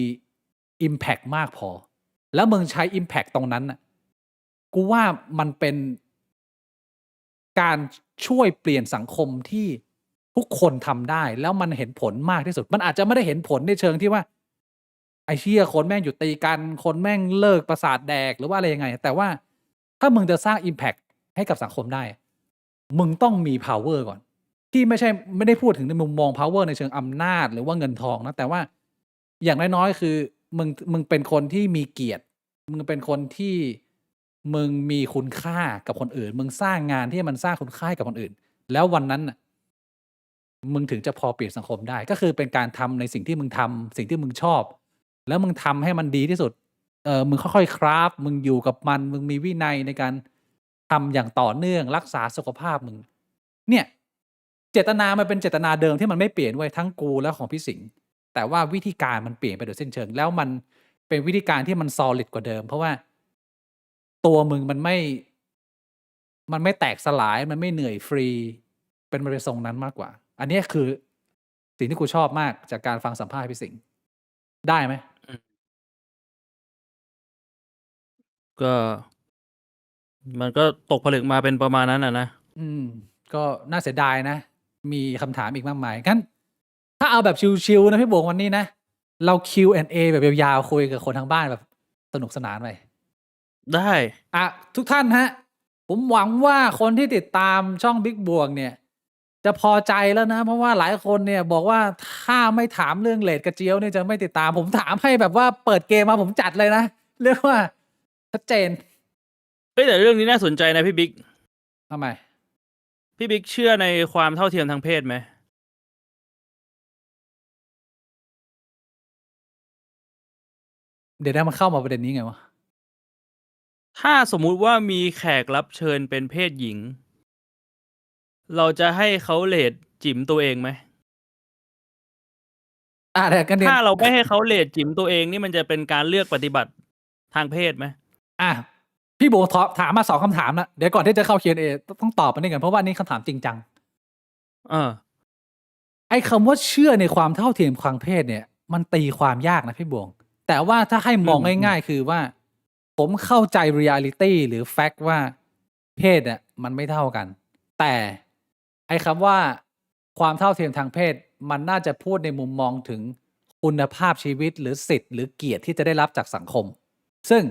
impact มากพอ แล้วมึงใช้ impact ตรงนั้นกูว่ามันเป็นการช่วยเปลี่ยนสังคมที่ทุกคนทำได้แล้วมันเห็นผลมากที่สุดมันอาจจะไม่ได้เห็นผลในเชิงที่ว่าไอ้เชี่ยคนแม่งหยุดตีกันคนแม่งเลิกประสาทแดกหรือว่าอะไรยังไงแต่ว่าถ้ามึงจะสร้าง impact ให้กับสังคมได้มึงต้องมี power ก่อนที่ไม่ได้พูดถึงในมุมมอง power ในเชิงอำนาจหรือว่าเงินทองนะแต่ว่าอย่างน้อยๆคือมึงเป็นคนที่มีเกียรติมึงเป็นคนที่มึงมีคุณค่ากับคนอื่นมึงสร้างงานที่มันสร้างคุณค่ากับคนอื่นแล้ววันนั้นมึงถึงจะพอเปลี่ยนสังคมได้ก็คือเป็นการทำในสิ่งที่มึงทำสิ่งที่มึงชอบแล้วมึงทำให้มันดีที่สุดมึงค่อยๆคราฟมึงอยู่กับมันมึงมีวินัยในการทำอย่างต่อเนื่องรักษาสุขภาพมึงเนี่ยเจตนามันเป็นเจตนาเดิมที่มันไม่เปลี่ยนไว้ทั้งกูและของพี่สิงห์แต่ว่าวิธีการมันเปลี่ยนไปโดยสิ้นเชิงแล้วมันเป็นวิธีการที่มัน solid กว่าเดิมเพราะว่าตัวมึงมันไม่แตกสลายมันไม่เหนื่อยฟรีเป็นมาเป็นทรงนั้นมากกว่าอันนี้คือสิ่งที่กูชอบมากจากการฟังสัมภาษณ์พี่สิงห์ได้ไหมก็มันก็ตกผลึกมาเป็นประมาณนั้นนะก็น่าเสียดายนะมีคำถามอีกมากมายงั้นถ้าเอาแบบชิลๆนะพี่บวงวันนี้นะเรา Q&A แบบยาวๆคุยกับคนทางบ้านแบบสนุกสนานไปได้ทุกท่านฮะผมหวังว่าคนที่ติดตามช่องบิ๊กบวงเนี่ยจะพอใจแล้วนะเพราะว่าหลายคนเนี่ยบอกว่าถ้าไม่ถามเรื่องเรทกระเจียวเนี่ยจะไม่ติดตามผมถามให้แบบว่าเปิดเกมมาผมจัดเลยนะเรียกว่าชัดเจนแต่เรื่องนี้น่าสนใจนะพี่บิ๊กทำไมพี่บิ๊กเชื่อในความเท่าเทียมทางเพศไหมเดี๋ยวได้มาเข้ามาประเด็นนี้ไงวะถ้าสมมุติว่ามีแขกรับเชิญเป็นเพศหญิงเราจะให้เขาเรทจิ๋มตัวเองไหมถ้าเราไม่ให้เขาเรทจิ๋มตัวเองนี่มันจะเป็นการเลือกปฏิบัติทางเพศไหมพี่โบถามมา2คำถามแล้วเดี๋ยวก่อนที่จะเข้า Q&A ต้องตอบมันนี่กันเพราะว่านี่คำถามจริงจังไอ้คำว่าเชื่อในความเท่าเทียมทางเพศเนี่ยมันตีความยากนะพี่บวงแต่ว่าถ้าให้มองง่ายๆคือว่าผมเข้าใจ reality หรือ fact ว่าเพศมันไม่เท่ากันแต่ไอ้คำว่าความเท่าเทียมทางเพศมันน่าจะพูดในมุมมองถึงคุณภาพชีวิตหรือสิทธิ์หรือเกียรติที่จะได้รับจากสังคมซึ่ง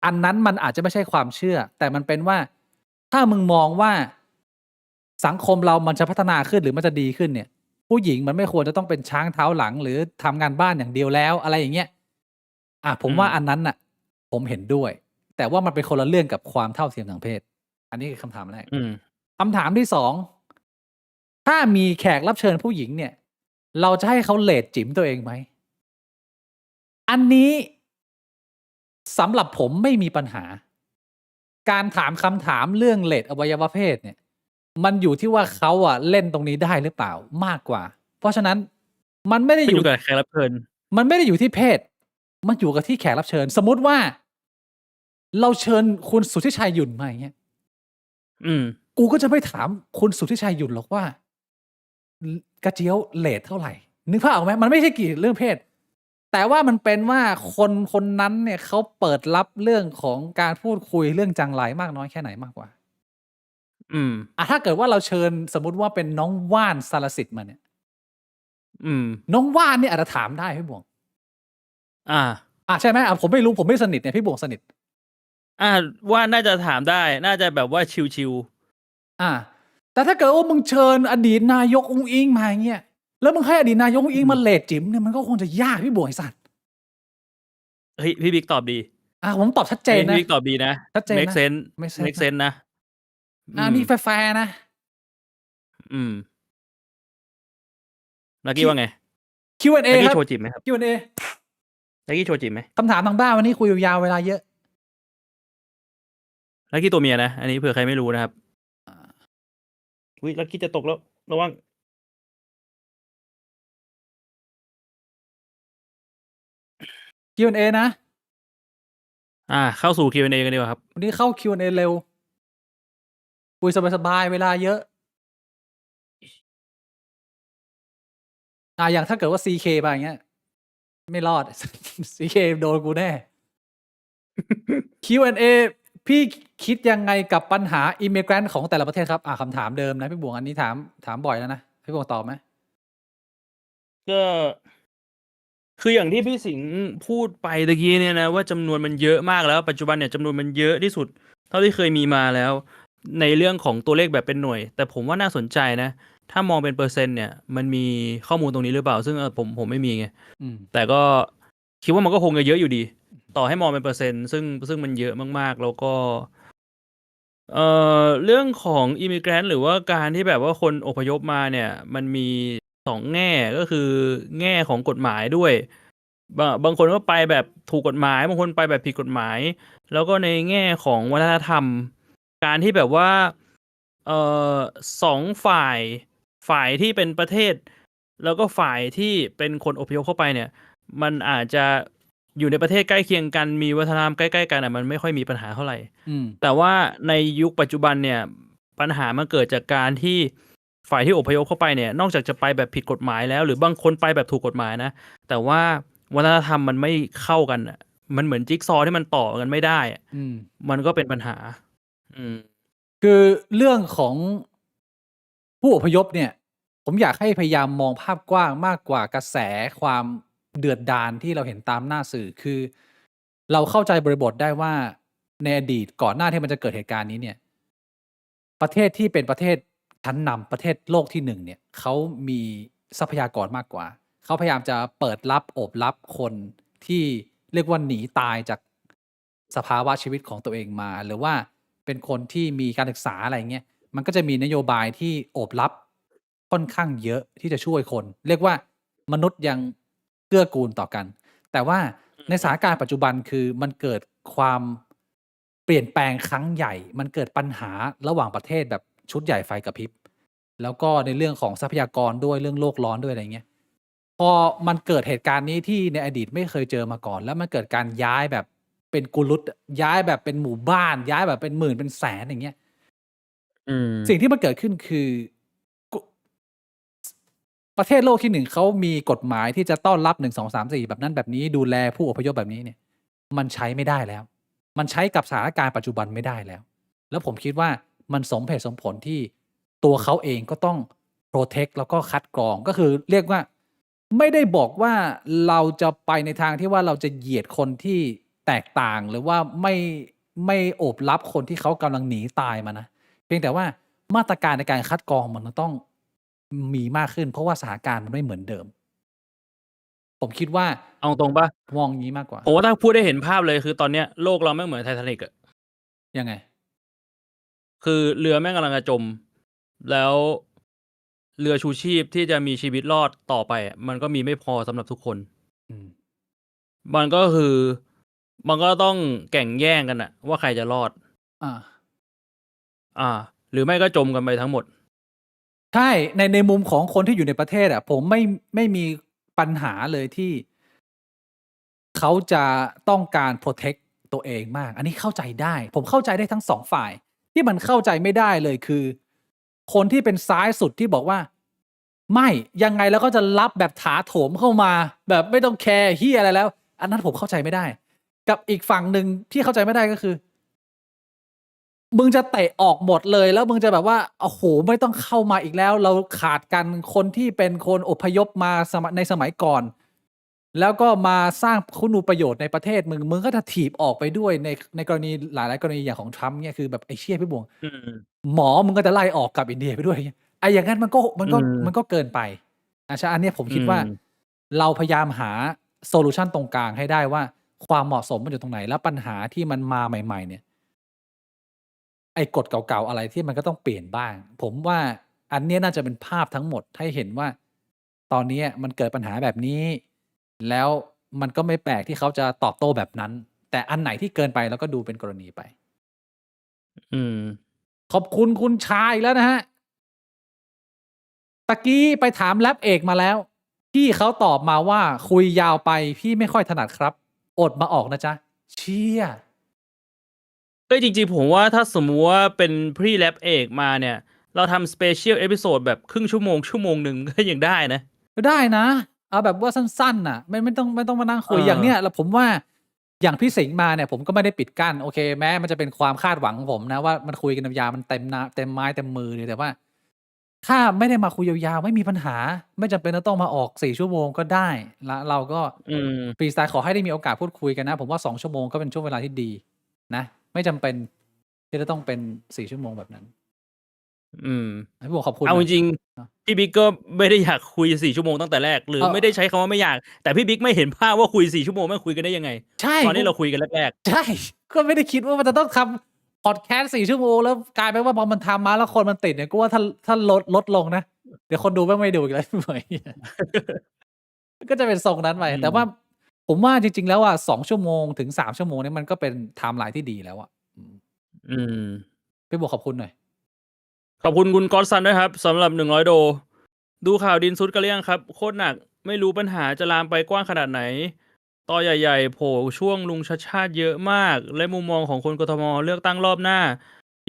อันนั้นมันอาจจะไม่ใช่ความเชื่อแต่มันเป็นว่าถ้ามึงมองว่าสังคมเรามันจะพัฒนาขึ้นหรือมันจะดีขึ้นเนี่ยผู้หญิงมันไม่ควรจะต้องเป็นช้างเท้าหลังหรือทำงานบ้านอย่างเดียวแล้วอะไรอย่างเงี้ยผมว่าอันนั้นผมเห็นด้วยแต่ว่ามันเป็นคนละเรื่องกับความเท่าเทียมทางเพศอันนี้คือคำถามแรกคำถามที่2ถ้ามีแขกรับเชิญผู้หญิงเนี่ยเราจะให้เขาเรทจิ๋มตัวเองไหมอันนี้สำหรับผมไม่มีปัญหาการถามคำถามเรื่องเรทอวัยวะเพศเนี่ยมันอยู่ที่ว่าเขาเล่นตรงนี้ได้หรือเปล่ามากกว่าเพราะฉะนั้นมันไม่ได้อยู่กับแขกรับเชิญมันไม่ได้อยู่ที่เพศมันอยู่กับที่แขกรับเชิญสมมุติว่าเราเชิญคุณสุทธิชัยหยุ่นมาอย่างเงี้ยกูก็จะไม่ถามคุณสุทธิชัยหยุ่นหรอกว่ากระเจียวเรทเท่าไหร่นึกภาพออกไหมมันไม่ใช่กี่เรื่องเพศแต่ว่ามันเป็นว่าคนนั้นเนี่ยเขาเปิดรับเรื่องของการพูดคุยเรื่องจังไรมากน้อยแค่ไหนมากกว่าถ้าเกิดว่าเราเชิญสมมุติว่าเป็นน้องว่านสารสิทธิ์มาเนี่ยน้องว่านเนี่ยอาจจะถามได้พี่บวงใช่ไหมผมไม่รู้ผมไม่สนิทเนี่ยพี่บวงสนิทว่าน่าจะถามได้น่าจะแบบว่าชิวๆแต่ถ้าเกิดว่ามึงเชิญอดีตนายกอุ๊งอิ๊งมาอย่างเงี้ยแล้วมึงให้อดีตนายกอุ๊งอิ๊งมาเรทจิ๋มเนี่ยมันก็คงจะยากพี่บวงไอ้สัตว์เฮ้ยพี่บิ๊กตอบดีผมตอบชัดเจนนะพี่บิ๊กตอบดีนะชัดเจน make sense นะนี่แฟร์นะลักกี้ว่าไง Q&A ครับ โชว์จิ๋มไหมครับ Q&A ลักกี้โชว์จิ๋มไหมคำถามทางบ้านวันนี้คุยยาวเวลาเยอะลักกี้ตัวเมียนะอันนี้เผื่อใครไม่รู้นะครับ อุ๊ยลักกี้จะตกแล้ว ระวัง Q&A นะ เข้าสู่ Q&A กันดีกว่าครับ วันนี้เข้า Q&A เร็ว คุยสบายๆ เวลาเยอะ อย่างถ้าเกิดว่า CK มาอย่างเงี้ย ไม่รอด CK โดนกูแน่ Q&A พี่คิดยังไงกับปัญหา immigrant ของแต่ละประเทศครับคำถามเดิมนะพี่บวงอันนี้ถามบ่อยแล้วนะพี่บวงตอบไหม ก็คืออย่างที่พี่สิงห์พูดไปตะกี้เนี่ยนะว่าจำนวนมันเยอะมากแล้ว ปัจจุบันเนี่ยจำนวนมันเยอะที่สุด เท่าที่เคยมีมาแล้ว ในเรื่องของตัวเลขแบบเป็นหน่วย แต่ผมว่าน่าสนใจนะ ถ้ามองเป็นเปอร์เซ็นต์เนี่ย มันมีข้อมูลตรงนี้หรือเปล่า ซึ่งผมไม่มีไง แต่ก็คิดว่ามันก็คงจะเยอะอยู่ดี ต่อให้มองเป็นเปอร์เซ็นต์ซึ่งมันเยอะมากๆ แล้วก็เรื่องของ immigrant หรือว่าการที่แบบว่าคนอพยพมาเนี่ย มันมี2แง่ก็คือแง่ของกฎหมายด้วย บางคนก็ไปแบบถูกกฎหมาย บางคนไปแบบผิดกฎหมาย แล้วก็ในแง่ของวัฒนธรรม การที่แบบว่า2ฝ่ายที่เป็นประเทศ แล้วก็ฝ่ายที่เป็นคนอพยพเข้าไปเนี่ย มันอาจจะอยู่ในประเทศใกล้เคียงกัน มีวัฒนธรรมใกล้ๆกันมันไม่ค่อยมีปัญหาเท่าไหร่ แต่ว่าในยุคปัจจุบันเนี่ยปัญหามันเกิดจากการที่ฝ่ายที่อพยพเข้าไปเนี่ย นอกจากจะไปแบบผิดกฎหมายแล้ว หรือบางคนไปแบบถูกกฎหมายนะ แต่ว่าวัฒนธรรมมันไม่เข้ากันมันเหมือนจิ๊กซอว์ที่มันต่อกันไม่ได้มันก็เป็นปัญหาคือเรื่องของผู้อพยพเนี่ย ผมอยากให้พยายามมองภาพกว้างมากกว่ากระแสความเดือดดาลที่เราเห็นตามหน้าสื่อคือ เราเข้าใจบริบทได้ว่าในอดีตก่อนหน้าที่มันจะเกิดเหตุการณ์นี้เนี่ย ประเทศที่เป็นประเทศชั้นนำประเทศโลกที่1เนี่ยเขามีทรัพยากรมากกว่าเขาพยายามจะเปิดรับโอบรับคนที่เรียกว่าหนีตายจากสภาวะชีวิตของตัวเองมา หรือว่าเป็นคนที่มีการศึกษาอะไรเงี้ยมันก็จะมีนโยบายที่โอบรับค่อนข้างเยอะที่จะช่วยคน เรียกว่ามนุษย์ยังเกื้อกูลต่อกัน แต่ว่าในสถานการณ์ปัจจุบันคือมันเกิดความเปลี่ยนแปลงครั้งใหญ่ มันเกิดปัญหาระหว่างประเทศแบบชุดใหญ่ไฟกระพริบ แล้วก็ในเรื่องของทรัพยากรด้วยเรื่องโลกร้อนด้วยอะไรเงี้ย พอมันเกิดเหตุการณ์นี้ที่ในอดีตไม่เคยเจอมาก่อน แล้วมันเกิดการย้ายแบบเป็นกุลุตย้ายแบบเป็นหมู่บ้าน ย้ายแบบเป็นหมื่นเป็นแสนอย่างเงี้ยสิ่งที่มันเกิดขึ้นคือประเทศโลกที่1เขามีกฎหมายที่จะต้อนรับ1 2 3 4แบบนั้นแบบนี้ดูแลผู้อพยพแบบนี้เนี่ย มันใช้ไม่ได้แล้ว มันใช้กับสถานการณ์ปัจจุบันไม่ได้แล้ว แล้วผมคิดว่ามันสมเหตุสมผลที่ตัวเขาเองก็ต้องโปรเทคแล้วก็คัดกรองก็คือเรียกว่าไม่ได้บอกว่าเราจะไปในทางที่ว่าเราจะเหยียดคนที่แตกต่างหรือว่าไม่โอบรับคนที่เขากำลังหนีตายมานะเพียงแต่ว่ามาตรการในการคัดกรองมันต้องมีมากขึ้นเพราะว่าสถานการณ์มันไม่เหมือนเดิม ผมคิดว่าเอาตรงปะมองงี้มากกว่าผมว่าถ้าพูดได้เห็นภาพเลยคือตอนเนี้ยโลกเราไม่เหมือนไททานิกอะยังไงคือเรือแม่งกำลังจะจม แล้วเรือชูชีพที่จะมีชีวิตรอดต่อไปมันก็มีไม่พอสำหรับทุกคนมันก็คือมันก็ต้องแข่งแย่งกันอะว่าใครจะรอดหรือไม่ก็จมกันไปทั้งหมดใช่ในมุมของคนที่อยู่ในประเทศผมไม่มีปัญหาเลยที่เขาจะต้องการโปรเทคตัวเองมากอันนี้เข้าใจได้ผมเข้าใจได้ทั้ง2ฝ่ายที่มันเข้าใจไม่ได้เลยคือคนที่เป็นซ้ายสุดที่บอกว่าไม่ยังไงแล้วก็จะรับแบบถาโถมเข้ามาแบบไม่ต้องแคร์เหี้ยอะไรแล้วอันนั้นผมเข้าใจไม่ได้กับอีกฝั่งหนึ่งที่เข้าใจไม่ได้ก็คือมึงจะเตะออกหมดเลยแล้วมึงจะแบบว่าโอ้โหไม่ต้องเข้ามาอีกแล้วเราขาดกันคนที่เป็นคนอพยพมาในสมัยก่อนแล้วก็มาสร้างคุณูประโยชน์ในประเทศมึงก็จะถีบออกไปด้วยในกรณีหลายๆกรณีอย่างของทรัมป์เนี่ยคือแบบไอ้เชี่ยพี่บวงหมอมึงก็จะไล่ออกกับอินเดียไปด้วยไอ้อย่างนั้นมันก็เกินไปใช่อันนี้ผมคิดว่าเราพยายามหาโซลูชันตรงกลางให้ได้ว่าความเหมาะสมมันอยู่ตรงไหนแล้วปัญหาที่มันมาใหม่ๆเนี่ยไอ้กฎเก่าๆอะไรที่มันก็ต้องเปลี่ยนบ้างผมว่าอันนี้น่าจะเป็นภาพทั้งหมดให้เห็นว่าตอนนี้มันเกิดปัญหาแบบนี้แล้วมันก็ไม่แปลกที่เขาจะตอบโต้แบบนั้นแต่อันไหนที่เกินไปเราก็ดูเป็นกรณีไปขอบคุณคุณชายแล้วนะฮะ ตะกี้ไปถามแรปเอกมาแล้วพี่เขาตอบมาว่าคุยยาวไปพี่ไม่ค่อยถนัดครับอดมาออกนะจ๊ะเชี่ย ก็จริงๆผมว่าถ้าสมมุติว่าเป็นพรีแรปเอกมาเนี่ย เราทำสเปเชียลเอพิโซดแบบครึ่งชั่วโมงหนึ่งก็ยังได้นะ ก็ได้นะเอาแบบว่าสั้นๆน่ะไม่ต้องมานั่งคุย เออ อย่างเนี้ยแล้วผมว่าอย่างพี่สิงห์มาเนี่ยผมก็ไม่ได้ปิดกั้นโอเคแม้มันจะเป็นความคาดหวังของผมนะว่ามันคุยกันยาวๆมันเต็มนะเต็มไม้เต็มมือเลยแต่ว่า ถ้าไม่ได้มาคุยยาวๆไม่มีปัญหา ไม่จำเป็นต้องมาออก4 ชั่วโมงก็ได้แล้วเราก็ อืม ฟรีสไตล์ขอให้ได้มีโอกาสพูดคุยกันนะ ผมว่า2 ชั่วโมงก็เป็นช่วงเวลาที่ดีนะไม่จำเป็นที่จะต้องเป็น4 ชั่วโมงแบบนั้น อืม พี่บอกขอบคุณ เอาจ นะ ริง เนอะ ๆพี่บิ๊กก็ไม่ได้อยากคุย4 ชั่วโมงตั้งแต่แรก หรือ เออ ไม่ได้ใช้คำว่าไม่อยาก แต่พี่บิ๊กไม่เห็นภาพว่าคุย4 ชั่วโมงแม่งคุยกันได้ยังไง ใช่ ตอนที่เราคุยกันแรก ใช่ ก็ไม่ได้คิดว่ามันจะต้องทำพอดแคสต์4 ชั่วโมงแล้วกลายเป็นว่าพอมันทำมาแล้วคนมันติดเนี่ยกูว่าถ้าลดลงนะ เดี๋ยวคนดูไม่ดูอีกแล้ว พี่บอยก็จะเป็นทรงนั้นไป อืม แต่ว่าผมว่าจริง ๆ แล้วอ่ะ2 ชั่วโมงถึง3 ชั่วโมงเนี่ยมันก็เป็นไทม์ไลน์ที่ดีแล้วอ่ะ อืม พี่บอกขอบคุณหน่อย ขอบคุณคุณก๊อตซันด้วยครับสำหรับ100 โด ดูข่าวดินซุดกันหรือยังครับ โคตรหนัก ไม่รู้ปัญหาจะลามไปกว้างขนาดไหน ตอใหญ่ๆโผล่ช่วงลุงชัชชาติเยอะมาก และมุมมองของคนกทมเลือกตั้งรอบหน้า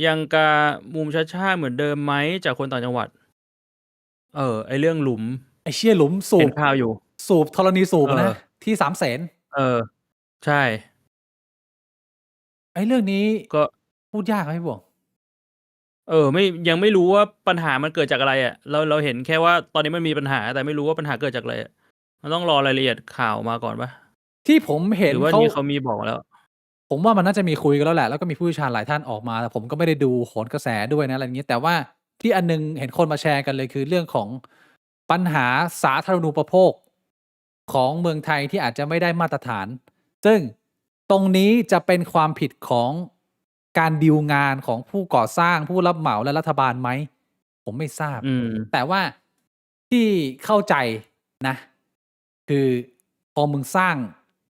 ยังกามุมชัชชาติเหมือนเดิมไหมจากคนต่างจังหวัด ไอเรื่องหลุม ไอเชี่ยหลุมสู เห็ บ นข่าวอยู่ สูบธรณีสูบ เออ นะที่300,000 เออ ใช่ ไอเรื่องนี้ ก็ พูดยากไหมพี่บวง ยังไม่รู้ว่าปัญหามันเกิดจากอะไรอ่ะ เราเห็นแค่ว่าตอนนี้มันมีปัญหา แต่ไม่รู้ว่าปัญหาเกิดจากอะไรอะมันต้องรอรายละเอียดข่าวมาก่อนปะ ที่ผมเห็น หรือว่า เขา นี่เขามีบอกแล้ว ผมว่ามันน่าจะมีคุยกันแล้วแหละแล้วก็มีผู้เชี่ยวชาญหลายท่านออกมาแต่ผมก็ไม่ได้ดูโหนกระแสด้วยนะอะไรอย่างนี้แต่ว่าที่อันนึงเห็นคนมาแชร์กันเลยคือเรื่องของปัญหาสาธารณูปโภคของเมืองไทยที่อาจจะไม่ได้มาตรฐาน ซึ่งตรงนี้จะเป็นความผิดของการดีลงานของผู้ก่อสร้างผู้รับเหมาและรัฐบาลไหมผมไม่ทราบ อืม แต่ว่าที่เข้าใจนะ คือพอมึงสร้าง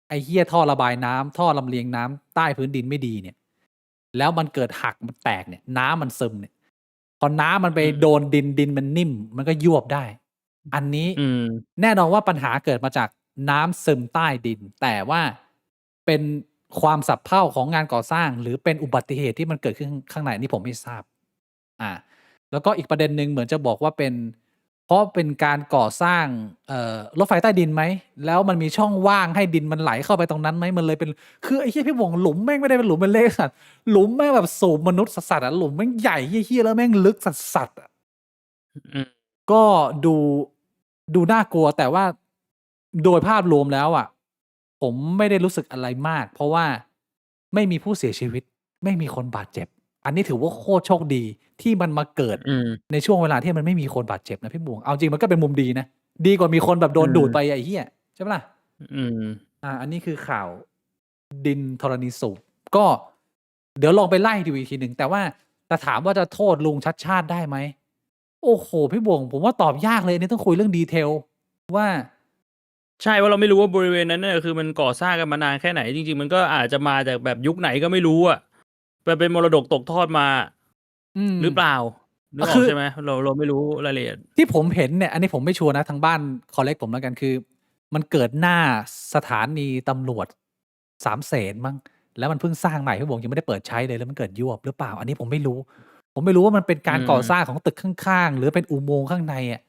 ไอ้เหี้ยท่อระบายน้ำท่อลำเลียงน้ำใต้พื้นดินไม่ดีเนี่ย แล้วมันเกิดหักมันแตกเนี่ย น้ำมันซึมเนี่ย พอน้ำมันไป อืม โดนดินมันนิ่ม มันก็ยวบได้ อันนี้ อืม แน่นอนว่าปัญหาเกิดมาจากน้ำซึมใต้ดิน แต่ว่าเป็นความสับเพร่าของงานก่อสร้าง หรือเป็นอุบัติเหตุที่มันเกิดขึ้นข้างในนี่ผมไม่ทราบ แล้วก็อีกประเด็นหนึ่งเหมือนจะบอกว่าเป็น เพราะเป็นการก่อสร้างรถไฟใต้ดินไหมแล้วมันมีช่องว่างให้ดินมันไหลเข้าไปตรงนั้นไหมมันเลยเป็นคือไอ้เหี้ยพี่บวงหลุมแม่งไม่ได้เป็นหลุมเป็นเล็กสัตว์หลุมแม่งแบบสูบมนุษย์สัตว์อะหลุมแม่งใหญ่เหี้ยๆแล้วแม่งลึกสัตว์อะ อืม ก็ดูน่ากลัวแต่ว่าโดยภาพรวมแล้วอ่ะ ผมไม่ได้รู้สึกอะไรมาก เพราะว่าไม่มีผู้เสียชีวิต ไม่มีคนบาดเจ็บ อันนี้ถือว่าโคตรโชคดีที่มันมาเกิด อืม ในช่วงเวลาที่มันไม่มีคนบาดเจ็บนะพี่บวงเอาจริงมันก็เป็นมุมดีนะ ดีกว่ามีคนแบบโดน อืม ดูดไปไอ้เหี้ยใช่ปะล่ะ อืม อันนี้คือข่าวดินธรณีสูบก็เดี๋ยวลองไปไล่ดูอีกทีหนึ่งแต่ว่าแต่ถามว่าจะโทษลุงชัดชาติได้ไหม โอ้โห พี่บวงผมว่าตอบยากเลยอันนี่ต้องคุยเรื่องดีเทลว่า ใช่ว่าเราไม่รู้ว่าบริเวณนั้นเนี่ยคือมันก่อสร้างกันมานานแค่ไหน จริงๆ มันก็อาจจะมาจากแบบยุคไหนก็ไม่รู้อ่ะแบบเป็นมรดกตกทอดมา หรือเปล่านึกอ คือ อกใช่ไหมเราไม่รู้รายละเอียด ที่ผมเห็นเนี่ย อันนี้ผมไม่ชัวร์นะทางบ้านคอลเลกผมแล้วกันคือ มันเกิดหน้าสถานีตำรวจ300,000มั้งแล้วมันเพิ่งสร้างใหม่พี่บวงยังไม่ได้เปิดใช้เลยแล้วมันเกิดยวบหรือเปล่า อันนี้ผมไม่รู้ ผมไม่รู้ว่ามันเป็นการ อืม ก่อสร้างของตึกข้างๆ หรือเป็นอุโมงค์ข้างในอ่ะ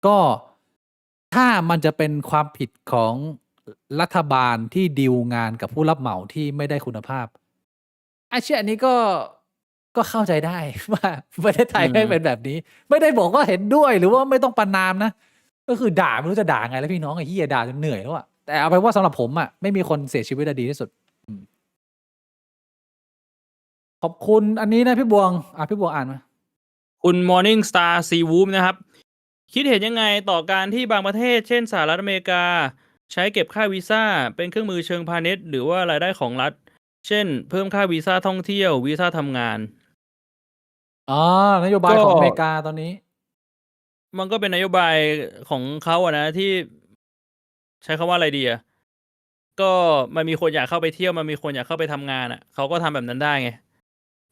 ก็ถ้ามันจะเป็นความผิดของรัฐบาลที่ดีลงานกับผู้รับเหมาที่ไม่ได้คุณภาพไอ้เช่นอันนี้ก็เข้าใจได้ ว่าประเทศไทยไม่เป็นแบบนี้ ไม่ได้บอกว่าเห็นด้วยหรือว่าไม่ต้องประณามนะ ก็คือด่าไม่รู้จะด่าไงแล้วพี่น้องไอ้เหี้ยด่าจนเหนื่อยแล้วอะแต่เอาไปนว่าสำหรับผมอะไม่มีคนเสียชีวิตอะดีที่สุด ขอบคุณอันนี้นะพี่บวงพี่บวงอ่านมา คุณ Morning Star s e a w o o m นะครับ คิดเห็นยังไงต่อการที่บางประเทศ เช่นสหรัฐอเมริกา ใช้เก็บค่าวีซ่าเป็นเครื่องมือเชิงพาณิชย์หรือว่ารายได้ของรัฐ เช่น เพิ่มค่าวีซ่าท่องเที่ยววีซ่าทำงาน นโยบาย ก็ ของอเมริกาตอนนี้ มันก็เป็นนโยบายของเขาอะนะที่ใช้คำว่าอะไรดีอะก็มันมีคนอยากเข้าไปเที่ยวมันมีคนอยากเข้าไปทำงานอะเขาก็ทำแบบนั้นได้ไง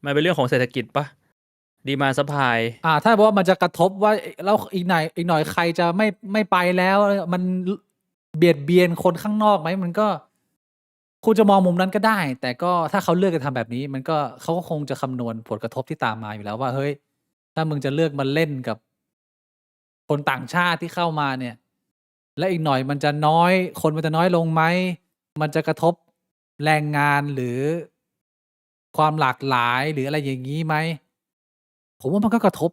มันเป็นเรื่องของเศรษฐกิจปะ ดีมาซัพพลาย ถ้าบอกว่ามันจะกระทบว่าแล้วอีกหน่อยใครจะไม่ไปแล้ว มันเบียดเบียนคนข้างนอกไหมมันก็คุณจะมองมุมนั้นก็ได้ แต่ก็ถ้าเขาเลือกจะทำแบบนี้ มันก็เขาก็คงจะคำนวณผลกระทบที่ตามมาอยู่แล้วว่าเฮ้ยถ้ามึงจะเลือกมาเล่นกับคนต่างชาติที่เข้ามาเนี่ย และอีกหน่อยมันจะน้อยคนมันจะน้อยลงไหมมันจะกระทบแรงงานหรือความหลากหลายหรืออะไรอย่างนี้ไหมผมว่ามันก็กระทบ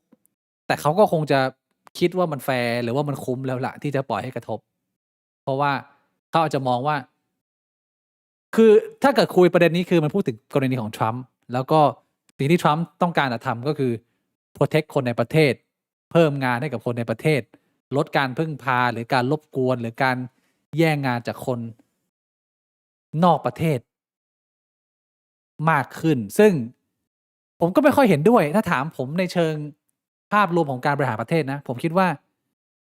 แต่เขาก็คงจะคิดว่ามันแฟร์หรือว่ามันคุ้มแล้วล่ะที่จะปล่อยให้กระทบ เพราะว่าเขาอาจจะมองว่า คือถ้าเกิดคุยประเด็นนี้คือมันพูดถึงกรณีของทรัมป์แล้วก็สิ่งที่ทรัมป์ต้องการจะทำก็คือ protect คนในประเทศ เพิ่มงานให้กับคนในประเทศ ลดการพึ่งพาหรือการรบกวนหรือการแย่งงานจากคนนอกประเทศ มากขึ้น ซึ่งผมก็ไม่ค่อยเห็นด้วย ถ้าถามผมในเชิงภาพรวมของการบริหารประเทศนะ ผมคิดว่า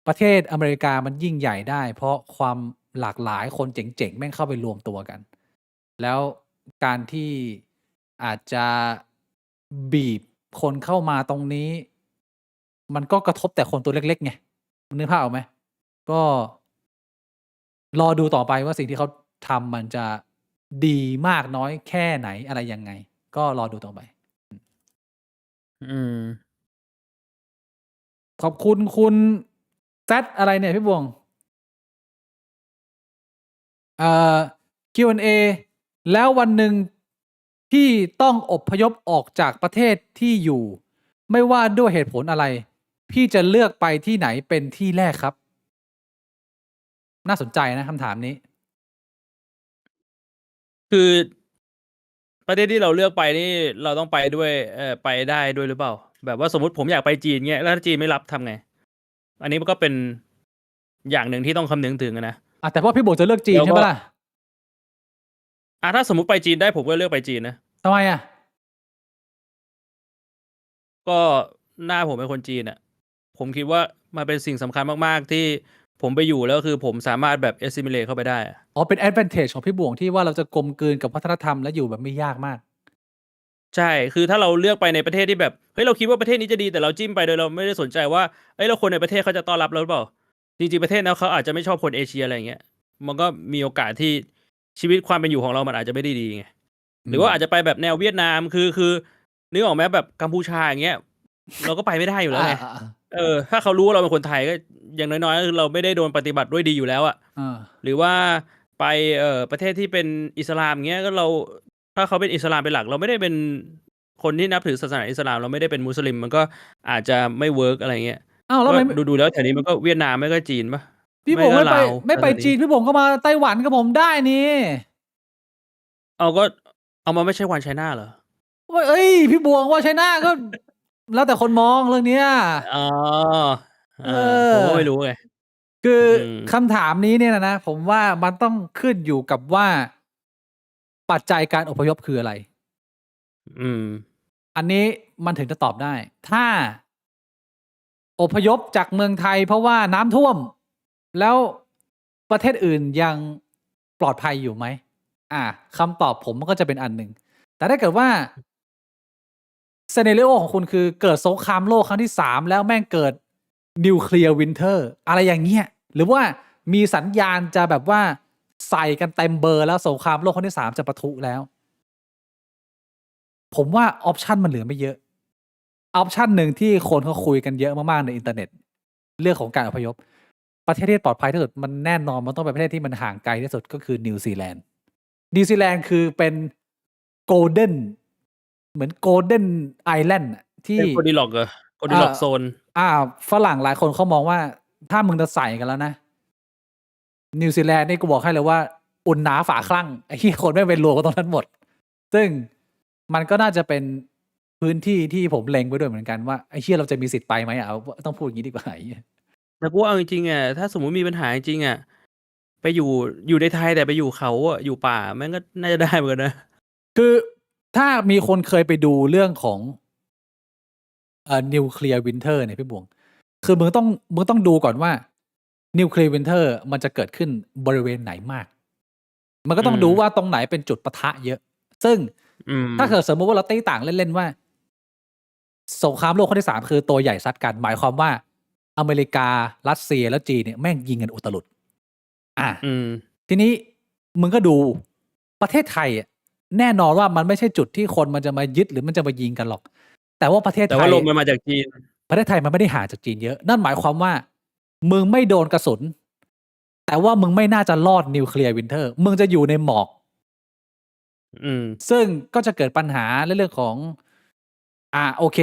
ประเทศอเมริกามันยิ่งใหญ่ได้ เพราะความหลากหลายคนเจ๋งๆแม่งเข้าไปรวมตัวกัน แล้วการที่อาจจะบีบคนเข้ามาตรงนี้ มันก็กระทบแต่คนตัวเล็กๆไงนึกภาพออกไหมก็รอดูต่อไปว่าสิ่งที่เขาทำมันจะดีมากน้อยแค่ไหนอะไรยังไง ก็รอดูต่อไป ขอบคุณคุณแซดอะไรเนี่ยพี่บวงQ&A แล้ววันหนึ่งพี่ต้องอพยพออกจากประเทศที่อยู่ ไม่ว่าด้วยเหตุผลอะไร พี่จะเลือกไปที่ไหนเป็นที่แรกครับ น่าสนใจนะคำถามนี้ คือประเทศที่เราเลือกไปนี่เราต้องไปด้วยไปได้ด้วยหรือเปล่า แบบว่าสมมติผมอยากไปจีนเงี้ยแล้วถ้าจีนไม่รับทำไง อันนี้มันก็เป็นอย่างหนึ่งที่ต้องคำนึงถึงนะ แต่ว่าพี่บวงจะเลือกจีนใช่ไหมล่ะ ถ้าสมมติไปจีนได้ผมก็เลือกไปจีนนะ ทำไมอ่ะ ก็หน้าผมเป็นคนจีนอ่ะ ผมคิดว่ามันเป็นสิ่งสำคัญมากๆที่ผมไปอยู่แล้วคือผมสามารถแบบ assimilate เข้าไปได้เป็น advantage ของพี่บวงที่ว่าเราจะกลมกลืนกับวัฒนธรรมและอยู่แบบไม่ยากมาก ใช่คือถ้าเราเลือกไปในประเทศที่แบบเฮ้ยเราคิดว่าประเทศนี้จะดีแต่เราจิ้มไปโดยเราไม่ได้สนใจว่าเอ้ยเราคนในประเทศเขาจะต้อนรับเราหรือเปล่าจริงๆประเทศนั้นเขาอาจจะไม่ชอบคนเอเชียอะไรอย่างเงี้ยมันก็มีโอกาสที่ชีวิตความเป็นอยู่ของเรามันอาจจะไม่ได้ดีไงหรือว่าอาจจะไปแบบแนวเวียดนามคือนึกออกไหมแบบกัมพูชาอย่างเงี้ยเราก็ไปไม่ได้อยู่แล้วไงถ้าเขารู้ว่าเราเป็นคนไทยก็อย่างน้อยๆคือเราไม่ได้โดนปฏิบัติด้วยดีอยู่แล้วอะหรือว่าไปประเทศที่เป็นอิสลามเงี้ยก็เราถ้าเขาเป็นอิสลามเป็นหลักเราไม่ได้เป็นคนที่นับถือศาสนาอิสลามเราไม่ได้เป็นมุสลิมมันก็อาจจะไม่เวิร์กอะไรเงี้ยแล้วดูแล้วแถวนี้มันก็เวียดนามไม่ก็จีนปะพี่บงไม่ไปจีนพี่บงก็มาไต้หวันกับผมได้นี่ก็เอามาไม่ใช่วันไชน่าเหรอเอ้ยพี่บวงว่าไชน่าก็ แล้วแต่คนมองเรื่องนี้ผมก็ไม่รู้ไงคือคำถามนี้เนี่ยนะผมว่ามันต้องขึ้นอยู่กับว่าปัจจัยการอพยพคืออะไรอันนี้มันถึงจะตอบได้ถ้าอพยพจากเมืองไทยเพราะว่าน้ำท่วมแล้วประเทศอื่นยังปลอดภัยอยู่ไหมคำตอบผมมันก็จะเป็นอันหนึ่งแต่ถ้าเกิดว่าซีนาริโอของคุณคือเกิดสงครามโลกครั้งที่3แล้วแม่งเกิดนิวเคลียร์วินเทอร์อะไรอย่างเงี้ยหรือว่ามีสัญญาณจะแบบว่าใส่กันเต็มเบอร์แล้วสงครามโลกครั้งที่3จะปะทุแล้วผมว่าออปชันมันเหลือไม่เยอะออปชันหนึ่งที่คนเขาคุยกันเยอะมากๆในอินเทอร์เน็ตเรื่องของการอพยพประเทศที่ปลอดภัยที่สุดมันแน่นอนมันต้องเป็นประเทศที่มันห่างไกลที่สุดก็คือนิวซีแลนด์คือเป็นโกลเด้นเหมือนโกลเด้นไอแลนด์ที่โกดิล็อกโกดิล็อกโซนฝรั่งหลายคนเขามองว่าถ้ามึงจะใส่กันแล้วนะนิวซีแลนด์นี่กูบอกให้เลยว่าอุ่นหนาฝาคลั่งไอ้ที่คนไม่เป็นรวมกันตรงนั้นหมดซึ่งมันก็น่าจะเป็นพื้นที่ที่ผมเล็งไว้ด้วยเหมือนกันว่าไอ้เหี้ยเราจะมีสิทธิ์ไปไหมต้องพูดอย่างนี้ดีกว่าแต่กูเอาจริงๆถ้าสมมุติมีปัญหาจริงไปอยู่ในไทยแต่ไปอยู่เขาอยู่ป่าแม่งก็น่าจะได้เหมือนกันนะคือถ้ามีคนเคยไปดูเรื่องของนิวเคลียร์วินเทอร์เนี่ยพี่บวงคือมึงต้องดูก่อนว่านิวเคลียร์วินเทอร์มันจะเกิดขึ้นบริเวณไหนมากมันก็ต้องดูว่าตรงไหนเป็นจุดปะทะเยอะซึ่งถ้าเกิดสมมติว่าเราตีต่างเล่นๆว่า สงครามโลกครั้งที่3คือตัวใหญ่ซัดกันหมายความว่าอเมริการัสเซียและจีนเนี่ยแม่งยิงกันอุตลุดทีนี้มึงก็ดูประเทศไทยแน่นอนว่ามันไม่ใช่จุดที่คนมันจะมายึดหรือมันจะมายิงกันหรอกแต่ว่าประเทศไทยแต่ว่าลมมันมาจากจีนประเทศไทยมันไม่ได้ห่างจากจีนเยอะนั่นหมายความว่ามึงไม่โดนกระสุนแต่ว่ามึงไม่น่าจะรอดนิวเคลียร์วินเทอร์มึงจะอยู่ในหมอกซึ่งก็จะเกิดปัญหาเรื่องของโอเค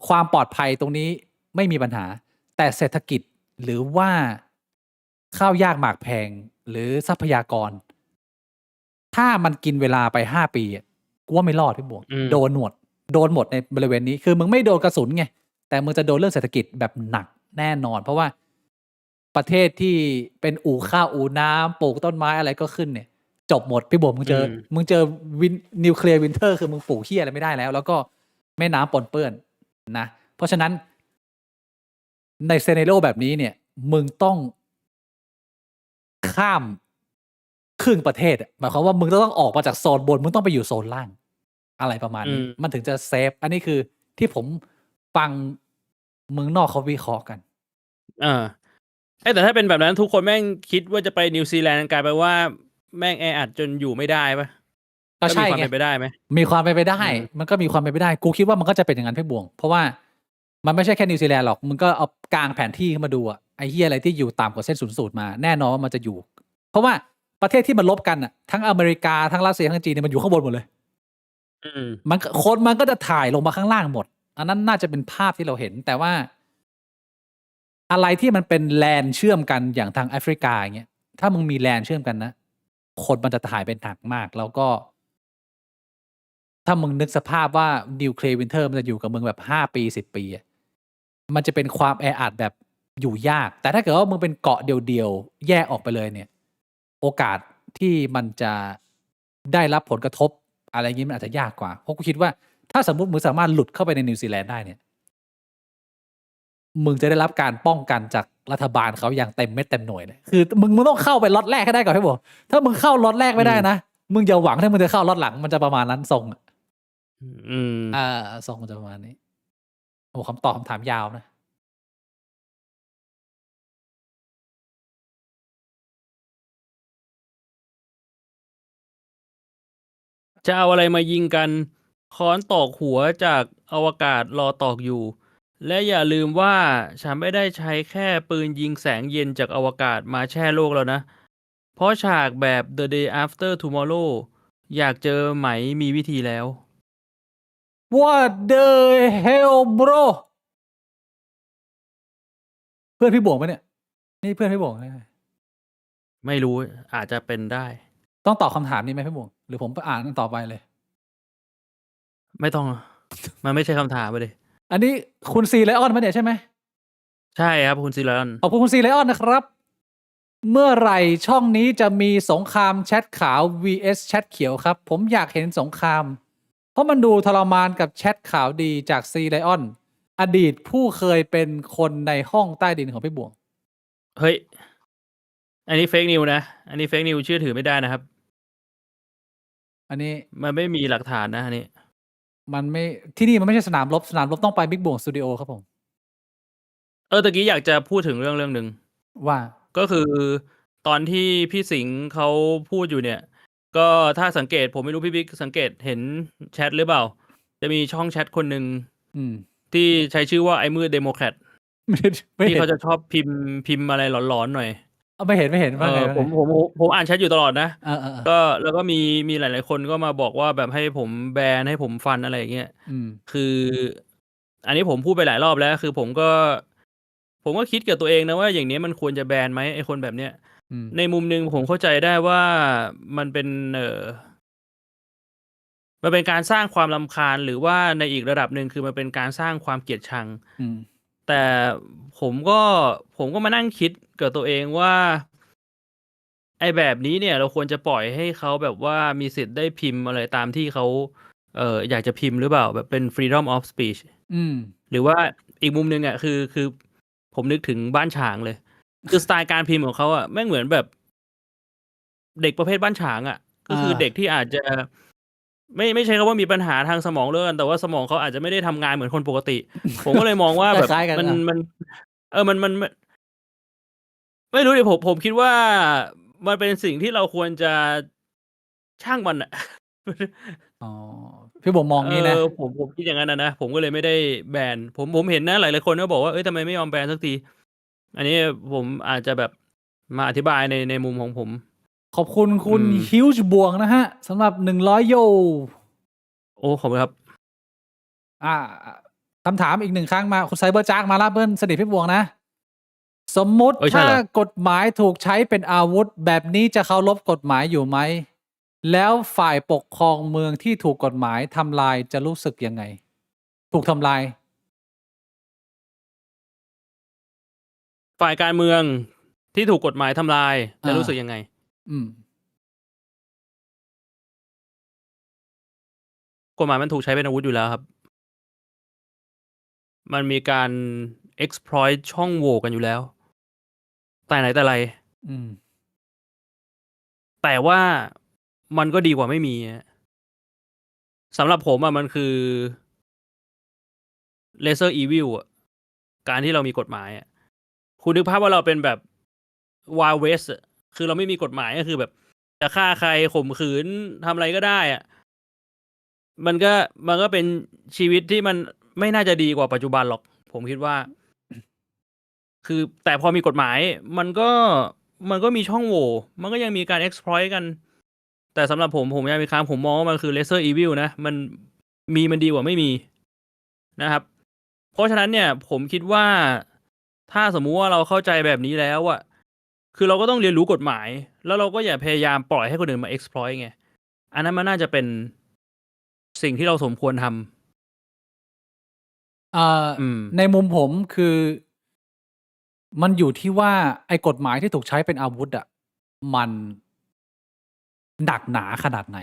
ความปลอดภัยตรงนี้ไม่มีปัญหาแต่เศรษฐกิจหรือว่าข้าวยากหมากแพงหรือทรัพยากรถ้ามันกินเวลาไป5 ปีกูว่าไม่รอดพี่บวงโดนหมดในบริเวณนี้คือมึงไม่โดนกระสุนไงแต่มึงจะโดนเรื่องเศรษฐกิจแบบหนักแน่นอนเพราะว่าประเทศที่เป็นอู่ข้าวอู่น้ำปลูกต้นไม้อะไรก็ขึ้นเนี่ยจบหมดพี่บวงมึงเจอนิวเคลียร์วินเทอร์คือมึงปลูกเหี้ยอะไรไม่ได้แล้วก็แม่น้ำปนเปื้อนนะเพราะฉะนั้นในเซเนโรแบบนี้เนี่ยมึงต้องข้ามครึ่งประเทศหมายความว่ามึงต้องออกมาจากโซนบนมึงต้องไปอยู่โซนล่างอะไรประมาณนี้มันถึงจะเซฟอันนี้คือที่ผมฟังเมืองนอกเขาวิเคราะห์กันแต่ถ้าเป็นแบบนั้นทุกคนแม่งคิดว่าจะไปนิวซีแลนด์กลายไปว่าแม่งแออัดจนอยู่ไม่ได้ปะก็ใช่ไงมีความเป็นไปได้ไหมมีความเป็นไปได้มันก็มีความเป็นไปได้กูคิดว่ามันก็จะเป็นอย่างนั้นพี่บวงเพราะว่ามันไม่ใช่แค่นิวซีแลนด์หรอกมึงก็เอากลางแผนที่ขึ้นมาดูไอ้เหี้ยอะไรที่อยู่ต่ำกว่าเส้นศูนย์สูตรมาแน่นอนว่ามันจะอยู่เพราะว่าประเทศที่มันลบกันทั้งอเมริกาทั้งรัสเซียทั้งจีนเนี่ยมันอยู่ข้างบนหมดเลยมันก็จะถ่ายลงมาข้างล่างหมดอันนั้นน่าจะเป็นภาพที่เราเห็นแต่ว่าอะไรที่มันเป็นแลนเชื่อมกันอย่างทางแอฟริกาอย่างเงี้ยถ้ามึงมีแลนเชื่อมกันนะคนมันจะถ่ายเป็นหนักมากแล้วก็ถ้ามึงนึกสภาพว่านิวเคลียร์วินเทอร์มันจะอยู่กับมึงแบบ5 ปี10 ปีมันจะเป็นความแออัดแบบอยู่ยากแต่ถ้าเกิดว่ามึงเป็นเกาะเดียวๆแยกออกไปเลยเนี่ยโอกาสที่มันจะได้รับผลกระทบอะไรอย่างนี้มันอาจจะยากกว่าเพราะกูคิดว่าถ้าสมมติมึงสามารถหลุดเข้าไปในนิวซีแลนด์ได้เนี่ยมึงจะได้รับการป้องกันจากรัฐบาลเขาอย่างเต็มเม็ดเต็มหน่วยเลยคือมึงต้องเข้าไปล็อตแรกให้ได้ก่อนให้บอกถ้ามึงเข้าล็อตแรกไม่ได้นะมึงอย่าหวังถ้ามึงจะเข้าล็อตหลังมันจะประมาณนั้นทรงทรงมันจะประมาณนี้โอ้คำตอบคำถามยาวนะจะเอาอะไรมายิงกันค้อนตอกหัวจากอวกาศรอตอกอยู่และอย่าลืมว่าฉันไม่ได้ใช้แค่ปืนยิงแสงเย็นจากอวกาศมาแช่โลกแล้วนะเพราะฉากแบบ The Day After Tomorrow อยากเจอไหมมีวิธีแล้ว What the hell bro เพื่อนพี่บวงปะเนี่ยนี่เพื่อนพี่บวงไม่รู้อาจจะเป็นได้ต้องตอบคำถามนี้ไหมพี่บวงหรือผมไปอ่านต่อไปเลยไม่ต้องมันไม่ใช่คำถามเลยอันนี้คุณซีไลออนมาเนี่ยใช่ไหมใช่ครับคุณซีไลออนขอบคุณซีไลออนนะครับเมื่อไหร่ช่องนี้จะมีสงครามแชทขาว vs แชทเขียวครับผมอยากเห็นสงครามเพราะมันดูทรมานกับแชทขาวดีจากซีไลออนอดีตผู้เคยเป็นคนในห้องใต้ดินของพี่บวงเฮ้ยอันนี้เฟกนิวนะอันนี้เฟกนิวเชื่อถือไม่ได้นะครับอันนี้มันไม่มีหลักฐานนะอันนี้มันไม่ที่นี่มันไม่ใช่สนามรบต้องไปบิ๊กบวงสตูดิโอครับผมตะกี้อยากจะพูดถึงเรื่องหนึ่งว่าก็คือตอนที่พี่สิงห์เขาพูดอยู่เนี่ยก็ถ้าสังเกตผมไม่รู้พี่บิ๊กสังเกตเห็นแชทหรือเปล่าจะมีช่องแชทคนหนึ่งที่ใช้ชื่อว่าไอ้มืดเดโมแครตที่เขาจะชอบพิมพ์อะไรหลอนๆหน่อยไม่เห็นว่าไงผมอ่านแชทอยู่ตลอดนะก็แล้วก็มีหลายๆคนก็มาบอกว่าแบบให้ผมแบนให้ผมฟันอะไรอย่างเงี้ยคืออันนี้ผมพูดไปหลายรอบแล้วคือผมก็คิดกับตัวเองนะว่าอย่างนี้มันควรจะแบนไหมไอ้คนแบบเนี้ยในมุมนึงผมเข้าใจได้ว่ามันเป็นมันเป็นการสร้างความรำคาญหรือว่าในอีกระดับหนึ่งคือมันเป็นการสร้างความเกลียดชังแต่ผมก็มานั่งคิดกับตัวเองว่าไอ้แบบนี้เนี่ยเราควรจะปล่อยให้เขาแบบว่ามีสิทธิ์ได้พิมพ์อะไรตามที่เขาอยากจะพิมพ์หรือเปล่าแบบเป็น freedom of speech หรือว่าอีกมุมนึงคือผมนึกถึงบ้านฉางเลยคือสไตล์การพิมพ์ของเขาแม่งเหมือนแบบเด็กประเภทบ้านฉางก็คือเด็กที่อาจจะ ไม่ใช่คำว่ามีปัญหาทางสมองเลยกันแต่ว่าสมองเขาอาจจะไม่ได้ทำงานเหมือนคนปกติ ผมก็เลยมองว่าแบบ คล้ายๆกัน มัน อ่ะ มันมันไม่รู้ดิผมคิดว่ามันเป็นสิ่งที่เราควรจะช่างมันอะ อ๋อพี่ผมมองงี้นะ ผมคิดอย่างนั้นนะผมก็เลยไม่ได้แบนผมเห็นนะหลายๆคนก็บอกว่าเอ้ยทำไมไม่ยอมแบนสักที อันนี้ผมอาจจะแบบมาอธิบายในมุมของผม ขอบคุณคุณ อืม ฮิวจ์บวงนะฮะสำหรับ100 โย โอ้ขอบคุณครับ อ่าคำถามอีก1 ครั้งมาคุณไซเบอร์จากมาละเบิ้ลสนิทพี่บวงนะ สมมุติ เอ้ยใช่ ถ้า เหรอ กฎหมายถูกใช้เป็นอาวุธแบบนี้จะเคารพกฎหมายอยู่ไหม แล้วฝ่ายปกครองเมืองที่ถูกกฎหมายทำลายจะรู้สึกยังไง ถูกทำลาย ฝ่ายการเมืองที่ถูกกฎหมายทำลายจะ อ่า รู้สึกยังไง อืม กฎหมายมันถูกใช้เป็นอาวุธอยู่แล้วครับ มันมีการ exploit ช่องโหว่กันอยู่แล้ว แต่ไหนแต่ไร อืม แต่ว่ามันก็ดีกว่าไม่มีอะสำหรับผมอะมันคือ lesser evil อะการที่เรามีกฎหมายอะคุณนึกภาพว่าเราเป็นแบบ Wild West อะคือเราไม่มีกฎหมายก็คือแบบ จะฆ่าใครข่มขืนทำอะไรก็ได้อะมันก็เป็นชีวิตที่มันไม่น่าจะดีกว่าปัจจุบันหรอก ผมคิดว่า คือแต่พอมีกฎหมาย มันก็มีช่องโหว่ มันก็ยังมีการ exploit กัน แต่สำหรับผมยังมีครั้งผมมองว่ามันคือ lesser evil นะ มันดีกว่าไม่มีนะครับ เพราะฉะนั้นเนี่ย ผมคิดว่าถ้าสมมุติว่าเราเข้าใจแบบนี้แล้วอะคือเราก็ต้องเรียนรู้กฎหมาย แล้วเราก็อย่าพยายามปล่อยให้คนอื่นมา exploit ไง อันนั้นมันน่าจะเป็นสิ่งที่เราสมควรทำ อืม ในมุมผมคือมันอยู่ที่ว่าไอ้กฎหมายที่ถูกใช้เป็นอาวุธอ่ะมันหนักหนาขนาดไหน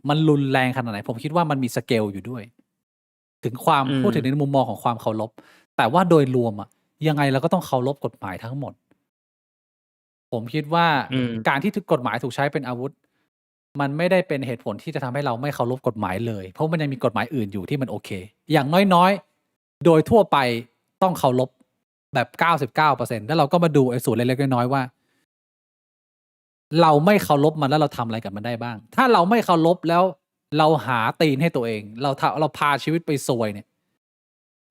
มันรุนแรงขนาดไหน ผมคิดว่ามันมีสเกลอยู่ด้วย ถึงความ อืม พูดถึงในมุมมองของความเคารพ แต่ว่าโดยรวมอ่ะยังไงเราก็ต้องเคารพกฎหมายทั้งหมด ผมคิดว่า อืม การที่กฎหมายถูกใช้เป็นอาวุธ มันไม่ได้เป็นเหตุผลที่จะทำให้เราไม่เคารพกฎหมายเลย เพราะมันยังมีกฎหมายอื่นอยู่ที่มันโอเค อย่างน้อยๆ โดยทั่วไปต้องเคารพแบบ 99% แล้วเราก็มาดูไอ้ส่วนเล็กๆน้อยๆว่า เราไม่เคารพมันแล้วเราทำอะไรกับมันได้บ้าง ถ้าเราไม่เคารพแล้วเราหาตีนให้ตัวเอง เราพาชีวิตไปซวยเนี่ย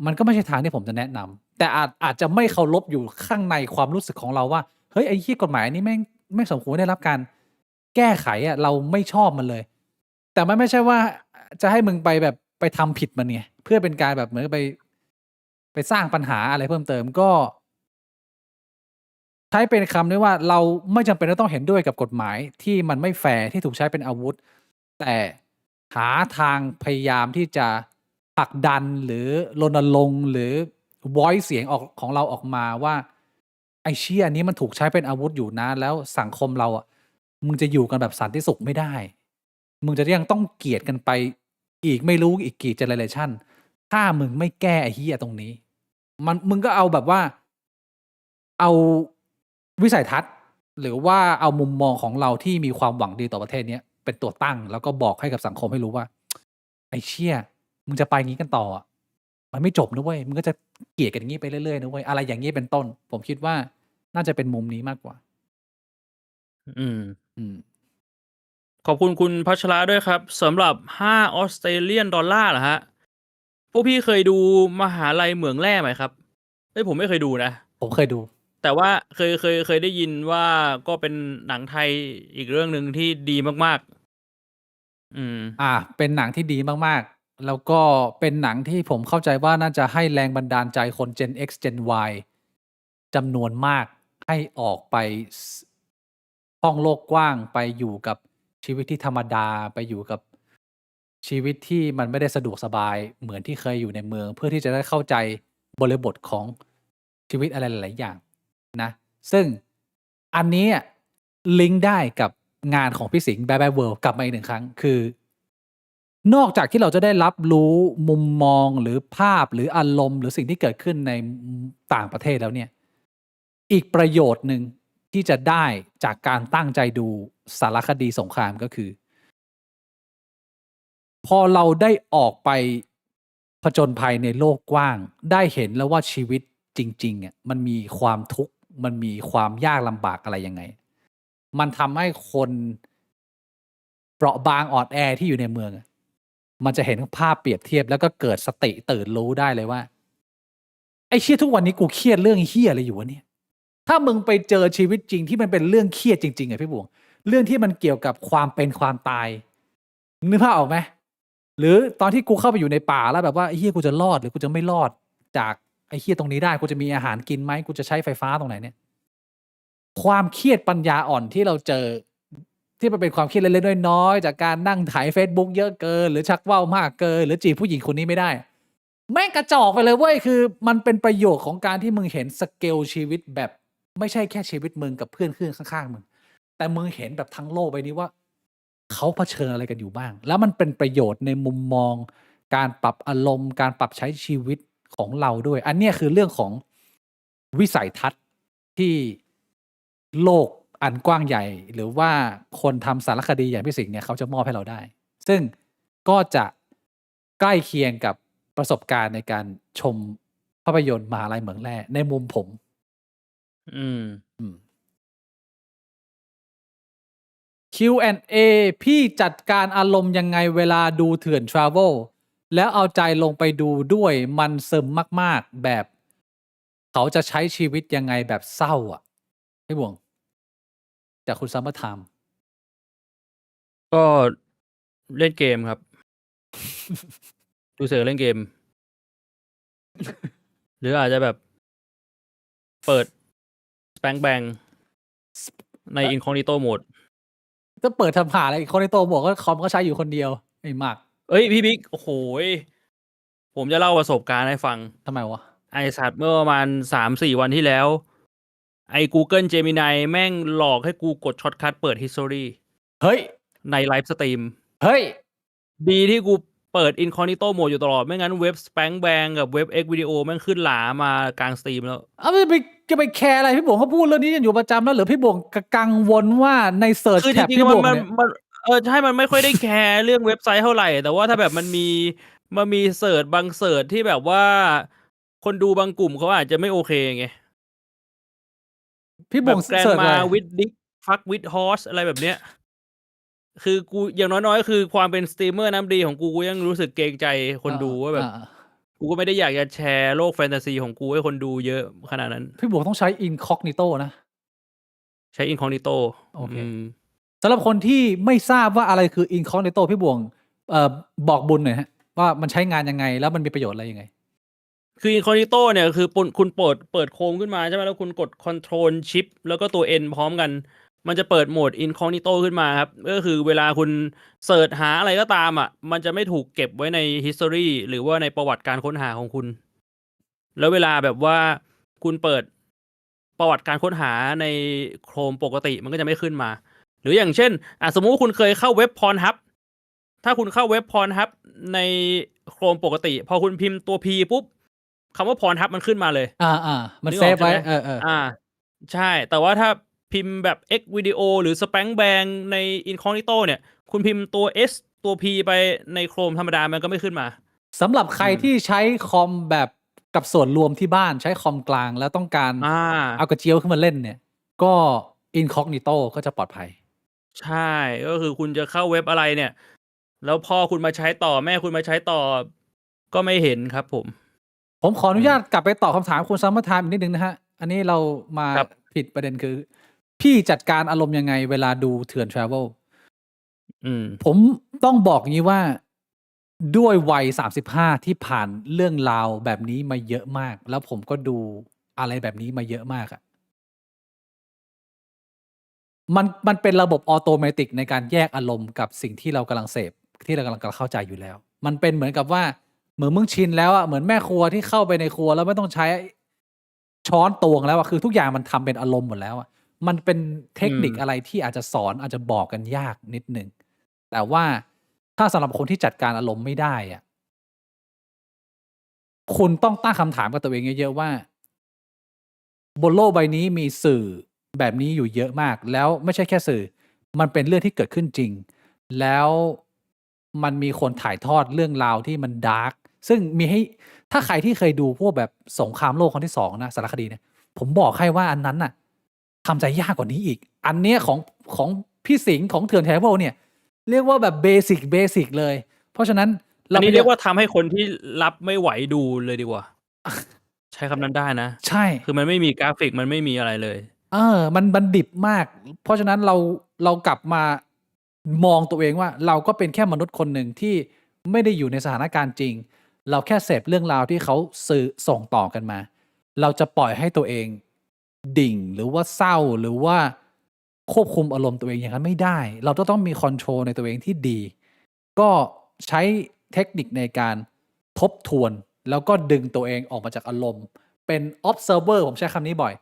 มันก็ไม่ใช่ทางที่ผมจะแนะนำแต่อาจจะไม่เคารพอยู่ข้างในความรู้สึกของเราว่าเฮ้ยไอ้ที่กฎหมายนี้แม่งไม่สมควรได้รับการแก้ไขอ่ะเราไม่ชอบมันเลย แต่มันไม่ใช่ว่าจะให้มึงไปแบบไปทำผิดมันไงเพื่อเป็นการแบบเหมือนไปสร้างปัญหาอะไรเพิ่มเติมก็ ใช้เป็นคำด้วยว่าเราไม่จำเป็นต้องเห็นด้วยกับกฎหมายที่มันไม่แฟร์ที่ถูกใช้เป็นอาวุธ แต่หาทางพยายามที่จะผลักดันหรือรณรงค์หรือ voice เสียงออกของเราออกมาว่าไอ้เชี่ยนี้มันถูกใช้เป็นอาวุธอยู่นะแล้วสังคมเราอ่ะมึงจะอยู่กันแบบสันติสุขไม่ได้ มึงจะยังต้องเกลียดกันไปอีกไม่รู้อีกกี่เจเนอเรชันถ้ามึงไม่แก้ไอ้เหี้ยตรงนี้ มึงก็เอาแบบว่าเอาวิสัยทัศน์ หรือว่าเอามุมมองของเราที่มีความหวังดีต่อประเทศเนี้ยเป็นตัวตั้ง แล้วก็บอกให้กับสังคมให้รู้ว่า ไอ้เชี่ยมึงจะไปงี้กันต่ออะมันไม่จบนะเว้ยมึงก็จะเกลียดกันอย่างนี้ไปเรื่อยๆนะเว้ยอะไรอย่างนี้เป็นต้น ผมคิดว่าน่าจะเป็นมุมนี้มากกว่า อืม อืม ขอบคุณคุณพัชระด้วยครับสำหรับ$5 ออสเตรเลียนเหรอฮะ พวกพี่เคยดูมหาลัยเหมืองแร่ไหมครับเอ้ยผมไม่เคยดูนะ ผมเคยดู แต่ว่าเคยได้ยินว่าก็เป็นหนังไทยอีกเรื่องหนึ่งที่ดีมากๆ อืม เป็นหนังที่ดีมากๆ แล้วก็เป็นหนังที่ผมเข้าใจว่าน่าจะให้แรงบันดาลใจคน Gen X Gen Y จำนวนมากให้ออกไปท่องโลกกว้างไปอยู่กับชีวิตที่ธรรมดาไปอยู่กับชีวิตที่มันไม่ได้สะดวกสบายเหมือนที่เคยอยู่ในเมือง เพื่อที่จะได้เข้าใจบริบทของชีวิตอะไรหลายๆอย่างนะ ซึ่งอันนี้ลิงก์ได้กับงานของพี่สิงห์ Bad Bad World กลับมาอีก1 ครั้งคือ นอกจากที่เราจะได้รับรู้มุมมองหรือภาพหรืออารมณ์หรือสิ่งที่เกิดขึ้นในต่างประเทศแล้วเนี่ย อีกประโยชน์หนึ่งที่จะได้จากการตั้งใจดูสารคดีสงครามก็คือ พอเราได้ออกไปผจญภัยในโลกกว้าง ได้เห็นแล้วว่าชีวิตจริงๆอะมันมีความทุกข์มันมีความยากลำบากอะไรยังไง มันทำให้คนเปราะบางอ่อนแอที่อยู่ในเมืองอะมันจะเห็นภาพเปรียบเทียบแล้วก็เกิดสติตื่นรู้ได้เลยว่า ไอ้เชี่ยทุกวันนี้กูเครียดเรื่องเฮี้ยอะไรอยู่วะเนี่ย ถ้ามึงไปเจอชีวิตจริงที่มันเป็นเรื่องเครียดจริงๆอะพี่บวง เรื่องที่มันเกี่ยวกับความเป็นความตายนึกภาพออกไหมหรือตอนที่กูเข้าไปอยู่ในป่าแล้วแบบว่าไอ้เฮี้ยกูจะรอดหรือกูจะไม่รอดจากไอ้เฮี้ยตรงนี้ได้กูจะมีอาหารกินไหมกูจะใช้ไฟฟ้าตรงไหนเนี่ย ความเครียดปัญญาอ่อนที่เราเจอ ที่มันเป็นความเครียดเล็กๆน้อยๆจากการนั่งถ่าย Facebook เยอะเกิน หรือชักว่าวมากเกิน หรือจีบผู้หญิงคนนี้ไม่ได้ แม่งกระจอกไปเลยเว้ยคือมันเป็นประโยชน์ของการที่มึงเห็นสเกลชีวิตแบบ ไม่ใช่แค่ชีวิตมึงกับเพื่อนข้างๆมึงแต่มึงเห็นแบบทั้งโลกใบนี้ว่าเขาเผชิญอะไรกันอยู่บ้าง แล้วมันเป็นประโยชน์ในมุมมอง การปรับอารมณ์การปรับใช้ชีวิตของเราด้วย อันเนี้ยคือเรื่องของวิสัยทัศน์ที่โลกอันกว้างใหญ่ หรือว่าคนทำสารคดีอย่างพี่สิงห์เนี่ยเขาจะมอบให้เราได้ ซึ่งก็จะใกล้เคียงกับประสบการณ์ในการชมภาพยนตร์มหาลัยเหมืองแร่ในมุมผม Q&A พี่จัดการอารมณ์ยังไงเวลาดูเถื่อนทราเวลแล้วเอาใจลงไปดูด้วยมันซึมมากๆแบบเขาจะใช้ชีวิตยังไงแบบเศร้าอ่ะพี่บวงจากคุณซัมเมอร์ไทม์ ก็เล่นเกมครับ ดูเสือเล่นเกม หรืออาจจะแบบเปิด Spank Bang ใน Incognito Mode จะเปิดทำหาอะไรคนในโตบอกว่าคอมก็ใช้อยู่คนเดียวไอ้มาก เอ้ยพี่บิ๊กโอ้โหยผมจะเล่าประสบการณ์ให้ฟัง ทำไมวะ ไอสัตว์เมื่อประมาณ 3-4 วันที่แล้ว ไอ้ Google Gemini แม่งหลอกให้กูกดช็อตคัทเปิด History เฮ้ย ในไลฟ์สตรีม เฮ้ย ดีที่กูเปิด Incognito Mode อยู่ตลอด ไม่งั้นเว็บ Spank Bang กับเว็บ X Video แม่งขึ้นหลามากลางสตรีมแล้ว เอาจะไปแคร์อะไรพี่บวงเขาพูดเรื่องนี้กันอยู่ประจำแล้วหรือพี่บวงกังวลว่าในเซิร์ช คือจ แท็บ ริง พี่ ๆ บ มัน วง มัน เนี่ย มันใช่มันไม่ค่อยได้แคร์เรื่องเว็บไซต์เท่าไหร่ แต่ว่าถ้าแบบมันมีเสิร์ชบางเสิร์ชที่แบบว่า คนดูบางกลุ่มเขาอาจจะไม่โอเคไง พี่บ แบ วง บแกรน เสิร์ช มา อะไร วิดดิกฟักวิดฮอสอะไรแบบเนี้ย คือกูอย่างน้อยๆ คือความเป็นสตรีมเมอร์น้ำดีของกูยังรู้สึกเกรงใจคนดูว่าแบบ กูก็ไม่ได้อยากจะแชร์โลกแฟนตาซีของกูให้คนดูเยอะขนาดนั้น พี่บวงต้องใช้ incognito นะ ใช้ Incognito โอเค สำหรับคนที่ไม่ทราบว่าอะไรคือ incognito พี่บวงบอกบุญหน่อยฮะว่ามันใช้งานยังไงแล้วมันมีประโยชน์อะไรยังไง คือ Incognito เนี่ยคือคุณเปิดโคมขึ้นมาใช่ไหมแล้วคุณกด Control Shift แล้วก็ตัว N พร้อมกัน มันจะเปิดโหมด Incognito ขึ้นมาครับก็คือเวลาคุณเสิร์ชหาอะไรก็ตามอ่ะมันจะไม่ถูกเก็บไว้ใน History หรือว่าในประวัติการค้นหาของคุณ แล้วเวลาแบบว่าคุณเปิดประวัติการค้นหาใน Chrome ปกติมันก็จะไม่ขึ้นมา หรืออย่างเช่นสมมุติว่าคุณเคยเข้าเว็บ Pornhub ถ้าคุณเข้าเว็บ Pornhub ใน Chrome ปกติพอคุณพิมพ์ตัว P ปุ๊บคำว่า Pornhub มันขึ้นมาเลย มันเซฟไว้ใช่ แต่ว่าถ้าพิมพ์แบบ X Video หรือ Spank Bang ใน Incognito เนี่ย คุณพิมพ์ตัว S ตัว P ไปใน Chrome ธรรมดามันก็ไม่ขึ้นมา สำหรับใครที่ใช้คอมแบบกับส่วนรวมที่บ้านใช้คอมกลางแล้วต้องการเอากระเจียวขึ้นมาเล่นเนี่ยก็ incognito ก็จะปลอดภัยใช่ก็คือคุณจะเข้าเว็บอะไรเนี่ยแล้วพ่อคุณมาใช้ต่อแม่คุณมาใช้ต่อก็ไม่เห็นครับผมขออนุญาตกลับไปตอบคำถามคุณซัมเมอร์ไทม์อีกนิดนึงนะฮะอันนี้เรามาผิดประเด็นคือพี่จัดการอารมณ์ยังไงเวลาดูเถื่อนทราเวลผมต้องบอกงี้ว่าด้วยวัย35ที่ผ่านเรื่องราวแบบนี้มาเยอะมากแล้วผมก็ดูอะไรแบบนี้มาเยอะมากอะมันเป็นระบบออโตเมติกในการแยกอารมณ์กับสิ่งที่เรากำลังเสพที่เรากำลังเข้าใจอยู่แล้วมันเป็นเหมือนกับว่าเหมือนมึงชินแล้วอะเหมือนแม่ครัวที่เข้าไปในครัวแล้วไม่ต้องใช้ช้อนตวงแล้วอะคือทุกอย่างมันทำเป็นอารมณ์หมดแล้วอะมันเป็นเทคนิคอะไรที่อาจจะสอนอาจจะบอกกันยากนิดนึงแต่ว่าถ้าสำหรับคนที่จัดการอารมณ์ไม่ได้อะคุณต้องตั้งคำถามกับตัวเองเยอะๆว่าบนโลกใบนี้มีสื่อแบบนี้อยู่เยอะมากแล้วไม่ใช่แค่สื่อมันเป็นเรื่องที่เกิดขึ้นจริงแล้ว มันมีคนถ่ายทอดเรื่องราวที่มันดาร์กซึ่งมีให้ถ้าใครที่เคยดูพวกแบบสงครามโลกครั้งที่2นะสารคดีเนี่ยผมบอกให้ว่าอันนั้นน่ะทำใจยากกว่านี้อีกอันเนี้ยของพี่สิงห์ของเถื่อนแทเบิลเนี่ยเรียกว่าแบบเบสิกเลยเพราะฉะนั้น อันนี้เรียกว่าทำให้คนที่รับไม่ไหวดูเลยดีกว่า ใช้คำนั้นได้นะ ใช่ คือมันไม่มีกราฟิกมันไม่มีอะไรเลย มันดิบมาก เพราะฉะนั้นเรากลับมามองตัวเองว่าเราก็เป็นแค่มนุษย์คนหนึ่งที่ไม่ได้อยู่ในสถานการณ์จริง เราแค่เสพเรื่องราวที่เขาสื่อส่งต่อกันมา เราจะปล่อยให้ตัวเองดิ่งหรือว่าเศร้าหรือว่าควบคุมอารมณ์ตัวเองอย่างนั้นไม่ได้ เราต้องมีคอนโทรลในตัวเองที่ดี ก็ใช้เทคนิคในการทบทวนแล้วก็ดึงตัวเองออกมาจากอารมณ์เป็น observer ผมใช้คำนี้บ่อย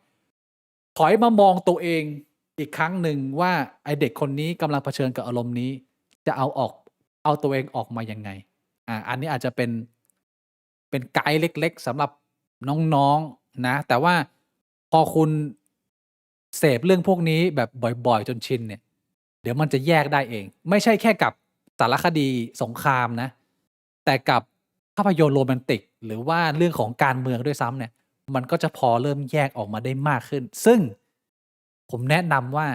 ถอยมามองตัวเองอีกครั้งหนึ่งว่าไอเด็กคนนี้กำลังเผชิญกับอารมณ์นี้จะเอาตัวเองออกมายังไงอันนี้อาจจะเป็นไกด์เล็กๆสำหรับน้องๆนะแต่ว่าพอคุณเสพเรื่องพวกนี้แบบบ่อยๆจนชินเนี่ยเดี๋ยวมันจะแยกได้เองไม่ใช่แค่กับสารคดีสงครามนะแต่กับภาพยนตร์โรแมนติกหรือว่าเรื่องของการเมืองด้วยซ้ำเนี่ยมันก็จะพอเริ่มแยกออกมาได้มากขึ้นซึ่งผมแนะนำว่า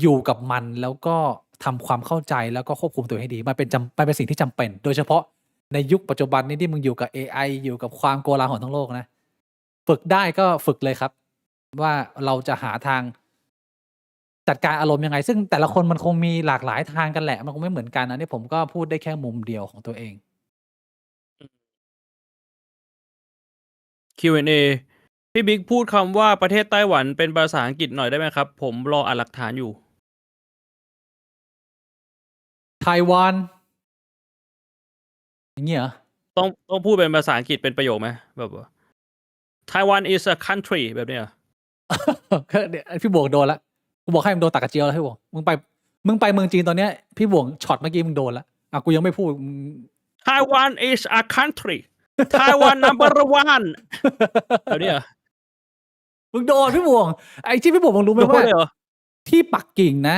อยู่กับมันแล้วก็ทำความเข้าใจแล้วก็ควบคุมตัวเองให้ดีมันเป็นสิ่งที่จำเป็นโดยเฉพาะในยุคปัจจุบันนี้ที่มึงอยู่กับ AI อยู่กับความโกลาหลทั้งโลกนะฝึกได้ก็ฝึกเลยครับว่าเราจะหาทางจัดการอารมณ์ยังไงซึ่งแต่ละคนมันคงมีหลากหลายทางกันแหละมันคงไม่เหมือนกันอันนี้ผมก็พูดได้แค่มุมเดียวของตัวเอง Q&A พี่บิ๊กพูดคำว่าประเทศไต้หวันเป็นภาษาอังกฤษหน่อยได้ไหมครับผมรออ่านหลักฐานอยู่ไต้หวันอย่างเงี้ยเหรอต้องพูดเป็นภาษาอังกฤษเป็นประโยคไหมแบบว่า Taiwan is a country แบบเนี้ย เดี๋ยวพี่บวงโดนละกูบอกให้มึงโดนตักกระเจียวแล้วพี่บวงมึงไปเมืองจีนตอนเนี้ยพี่บวงช็อตเมื่อกี้มึงโดนละกูยังไม่พูดTaiwan is a country Taiwan number one แบบนี้เหรอมึงโดนพี่บวงไอ้ที่พี่บวงมึงรู้ไหมว่าที่ปักกิ่งนะ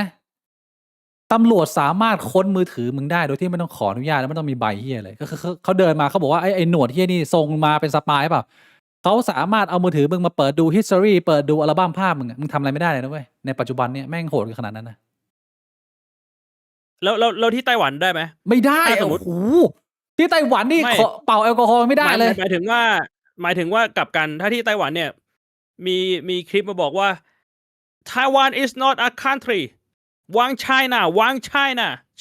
ตำรวจสามารถค้นมือถือมึงได้โดยที่ไม่ต้องขออนุญาตแล้วไม่ต้องมีใบเฮียเลยก็คือเขาเดินมาเขาบอกว่าไอ้หนวดเฮียนี่ส่งมาเป็นสปายเปล่าเขาสามารถเอามือถือมึงมาเปิดดู history เปิดดูอัลบั้มภาพมึงมึงทำอะไรไม่ได้เลยนะเว้ยในปัจจุบันเนี่ยแม่งโหดขนาดนั้นนะแล้วที่ไต้หวันได้ไหมไม่ได้สมมติที่ไต้หวันนี่เป่าแอลกอฮอล์ไม่ได้เลยหมายถึงว่ากลับกันถ้าที่ไต้หวันเนี่ยมีคลิปมาบอกว่า Taiwan is not a country วาง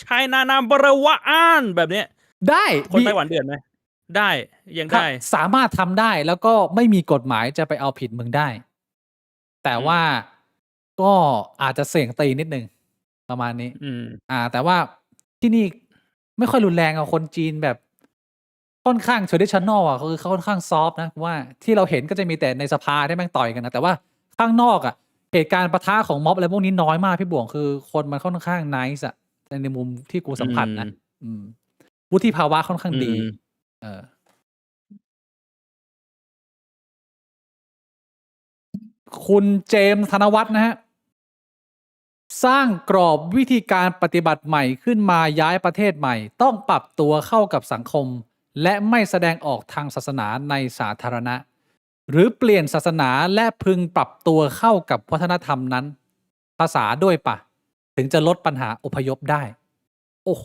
China number one แบบเนี้ยได้คนไต้หวันเดือดไหมได้ยังได้สามารถทำได้แล้วก็ไม่มีกฎหมายจะไปเอาผิดมึงได้แต่ว่าก็อาจจะเสี่ยงตีนิดนึงประมาณนี้แต่ว่าที่นี่ไม่ค่อยรุนแรงกับคนจีนแบบค่อนข้าง traditional คือเขาค่อนข้างซอฟต์นะว่าที่เราเห็นก็จะมีแต่ในสภาที่แม่งต่อยกันนะแต่ว่าข้างนอกเหตุการณ์ปะทะของม็อบอะไรพวกนี้น้อยมากพี่บวงคือคนมันค่อนข้าง nice ในมุมที่กูสัมผัสนะวุฒิภาวะค่อนข้างดีคุณเจมส์ธนวัฒน์นะฮะสร้างกรอบวิธีการปฏิบัติใหม่ขึ้นมาย้ายประเทศใหม่ต้องปรับตัวเข้ากับสังคมและไม่แสดงออกทางศาสนาในสาธารณะหรือเปลี่ยนศาสนาและพึงปรับตัวเข้ากับวัฒนธรรมนั้นภาษาด้วยปะถึงจะลดปัญหาอพยพได้โอ้โห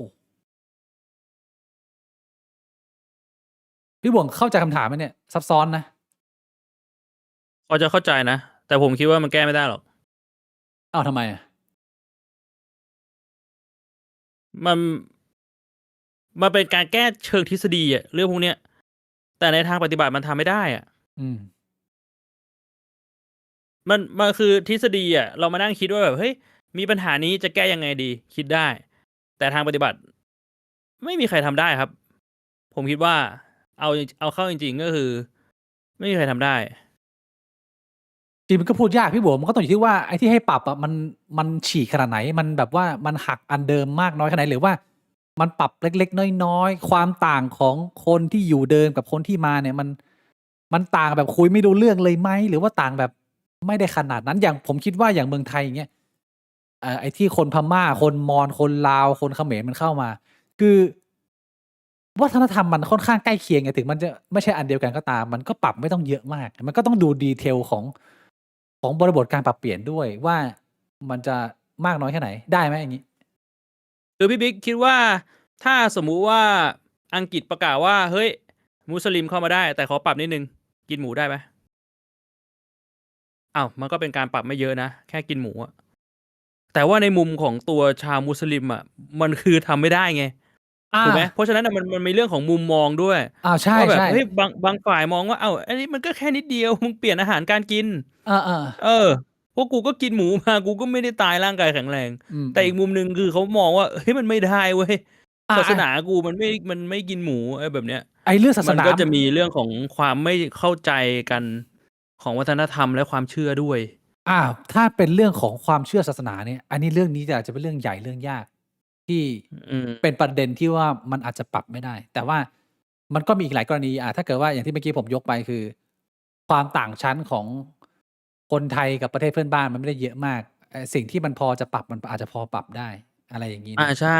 พี่บ่วงเข้าใจคำถามไหมเนี่ยซับซ้อนนะพอจะเข้าใจนะแต่ผมคิดว่ามันแก้ไม่ได้หรอกทำไมมันเป็นการแก้เชิงทฤษฎีเรื่องพวกเนี้ยแต่ในทางปฏิบัติมันทำไม่ได้มันคือทฤษฎีเรามานั่งคิดว่าแบบเฮ้ยมีปัญหานี้จะแก้ยังไงดีคิดได้แต่ทางปฏิบัติไม่มีใครทำได้ครับผมคิดว่าเอาเข้าจริงๆก็คือไม่มีใครทำได้จริงมันก็พูดยากพี่บัวมันก็ต้องอยู่ที่ว่าไอ้ที่ให้ปรับมันฉีกขนาดไหนมันแบบว่ามันหักอันเดิมมากน้อยขนาดไหนหรือว่ามันปรับเล็กๆน้อยๆความต่างของคนที่อยู่เดิมกับคนที่มาเนี่ยมันต่างแบบคุยไม่รู้เรื่องเลยไหมหรือว่าต่างแบบไม่ได้ขนาดนั้นอย่างผมคิดว่าอย่างเมืองไทยอย่างเงี้ยไอ้ที่คนพม่าคนมอญคนลาวคนเขมรมันเข้ามา คือวัฒนธรรมมันค่อนข้างใกล้เคียงไงถึงมันจะไม่ใช่อันเดียวกันก็ตาม มันก็ปรับไม่ต้องเยอะมาก มันก็ต้องดูดีเทลของบริบทการปรับเปลี่ยนด้วยว่ามันจะมากน้อยแค่ไหนได้ไหมอย่างนี้ คือพี่บิ๊กคิดว่าถ้าสมมุติว่าอังกฤษประกาศว่าเฮ้ยมุสลิมเข้ามาได้ แต่ขอปรับนิดนึงกินหมูได้ไหมอ้าวมันก็เป็นการปรับไม่เยอะนะแค่กินหมูอะแต่ว่าในมุมของตัวชาวมุสลิมอ่ะมันคือทำไม่ได้ไงถูกไหมเพราะฉะนั้นมันมีเรื่องของมุมมองด้วย ใช่ว่าแบบ ใช่ เฮ้ยบางฝ่ายมองว่าอันนี้มันก็แค่นิดเดียวมึงเปลี่ยนอาหารการกิน พวกกูก็กินหมูมากูก็ไม่ได้ตายร่างกายแข็งแรง แต่อีกมุมหนึ่งคือเขามองว่าเฮ้ยมันไม่ได้เว้ยศาสนากูมันไม่กินหมูแบบเนี้ยไอ้เรื่องศาส มัน นา ก็จะมีเรื่องของความไม่เข้าใจกันของวัฒนธรรมและความเชื่อด้วย ถ้าเป็นเรื่องของความเชื่อศาสนาเนี่ย อันนี้เรื่องนี้อาจจะเป็นเรื่องใหญ่เรื่องยาก ที่เป็นประเด็นที่ว่ามันอาจจะปรับไม่ได้ แต่ว่ามันก็มีอีกหลายกรณีถ้าเกิดว่าอย่างที่เมื่อกี้ผมยกไปคือ ความต่างชั้นของคนไทยกับประเทศเพื่อนบ้านมันไม่ได้เยอะมากสิ่งที่มันพอจะปรับมันอาจจะพอปรับได้อะไรอย่างนี้นะใช่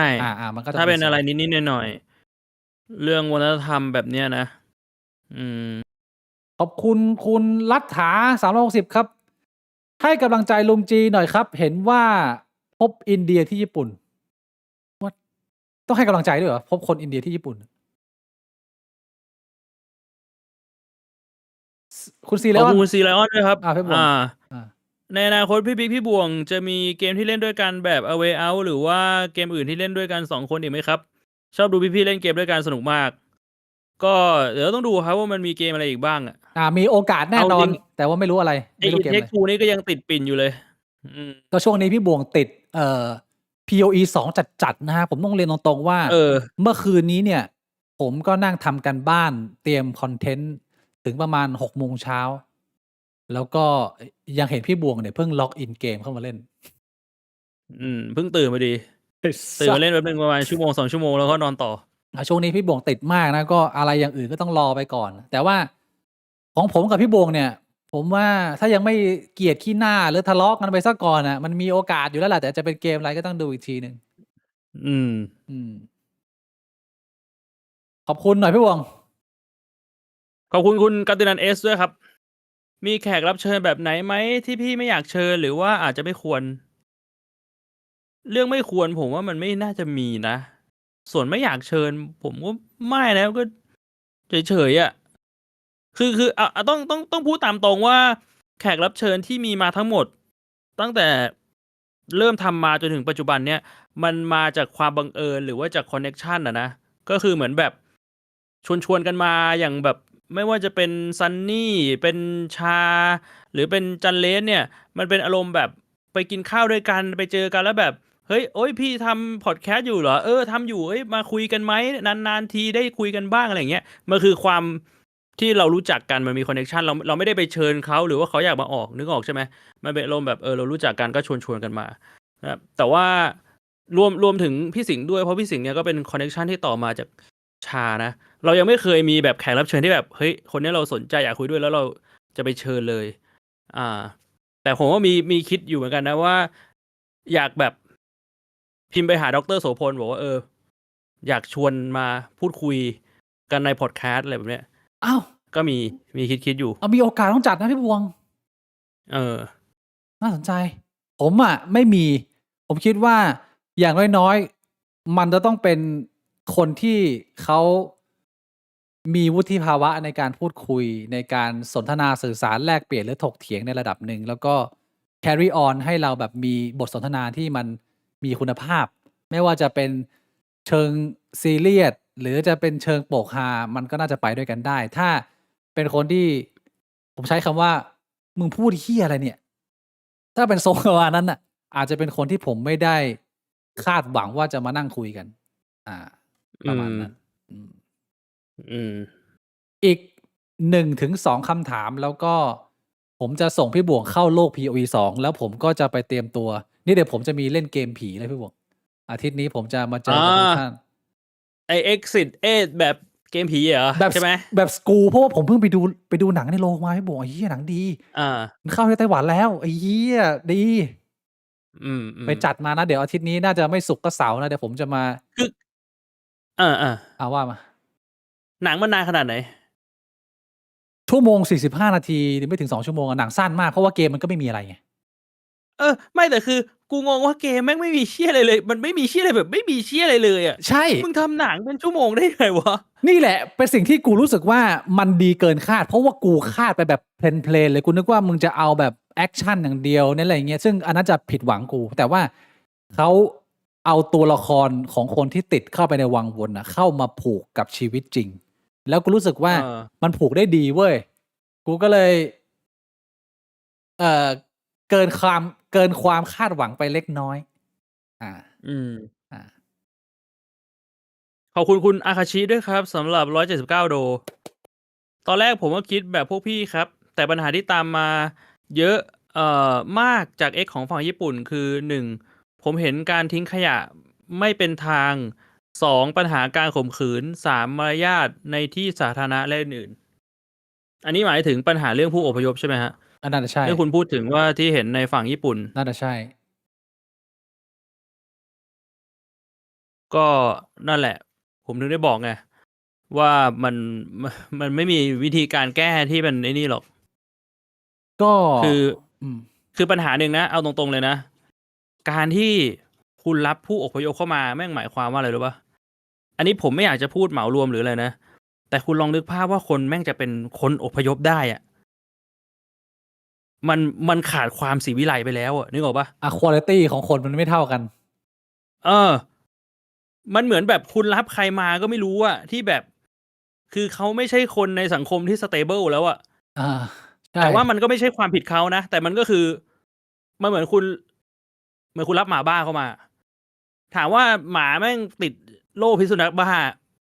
มันก็ถ้าเป็นอะไรนิดๆหน่อยๆเรื่องวัฒนธรรมแบบเนี้ยนะขอบคุณคุณรัฐา360ครับให้กำลังใจลุงจีหน่อยครับ เห็นว่าพบอินเดียที่ญี่ปุ่นว่าต้องให้กำลังใจด้วยเหรอพบคนอินเดียที่ญี่ปุ่นคุณซีไลออนคุณซีไลออนด้วยครับพี่บวงในอนาคตพี่บิ๊กพี่บวงจะมีเกมที่เล่นด้วยกันแบบ A Way Out หรือว่าเกมอื่นที่เล่นด้วยกัน2คนอีกไหมครับชอบดูพี่ๆเล่นเกมด้วยกันสนุกมากก็เดี๋ยวต้องดูครับว่ามันมีเกมอะไรอีกบ้างมีโอกาสแน่นอนแต่ว่าไม่รู้อะไรไม่รู้เกมอะไรTake-Twoนี่ก็ยังติดปิ่นอยู่เลยก็ช่วงนี้พี่บวงติดPOE 2จัดนะฮะผมต้องเรียนตรงๆว่าเมื่อคืนนี้เนี่ยผมก็นั่งทำกันบ้านเตรียมคอนเทนต์ถึงประมาณ6 โมงเช้าแล้วก็ยังเห็นพี่บวงเนี่ยเพิ่งล็อกอินเกมเข้ามาเล่นเพิ่งตื่นมาดีตื่นมาเล่นแป๊บนึงประมาณ1-2 ชั่วโมงแล้วก็นอนต่อช่วงนี้พี่บวงติดมากนะก็อะไรอย่างอื่นก็ต้องรอไปก่อนแต่ว่าของผมกับพี่บวงเนี่ยผมว่าถ้ายังไม่เกลียดขี้หน้าหรือทะเลาะกันไปซะก่อนมันมีโอกาสอยู่แล้วแหละแต่จะเป็นเกมอะไรก็ต้องดูอีกทีนึงขอบคุณหน่อยพี่บวงขอบคุณคุณกัตตินันเอสด้วยครับมีแขกรับเชิญแบบไหนไหมที่พี่ไม่อยากเชิญหรือว่าอาจจะไม่ควรเรื่องไม่ควรผมว่ามันไม่น่าจะมีนะส่วนไม่อยากเชิญผมก็ไม่นะก็เฉยๆคือต้องพูดตามตรงว่าแขกรับเชิญที่มีมาทั้งหมดตั้งแต่เริ่มทำมาจนถึงปัจจุบันเนี่ยมันมาจากความบังเอิญหรือว่าจากคอนเนคชันนะก็คือเหมือนแบบชวนกันมาอย่างแบบไม่ว่าจะเป็นซันนี่เป็นชาหรือเป็นจันเลสเนี่ยมันเป็นอารมณ์แบบไปกินข้าวด้วยกันไปเจอกันแล้วแบบเฮ้ยโอ้ยพี่ทำพอดแคสต์อยู่เหรอทำอยู่มาคุยกันไหมนานๆทีได้คุยกันบ้างอะไรอย่างเงี้ยมันคือความที่เรารู้จักกันมันมีคอนเนคชันเราไม่ได้ไปเชิญเขาหรือว่าเขาอยากมาออกนึกออกใช่ไหมมันเป็นอารมณ์แบบเรารู้จักกันก็ชวนกันมานะครับแต่ว่ารวมถึงพี่สิงห์ด้วยเพราะพี่สิงห์เนี่ยก็เป็นคอนเนคชันที่ต่อมาจากชานะเรายังไม่เคยมีแบบแขกรับเชิญที่แบบเฮ้ยคนนี้เราสนใจอยากคุยด้วยแล้วเราจะไปเชิญเลยแต่ผมว่ามีคิดอยู่เหมือนกันนะว่าอยากแบบพิมพ์ไปหาดร.โสพลบอกว่าอยากชวนมาพูดคุยกันในพอดแคสต์อะไรแบบเนี้ยก็มีคิดอยู่มีโอกาสต้องจัดนะพี่บวงน่าสนใจผมไม่มีผมคิดว่าอย่างน้อยๆมันจะต้องเป็นคนที่เขามีวุฒิภาวะในการพูดคุยในการสนทนาสื่อสารแลกเปลี่ยนหรือถกเถียงในระดับหนึ่งแล้วก็ carry on ให้เราแบบมีบทสนทนาที่มันมีคุณภาพไม่ว่าจะเป็นเชิงซีเรียสหรือจะเป็นเชิงโปกฮามันก็น่าจะไปด้วยกันได้ถ้าเป็นคนที่ผมใช้คำว่ามึงพูดเหี้ยอะไรเนี่ยถ้าเป็นทรงประมาณนั้นอาจจะเป็นคนที่ผมไม่ได้คาดหวังว่าจะมานั่งคุยกันประมาณนั้นอีก 1-2 คำถามแล้วก็ผมจะส่งพี่บวงเข้าโลก POE 2แล้วผมก็จะไปเตรียมตัวนี่เดี๋ยวผมจะมีเล่นเกมผีเลยพี่บวงอาทิตย์นี้ผมจะมาเจอกับทุกท่านExit 8แบบเกมผีเหรอใช่ไหมแบบสกูเพราะว่าผมเพิ่งไปดูหนังในโรงมาพี่บวงไอ้เหี้ยหนังดีมันเข้าที่ไต้หวันแล้วไอ้เหี้ยดีไปจัดมานะเดี๋ยวอาทิตย์นี้น่าจะไม่ศุกร์ก็เสาร์นะเดี๋ยวผมจะมา ว่ามา หนังมันนานขนาดไหน ชั่วโมง45 นาทีหรือไม่ถึง2 ชั่วโมงหนังสั้นมากเพราะว่าเกมมันก็ไม่มีอะไรไงไม่แต่คือกูงงว่าเกมแม่งไม่มีเชี่ยอะไรเลยมันไม่มีเชี่ยอะไรแบบไม่มีเชี่ยอะไรเลยอ่ะใช่มึงทำหนังเป็นชั่วโมงได้ไงวะนี่แหละเป็นสิ่งที่กูรู้สึกว่ามันดีเกินคาดเพราะว่ากูคาดไปแบบเพลนเลยกูนึกว่ามึงจะเอาแบบแอคชั่นอย่างเดียวนั่นอะไรเงี้ยซึ่งอันนั้นจะผิดหวังกูแต่ว่าเขาเอาตัวละครของคนที่ติดเข้าไปในวังวนนะเข้ามาผูกกับชีวิตจริงแล้วกูรู้สึกว่ามันผูกได้ดีเว้ยกูก็เลยเกินความคาดหวังไปเล็กน้อยขอบคุณคุณอาคาชิด้วยครับสำหรับ179 โดตอนแรกผมก็คิดแบบพวกพี่ครับแต่ปัญหาที่ตามมาเยอะมากจาก X ของฝั่งญี่ปุ่นคือ1ผมเห็นการทิ้งขยะไม่เป็นทาง2ปัญหาการข่มขืน3มารยาทในที่สาธารณะและอื่นอันนี้หมายถึงปัญหาเรื่องผู้อพยพใช่ไหมฮะอันนั้นใช่ที่คุณพูดถึงว่าที่เห็นในฝั่งญี่ปุ่นน่าจะใช่ก็นั่นแหละผมถึงได้บอกไงว่ามันไม่มีวิธีการแก้ที่เป็นไอ้นี่หรอกก็คือปัญหาหนึ่งนะเอาตรงๆเลยนะการที่คุณรับผู้อพยพเข้ามาแม่งหมายความว่าอะไรรู้ป่ะอันนี้ผมไม่อยากจะพูดเหมารวมหรืออะไรนะแต่คุณลองนึกภาพว่าคนแม่งจะเป็นคนอพยพได้อ่ะมันขาดความศรีวิไลไปแล้วอ่ะนึกออกป่ะควอลิตี้ของคนมันไม่เท่ากันมันเหมือนแบบคุณรับใครมาก็ไม่รู้อะที่แบบคือเขาไม่ใช่คนในสังคมที่สเตเบิลแล้วอะแต่ว่ามันก็ไม่ใช่ความผิดเขานะแต่มันก็คือมันเหมือนคุณรับหมาบ้าเข้ามาถามว่าหมาแม่งติดโรคพิษสุนัขบ้า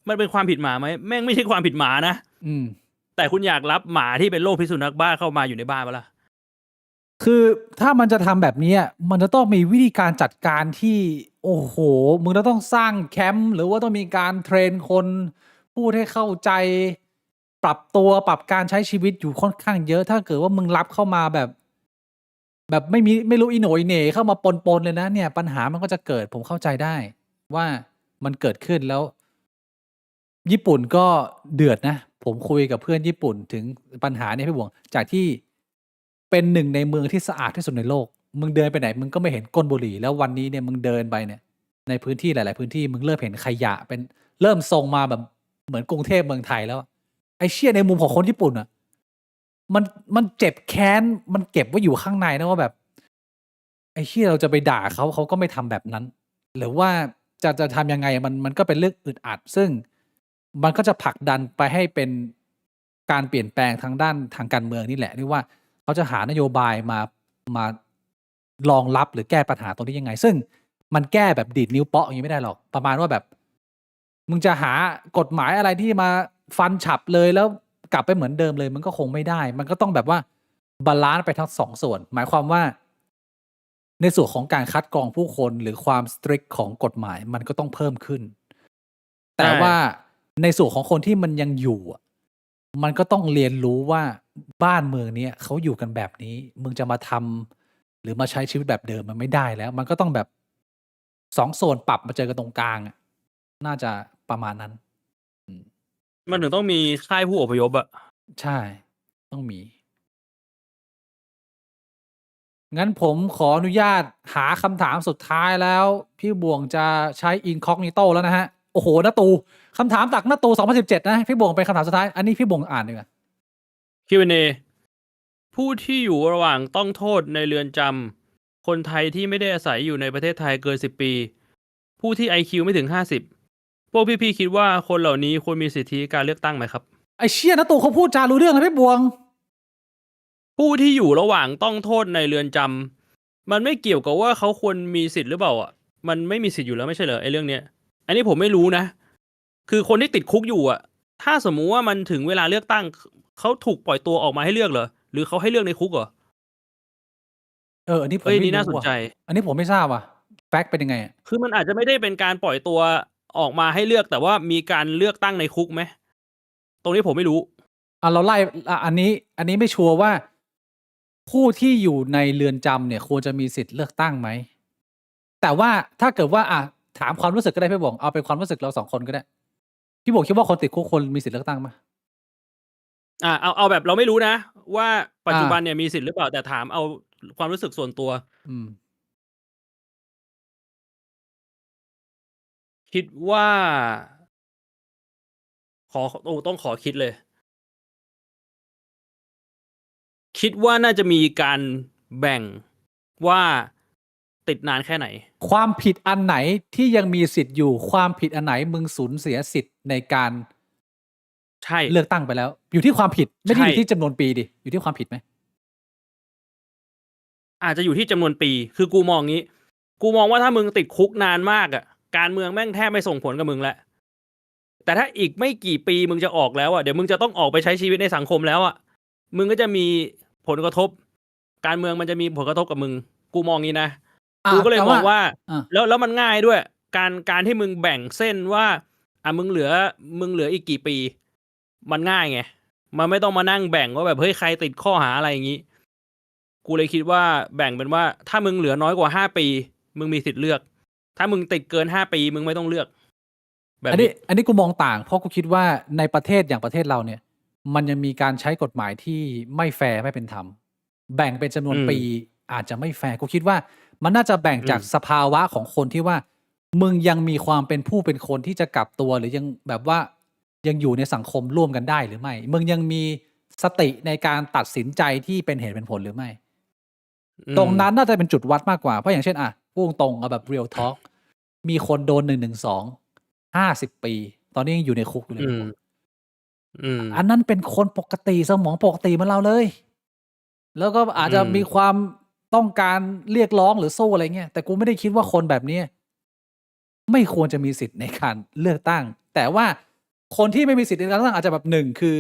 มันเป็นความผิดหมาไหมแม่งไม่ใช่ความผิดหมานะแต่คุณอยากรับหมาที่เป็นโรคพิษสุนัขบ้าเข้ามาอยู่ในบ้านปะล่ะคือถ้ามันจะทำแบบนี้มันจะต้องมีวิธีการจัดการที่โอ้โหมึงจะต้องสร้างแคมป์หรือว่าต้องมีการเทรนคนพูดให้เข้าใจปรับตัวปรับการใช้ชีวิตอยู่ค่อนข้างเยอะถ้าเกิดว่ามึงรับเข้ามาแบบไม่รู้อีโหน่อีเหน่เข้ามาปนเลยนะเนี่ยปัญหามันก็จะเกิดผมเข้าใจได้ว่ามันเกิดขึ้นแล้วญี่ปุ่นก็เดือดนะผมคุยกับเพื่อนญี่ปุ่นถึงปัญหาเนี่ยพี่บวงจากที่เป็นหนึ่งในเมืองที่สะอาดที่สุดในโลกมึงเดินไปไหนมึงก็ไม่เห็นก้นบุหรี่แล้ววันนี้เนี่ยมึงเดินไปเนี่ยในพื้นที่หลายๆพื้นที่มึงเริ่มเห็นขยะเป็นเริ่มทรงมาแบบเหมือนกรุงเทพเมืองไทยแล้วไอ้เชี่ยในมุมของคนญี่ปุ่นอ่ะมันเจ็บแค้นมันเก็บไว้อยู่ข้างในนะว่าแบบไอ้เชี่ยเราจะไปด่าเขาก็ไม่ทำแบบนั้นหรือว่าจะทำยังไงมันก็เป็นเรื่องอึดอัดซึ่งมันก็จะผลักดันไปให้เป็นการเปลี่ยนแปลงทางด้านทางการเมืองนี่แหละที่ว่าเขาจะหานโยบายมารองรับหรือแก้ปัญหาตรงนี้ยังไงซึ่งมันแก้แบบดีดนิ้วเปาะอย่างนี้ไม่ได้หรอกประมาณว่าแบบมึงจะหากฎหมายอะไรที่มาฟันฉับเลยแล้วกลับไปเหมือนเดิมเลยมันก็คงไม่ได้มันก็ต้องแบบว่าบาลานซ์ไปทั้งสองส่วนหมายความว่าในส่วนของการคัดกรองผู้คนหรือความสตริกของกฎหมายมันก็ต้องเพิ่มขึ้นแต่ว่าในส่วนของคนที่มันยังอยู่มันก็ต้องเรียนรู้ว่าบ้านเมืองนี้เขาอยู่กันแบบนี้มึงจะมาทำหรือมาใช้ชีวิตแบบเดิมมันไม่ได้แล้วมันก็ต้องแบบสองโซนปรับมาเจอกันตรงกลางน่าจะประมาณนั้นมันถึงต้องมีค่ายผู้อพยพอะใช่ต้องมีงั้นผมขออนุญาตหาคำถามสุดท้ายแล้วพี่บวงจะใช้อินคอกนิโต้แล้วนะฮะโอ้โหนาตูคำถามจากนาตู2017นะพี่บวงเป็นคำถามสุดท้ายอันนี้พี่บวงอ่านดีกว่า Q&A ผู้ที่อยู่ระหว่างต้องโทษในเรือนจำคนไทยที่ไม่ได้อาศัยอยู่ในประเทศไทยเกิน10 ปีผู้ที่ IQ ไม่ถึง50พวกพี่ๆคิดว่าคนเหล่านี้ควรมีสิทธิการเลือกตั้งไหมครับไอ้เชี่ยนาตูเขาพูดจารู้เรื่องนะพี่บวงผู้ที่อยู่ระหว่างต้องโทษในเรือนจำมันไม่เกี่ยวกับว่าเขาควรมีสิทธิ์หรือเปล่ามันไม่มีสิทธิ์อยู่แล้วไม่ใช่เหรอไอ้เรื่องเนี้ยอันนี้ผมไม่รู้นะคือคนที่ติดคุกอยู่ถ้าสมมุติว่ามันถึงเวลาเลือกตั้งเขาถูกปล่อยตัวออกมาให้เลือกเหรอหรือเขาให้เลือกในคุกเหรออันนี้ผมไม่นี่น่าสนใจอันนี้ผมไม่ทราบแฟกต์เป็นยังไงคือมันอาจจะไม่ได้เป็นการปล่อยตัวออกมาให้เลือกแต่ว่ามีการเลือกตั้งในคุกไหมตรงนี้ผมไม่รู้เราไล่อันนี้ไม่ชัวร์ว่าผู้ที่อยู่ในเรือนจำเนี่ยควรจะมีสิทธิ์เลือกตั้งไหมแต่ว่าถ้าเกิดว่าถามความรู้สึกก็ได้พี่บวงเอาเป็นความรู้สึกเรา2 คนก็ได้ พี่บอกคิดว่าคนติดคุกคนมีสิทธิ์เลือกตั้งไหมเอาแบบเราไม่รู้นะว่าปัจจุบัน อ่า เนี่ยมีสิทธิ์หรือเปล่าแต่ถามเอาความรู้สึกส่วนตัว อืม คิดว่าต้องขอคิดเลย คิดว่าน่าจะมีการแบ่งว่าติดนานแค่ไหน ความผิดอันไหนที่ยังมีสิทธิ์อยู่ ความผิดอันไหนมึงสูญเสียสิทธิ์ในการ ใช่ เลือกตั้งไปแล้ว อยู่ที่ความผิดไม่ได้อ ใช่ ยู่ที่จำนวนปีดิอยู่ที่ความผิดไหม อาจจะอยู่ที่จำนวนปี คือกูมองงี้ กูมองว่าถ้ามึงติดคุกนานมากอ่ะ การเมืองแม่งแทบไม่ส่งผลกับมึงแล้ว แต่ถ้าอีกไม่กี่ปีมึงจะออกแล้วอ่ะ เดี๋ยวมึงจะต้องออกไปใช้ชีวิตในสังคมแล้วอ่ะ มึงก็จะมีผลกระทบ การเมืองมันจะมีผลกระทบกับมึง กูมองงี้นะ กูก็เลยมองว่า แล้วมันง่ายด้วย การที่มึงแบ่งเส้นว่ามึงเหลืออีกกี่ปี มันง่ายไง มันไม่ต้องมานั่งแบ่งว่าแบบเฮ้ยใครติดข้อหาอะไรอย่างนี้ กูเลยคิดว่าแบ่งเป็นว่าถ้ามึงเหลือน้อยกว่า5 ปีมึงมีสิทธิ์เลือก ถ้ามึงติดเกิน5 ปีมึงไม่ต้องเลือก แบบนี้ อันนี้กูมองต่างเพราะกูคิดว่าในประเทศอย่างประเทศเราเนี่ย มันยังมีการใช้กฎหมายที่ไม่แฟร์ไม่เป็นธรรมแบ่งเป็นจำนวนปีอาจจะไม่แฟร์กูคิดว่ามันน่าจะแบ่งจากสภาวะของคนที่ว่า มึงยังมีความเป็นผู้เป็นคนที่จะกลับตัวหรือยังแบบว่ายังอยู่ในสังคมร่วมกันได้หรือไม่ มึงยังมีสติในการตัดสินใจที่เป็นเหตุเป็นผลหรือไม่ ตรงนั้นน่าจะเป็นจุดวัดมากกว่าเพราะอย่างเช่นพูดตรงเอาแบบ real talk มีคนโดน112 50 ปี ตอนนี้ยังอยู่ในคุกอยู่เลยอันนั้นเป็นคนปกติสมองปกติเหมือนเราเลย แล้วก็อาจจะมีความต้องการเรียกร้องหรือสู้อะไรเงี้ยแต่กูไม่ได้คิดว่าคนแบบนี้ไม่ควรจะมีสิทธิ์ในการเลือกตั้ง แต่ว่าคนที่ไม่มีสิทธิ์ในการเลือกตั้งอาจจะแบบหนึ่งคือ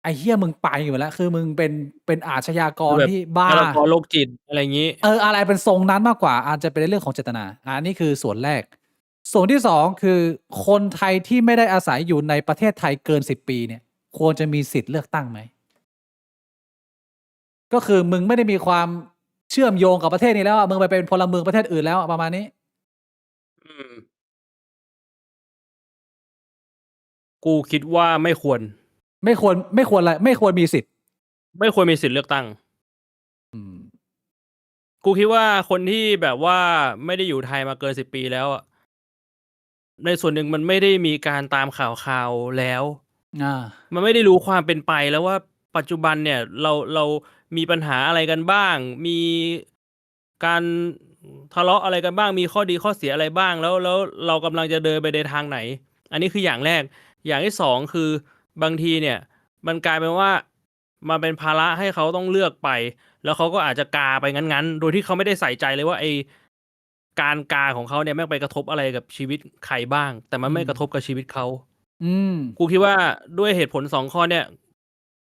ไอ้เหี้ยมึงไปอยู่แล้วคือมึงเป็นอาชญากรที่บ้า แล้วก็โรคจิตอะไรอย่างนี้ อะไรเป็นทรงนั้นมากกว่าอาจจะเป็นเรื่องของเจตนาอันนี้คือส่วนแรก ส่วนที่สองคือคนไทยที่ไม่ได้อาศัยอยู่ในประเทศไทยเกิน10 ปีเนี่ย ควรจะมีสิทธิ์เลือกตั้งไหมก็คือมึงไม่ได้มีความเชื่อมโยงกับประเทศนี้แล้วมึงไปเป็นพลเมืองประเทศอื่นแล้วประมาณนี้กูคิดว่าไม่ควรอะไรไม่ควรมีสิทธิ์ ไม่ควรมีสิทธิ์เลือกตั้งกูคิดว่าคนที่แบบว่าไม่ได้อยู่ไทยมาเกิน10 ปีแล้วอ่ะในส่วนหนึ่งมันไม่ได้มีการตามข่าวแล้วมันไม่ได้รู้ความเป็นไปแล้วว่าปัจจุบันเนี่ยเรามีปัญหาอะไรกันบ้างมีการทะเลาะอะไรกันบ้างมีข้อดีข้อเสียอะไรบ้างแล้วเรากำลังจะเดินไปในทางไหนอันนี้คืออย่างแรกอย่างที่สองคือบางทีเนี่ยมันกลายเป็นว่ามันเป็นภาระให้เขาต้องเลือกไปแล้วเขาก็อาจจะกาไปงั้นโดยที่เขาไม่ได้ใส่ใจเลยว่าไอการกาของเขาเนี่ยแม่งไปกระทบอะไรกับชีวิตใครบ้างแต่มันไม่กระทบกับชีวิตเขากูคิดว่าด้วยเหตุผล2 ข้อเนี่ย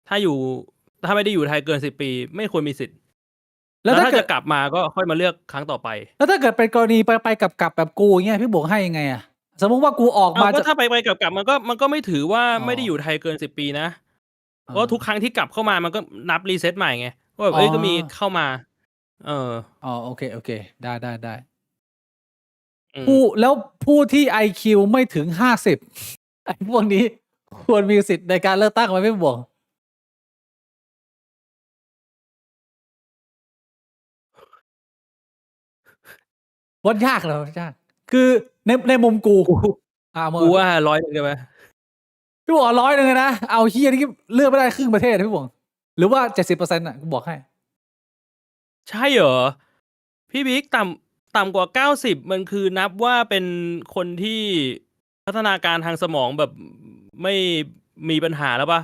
ถ้าไม่ได้อยู่ไทยเกิน10 ปีไม่ควรมีสิทธิ์แล้วถ้าจะกลับมาก็ค่อยมาเลือกครั้งต่อไปแล้วถ้าเกิดเป็นกรณีไปกลับแบบกูอย่างเงี้ยพี่บวกให้ยังไงอะสมมติว่ากูออกมาก็ถ้าไปกลับมันก็ไม่ถือว่าไม่ได้อยู่ไทยเกิน10 ปีนะเพราะทุกครั้งที่กลับเข้ามามันก็นับรีเซ็ตใหม่ไงว่าแบบก็มีเข้ามาโอเคได้ผู้ที่ IQ ไม่ถึง50ไอ้พวกนี้ควรมีสิทธิ์ในการเลือกตั้งไหมพี่บวกวัดยากเหรอยากคือในมุมกูว่า100ได้ไหมพี่บอก100เลยนะเอาเฮียนี่เลือกไม่ได้ครึ่งประเทศพี่บอกหรือว่า 70% น่ะกูบอกให้ใช่เหรอพี่บิ๊กต่ำกว่า90มันคือนับว่าเป็นคนที่พัฒนาการทางสมองแบบไม่มีปัญหาแล้วป่ะ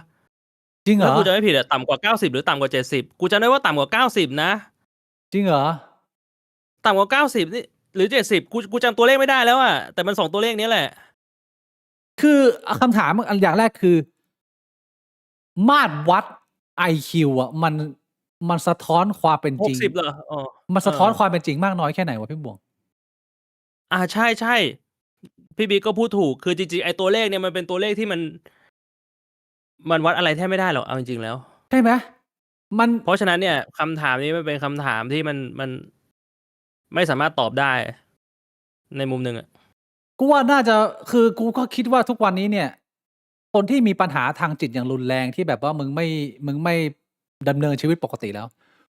จริงเหรอถ้ากูจะไม่ผิดอะต่ำกว่า90หรือต่ำกว่า70กูจำได้ว่าต่ำกว่า90นะจริงเหรอต่ำกว่า90นี่หรือ70กูจำตัวเลขไม่ได้แล้วอะแต่มัน2 ตัวเลขนี้แหละคือคำถามอย่างแรกคือมาตรวัด IQ อ่ะมันสะท้อนความเป็นจริง60เหรอมันสะท้อนความเป็นจริงมากน้อยแค่ไหนวะพี่บวงใช่พี่บิ๊กก็พูดถูกคือจริงๆไอ้ตัวเลขเนี่ยมันเป็นตัวเลขที่มันวัดอะไรแทบไม่ได้หรอกเอาจริงๆแล้วใช่ไหมเพราะฉะนั้นเนี่ยคำถามนี้มันเป็นคำถามที่มันไม่สามารถตอบได้ในมุมหนึ่งอะ กูว่าน่าจะคือกูก็คิดว่าทุกวันนี้เนี่ย คนที่มีปัญหาทางจิตอย่างรุนแรงที่แบบว่ามึงไม่ดำเนินชีวิตปกติแล้ว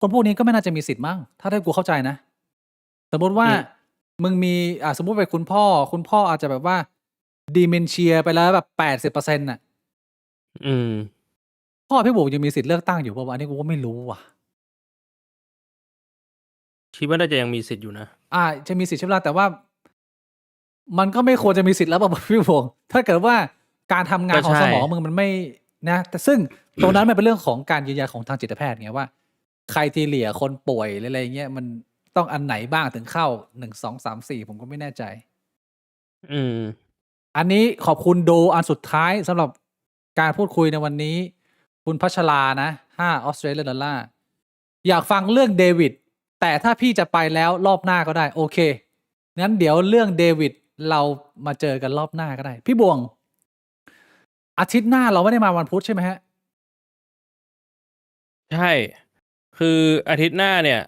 คนพวกนี้ก็ไม่น่าจะมีสิทธิ์มั้งถ้าได้กูเข้าใจนะ สมมติว่ามึงมีสมมติไปคุณพ่ออาจจะแบบว่าดีเมนเชียไปแล้วแบบ80%น่ะพ่อพี่บุ๋มยังมีสิทธิ์เลือกตั้งอยู่ป่าววะอันนี้กูก็ไม่รู้ว่ะ คิดว่าน่าจะยังมีสิทธิ์อยู่นะ จะมีสิทธิ์ใช่ไหมล่ะแต่ว่า มันก็ไม่ควรจะมีสิทธิ์แล้วป่ะพี่บุ๋มถ้าเกิดว่าการทำงานของสมองมึงมันไม่นะแต่ซึ่งตรงนั้นมันเป็นเรื่องของการยืนยันของทางจิตแพทย์ไงว่าใครทีเหลี่ยคนป่วยอะไรเงี้ยมันต้องอันไหนบ้างถึงเข้า1 2 3 4ผมก็ไม่แน่ใจอันนี้ขอบคุณโดอันสุดท้ายสำหรับการพูดคุยในวันนี้คุณพัชรานะ5 ออสเตรเลียดอลลาร์อยากฟังเรื่องเดวิดแต่ถ้าพี่จะไปแล้วรอบหน้าก็ได้โอเคงั้นเดี๋ยวเรื่องเดวิดเรามาเจอกันรอบหน้าก็ได้พี่บวงอาทิตย์หน้าเราไม่ได้มาวันพุธใช่ไหมฮะใช่คืออาทิตย์หน้าเนี่ย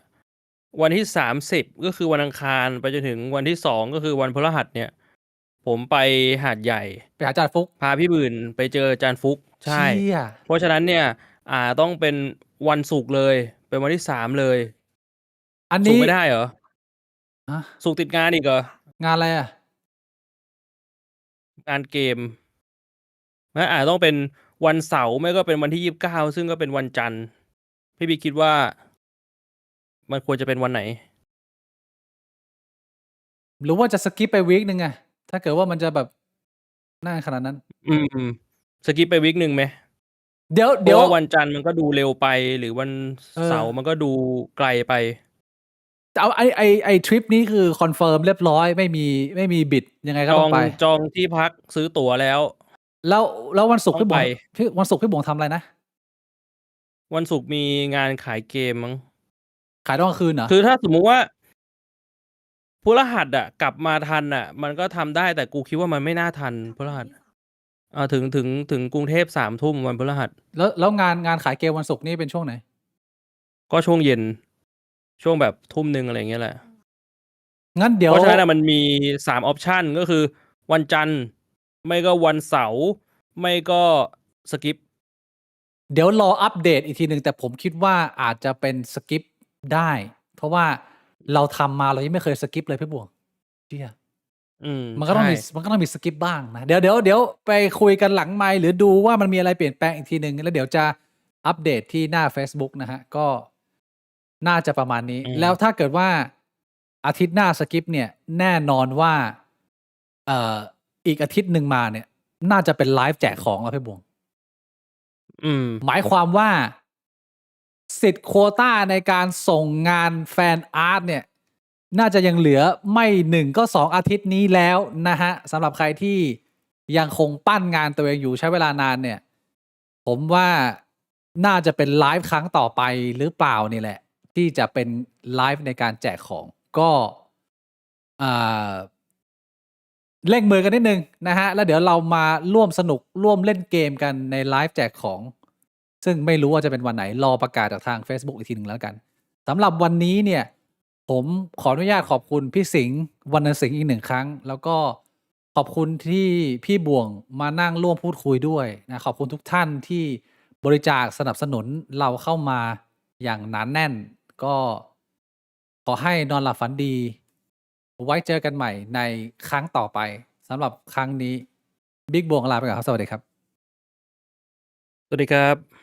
วันที่30ก็คือวันอังคารไปจนถึงวันที่2ก็คือวันพฤหัสเนี่ยผมไปหาดใหญ่ไปหาอาจารย์ฟุกพาพี่บื่นไปเจออาจารย์ฟุกใช่เพราะฉะนั้นเนี่ยต้องเป็นวันศุกร์เลยเป็นวันที่3เลยอันนี้ศุกร์ไม่ได้เหรอศุกร์ติดงานอีกเหรองานอะไรงานเกมต้องเป็นวันเสาร์ไม่ก็เป็นวันที่29ซึ่งก็เป็นวันจันทร์พี่บิ๊กคิดว่ามันควรจะเป็นวันไหนหรือว่าจะสกิปไปวีคนึงอะถ้าเกิดว่ามันจะแบบน่าขนาดนั้นสกิปไปวีคนึงไหมเดี๋ยววันจันทร์มันก็ดูเร็วไปหรือวันเสาร์มันก็ดูไกลไปเอาไอทริปนี้คือคอนเฟิร์มเรียบร้อยไม่มีบิดยังไงก็ต้องไปจองที่พักซื้อตั๋วแล้ววันศุกร์พี่บงวันศุกร์พี่บงทำอะไรนะวันศุกร์มีงานขายเกมมั้งขายตอนกลางคืนเหรอคือถ้าสมมุติว่าพฤหัสกลับมาทันมันก็ทำได้แต่กูคิดว่ามันไม่น่าทันพฤหัสถึงกรุงเทพ3 ทุ่มวันพฤหัสแล้วงานขายเกมวันศุกร์นี่เป็นช่วงไหนก็ช่วงเย็นช่วงแบบทุ่มนึงอะไรเงี้ยแหละงั้นเดี๋ยวเพราะฉะนั้นมันมี3 ออปชันก็คือวันจันทร์ไม่ก็วันเสาร์ไม่ก็สกิปเดี๋ยวรออัปเดตอีกทีนึงแต่ผมคิดว่าอาจจะเป็นสกิปได้เพราะว่าเราทำมาเรายังไม่เคยสกิปเลยพี่บวงเชี่ยมันก็ต้องมีสกิปบ้างนะเดี๋ยวไปคุยกันหลังไมค์หรือดูว่ามันมีอะไรเปลี่ยนแปลงอีกทีนึงแล้วเดี๋ยวจะอัปเดตที่หน้า Facebook นะฮะก็น่าจะประมาณนี้แล้วถ้าเกิดว่าอาทิตย์หน้าสกิปเนี่ยแน่นอนว่าอีกอาทิตย์หนึ่งมาเนี่ยน่าจะเป็นไลฟ์แจกของแล้วพี่บวงหมายความว่าสิทธิ์โควต้าในการส่งงานแฟนอาร์ตเนี่ยน่าจะยังเหลือไม่1ก็2อาทิตย์นี้แล้วนะฮะสำหรับใครที่ยังคงปั้นงานตัวเองอยู่ใช้เวลานานเนี่ยผมว่าน่าจะเป็นไลฟ์ครั้งต่อไปหรือเปล่านี่แหละที่จะเป็นไลฟ์ในการแจกของก็เร่งมือกันนิดนึงนะฮะแล้วเดี๋ยวเรามาร่วมสนุกร่วมเล่นเกมกันในไลฟ์แจกของซึ่งไม่รู้ว่าจะเป็นวันไหนรอประกาศจากทาง Facebook อีกทีหนึ่งแล้วกันสำหรับวันนี้เนี่ยผมขออนุญาตขอบคุณพี่สิงห์วรรณสิงห์อีก1 ครั้งแล้วก็ขอบคุณที่พี่บ่วงมานั่งร่วมพูดคุยด้วยนะขอบคุณทุกท่านที่บริจาคสนับสนุนเราเข้ามาอย่างหนาแน่นก็ขอให้นอนหลับฝันดีไว้เจอกันใหม่ในครั้งต่อไปสำหรับครั้งนี้บิ๊กบวงลาไปก่อนครับสวัสดีครับสวัสดีครับ